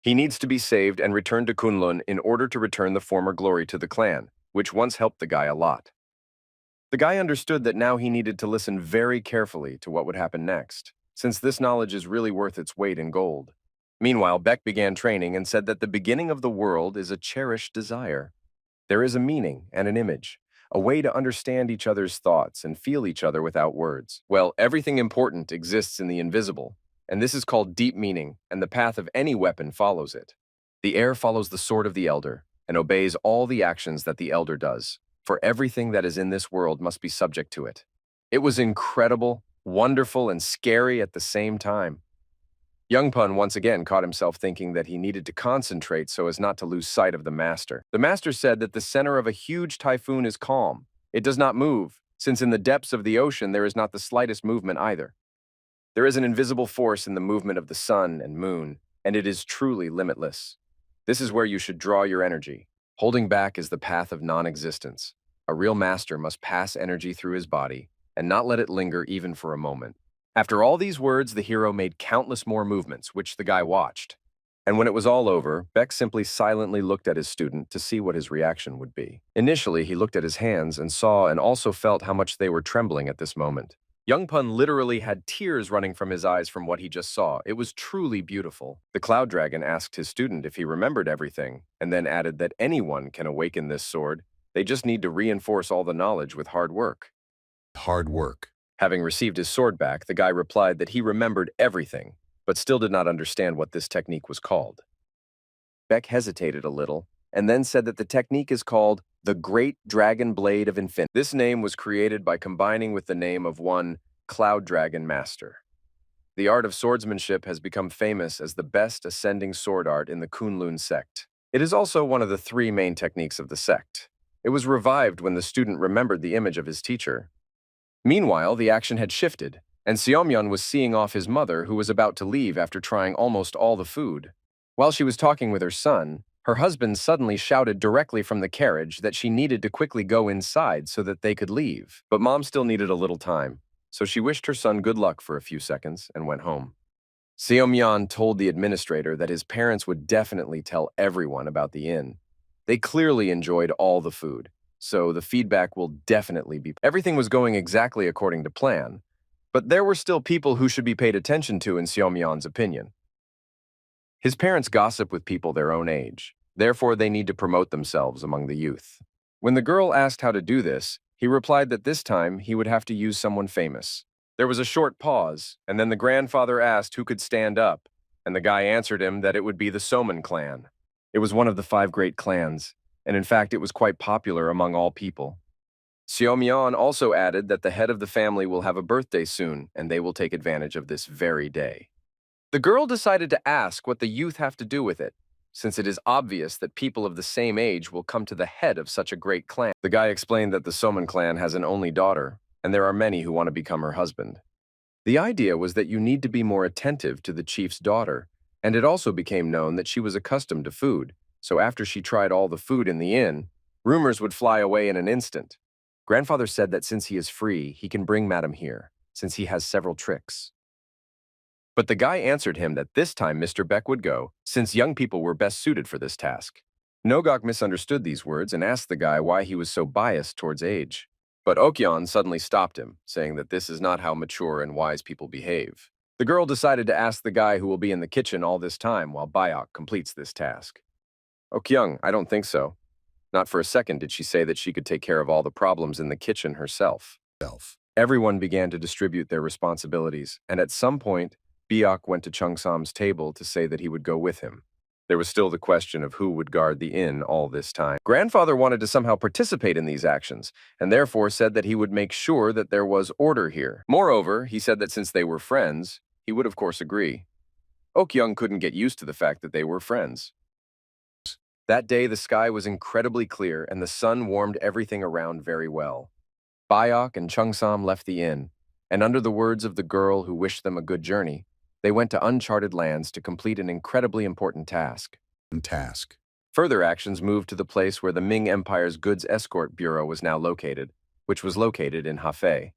He needs to be saved and returned to Kunlun in order to return the former glory to the clan, which once helped the guy a lot. The guy understood that now he needed to listen very carefully to what would happen next, since this knowledge is really worth its weight in gold. Meanwhile, Beck began training and said that the beginning of the world is a cherished desire. There is a meaning and an image, a way to understand each other's thoughts and feel each other without words. Well, everything important exists in the invisible, and this is called deep meaning, and the path of any weapon follows it. The air follows the sword of the elder and obeys all the actions that the elder does, for everything that is in this world must be subject to it. It was incredible, wonderful, and scary at the same time. Young Pun once again caught himself thinking that he needed to concentrate so as not to lose sight of the master. The master said that the center of a huge typhoon is calm. It does not move, since in the depths of the ocean there is not the slightest movement either. There is an invisible force in the movement of the sun and moon, and it is truly limitless. This is where you should draw your energy. Holding back is the path of non-existence. A real master must pass energy through his body and not let it linger even for a moment. After all these words, the hero made countless more movements, which the guy watched. And when it was all over, Beck simply silently looked at his student to see what his reaction would be. Initially, he looked at his hands and saw and also felt how much they were trembling at this moment. Young Pun literally had tears running from his eyes from what he just saw. It was truly beautiful. The Cloud Dragon asked his student if he remembered everything, and then added that anyone can awaken this sword. They just need to reinforce all the knowledge with hard work. Hard work. Having received his sword back, the guy replied that he remembered everything, but still did not understand what this technique was called. Beck hesitated a little, and then said that the technique is called the Great Dragon Blade of Infinity. This name was created by combining with the name of one Cloud Dragon Master. The art of swordsmanship has become famous as the best ascending sword art in the Kunlun Sect. It is also one of the 3 main techniques of the sect. It was revived when the student remembered the image of his teacher. Meanwhile, the action had shifted, and Seomyeon was seeing off his mother, who was about to leave after trying almost all the food. While she was talking with her son, her husband suddenly shouted directly from the carriage that she needed to quickly go inside so that they could leave. But mom still needed a little time, so she wished her son good luck for a few seconds and went home. Seomyeon told the administrator that his parents would definitely tell everyone about the inn. They clearly enjoyed all the food, so the feedback will definitely be. Everything was going exactly according to plan, but there were still people who should be paid attention to in Seomyeon's opinion. His parents gossip with people their own age, therefore they need to promote themselves among the youth. When the girl asked how to do this, he replied that this time he would have to use someone famous. There was a short pause, and then the grandfather asked who could stand up, and the guy answered him that it would be the Soman clan. It was one of the 5 great clans, and in fact it was quite popular among all people. Seomyeon also added that the head of the family will have a birthday soon, and they will take advantage of this very day. The girl decided to ask what the youth have to do with it, since it is obvious that people of the same age will come to the head of such a great clan. The guy explained that the Soman clan has an only daughter, and there are many who want to become her husband. The idea was that you need to be more attentive to the chief's daughter, and it also became known that she was accustomed to food, so after she tried all the food in the inn, rumors would fly away in an instant. Grandfather said that since he is free, he can bring Madam here, since he has several tricks. But the guy answered him that this time Mr. Beck would go, since young people were best suited for this task. Nogok misunderstood these words and asked the guy why he was so biased towards age. But Okyeon suddenly stopped him, saying that this is not how mature and wise people behave. The girl decided to ask the guy who will be in the kitchen all this time while Bayok completes this task. Okyeon, I don't think so. Not for a second did she say that she could take care of all the problems in the kitchen herself. Everyone began to distribute their responsibilities, and at some point, Biok went to Chungsam's table to say that he would go with him. There was still the question of who would guard the inn all this time. Grandfather wanted to somehow participate in these actions, and therefore said that he would make sure that there was order here. Moreover, he said that since they were friends, he would of course agree. Okyeong couldn't get used to the fact that they were friends. That day, the sky was incredibly clear, and the sun warmed everything around very well. Bayok and Chungsam left the inn, and under the words of the girl who wished them a good journey, they went to uncharted lands to complete an incredibly important task. Further actions moved to the place where the Ming Empire's Goods Escort Bureau was now located, which was located in Hefei.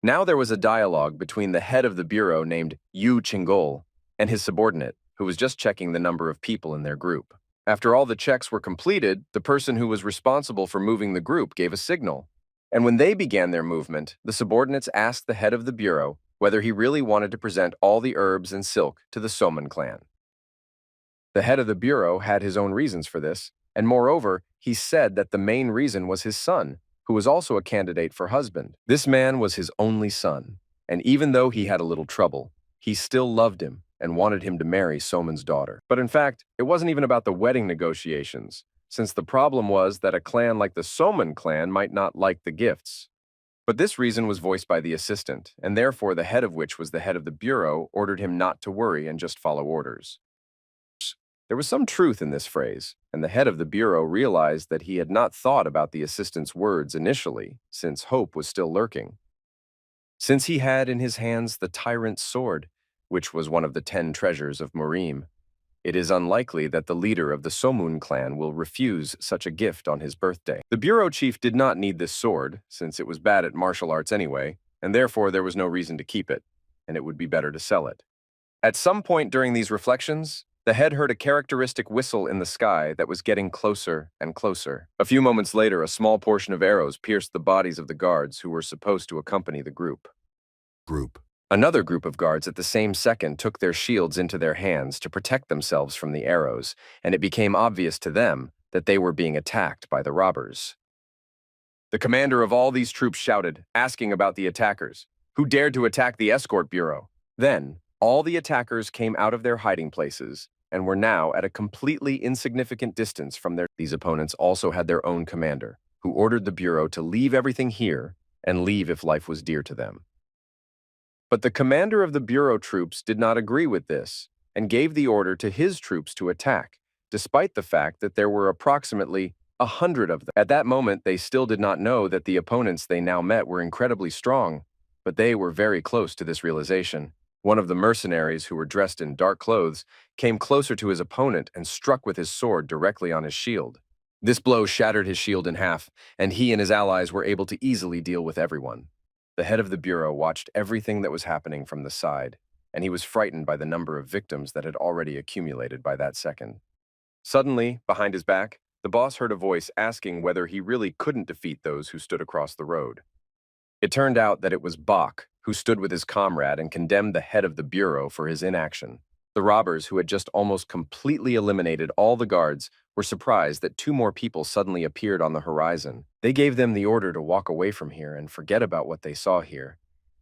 Now there was a dialogue between the head of the bureau named Yu Chingol and his subordinate, who was just checking the number of people in their group. After all the checks were completed, the person who was responsible for moving the group gave a signal. And when they began their movement, the subordinates asked the head of the bureau whether he really wanted to present all the herbs and silk to the Soman clan. The head of the bureau had his own reasons for this, and moreover, he said that the main reason was his son, who was also a candidate for husband. This man was his only son, and even though he had a little trouble, he still loved him and wanted him to marry Soman's daughter. But in fact, it wasn't even about the wedding negotiations, since the problem was that a clan like the Soman clan might not like the gifts. But this reason was voiced by the assistant, and therefore the head of which was the head of the bureau ordered him not to worry and just follow orders. There was some truth in this phrase, and the head of the bureau realized that he had not thought about the assistant's words initially, since hope was still lurking. Since he had in his hands the tyrant's sword, which was one of the 10 treasures of Murim, it is unlikely that the leader of the Somun clan will refuse such a gift on his birthday. The bureau chief did not need this sword, since it was bad at martial arts anyway, and therefore there was no reason to keep it, and it would be better to sell it. At some point during these reflections, the head heard a characteristic whistle in the sky that was getting closer and closer. A few moments later, a small portion of arrows pierced the bodies of the guards who were supposed to accompany the group. Another group of guards at the same second took their shields into their hands to protect themselves from the arrows, and it became obvious to them that they were being attacked by the robbers. The commander of all these troops shouted, asking about the attackers, who dared to attack the escort bureau. Then, all the attackers came out of their hiding places and were now at a completely insignificant distance from their... These opponents also had their own commander, who ordered the bureau to leave everything here and leave if life was dear to them. But the commander of the bureau troops did not agree with this and gave the order to his troops to attack, despite the fact that there were approximately 100 of them. At that moment, they still did not know that the opponents they now met were incredibly strong, but they were very close to this realization. One of the mercenaries, who were dressed in dark clothes, came closer to his opponent and struck with his sword directly on his shield. This blow shattered his shield in half, and he and his allies were able to easily deal with everyone. The head of the bureau watched everything that was happening from the side, and he was frightened by the number of victims that had already accumulated by that second. Suddenly, behind his back, the boss heard a voice asking whether he really couldn't defeat those who stood across the road. It turned out that it was Bach, who stood with his comrade and condemned the head of the bureau for his inaction. The robbers, who had just almost completely eliminated all the guards, were surprised that 2 more people suddenly appeared on the horizon. They gave them the order to walk away from here and forget about what they saw here,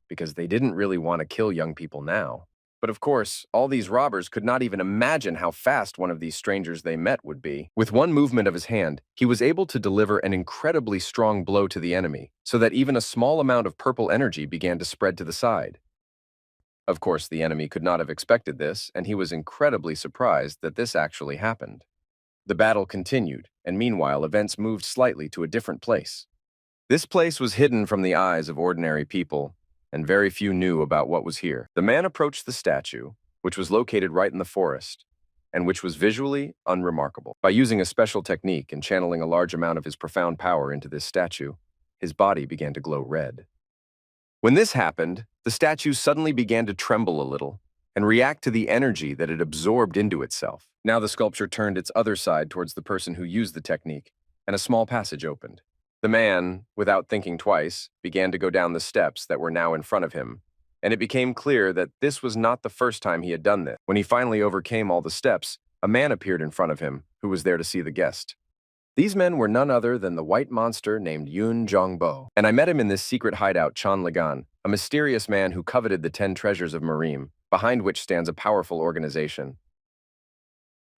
because they didn't really want to kill young people now. But of course, all these robbers could not even imagine how fast one of these strangers they met would be. With one movement of his hand, he was able to deliver an incredibly strong blow to the enemy, so that even a small amount of purple energy began to spread to the side. Of course, the enemy could not have expected this, and he was incredibly surprised that this actually happened. The battle continued, and meanwhile events moved slightly to a different place. This place was hidden from the eyes of ordinary people, and very few knew about what was here. The man approached the statue, which was located right in the forest, and which was visually unremarkable. By using a special technique and channeling a large amount of his profound power into this statue, his body began to glow red. When this happened, the statue suddenly began to tremble a little and react to the energy that it absorbed into itself. Now the sculpture turned its other side towards the person who used the technique, and a small passage opened. The man, without thinking twice, began to go down the steps that were now in front of him, and it became clear that this was not the first time he had done this. When he finally overcame all the steps, a man appeared in front of him who was there to see the guest. These men were none other than the white monster named Yun Jongbo, and I met him in this secret hideout, Chan Ligan, a mysterious man who coveted the 10 treasures of Marim, behind which stands a powerful organization.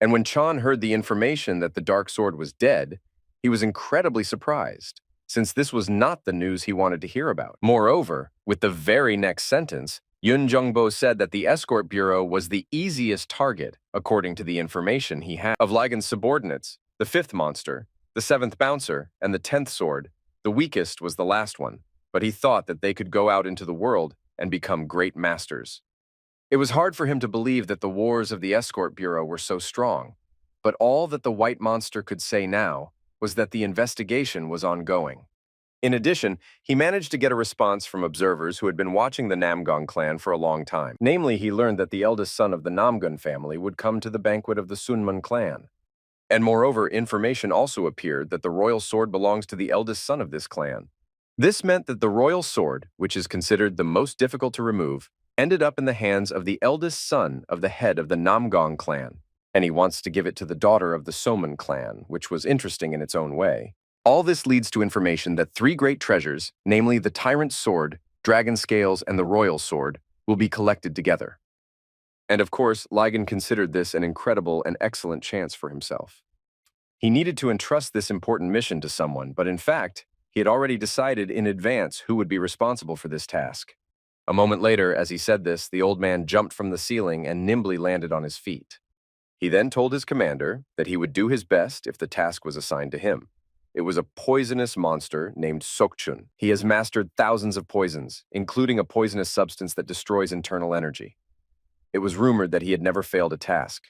And when Chan heard the information that the Dark Sword was dead, he was incredibly surprised, since this was not the news he wanted to hear about. Moreover, with the very next sentence, Yun Jongbo said that the escort bureau was the easiest target, according to the information he had. Of Ligan's subordinates, the 5th monster, the 7th bouncer, and the 10th sword, the weakest was the last one, but he thought that they could go out into the world and become great masters. It was hard for him to believe that the wars of the escort bureau were so strong, but all that the white monster could say now was that the investigation was ongoing. In addition, he managed to get a response from observers who had been watching the Namgong clan for a long time. Namely, he learned that the eldest son of the Namgun family would come to the banquet of the Sunmun clan. And moreover, information also appeared that the royal sword belongs to the eldest son of this clan. This meant that the royal sword, which is considered the most difficult to remove, ended up in the hands of the eldest son of the head of the Namgong clan, and he wants to give it to the daughter of the Soman clan, which was interesting in its own way. All this leads to information that 3 great treasures, namely the Tyrant's Sword, Dragon Scales, and the Royal Sword, will be collected together. And of course, Ligan considered this an incredible and excellent chance for himself. He needed to entrust this important mission to someone, but in fact, he had already decided in advance who would be responsible for this task. A moment later, as he said this, the old man jumped from the ceiling and nimbly landed on his feet. He then told his commander that he would do his best if the task was assigned to him. It was a poisonous monster named Sokchun. He has mastered thousands of poisons, including a poisonous substance that destroys internal energy. It was rumored that he had never failed a task.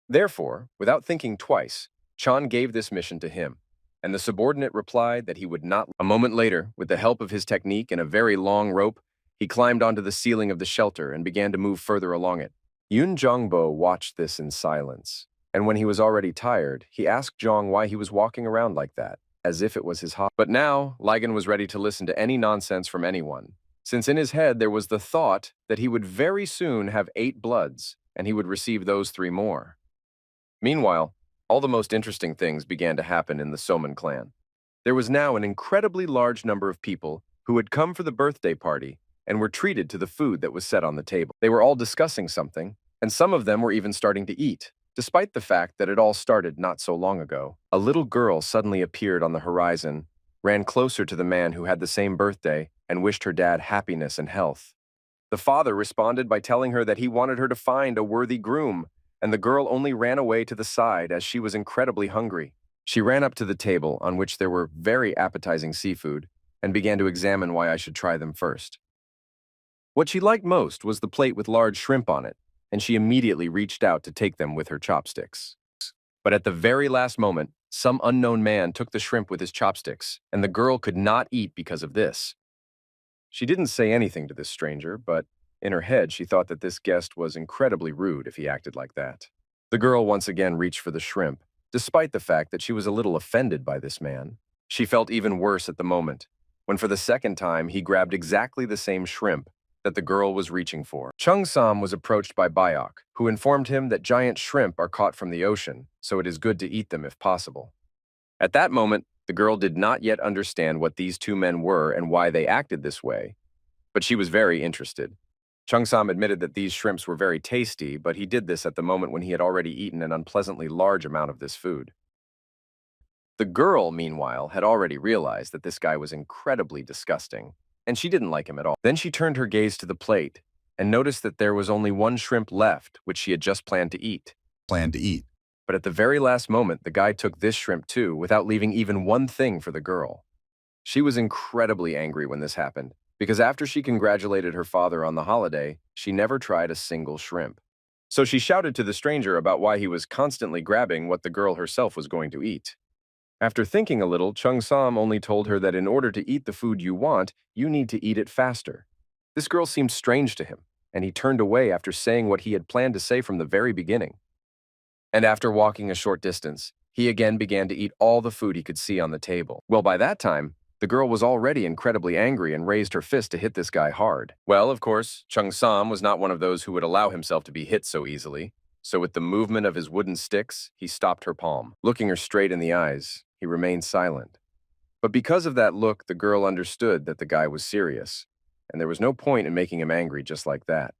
Therefore, without thinking twice, Chan gave this mission to him, and the subordinate replied that he would not. A moment later, with the help of his technique and a very long rope, he climbed onto the ceiling of the shelter and began to move further along it. Yun Jongbo watched this in silence, and when he was already tired, he asked Zhang why he was walking around like that, as if it was his hobby. But now, Ligan was ready to listen to any nonsense from anyone, since in his head there was the thought that he would very soon have 8 bloods, and he would receive those 3 more. Meanwhile, all the most interesting things began to happen in the Soman clan. There was now an incredibly large number of people who had come for the birthday party and were treated to the food that was set on the table. They were all discussing something, and some of them were even starting to eat, despite the fact that it all started not so long ago. A little girl suddenly appeared on the horizon, ran closer to the man who had the same birthday, and wished her dad happiness and health. The father responded by telling her that he wanted her to find a worthy groom, and the girl only ran away to the side as she was incredibly hungry. She ran up to the table, on which there were very appetizing seafood, and began to examine why I should try them first. What she liked most was the plate with large shrimp on it, and she immediately reached out to take them with her chopsticks. But at the very last moment, some unknown man took the shrimp with his chopsticks, and the girl could not eat because of this. She didn't say anything to this stranger, but in her head she thought that this guest was incredibly rude if he acted like that. The girl once again reached for the shrimp, despite the fact that she was a little offended by this man. She felt even worse at the moment, when for the second time he grabbed exactly the same shrimp that the girl was reaching for. Chung Sam was approached by Bayok, who informed him that giant shrimp are caught from the ocean, so it is good to eat them if possible. At that moment, the girl did not yet understand what these 2 men were and why they acted this way, but she was very interested. Chung Sam admitted that these shrimps were very tasty, but he did this at the moment when he had already eaten an unpleasantly large amount of this food. The girl, meanwhile, had already realized that this guy was incredibly disgusting, and she didn't like him at all. Then she turned her gaze to the plate and noticed that there was only 1 shrimp left, which she had just planned to eat. But at the very last moment, the guy took this shrimp too, without leaving even one thing for the girl. She was incredibly angry when this happened, because after she congratulated her father on the holiday, she never tried a single shrimp. So she shouted to the stranger about why he was constantly grabbing what the girl herself was going to eat. After thinking a little, Chung Sam only told her that in order to eat the food you want, you need to eat it faster. This girl seemed strange to him, and he turned away after saying what he had planned to say from the very beginning. And after walking a short distance, he again began to eat all the food he could see on the table. Well, by that time, the girl was already incredibly angry and raised her fist to hit this guy hard. Well, of course, Chung Sam was not one of those who would allow himself to be hit so easily, so with the movement of his wooden sticks, he stopped her palm. Looking her straight in the eyes, he remained silent. But because of that look, the girl understood that the guy was serious, and there was no point in making him angry just like that.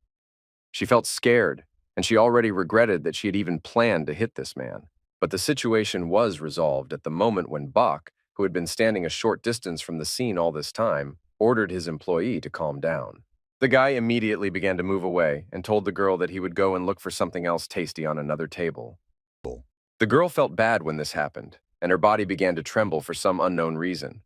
She felt scared, and she already regretted that she had even planned to hit this man. But the situation was resolved at the moment when Bach, who had been standing a short distance from the scene all this time, ordered his employee to calm down. The guy immediately began to move away and told the girl that he would go and look for something else tasty on another table. The girl felt bad when this happened, and her body began to tremble for some unknown reason.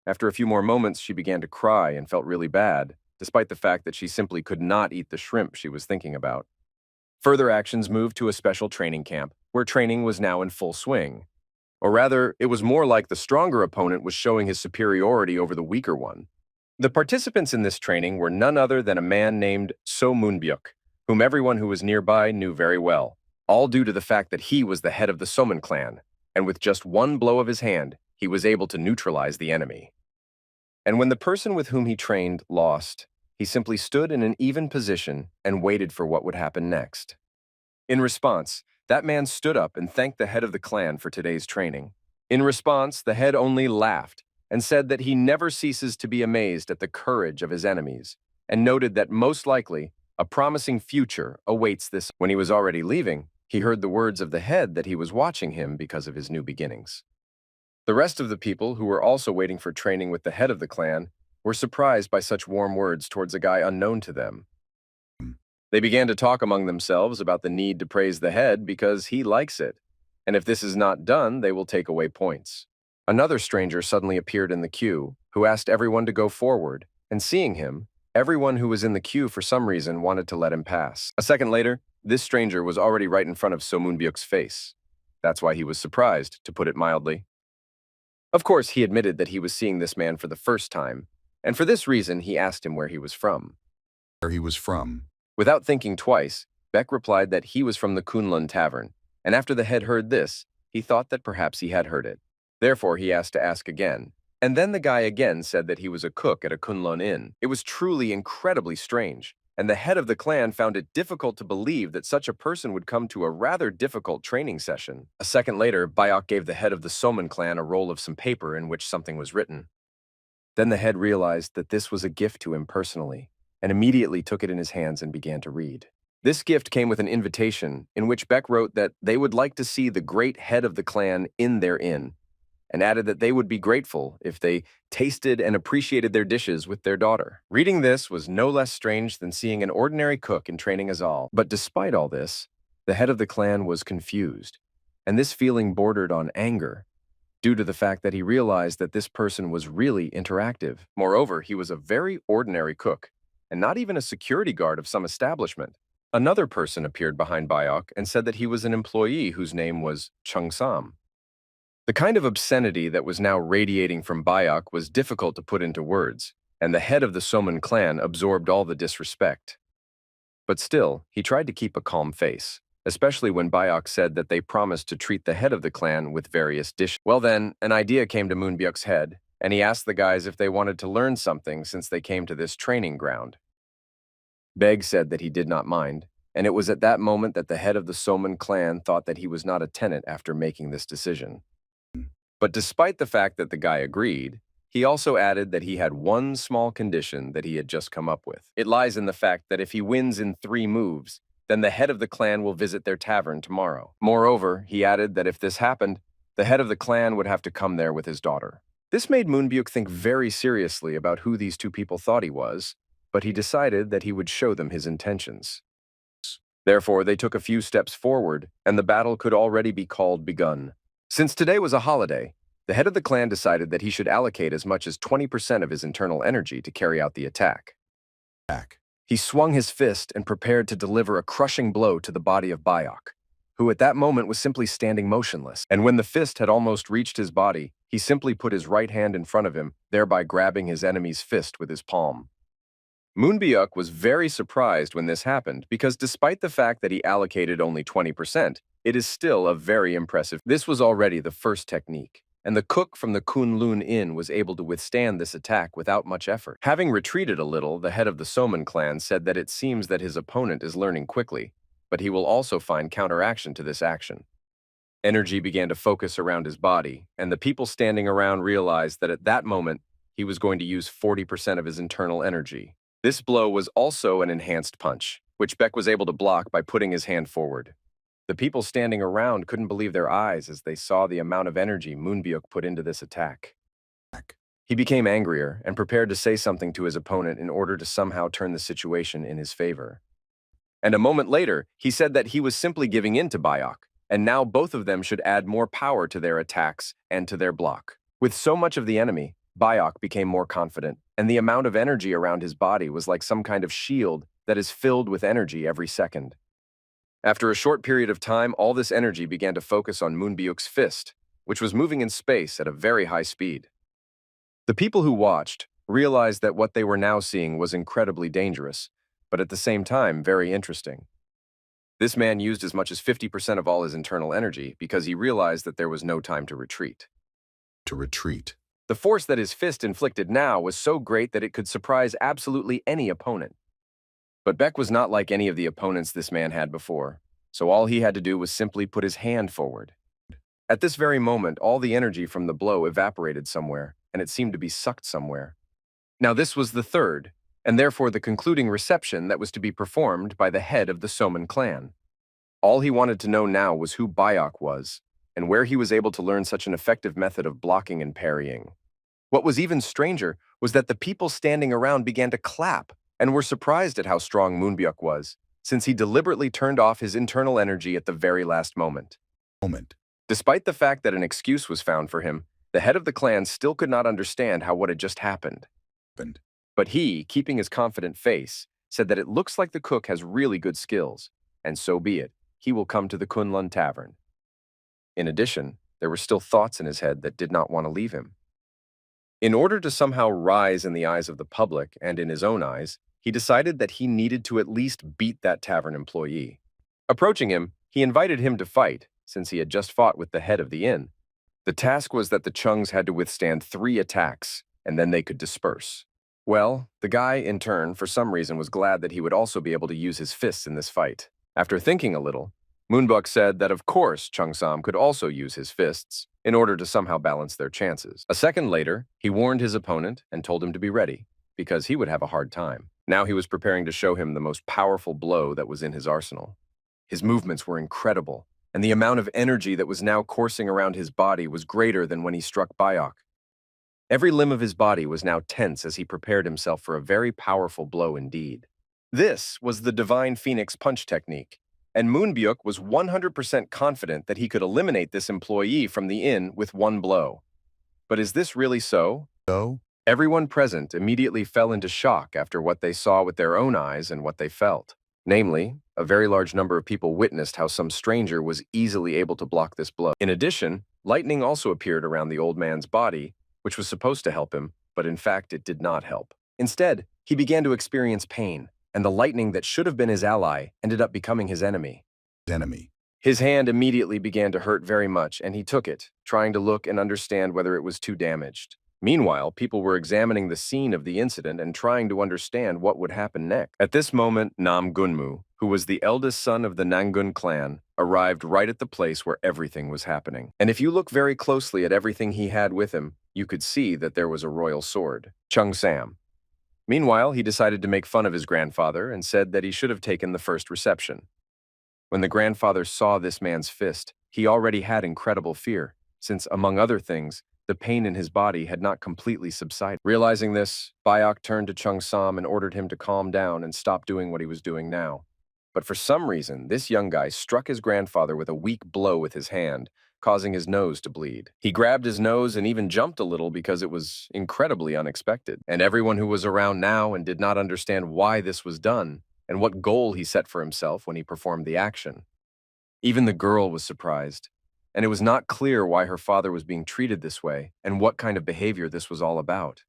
After a few more moments, she began to cry and felt really bad, despite the fact that she simply could not eat the shrimp she was thinking about. Further actions moved to a special training camp, where training was now in full swing. Or rather, it was more like the stronger opponent was showing his superiority over the weaker one. The participants in this training were none other than a man named So Moonbyuk, whom everyone who was nearby knew very well, all due to the fact that he was the head of the Soman clan, and with just one blow of his hand, he was able to neutralize the enemy. And when the person with whom he trained lost, he simply stood in an even position and waited for what would happen next. In response, that man stood up and thanked the head of the clan for today's training. In response, the head only laughed and said that he never ceases to be amazed at the courage of his enemies, and noted that most likely a promising future awaits this. When he was already leaving, he heard the words of the head that he was watching him because of his new beginnings. The rest of the people, who were also waiting for training with the head of the clan, were surprised by such warm words towards a guy unknown to them. They began to talk among themselves about the need to praise the head because he likes it, and if this is not done, they will take away points. Another stranger suddenly appeared in the queue, who asked everyone to go forward, and seeing him, everyone who was in the queue for some reason wanted to let him pass. A second later, this stranger was already right in front of So Moonbyuk's face. That's why he was surprised, to put it mildly. Of course, he admitted that he was seeing this man for the first time, and for this reason, he asked him where he was from. Where he was from. Without thinking twice, Beck replied that he was from the Kunlun Tavern, and after the head heard this, he thought that perhaps he had heard it. Therefore, he asked to ask again, and then the guy again said that he was a cook at a Kunlun inn. It was truly incredibly strange, and the head of the clan found it difficult to believe that such a person would come to a rather difficult training session. A second later, Bayok gave the head of the Soman clan a roll of some paper in which something was written. Then the head realized that this was a gift to him personally, and immediately took it in his hands and began to read. This gift came with an invitation in which Beck wrote that they would like to see the great head of the clan in their inn, and added that they would be grateful if they tasted and appreciated their dishes with their daughter. Reading this was no less strange than seeing an ordinary cook in training Azal. But despite all this, the head of the clan was confused, and this feeling bordered on anger, due to the fact that he realized that this person was really interactive. Moreover, he was a very ordinary cook, and not even a security guard of some establishment. Another person appeared behind Bayok and said that he was an employee whose name was Chung Sam. The kind of obscenity that was now radiating from Bayok was difficult to put into words, and the head of the Soman clan absorbed all the disrespect. But still, he tried to keep a calm face, especially when Bayok said that they promised to treat the head of the clan with various dishes. Well then, an idea came to Moonbyuk's head, and he asked the guys if they wanted to learn something since they came to this training ground. Beg said that he did not mind, and it was at that moment that the head of the Soman clan thought that he was not a tenant after making this decision. But despite the fact that the guy agreed, he also added that he had one small condition that he had just come up with. It lies in the fact that if he wins in 3 moves, then the head of the clan will visit their tavern tomorrow. Moreover, he added that if this happened, the head of the clan would have to come there with his daughter. This made Moonbyuk think very seriously about who these 2 people thought he was, but he decided that he would show them his intentions. Therefore, they took a few steps forward, and the battle could already be called begun. Since today was a holiday, the head of the clan decided that he should allocate as much as 20% of his internal energy to carry out the attack. He swung his fist and prepared to deliver a crushing blow to the body of Bayok, who at that moment was simply standing motionless. And when the fist had almost reached his body, he simply put his right hand in front of him, thereby grabbing his enemy's fist with his palm. Moonbyuk was very surprised when this happened because despite the fact that he allocated only 20%, it is still a very impressive. This was already the first technique, and the cook from the Kunlun Inn was able to withstand this attack without much effort. Having retreated a little, the head of the Soman clan said that it seems that his opponent is learning quickly, but he will also find counteraction to this action. Energy began to focus around his body, and the people standing around realized that at that moment, he was going to use 40% of his internal energy. This blow was also an enhanced punch, which Beck was able to block by putting his hand forward. The people standing around couldn't believe their eyes as they saw the amount of energy Moonbyuk put into this attack. He became angrier and prepared to say something to his opponent in order to somehow turn the situation in his favor. And a moment later, he said that he was simply giving in to Bayok, and now both of them should add more power to their attacks and to their block. With so much of the enemy, Bayok became more confident, and the amount of energy around his body was like some kind of shield that is filled with energy every second. After a short period of time, all this energy began to focus on Moonbyuk's fist, which was moving in space at a very high speed. The people who watched realized that what they were now seeing was incredibly dangerous, but at the same time very interesting. This man used as much as 50% of all his internal energy because he realized that there was no time to retreat. The force that his fist inflicted now was so great that it could surprise absolutely any opponent. But Beck was not like any of the opponents this man had before, so all he had to do was simply put his hand forward. At this very moment, all the energy from the blow evaporated somewhere, and it seemed to be sucked somewhere. Now this was the third, and therefore the concluding reception that was to be performed by the head of the Soman clan. All he wanted to know now was who Bayok was, and where he was able to learn such an effective method of blocking and parrying. What was even stranger was that the people standing around began to clap and were surprised at how strong Moonbyuk was, since he deliberately turned off his internal energy at the very last moment. Despite the fact that an excuse was found for him, the head of the clan still could not understand how what had just happened. But he, keeping his confident face, said that it looks like the cook has really good skills, and so be it, he will come to the Kunlun Tavern. In addition, there were still thoughts in his head that did not want to leave him. In order to somehow rise in the eyes of the public and in his own eyes, he decided that he needed to at least beat that tavern employee. Approaching him, he invited him to fight, since he had just fought with the head of the inn. The task was that the Chungs had to withstand 3 attacks, and then they could disperse. Well, the guy, in turn, for some reason was glad that he would also be able to use his fists in this fight. After thinking a little, Moonbyuk said that of course Chung-sam could also use his fists in order to somehow balance their chances. A second later, he warned his opponent and told him to be ready, because he would have a hard time. Now he was preparing to show him the most powerful blow that was in his arsenal. His movements were incredible, and the amount of energy that was now coursing around his body was greater than when he struck Bayok. Every limb of his body was now tense as he prepared himself for a very powerful blow indeed. This was the Divine Phoenix Punch technique, and Moonbyuk was 100% confident that he could eliminate this employee from the inn with one blow. But is this really so? Everyone present immediately fell into shock after what they saw with their own eyes and what they felt. Namely, a very large number of people witnessed how some stranger was easily able to block this blow. In addition, lightning also appeared around the old man's body, which was supposed to help him, but in fact it did not help. Instead, he began to experience pain, and the lightning that should have been his ally ended up becoming his enemy. His hand immediately began to hurt very much, and he took it, trying to look and understand whether it was too damaged. Meanwhile, people were examining the scene of the incident and trying to understand what would happen next. At this moment, Nam Gunmu, who was the eldest son of the Nangun clan, arrived right at the place where everything was happening. And if you look very closely at everything he had with him, you could see that there was a royal sword, Chung Sam. Meanwhile, he decided to make fun of his grandfather and said that he should have taken the first reception. When the grandfather saw this man's fist, he already had incredible fear, since, among other things, the pain in his body had not completely subsided. Realizing this, Bayok turned to Chung Sam and ordered him to calm down and stop doing what he was doing now. But for some reason, this young guy struck his grandfather with a weak blow with his hand, causing his nose to bleed. He grabbed his nose and even jumped a little because it was incredibly unexpected. And everyone who was around now and did not understand why this was done and what goal he set for himself when he performed the action. Even the girl was surprised, and it was not clear why her father was being treated this way and what kind of behavior this was all about.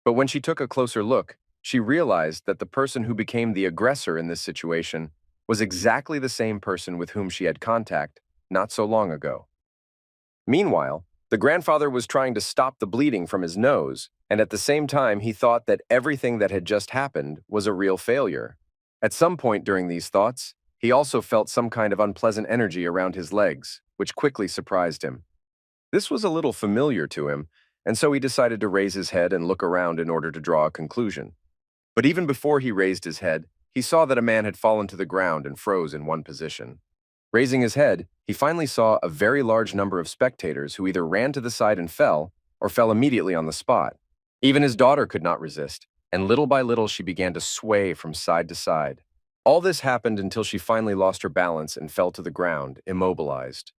But when she took a closer look, she realized that the person who became the aggressor in this situation was exactly the same person with whom she had contact not so long ago. Meanwhile, the grandfather was trying to stop the bleeding from his nose, and at the same time he thought that everything that had just happened was a real failure. At some point during these thoughts, he also felt some kind of unpleasant energy around his legs, which quickly surprised him. This was a little familiar to him, and so he decided to raise his head and look around in order to draw a conclusion. But even before he raised his head, he saw that a man had fallen to the ground and froze in one position. Raising his head, he finally saw a very large number of spectators who either ran to the side and fell, or fell immediately on the spot. Even his daughter could not resist, and little by little she began to sway from side to side. All this happened until she finally lost her balance and fell to the ground, immobilized.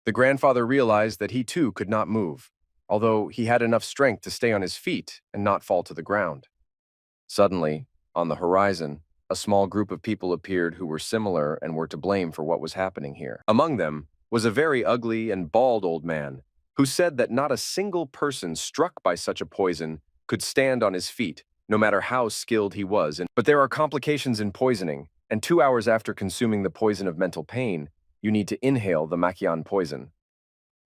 The grandfather realized that he too could not move, although he had enough strength to stay on his feet and not fall to the ground. Suddenly, on the horizon, a small group of people appeared who were similar and were to blame for what was happening here. Among them was a very ugly and bald old man who said that not a single person struck by such a poison could stand on his feet, no matter how skilled he was. But there are complications in poisoning, and 2 hours after consuming the poison of mental pain, you need to inhale the Makian poison.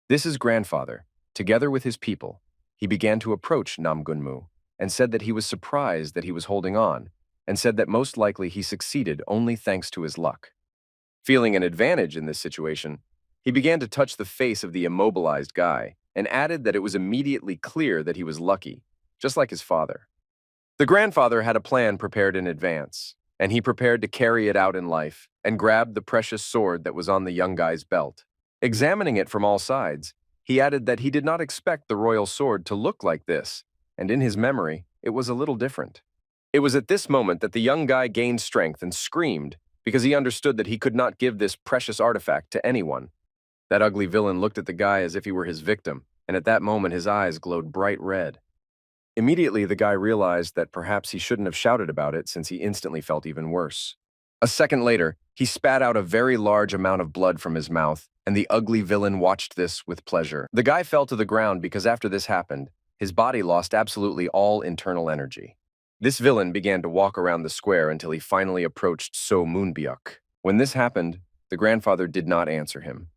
This is grandfather. Together with his people, he began to approach Namgunmu and said that he was surprised that he was holding on, and said that most likely he succeeded only thanks to his luck. Feeling an advantage in this situation, he began to touch the face of the immobilized guy and added that it was immediately clear that he was lucky, just like his father. The grandfather had a plan prepared in advance, and he prepared to carry it out in life and grabbed the precious sword that was on the young guy's belt. Examining it from all sides, he added that he did not expect the royal sword to look like this, and in his memory, it was a little different. It was at this moment that the young guy gained strength and screamed because he understood that he could not give this precious artifact to anyone. That ugly villain looked at the guy as if he were his victim, and at that moment his eyes glowed bright red. Immediately, the guy realized that perhaps he shouldn't have shouted about it since he instantly felt even worse. A second later, he spat out a very large amount of blood from his mouth, and the ugly villain watched this with pleasure. The guy fell to the ground because after this happened, his body lost absolutely all internal energy. This villain began to walk around the square until he finally approached So Moonbyuk. When this happened, the grandfather did not answer him,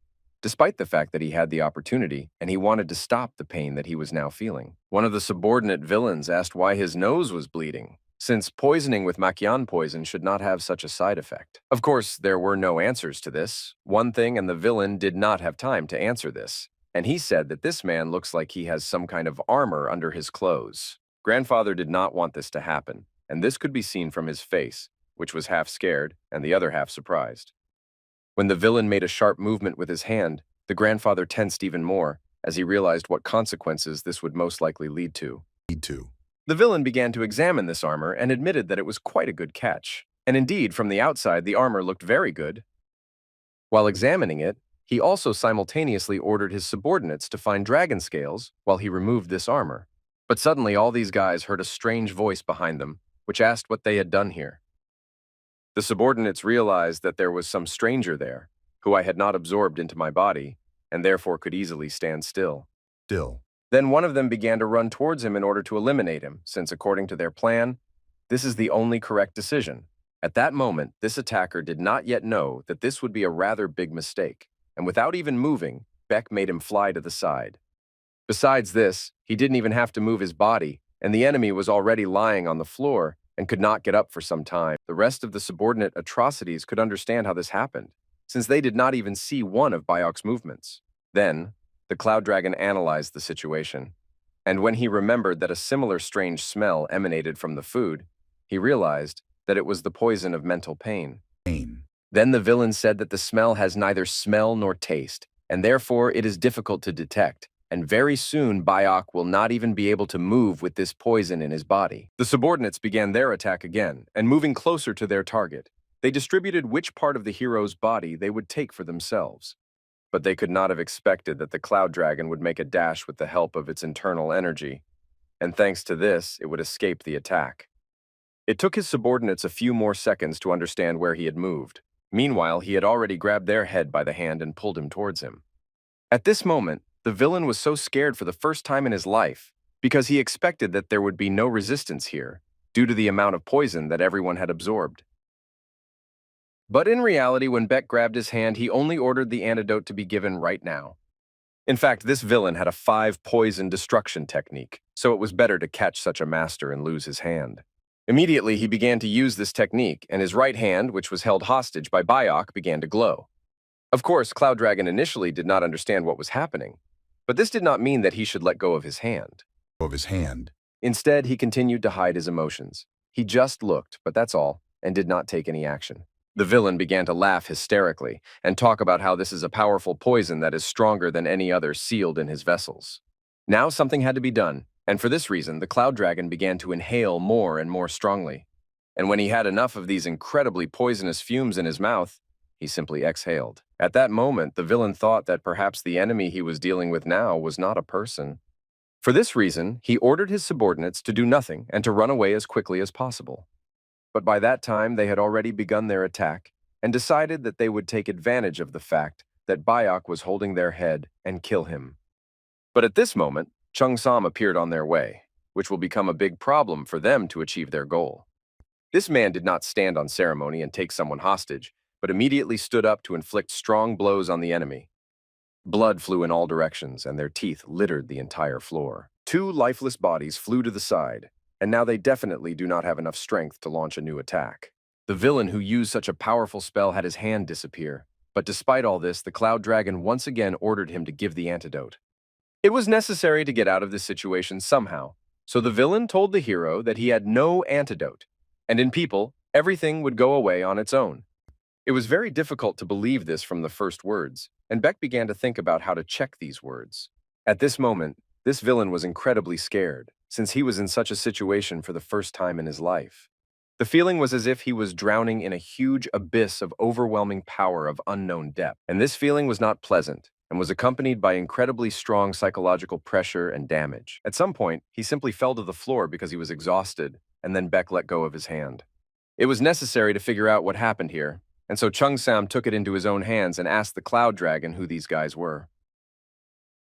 despite the fact that he had the opportunity and he wanted to stop the pain that he was now feeling. One of the subordinate villains asked why his nose was bleeding, since poisoning with Makian poison should not have such a side effect. Of course, there were no answers to this. One thing, and the villain did not have time to answer this, and he said that this man looks like he has some kind of armor under his clothes. Grandfather did not want this to happen, and this could be seen from his face, which was half scared and the other half surprised. When the villain made a sharp movement with his hand, the grandfather tensed even more, as he realized what consequences this would most likely lead to. The villain began to examine this armor and admitted that it was quite a good catch, and indeed, from the outside, the armor looked very good. While examining it, he also simultaneously ordered his subordinates to find dragon scales while he removed this armor. But suddenly all these guys heard a strange voice behind them, which asked what they had done here. The subordinates realized that there was some stranger there, who I had not absorbed into my body, and therefore could easily stand still. Then one of them began to run towards him in order to eliminate him, since according to their plan, this is the only correct decision. At that moment, this attacker did not yet know that this would be a rather big mistake, and without even moving, Beck made him fly to the side. Besides this, he didn't even have to move his body, and the enemy was already lying on the floor and could not get up for some time. The rest of the subordinate atrocities could understand how this happened, since they did not even see one of Bayok's movements. Then, the Cloud Dragon analyzed the situation, and when he remembered that a similar strange smell emanated from the food, he realized that it was the poison of mental pain. Then the villain said that the smell has neither smell nor taste, and therefore it is difficult to detect, and very soon Bayok will not even be able to move with this poison in his body. The subordinates began their attack again, and moving closer to their target, they distributed which part of the hero's body they would take for themselves. but they could not have expected that the cloud dragon would make a dash with the help of its internal energy, and thanks to this, it would escape the attack. It took his subordinates a few more seconds to understand where he had moved. Meanwhile, he had already grabbed their head by the hand and pulled him towards him. At this moment, the villain was so scared for the first time in his life, because he expected that there would be no resistance here, due to the amount of poison that everyone had absorbed. But in reality, when Beck grabbed his hand, he only ordered the antidote to be given right now. In fact, this villain had a 5-poison destruction technique, so it was better to catch such a master and lose his hand. Immediately, he began to use this technique, and his right hand, which was held hostage by Bayok, began to glow. Of course, Cloud Dragon initially did not understand what was happening, but this did not mean that he should let go of his hand. Instead, he continued to hide his emotions. He just looked, but that's all, and did not take any action. The villain began to laugh hysterically and talk about how this is a powerful poison that is stronger than any other sealed in his vessels. Now something had to be done, and for this reason, the Cloud Dragon began to inhale more and more strongly. And when he had enough of these incredibly poisonous fumes in his mouth, he simply exhaled. At that moment, the villain thought that perhaps the enemy he was dealing with now was not a person. For this reason, he ordered his subordinates to do nothing and to run away as quickly as possible. But by that time, they had already begun their attack and decided that they would take advantage of the fact that Bayok was holding their head and kill him. But at this moment, Chung Sam appeared on their way, which will become a big problem for them to achieve their goal. This man did not stand on ceremony and take someone hostage, but immediately stood up to inflict strong blows on the enemy. Blood flew in all directions, and their teeth littered the entire floor. 2 lifeless bodies flew to the side, and now they definitely do not have enough strength to launch a new attack. The villain who used such a powerful spell had his hand disappear, but despite all this, the Cloud Dragon once again ordered him to give the antidote. It was necessary to get out of this situation somehow, so the villain told the hero that he had no antidote, and in people, everything would go away on its own. It was very difficult to believe this from the first words, and Beck began to think about how to check these words. At this moment, this villain was incredibly scared, since he was in such a situation for the first time in his life. The feeling was as if he was drowning in a huge abyss of overwhelming power of unknown depth, and this feeling was not pleasant, and was accompanied by incredibly strong psychological pressure and damage. At some point, he simply fell to the floor because he was exhausted, and then Beck let go of his hand. It was necessary to figure out what happened here, and so Chung Sam took it into his own hands and asked the Cloud Dragon who these guys were.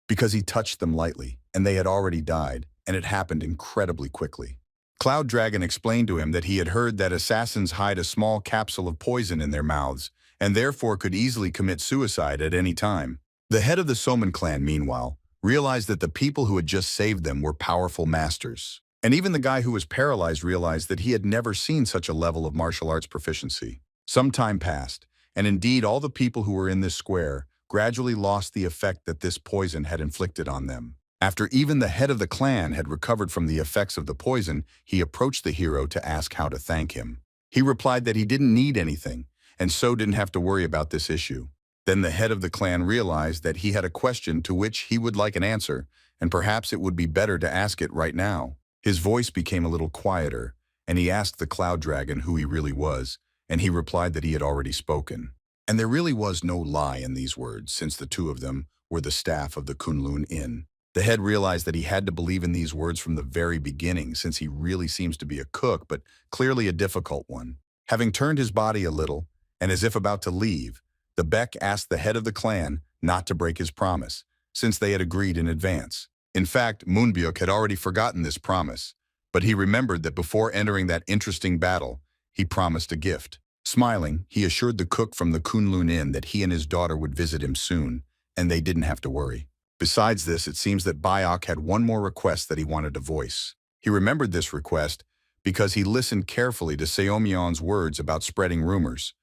Because he touched them lightly, and they had already died, and it happened incredibly quickly. Cloud Dragon explained to him that he had heard that assassins hide a small capsule of poison in their mouths, and therefore could easily commit suicide at any time. The head of the Soman clan, meanwhile, realized that the people who had just saved them were powerful masters. And even the guy who was paralyzed realized that he had never seen such a level of martial arts proficiency. Some time passed, and indeed all the people who were in this square gradually lost the effect that this poison had inflicted on them. After even the head of the clan had recovered from the effects of the poison, he approached the hero to ask how to thank him. He replied that he didn't need anything, and so didn't have to worry about this issue. Then the head of the clan realized that he had a question to which he would like an answer, and perhaps it would be better to ask it right now. His voice became a little quieter, and he asked the Cloud Dragon who he really was, and he replied that he had already spoken. And there really was no lie in these words, since the two of them were the staff of the Kunlun Inn. The head realized that he had to believe in these words from the very beginning, since he really seems to be a cook, but clearly a difficult one. Having turned his body a little, and as if about to leave, the Beck asked the head of the clan not to break his promise, since they had agreed in advance. In fact, Moonbyuk had already forgotten this promise, but he remembered that before entering that interesting battle, he promised a gift. Smiling, he assured the cook from the Kunlun Inn that he and his daughter would visit him soon, and they didn't have to worry. Besides this, it seems that Bayok had one more request that he wanted to voice. He remembered this request because he listened carefully to Seomyeon's words about spreading rumors.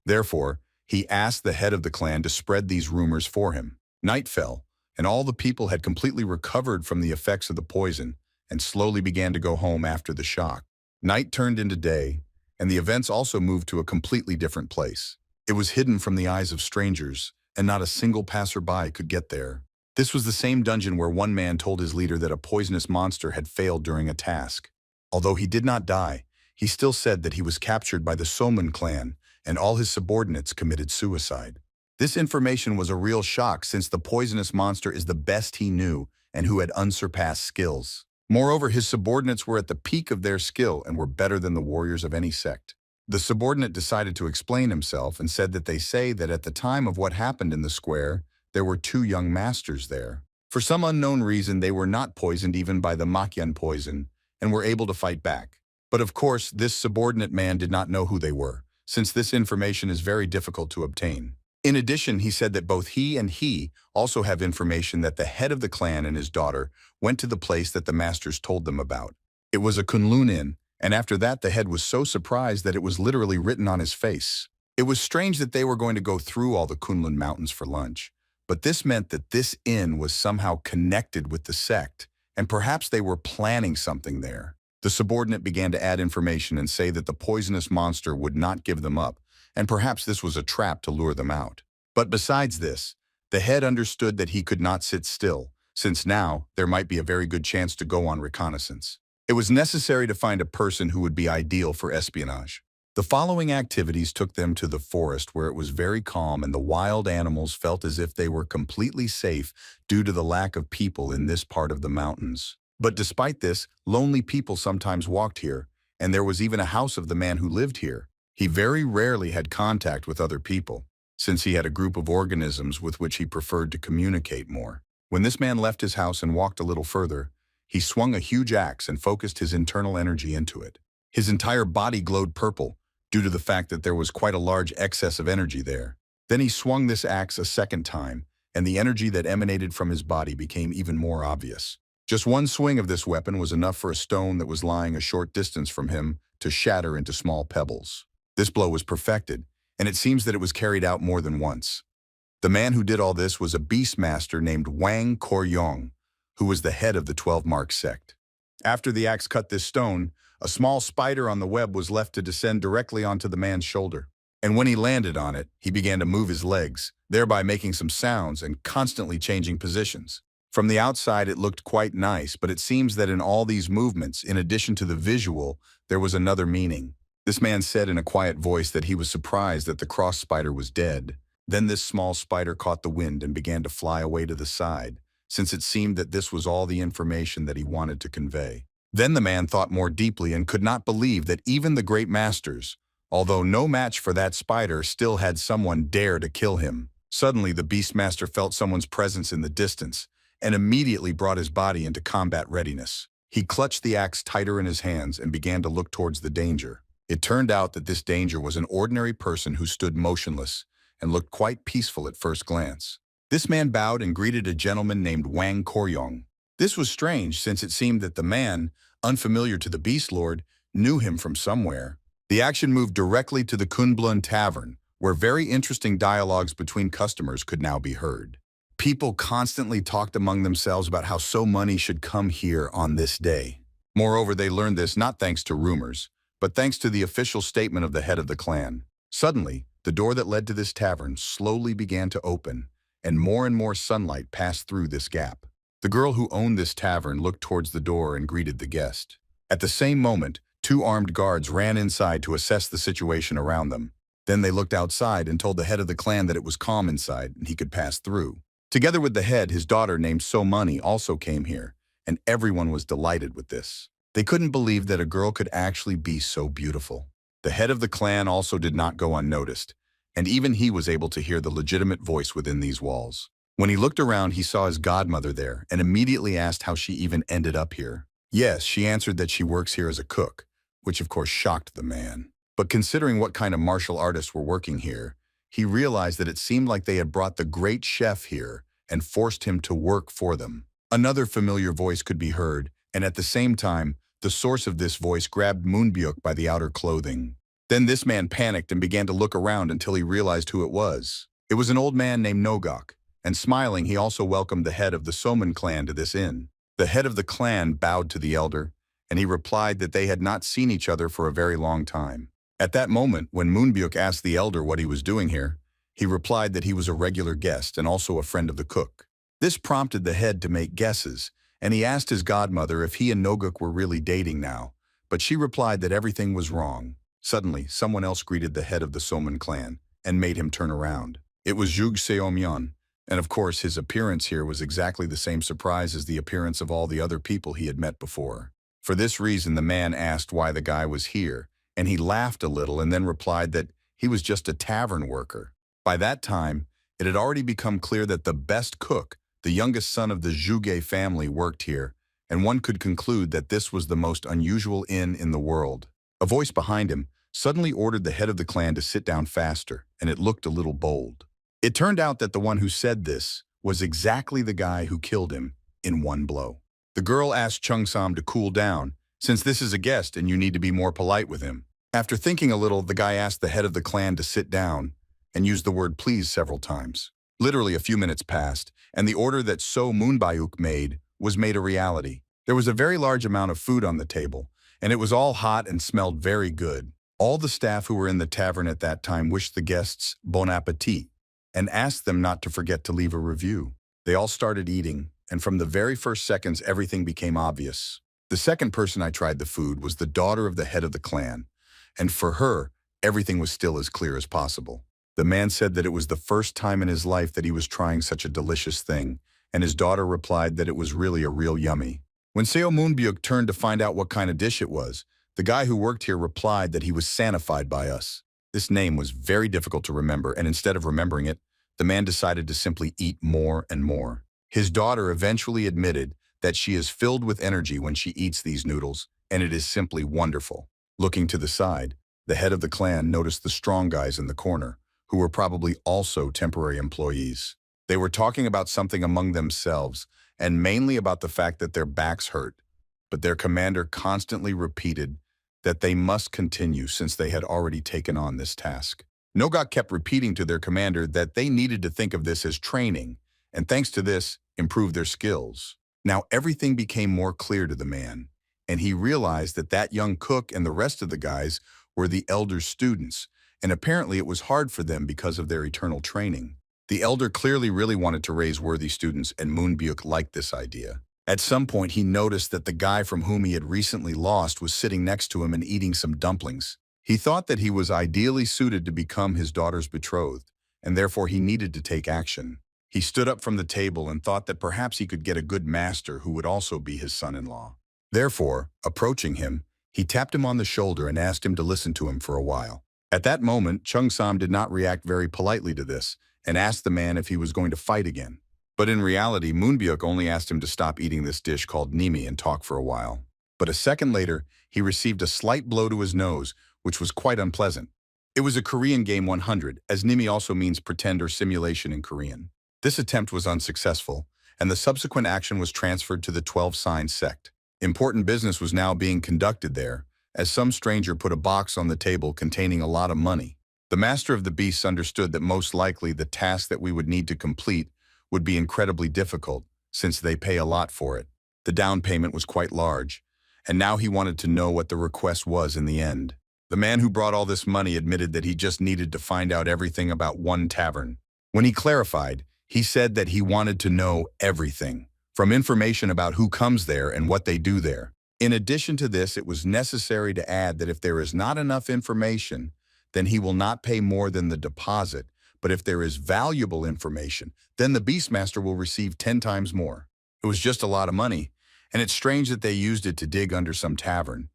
Therefore, he asked the head of the clan to spread these rumors for him. Night fell, and all the people had completely recovered from the effects of the poison and slowly began to go home after the shock. Night turned into day, and the events also moved to a completely different place. It was hidden from the eyes of strangers, and not a single passerby could get there. This was the same dungeon where one man told his leader that a poisonous monster had failed during a task. Although he did not die, he still said that he was captured by the Soman clan, and all his subordinates committed suicide. This information was a real shock since the poisonous monster is the best he knew and who had unsurpassed skills. Moreover, his subordinates were at the peak of their skill and were better than the warriors of any sect. The subordinate decided to explain himself and said that they say that at the time of what happened in the square, there were two young masters there. For some unknown reason, they were not poisoned even by the Makyan poison and were able to fight back. But of course, this subordinate man did not know who they were, since this information is very difficult to obtain. In addition, he said that both he also have information that the head of the clan and his daughter went to the place that the masters told them about. It was a Kunlun inn, and after that the head was so surprised that it was literally written on his face. It was strange that they were going to go through all the Kunlun mountains for lunch, but this meant that this inn was somehow connected with the sect, and perhaps they were planning something there. The subordinate began to add information and say that the poisonous monster would not give them up, and perhaps this was a trap to lure them out. But besides this, the head understood that he could not sit still, since now there might be a very good chance to go on reconnaissance. It was necessary to find a person who would be ideal for espionage. The following activities took them to the forest where it was very calm and the wild animals felt as if they were completely safe due to the lack of people in this part of the mountains. But despite this, lonely people sometimes walked here, and there was even a house of the man who lived here. He very rarely had contact with other people, since he had a group of organisms with which he preferred to communicate more. When this man left his house and walked a little further, he swung a huge axe and focused his internal energy into it. His entire body glowed purple, due to the fact that there was quite a large excess of energy there. Then he swung this axe a second time, and the energy that emanated from his body became even more obvious. Just one swing of this weapon was enough for a stone that was lying a short distance from him to shatter into small pebbles. This blow was perfected, and it seems that it was carried out more than once. The man who did all this was a beastmaster named Wang Koryong, who was the head of the 12-mark sect. After the axe cut this stone, a small spider on the web was left to descend directly onto the man's shoulder. And when he landed on it, he began to move his legs, thereby making some sounds and constantly changing positions. From the outside, it looked quite nice, but it seems that in all these movements, in addition to the visual, there was another meaning. This man said in a quiet voice that he was surprised that the cross spider was dead. Then this small spider caught the wind and began to fly away to the side, since it seemed that this was all the information that he wanted to convey. Then the man thought more deeply and could not believe that even the great masters, although no match for that spider, still had someone dare to kill him. Suddenly, the beastmaster felt someone's presence in the distance and immediately brought his body into combat readiness. He clutched the axe tighter in his hands and began to look towards the danger. It turned out that this danger was an ordinary person who stood motionless and looked quite peaceful at first glance. This man bowed and greeted a gentleman named Wang Koryong. This was strange since it seemed that the man, unfamiliar to the Beast Lord, knew him from somewhere. The action moved directly to the Kunlun Tavern, where very interesting dialogues between customers could now be heard. People constantly talked among themselves about how so money should come here on this day. Moreover, they learned this not thanks to rumors, but thanks to the official statement of the head of the clan. Suddenly, the door that led to this tavern slowly began to open, and more sunlight passed through this gap. The girl who owned this tavern looked towards the door and greeted the guest. At the same moment, two armed guards ran inside to assess the situation around them. Then they looked outside and told the head of the clan that it was calm inside and he could pass through. Together with the head, his daughter named So Money also came here, and everyone was delighted with this. They couldn't believe that a girl could actually be so beautiful. The head of the clan also did not go unnoticed, and even he was able to hear the legitimate voice within these walls. When he looked around, he saw his godmother there and immediately asked how she even ended up here. Yes, she answered that she works here as a cook, which of course shocked the man. But considering what kind of martial artists were working here, he realized that it seemed like they had brought the great chef here and forced him to work for them. Another familiar voice could be heard, and at the same time, the source of this voice grabbed Moonbyuk by the outer clothing. Then this man panicked and began to look around until he realized who it was. It was an old man named Nogok, and smiling, he also welcomed the head of the Soman clan to this inn. The head of the clan bowed to the elder, and he replied that they had not seen each other for a very long time. At that moment, when Moonbyuk asked the elder what he was doing here, he replied that he was a regular guest and also a friend of the cook. This prompted the head to make guesses, and he asked his godmother if he and Nogok were really dating now, but she replied that everything was wrong. Suddenly, someone else greeted the head of the Soman clan and made him turn around. It was Zhuge Seomyeon, and of course his appearance here was exactly the same surprise as the appearance of all the other people he had met before. For this reason, the man asked why the guy was here, and he laughed a little and then replied that he was just a tavern worker. By that time, it had already become clear that the best cook, the youngest son of the Zhuge family, worked here, and one could conclude that this was the most unusual inn in the world. A voice behind him suddenly ordered the head of the clan to sit down faster, and it looked a little bold. It turned out that the one who said this was exactly the guy who killed him in one blow. The girl asked Chung Sam to cool down, since this is a guest and you need to be more polite with him. After thinking a little, the guy asked the head of the clan to sit down and used the word please several times. Literally a few minutes passed, and the order that So Moonbayuk made was made a reality. There was a very large amount of food on the table, and it was all hot and smelled very good. All the staff who were in the tavern at that time wished the guests bon appetit and asked them not to forget to leave a review. They all started eating, and from the very first seconds, everything became obvious. The second person I tried the food was the daughter of the head of the clan, and for her, everything was still as clear as possible. The man said that it was the first time in his life that he was trying such a delicious thing, and his daughter replied that it was really a real yummy. When Seo Moonbyuk turned to find out what kind of dish it was, the guy who worked here replied that he was sanified by us. This name was very difficult to remember, and instead of remembering it, the man decided to simply eat more and more. His daughter eventually admitted that she is filled with energy when she eats these noodles, and it is simply wonderful. Looking to the side, the head of the clan noticed the strong guys in the corner, who were probably also temporary employees. They were talking about something among themselves, and mainly about the fact that their backs hurt, but their commander constantly repeated that they must continue since they had already taken on this task. Nogak kept repeating to their commander that they needed to think of this as training, and thanks to this, improve their skills. Now everything became more clear to the man, and he realized that that young cook and the rest of the guys were the elder students, and apparently it was hard for them because of their eternal training. The elder clearly really wanted to raise worthy students, and Moonbyuk liked this idea. At some point, he noticed that the guy from whom he had recently lost was sitting next to him and eating some dumplings. He thought that he was ideally suited to become his daughter's betrothed, and therefore he needed to take action. He stood up from the table and thought that perhaps he could get a good master who would also be his son-in-law. Therefore, approaching him, he tapped him on the shoulder and asked him to listen to him for a while. At that moment, Chung Sam did not react very politely to this and asked the man if he was going to fight again. But in reality, Moonbyuk only asked him to stop eating this dish called nimi and talk for a while. But a second later, he received a slight blow to his nose, which was quite unpleasant. It was a Korean game 100, as nimi also means pretend or simulation in Korean. This attempt was unsuccessful, and the subsequent action was transferred to the 12-sign sect. Important business was now being conducted there, as some stranger put a box on the table containing a lot of money. The master of the beasts understood that most likely the task that we would need to complete would be incredibly difficult, since they pay a lot for it. The down payment was quite large, and now he wanted to know what the request was in the end. The man who brought all this money admitted that he just needed to find out everything about one tavern. When he clarified, he said that he wanted to know everything, from information about who comes there and what they do there. In addition to this, it was necessary to add that if there is not enough information, then he will not pay more than the deposit, but if there is valuable information, then the Beastmaster will receive 10 times more. It was just a lot of money, and it's strange that they used it to dig under some tavern.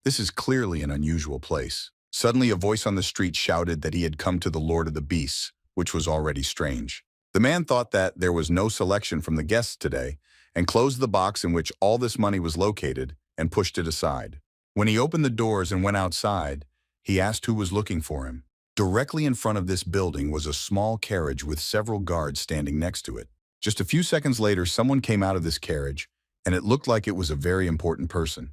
This is clearly an unusual place. Suddenly a voice on the street shouted that he had come to the Lord of the Beasts, which was already strange. The man thought that there was no selection from the guests today, and closed the box in which all this money was located and pushed it aside. When he opened the doors and went outside, he asked who was looking for him. Directly in front of this building was a small carriage with several guards standing next to it. Just a few seconds later, someone came out of this carriage, and it looked like it was a very important person.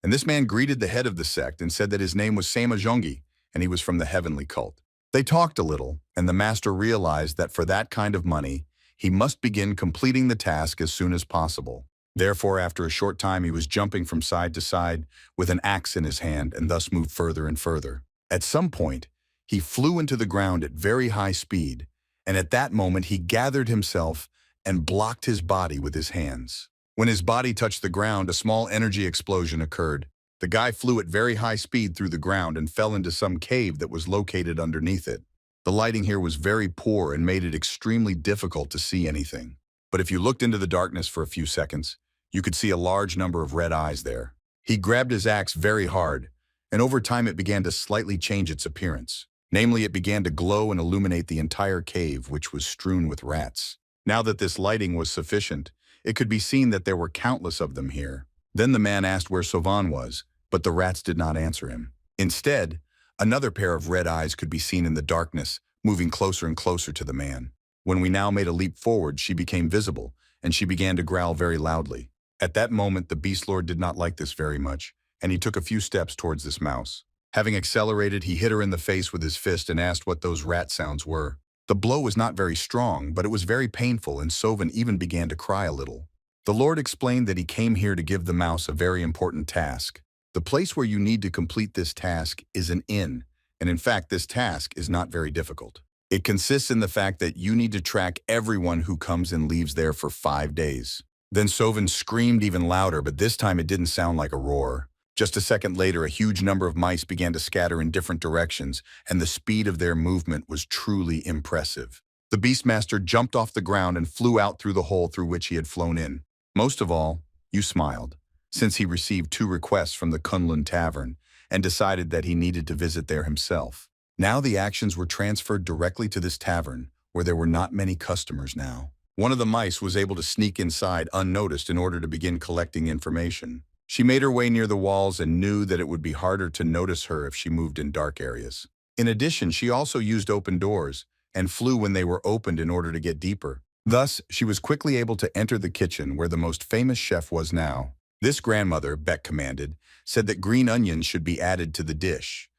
And this man greeted the head of the sect and said that his name was Sama Zhongyi, and he was from the heavenly cult. They talked a little, and the master realized that for that kind of money, he must begin completing the task as soon as possible. Therefore, after a short time, he was jumping from side to side with an axe in his hand and thus moved further and further. At some point, he flew into the ground at very high speed, and at that moment he gathered himself and blocked his body with his hands. When his body touched the ground, a small energy explosion occurred. The guy flew at very high speed through the ground and fell into some cave that was located underneath it. The lighting here was very poor and made it extremely difficult to see anything. But if you looked into the darkness for a few seconds, you could see a large number of red eyes there. He grabbed his axe very hard, and over time it began to slightly change its appearance. Namely, it began to glow and illuminate the entire cave, which was strewn with rats. Now that this lighting was sufficient, it could be seen that there were countless of them here. Then the man asked where Sovan was, but the rats did not answer him. Instead, another pair of red eyes could be seen in the darkness, moving closer and closer to the man. When we now made a leap forward, she became visible, and she began to growl very loudly. At that moment, the Beast Lord did not like this very much, and he took a few steps towards this mouse. Having accelerated, he hit her in the face with his fist and asked what those rat sounds were. The blow was not very strong, but it was very painful, and Sovan even began to cry a little. The Lord explained that he came here to give the mouse a very important task. The place where you need to complete this task is an inn, and in fact, this task is not very difficult. It consists in the fact that you need to track everyone who comes and leaves there for 5 days. Then Sovan screamed even louder, but this time it didn't sound like a roar. Just a second later, a huge number of mice began to scatter in different directions, and the speed of their movement was truly impressive. The Beastmaster jumped off the ground and flew out through the hole through which he had flown in. Most of all, you smiled, since he received 2 requests from the Kunlun Tavern and decided that he needed to visit there himself. Now the actions were transferred directly to this tavern, where there were not many customers now. One of the mice was able to sneak inside unnoticed in order to begin collecting information. She made her way near the walls and knew that it would be harder to notice her if she moved in dark areas. In addition, she also used open doors and flew when they were opened in order to get deeper. Thus, she was quickly able to enter the kitchen where the most famous chef was now. This grandmother, Beck commanded, said that green onions should be added to the dish.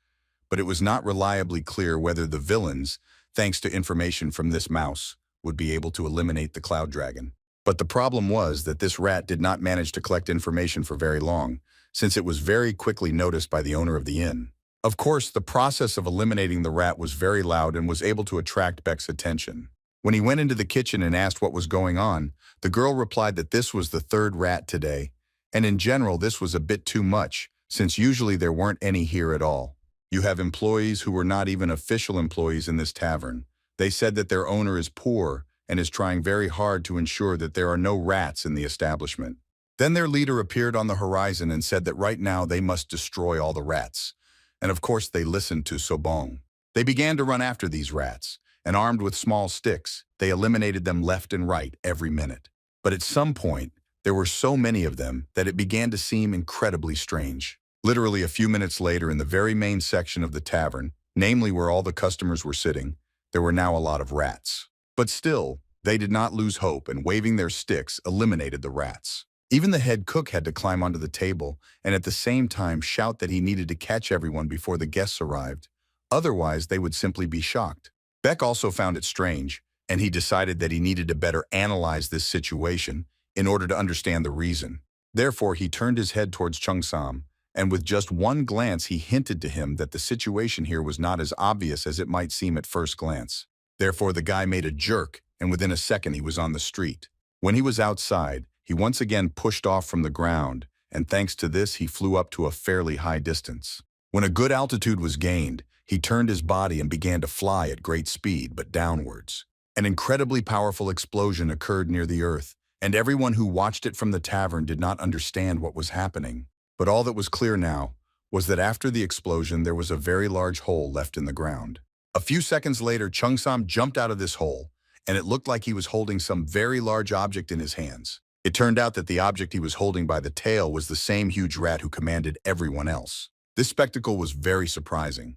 But it was not reliably clear whether the villains, thanks to information from this mouse, would be able to eliminate the cloud dragon. But the problem was that this rat did not manage to collect information for very long, since it was very quickly noticed by the owner of the inn. Of course, the process of eliminating the rat was very loud and was able to attract Beck's attention. When he went into the kitchen and asked what was going on, the girl replied that this was the 3rd rat today, and in general this was a bit too much, since usually there weren't any here at all. You have employees who were not even official employees in this tavern. They said that their owner is poor and is trying very hard to ensure that there are no rats in the establishment. Then their leader appeared on the horizon and said that right now they must destroy all the rats. And of course they listened to Sobong. They began to run after these rats, and armed with small sticks, they eliminated them left and right every minute. But at some point, there were so many of them that it began to seem incredibly strange. Literally a few minutes later, in the very main section of the tavern, namely where all the customers were sitting, there were now a lot of rats. But still, they did not lose hope, and waving their sticks eliminated the rats. Even the head cook had to climb onto the table and at the same time shout that he needed to catch everyone before the guests arrived. Otherwise, they would simply be shocked. Beck also found it strange, and he decided that he needed to better analyze this situation in order to understand the reason. Therefore, he turned his head towards Chung Sam, and with just one glance he hinted to him that the situation here was not as obvious as it might seem at first glance. Therefore, the guy made a jerk, and within a second he was on the street. When he was outside, he once again pushed off from the ground, and thanks to this he flew up to a fairly high distance. When a good altitude was gained, he turned his body and began to fly at great speed, but downwards. An incredibly powerful explosion occurred near the earth, and everyone who watched it from the tavern did not understand what was happening. But all that was clear now was that after the explosion there was a very large hole left in the ground. A few seconds later, Chung Sam jumped out of this hole, and it looked like he was holding some very large object in his hands. It turned out that the object he was holding by the tail was the same huge rat who commanded everyone else. This spectacle was very surprising.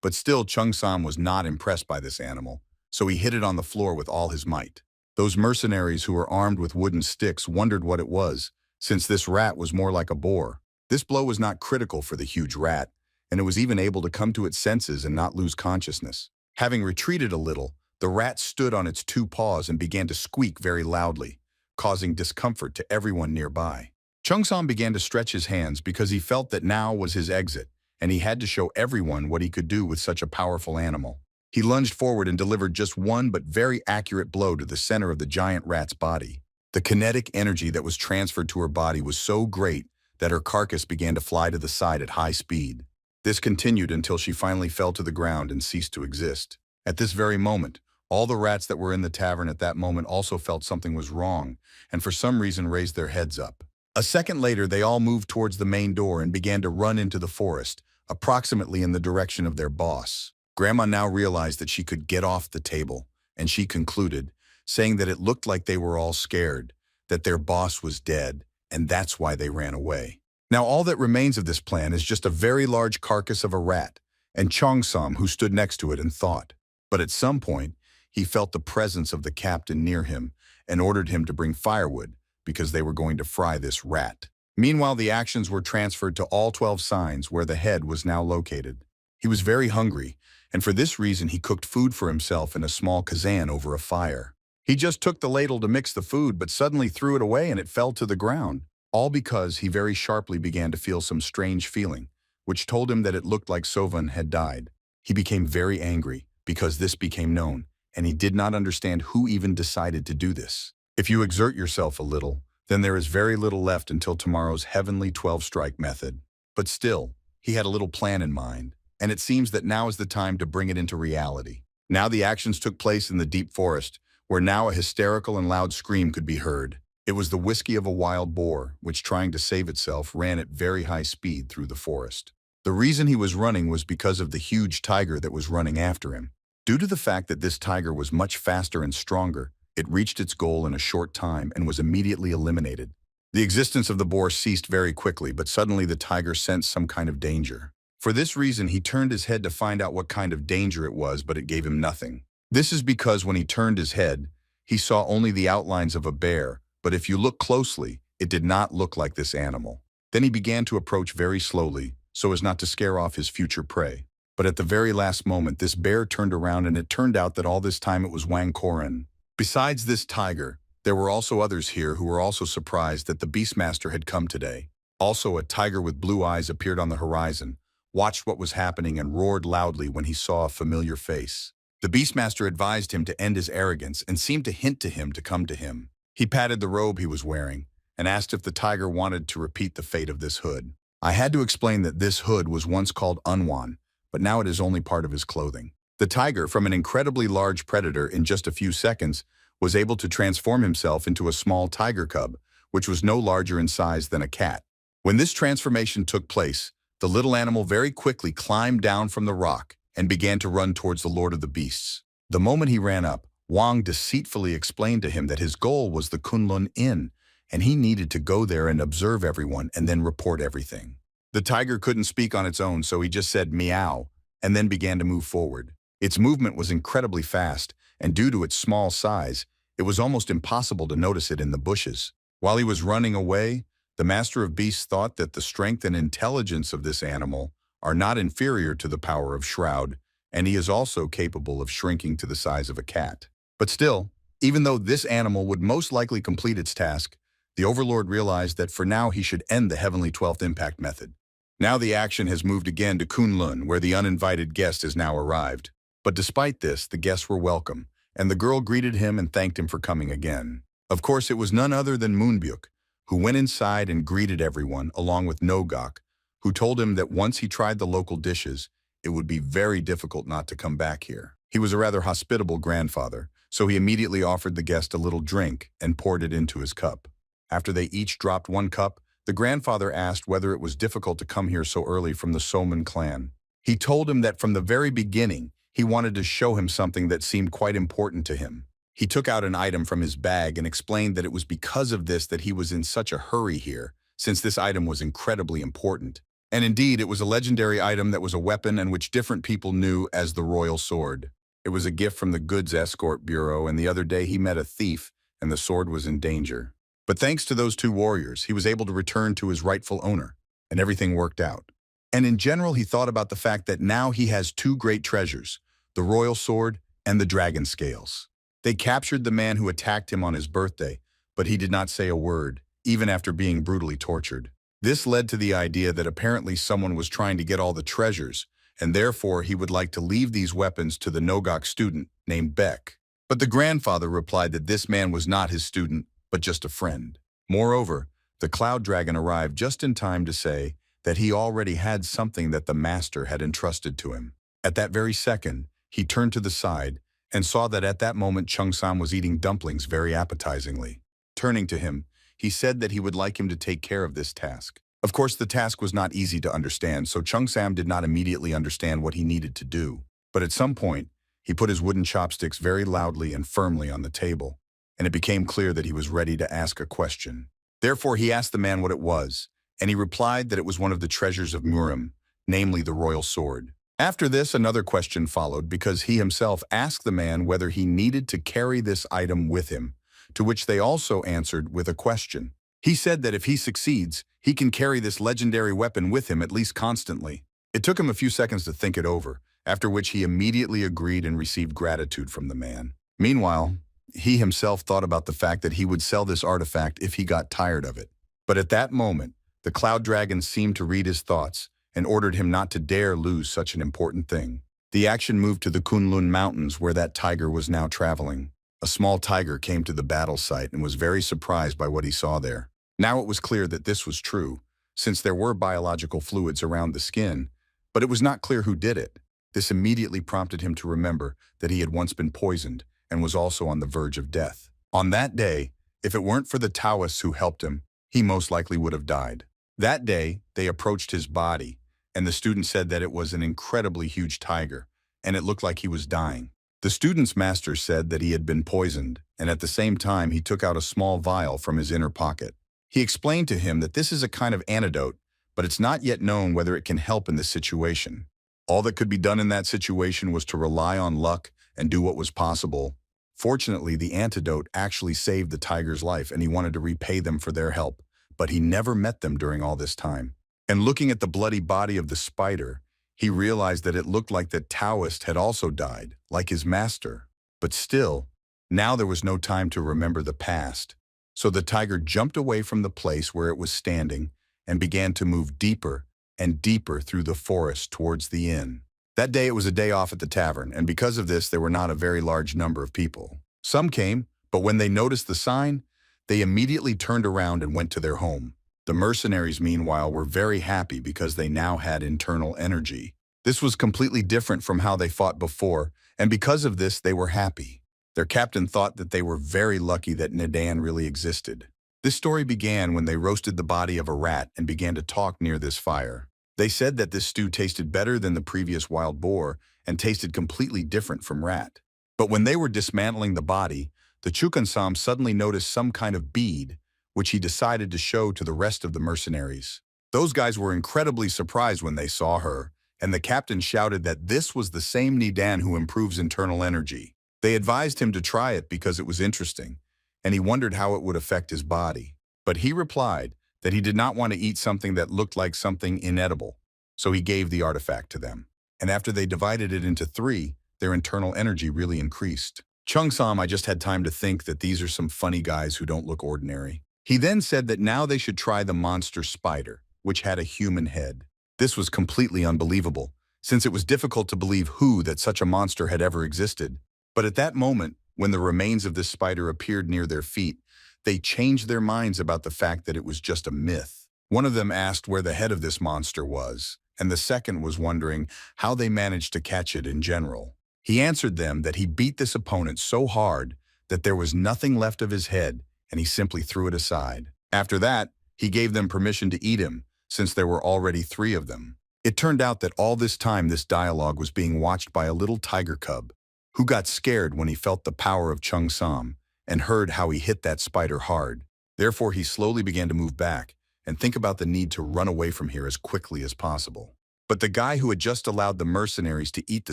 But still, Chung Sam was not impressed by this animal, so he hit it on the floor with all his might. Those mercenaries who were armed with wooden sticks wondered what it was, since this rat was more like a boar. This blow was not critical for the huge rat, and it was even able to come to its senses and not lose consciousness. Having retreated a little, the rat stood on its 2 paws and began to squeak very loudly, causing discomfort to everyone nearby. Chung Sam began to stretch his hands because he felt that now was his exit, and he had to show everyone what he could do with such a powerful animal. He lunged forward and delivered just one but very accurate blow to the center of the giant rat's body. The kinetic energy that was transferred to her body was so great that her carcass began to fly to the side at high speed. This continued until she finally fell to the ground and ceased to exist. At this very moment, all the rats that were in the tavern at that moment also felt something was wrong, and for some reason raised their heads up. A second later, they all moved towards the main door and began to run into the forest, approximately in the direction of their boss. Grandma now realized that she could get off the table, and she concluded, saying that it looked like they were all scared, that their boss was dead, and that's why they ran away. Now all that remains of this plan is just a very large carcass of a rat, and Cheongsam, who stood next to it and thought. But at some point, he felt the presence of the captain near him and ordered him to bring firewood because they were going to fry this rat. Meanwhile, the actions were transferred to all 12 signs where the head was now located. He was very hungry, and for this reason he cooked food for himself in a small kazan over a fire. He just took the ladle to mix the food but suddenly threw it away and it fell to the ground. All because he very sharply began to feel some strange feeling, which told him that it looked like Sovan had died. He became very angry because this became known, and he did not understand who even decided to do this. If you exert yourself a little, then there is very little left until tomorrow's heavenly 12-strike method. But still, he had a little plan in mind, and it seems that now is the time to bring it into reality. Now the actions took place in the deep forest, where now a hysterical and loud scream could be heard. It was the whiskey of a wild boar, which trying to save itself ran at very high speed through the forest. The reason he was running was because of the huge tiger that was running after him. Due to the fact that this tiger was much faster and stronger, it reached its goal in a short time and was immediately eliminated. The existence of the boar ceased very quickly, but suddenly the tiger sensed some kind of danger. For this reason, he turned his head to find out what kind of danger it was, but it gave him nothing. This is because when he turned his head, he saw only the outlines of a bear, but if you look closely, it did not look like this animal. Then he began to approach very slowly, so as not to scare off his future prey. But at the very last moment, this bear turned around and it turned out that all this time it was Wang Koren. Besides this tiger, there were also others here who were also surprised that the Beastmaster had come today. Also, a tiger with blue eyes appeared on the horizon, watched what was happening and roared loudly when he saw a familiar face. The Beastmaster advised him to end his arrogance and seemed to hint to him to come to him. He patted the robe he was wearing and asked if the tiger wanted to repeat the fate of this hood. I had to explain that this hood was once called Unwan, but now it is only part of his clothing. The tiger, from an incredibly large predator in just a few seconds, was able to transform himself into a small tiger cub, which was no larger in size than a cat. When this transformation took place, the little animal very quickly climbed down from the rock and began to run towards the Lord of the Beasts. The moment he ran up, Wang deceitfully explained to him that his goal was the Kunlun Inn, and he needed to go there and observe everyone and then report everything. The tiger couldn't speak on its own, so he just said meow and then began to move forward. Its movement was incredibly fast, and due to its small size, it was almost impossible to notice it in the bushes. While he was running away, the Master of Beasts thought that the strength and intelligence of this animal are not inferior to the power of Shroud, and he is also capable of shrinking to the size of a cat. But still, even though this animal would most likely complete its task, the Overlord realized that for now he should end the Heavenly 12th Impact method. Now the action has moved again to Kunlun, where the uninvited guest has now arrived. But despite this, the guests were welcome, and the girl greeted him and thanked him for coming again. Of course, it was none other than Moonbyuk, who went inside and greeted everyone, along with Nogok, who told him that once he tried the local dishes, it would be very difficult not to come back here. He was a rather hospitable grandfather, so he immediately offered the guest a little drink and poured it into his cup. After they each dropped one cup, the grandfather asked whether it was difficult to come here so early from the Soman clan. He told him that from the very beginning, he wanted to show him something that seemed quite important to him. He took out an item from his bag and explained that it was because of this that he was in such a hurry here, since this item was incredibly important. And indeed, it was a legendary item that was a weapon and which different people knew as the Royal Sword. It was a gift from the Goods Escort Bureau, and the other day he met a thief, and the sword was in danger. But thanks to those two warriors, he was able to return to his rightful owner, and everything worked out. And in general, he thought about the fact that now he has two great treasures, the Royal Sword and the Dragon Scales. They captured the man who attacked him on his birthday, but he did not say a word, even after being brutally tortured. This led to the idea that apparently someone was trying to get all the treasures, and therefore he would like to leave these weapons to the Nogok student named Beck. But the grandfather replied that this man was not his student, but just a friend. Moreover, the Cloud Dragon arrived just in time to say that he already had something that the master had entrusted to him. At that very second, He turned to the side and saw that at that moment Chung-sam was eating dumplings very appetizingly. Turning to him, he said that he would like him to take care of this task. Of course, the task was not easy to understand, so Chung-sam did not immediately understand what he needed to do. But at some point, he put his wooden chopsticks very loudly and firmly on the table, and it became clear that he was ready to ask a question. Therefore, he asked the man what it was, and he replied that it was one of the treasures of Murim, namely the royal sword. After this, another question followed because he himself asked the man whether he needed to carry this item with him, to which they also answered with a question. He said that if he succeeds, he can carry this legendary weapon with him at least constantly. It took him a few seconds to think it over, after which he immediately agreed and received gratitude from the man. Meanwhile, he himself thought about the fact that he would sell this artifact if he got tired of it. But at that moment, the cloud dragon seemed to read his thoughts and ordered him not to dare lose such an important thing. The action moved to the Kunlun mountains where that tiger was now traveling. A small tiger came to the battle site and was very surprised by what he saw there. Now it was clear that this was true, since there were biological fluids around the skin, but it was not clear who did it. This immediately prompted him to remember that he had once been poisoned and was also on the verge of death. On that day, if it weren't for the Taoists who helped him, he most likely would have died. That day, they approached his body, and the student said that it was an incredibly huge tiger, and it looked like he was dying. The student's master said that he had been poisoned, and at the same time he took out a small vial from his inner pocket. He explained to him that this is a kind of antidote, but it's not yet known whether it can help in this situation. All that could be done in that situation was to rely on luck and do what was possible. Fortunately, the antidote actually saved the tiger's life, and he wanted to repay them for their help, but he never met them during all this time. And looking at the bloody body of the spider, he realized that it looked like that Taoist had also died, like his master. But still, now there was no time to remember the past. So the tiger jumped away from the place where it was standing and began to move deeper and deeper through the forest towards the inn. That day it was a day off at the tavern, and because of this there were not a very large number of people. Some came, but when they noticed the sign, they immediately turned around and went to their home. The mercenaries, meanwhile, were very happy because they now had internal energy. This was completely different from how they fought before, and because of this they were happy. Their captain thought that they were very lucky that Nidan really existed. This story began when they roasted the body of a rat and began to talk near this fire. They said that this stew tasted better than the previous wild boar and tasted completely different from rat. But when they were dismantling the body, the Chukansam suddenly noticed some kind of bead, which he decided to show to the rest of the mercenaries. Those guys were incredibly surprised when they saw her, and the captain shouted that this was the same Nidan who improves internal energy. They advised him to try it because it was interesting, and he wondered how it would affect his body. But he replied that he did not want to eat something that looked like something inedible, so he gave the artifact to them. And after they divided it into 3, their internal energy really increased. Chung-sam, I just had time to think that these are some funny guys who don't look ordinary. He then said that now they should try the monster spider, which had a human head. This was completely unbelievable, since it was difficult to believe that such a monster had ever existed. But at that moment, when the remains of this spider appeared near their feet, they changed their minds about the fact that it was just a myth. One of them asked where the head of this monster was, and the second was wondering how they managed to catch it in general. He answered them that he beat this opponent so hard that there was nothing left of his head, and he simply threw it aside. After that, he gave them permission to eat him, since there were already 3 of them. It turned out that all this time this dialogue was being watched by a little tiger cub, who got scared when he felt the power of Chung-sam and heard how he hit that spider hard. Therefore, he slowly began to move back and think about the need to run away from here as quickly as possible. But the guy who had just allowed the mercenaries to eat the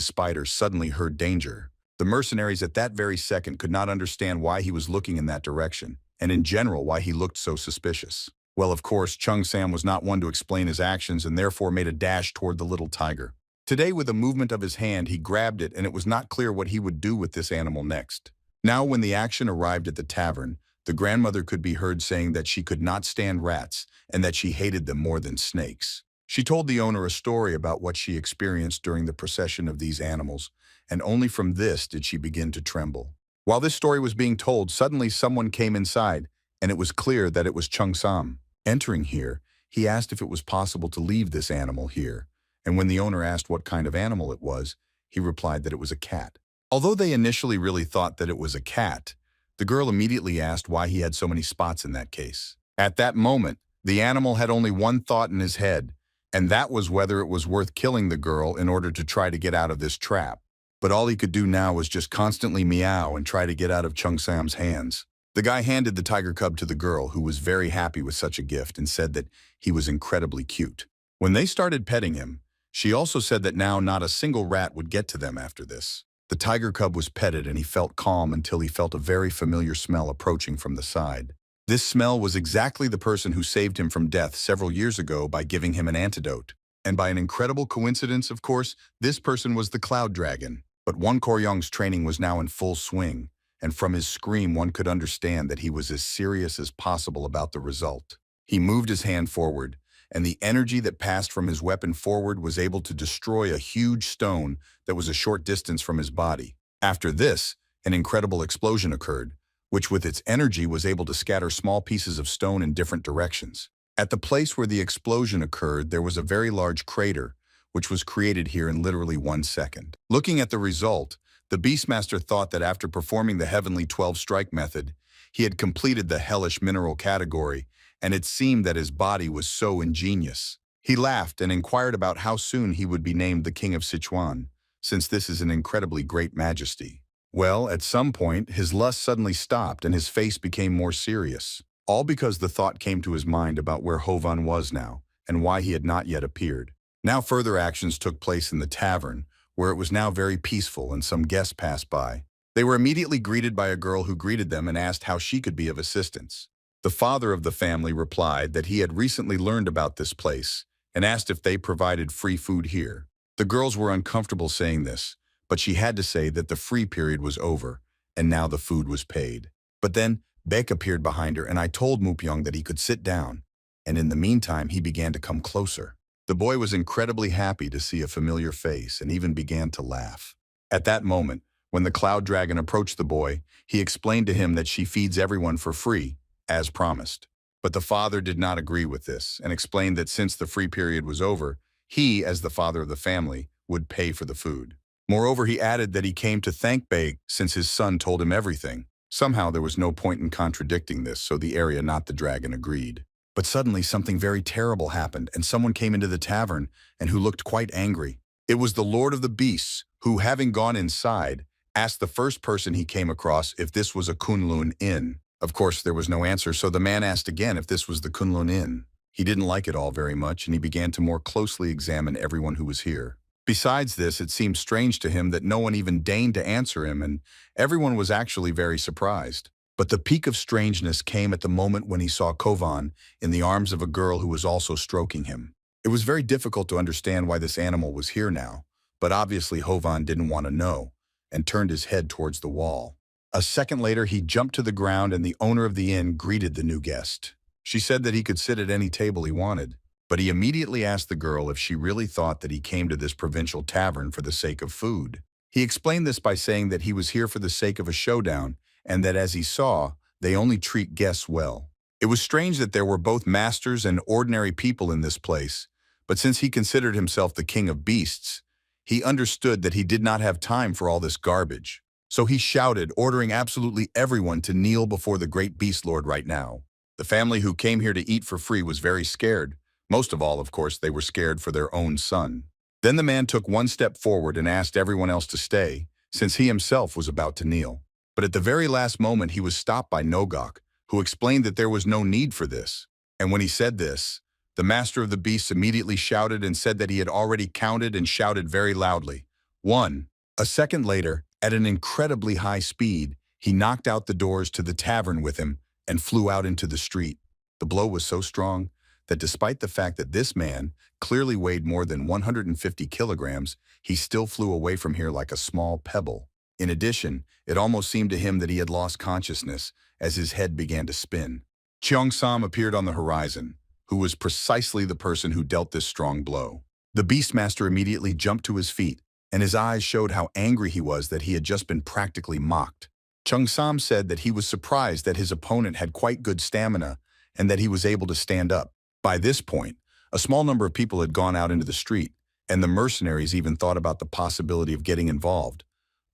spider suddenly heard danger. The mercenaries at that very second could not understand why he was looking in that direction, and in general why he looked so suspicious. Well, of course, Chung-sam was not one to explain his actions and therefore made a dash toward the little tiger. Today, with a movement of his hand, he grabbed it, and it was not clear what he would do with this animal next. Now, when the action arrived at the tavern, the grandmother could be heard saying that she could not stand rats and that she hated them more than snakes. She told the owner a story about what she experienced during the procession of these animals, and only from this did she begin to tremble. While this story was being told, suddenly someone came inside, and it was clear that it was Chung-sam. Entering here, he asked if it was possible to leave this animal here, and when the owner asked what kind of animal it was, he replied that it was a cat. Although they initially really thought that it was a cat, the girl immediately asked why he had so many spots in that case. At that moment, the animal had only one thought in his head, and that was whether it was worth killing the girl in order to try to get out of this trap. But all he could do now was just constantly meow and try to get out of Chung Sam's hands. The guy handed the tiger cub to the girl, who was very happy with such a gift and said that he was incredibly cute. When they started petting him, she also said that now not a single rat would get to them after this. The tiger cub was petted and he felt calm until he felt a very familiar smell approaching from the side. This smell was exactly the person who saved him from death several years ago by giving him an antidote. And by an incredible coincidence, of course, this person was the Cloud Dragon. But Won Koryong's training was now in full swing, and from his scream one could understand that he was as serious as possible about the result. He moved his hand forward, and the energy that passed from his weapon forward was able to destroy a huge stone that was a short distance from his body. After this, an incredible explosion occurred, which with its energy was able to scatter small pieces of stone in different directions. At the place where the explosion occurred, there was a very large crater, which was created here in literally 1 second. Looking at the result, the Beastmaster thought that after performing the Heavenly 12-strike method, he had completed the hellish mineral category, and it seemed that his body was so ingenious. He laughed and inquired about how soon he would be named the King of Sichuan, since this is an incredibly great majesty. Well, at some point, his lust suddenly stopped and his face became more serious, all because the thought came to his mind about where Hovan was now and why he had not yet appeared. Now further actions took place in the tavern, where it was now very peaceful and some guests passed by. They were immediately greeted by a girl who greeted them and asked how she could be of assistance. The father of the family replied that he had recently learned about this place and asked if they provided free food here. The girls were uncomfortable saying this, but she had to say that the free period was over and now the food was paid. But then Baek appeared behind her and I told Mupyeong that he could sit down, and in the meantime he began to come closer. The boy was incredibly happy to see a familiar face and even began to laugh. At that moment, when the Cloud Dragon approached the boy, he explained to him that she feeds everyone for free, as promised. But the father did not agree with this and explained that since the free period was over, he, as the father of the family, would pay for the food. Moreover, he added that he came to thank Baek since his son told him everything. Somehow there was no point in contradicting this, so the area, not the dragon, agreed. But suddenly something very terrible happened and someone came into the tavern and who looked quite angry. It was the Lord of the Beasts, who, having gone inside, asked the first person he came across if this was a Kunlun inn. Of course, there was no answer, so the man asked again if this was the Kunlun inn. He didn't like it all very much, and he began to more closely examine everyone who was here. Besides this, it seemed strange to him that no one even deigned to answer him, and everyone was actually very surprised. But the peak of strangeness came at the moment when he saw Kovan in the arms of a girl who was also stroking him. It was very difficult to understand why this animal was here now, but obviously Hovan didn't want to know, and turned his head towards the wall. A second later, he jumped to the ground and the owner of the inn greeted the new guest. She said that he could sit at any table he wanted, but he immediately asked the girl if she really thought that he came to this provincial tavern for the sake of food. He explained this by saying that he was here for the sake of a showdown, and that as he saw, they only treat guests well. It was strange that there were both masters and ordinary people in this place, but since he considered himself the king of beasts, he understood that he did not have time for all this garbage. So he shouted, ordering absolutely everyone to kneel before the great beast lord right now. The family who came here to eat for free was very scared. Most of all, of course, they were scared for their own son. Then the man took one step forward and asked everyone else to stay, since he himself was about to kneel. But at the very last moment, he was stopped by Nogok, who explained that there was no need for this. And when he said this, the master of the beasts immediately shouted and said that he had already counted and shouted very loudly, 1. A second later, at an incredibly high speed, he knocked out the doors to the tavern with him and flew out into the street. The blow was so strong that despite the fact that this man clearly weighed more than 150 kilograms, he still flew away from here like a small pebble. In addition, it almost seemed to him that he had lost consciousness as his head began to spin. Cheong-sam appeared on the horizon, who was precisely the person who dealt this strong blow. The Beastmaster immediately jumped to his feet, and his eyes showed how angry he was that he had just been practically mocked. Cheong-sam said that he was surprised that his opponent had quite good stamina and that he was able to stand up. By this point, a small number of people had gone out into the street, and the mercenaries even thought about the possibility of getting involved,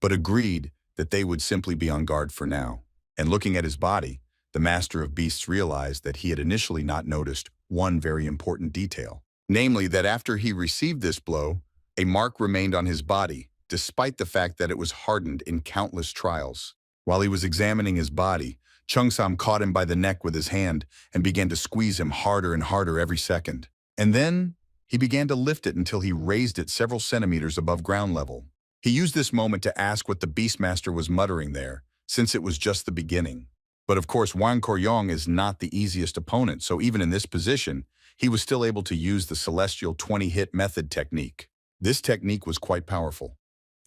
but agreed that they would simply be on guard for now. And looking at his body, the Master of Beasts realized that he had initially not noticed one very important detail. Namely, that after he received this blow, a mark remained on his body, despite the fact that it was hardened in countless trials. While he was examining his body, Cheongsam caught him by the neck with his hand and began to squeeze him harder and harder every second. And then he began to lift it until he raised it several centimeters above ground level. He used this moment to ask what the Beastmaster was muttering there, since it was just the beginning. But of course, Wang Koryong is not the easiest opponent, so even in this position, he was still able to use the celestial 20-hit method technique. This technique was quite powerful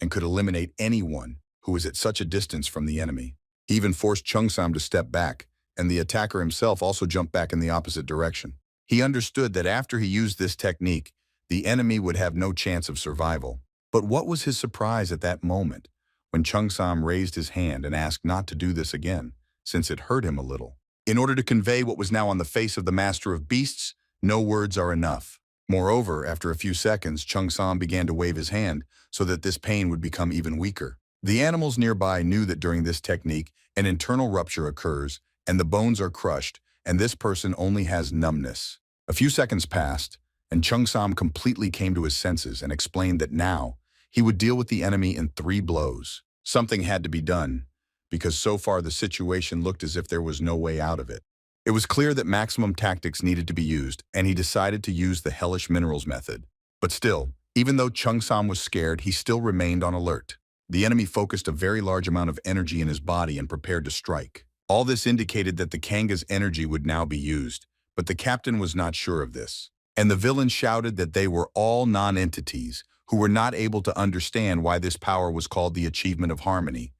and could eliminate anyone who was at such a distance from the enemy. He even forced Cheongsam to step back, and the attacker himself also jumped back in the opposite direction. He understood that after he used this technique, the enemy would have no chance of survival. But what was his surprise at that moment when Cheongsam raised his hand and asked not to do this again, since it hurt him a little. In order to convey what was now on the face of the Master of Beasts, no words are enough. Moreover, after a few seconds, Cheongsam began to wave his hand so that this pain would become even weaker. The animals nearby knew that during this technique, an internal rupture occurs, and the bones are crushed, and this person only has numbness. A few seconds passed, and Cheongsam completely came to his senses and explained that now he would deal with the enemy in 3 blows. Something had to be done, because so far the situation looked as if there was no way out of it. It was clear that maximum tactics needed to be used, and he decided to use the hellish minerals method. But still, even though Cheongsam was scared, he still remained on alert. The enemy focused a very large amount of energy in his body and prepared to strike. All this indicated that the Kanga's energy would now be used, but the captain was not sure of this. And the villain shouted that they were all non-entities who were not able to understand why this power was called the achievement of harmony.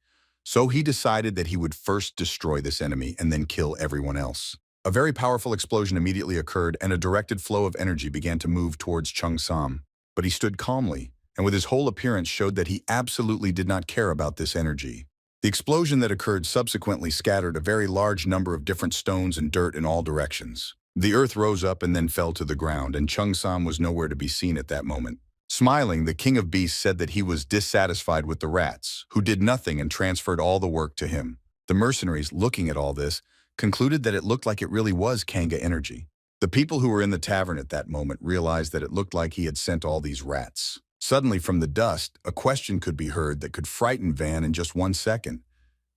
So he decided that he would first destroy this enemy and then kill everyone else. A very powerful explosion immediately occurred, and a directed flow of energy began to move towards Cheongsam. But he stood calmly, and with his whole appearance showed that he absolutely did not care about this energy. The explosion that occurred subsequently scattered a very large number of different stones and dirt in all directions. The earth rose up and then fell to the ground, and Cheongsam was nowhere to be seen at that moment. Smiling, the King of Beasts said that he was dissatisfied with the rats, who did nothing and transferred all the work to him. The mercenaries, looking at all this, concluded that it looked like it really was Kanga energy. The people who were in the tavern at that moment realized that it looked like he had sent all these rats. Suddenly, from the dust, a question could be heard that could frighten Van in just 1 second.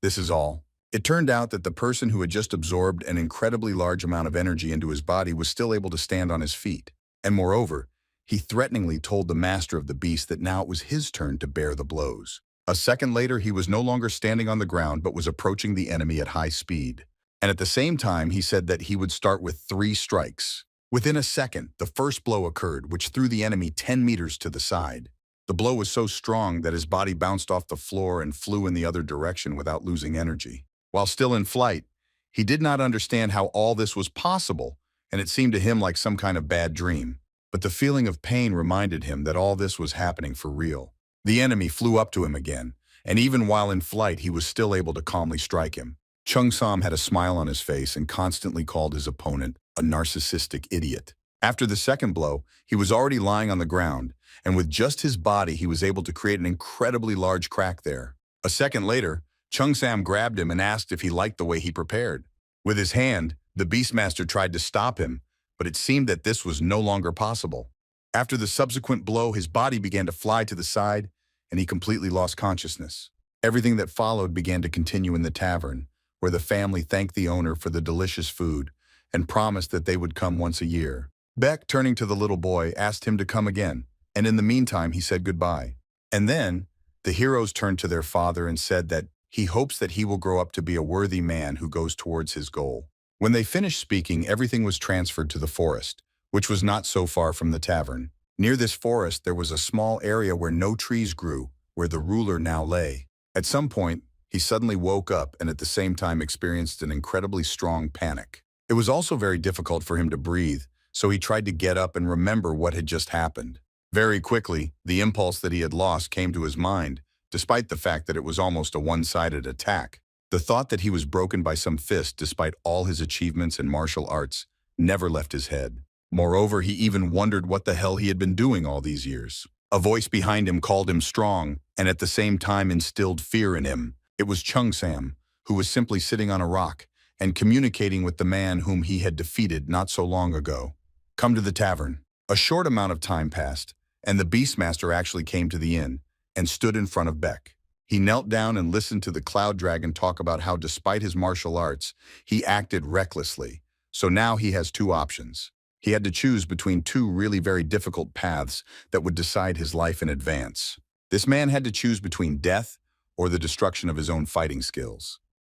This is all. It turned out that the person who had just absorbed an incredibly large amount of energy into his body was still able to stand on his feet. And moreover, he threateningly told the Master of the Beast that now it was his turn to bear the blows. A second later, he was no longer standing on the ground but was approaching the enemy at high speed. And at the same time, he said that he would start with 3 strikes. Within a second, the first blow occurred, which threw the enemy 10 meters to the side. The blow was so strong that his body bounced off the floor and flew in the other direction without losing energy. While still in flight, he did not understand how all this was possible, and it seemed to him like some kind of bad dream. But the feeling of pain reminded him that all this was happening for real. The enemy flew up to him again, and even while in flight, he was still able to calmly strike him. Cheongsam had a smile on his face and constantly called his opponent a narcissistic idiot. After the second blow, he was already lying on the ground, and with just his body, he was able to create an incredibly large crack there. A second later, Cheongsam grabbed him and asked if he liked the way he prepared. With his hand, the Beastmaster tried to stop him, but it seemed that this was no longer possible. After the subsequent blow, his body began to fly to the side, and he completely lost consciousness. Everything that followed began to continue in the tavern, where the family thanked the owner for the delicious food and promised that they would come once a year. Beck, turning to the little boy, asked him to come again, and in the meantime he said goodbye. And then, the heroes turned to their father and said that he hopes that he will grow up to be a worthy man who goes towards his goal. When they finished speaking, everything was transferred to the forest, which was not so far from the tavern. Near this forest, there was a small area where no trees grew, where the ruler now lay. At some point, he suddenly woke up and at the same time experienced an incredibly strong panic. It was also very difficult for him to breathe, so he tried to get up and remember what had just happened. Very quickly, the impulse that he had lost came to his mind, despite the fact that it was almost a one-sided attack. The thought that he was broken by some fist despite all his achievements in martial arts never left his head. Moreover, he even wondered what the hell he had been doing all these years. A voice behind him called him strong, and at the same time instilled fear in him. It was Chung Sam, who was simply sitting on a rock and communicating with the man whom he had defeated not so long ago. Come to the tavern. A short amount of time passed, and the Beastmaster actually came to the inn and stood in front of Beck. He knelt down and listened to the Cloud Dragon talk about how, despite his martial arts, he acted recklessly. So now he has two options. He had to choose between two really very difficult paths that would decide his life in advance. This man had to choose between death or the destruction of his own fighting skills.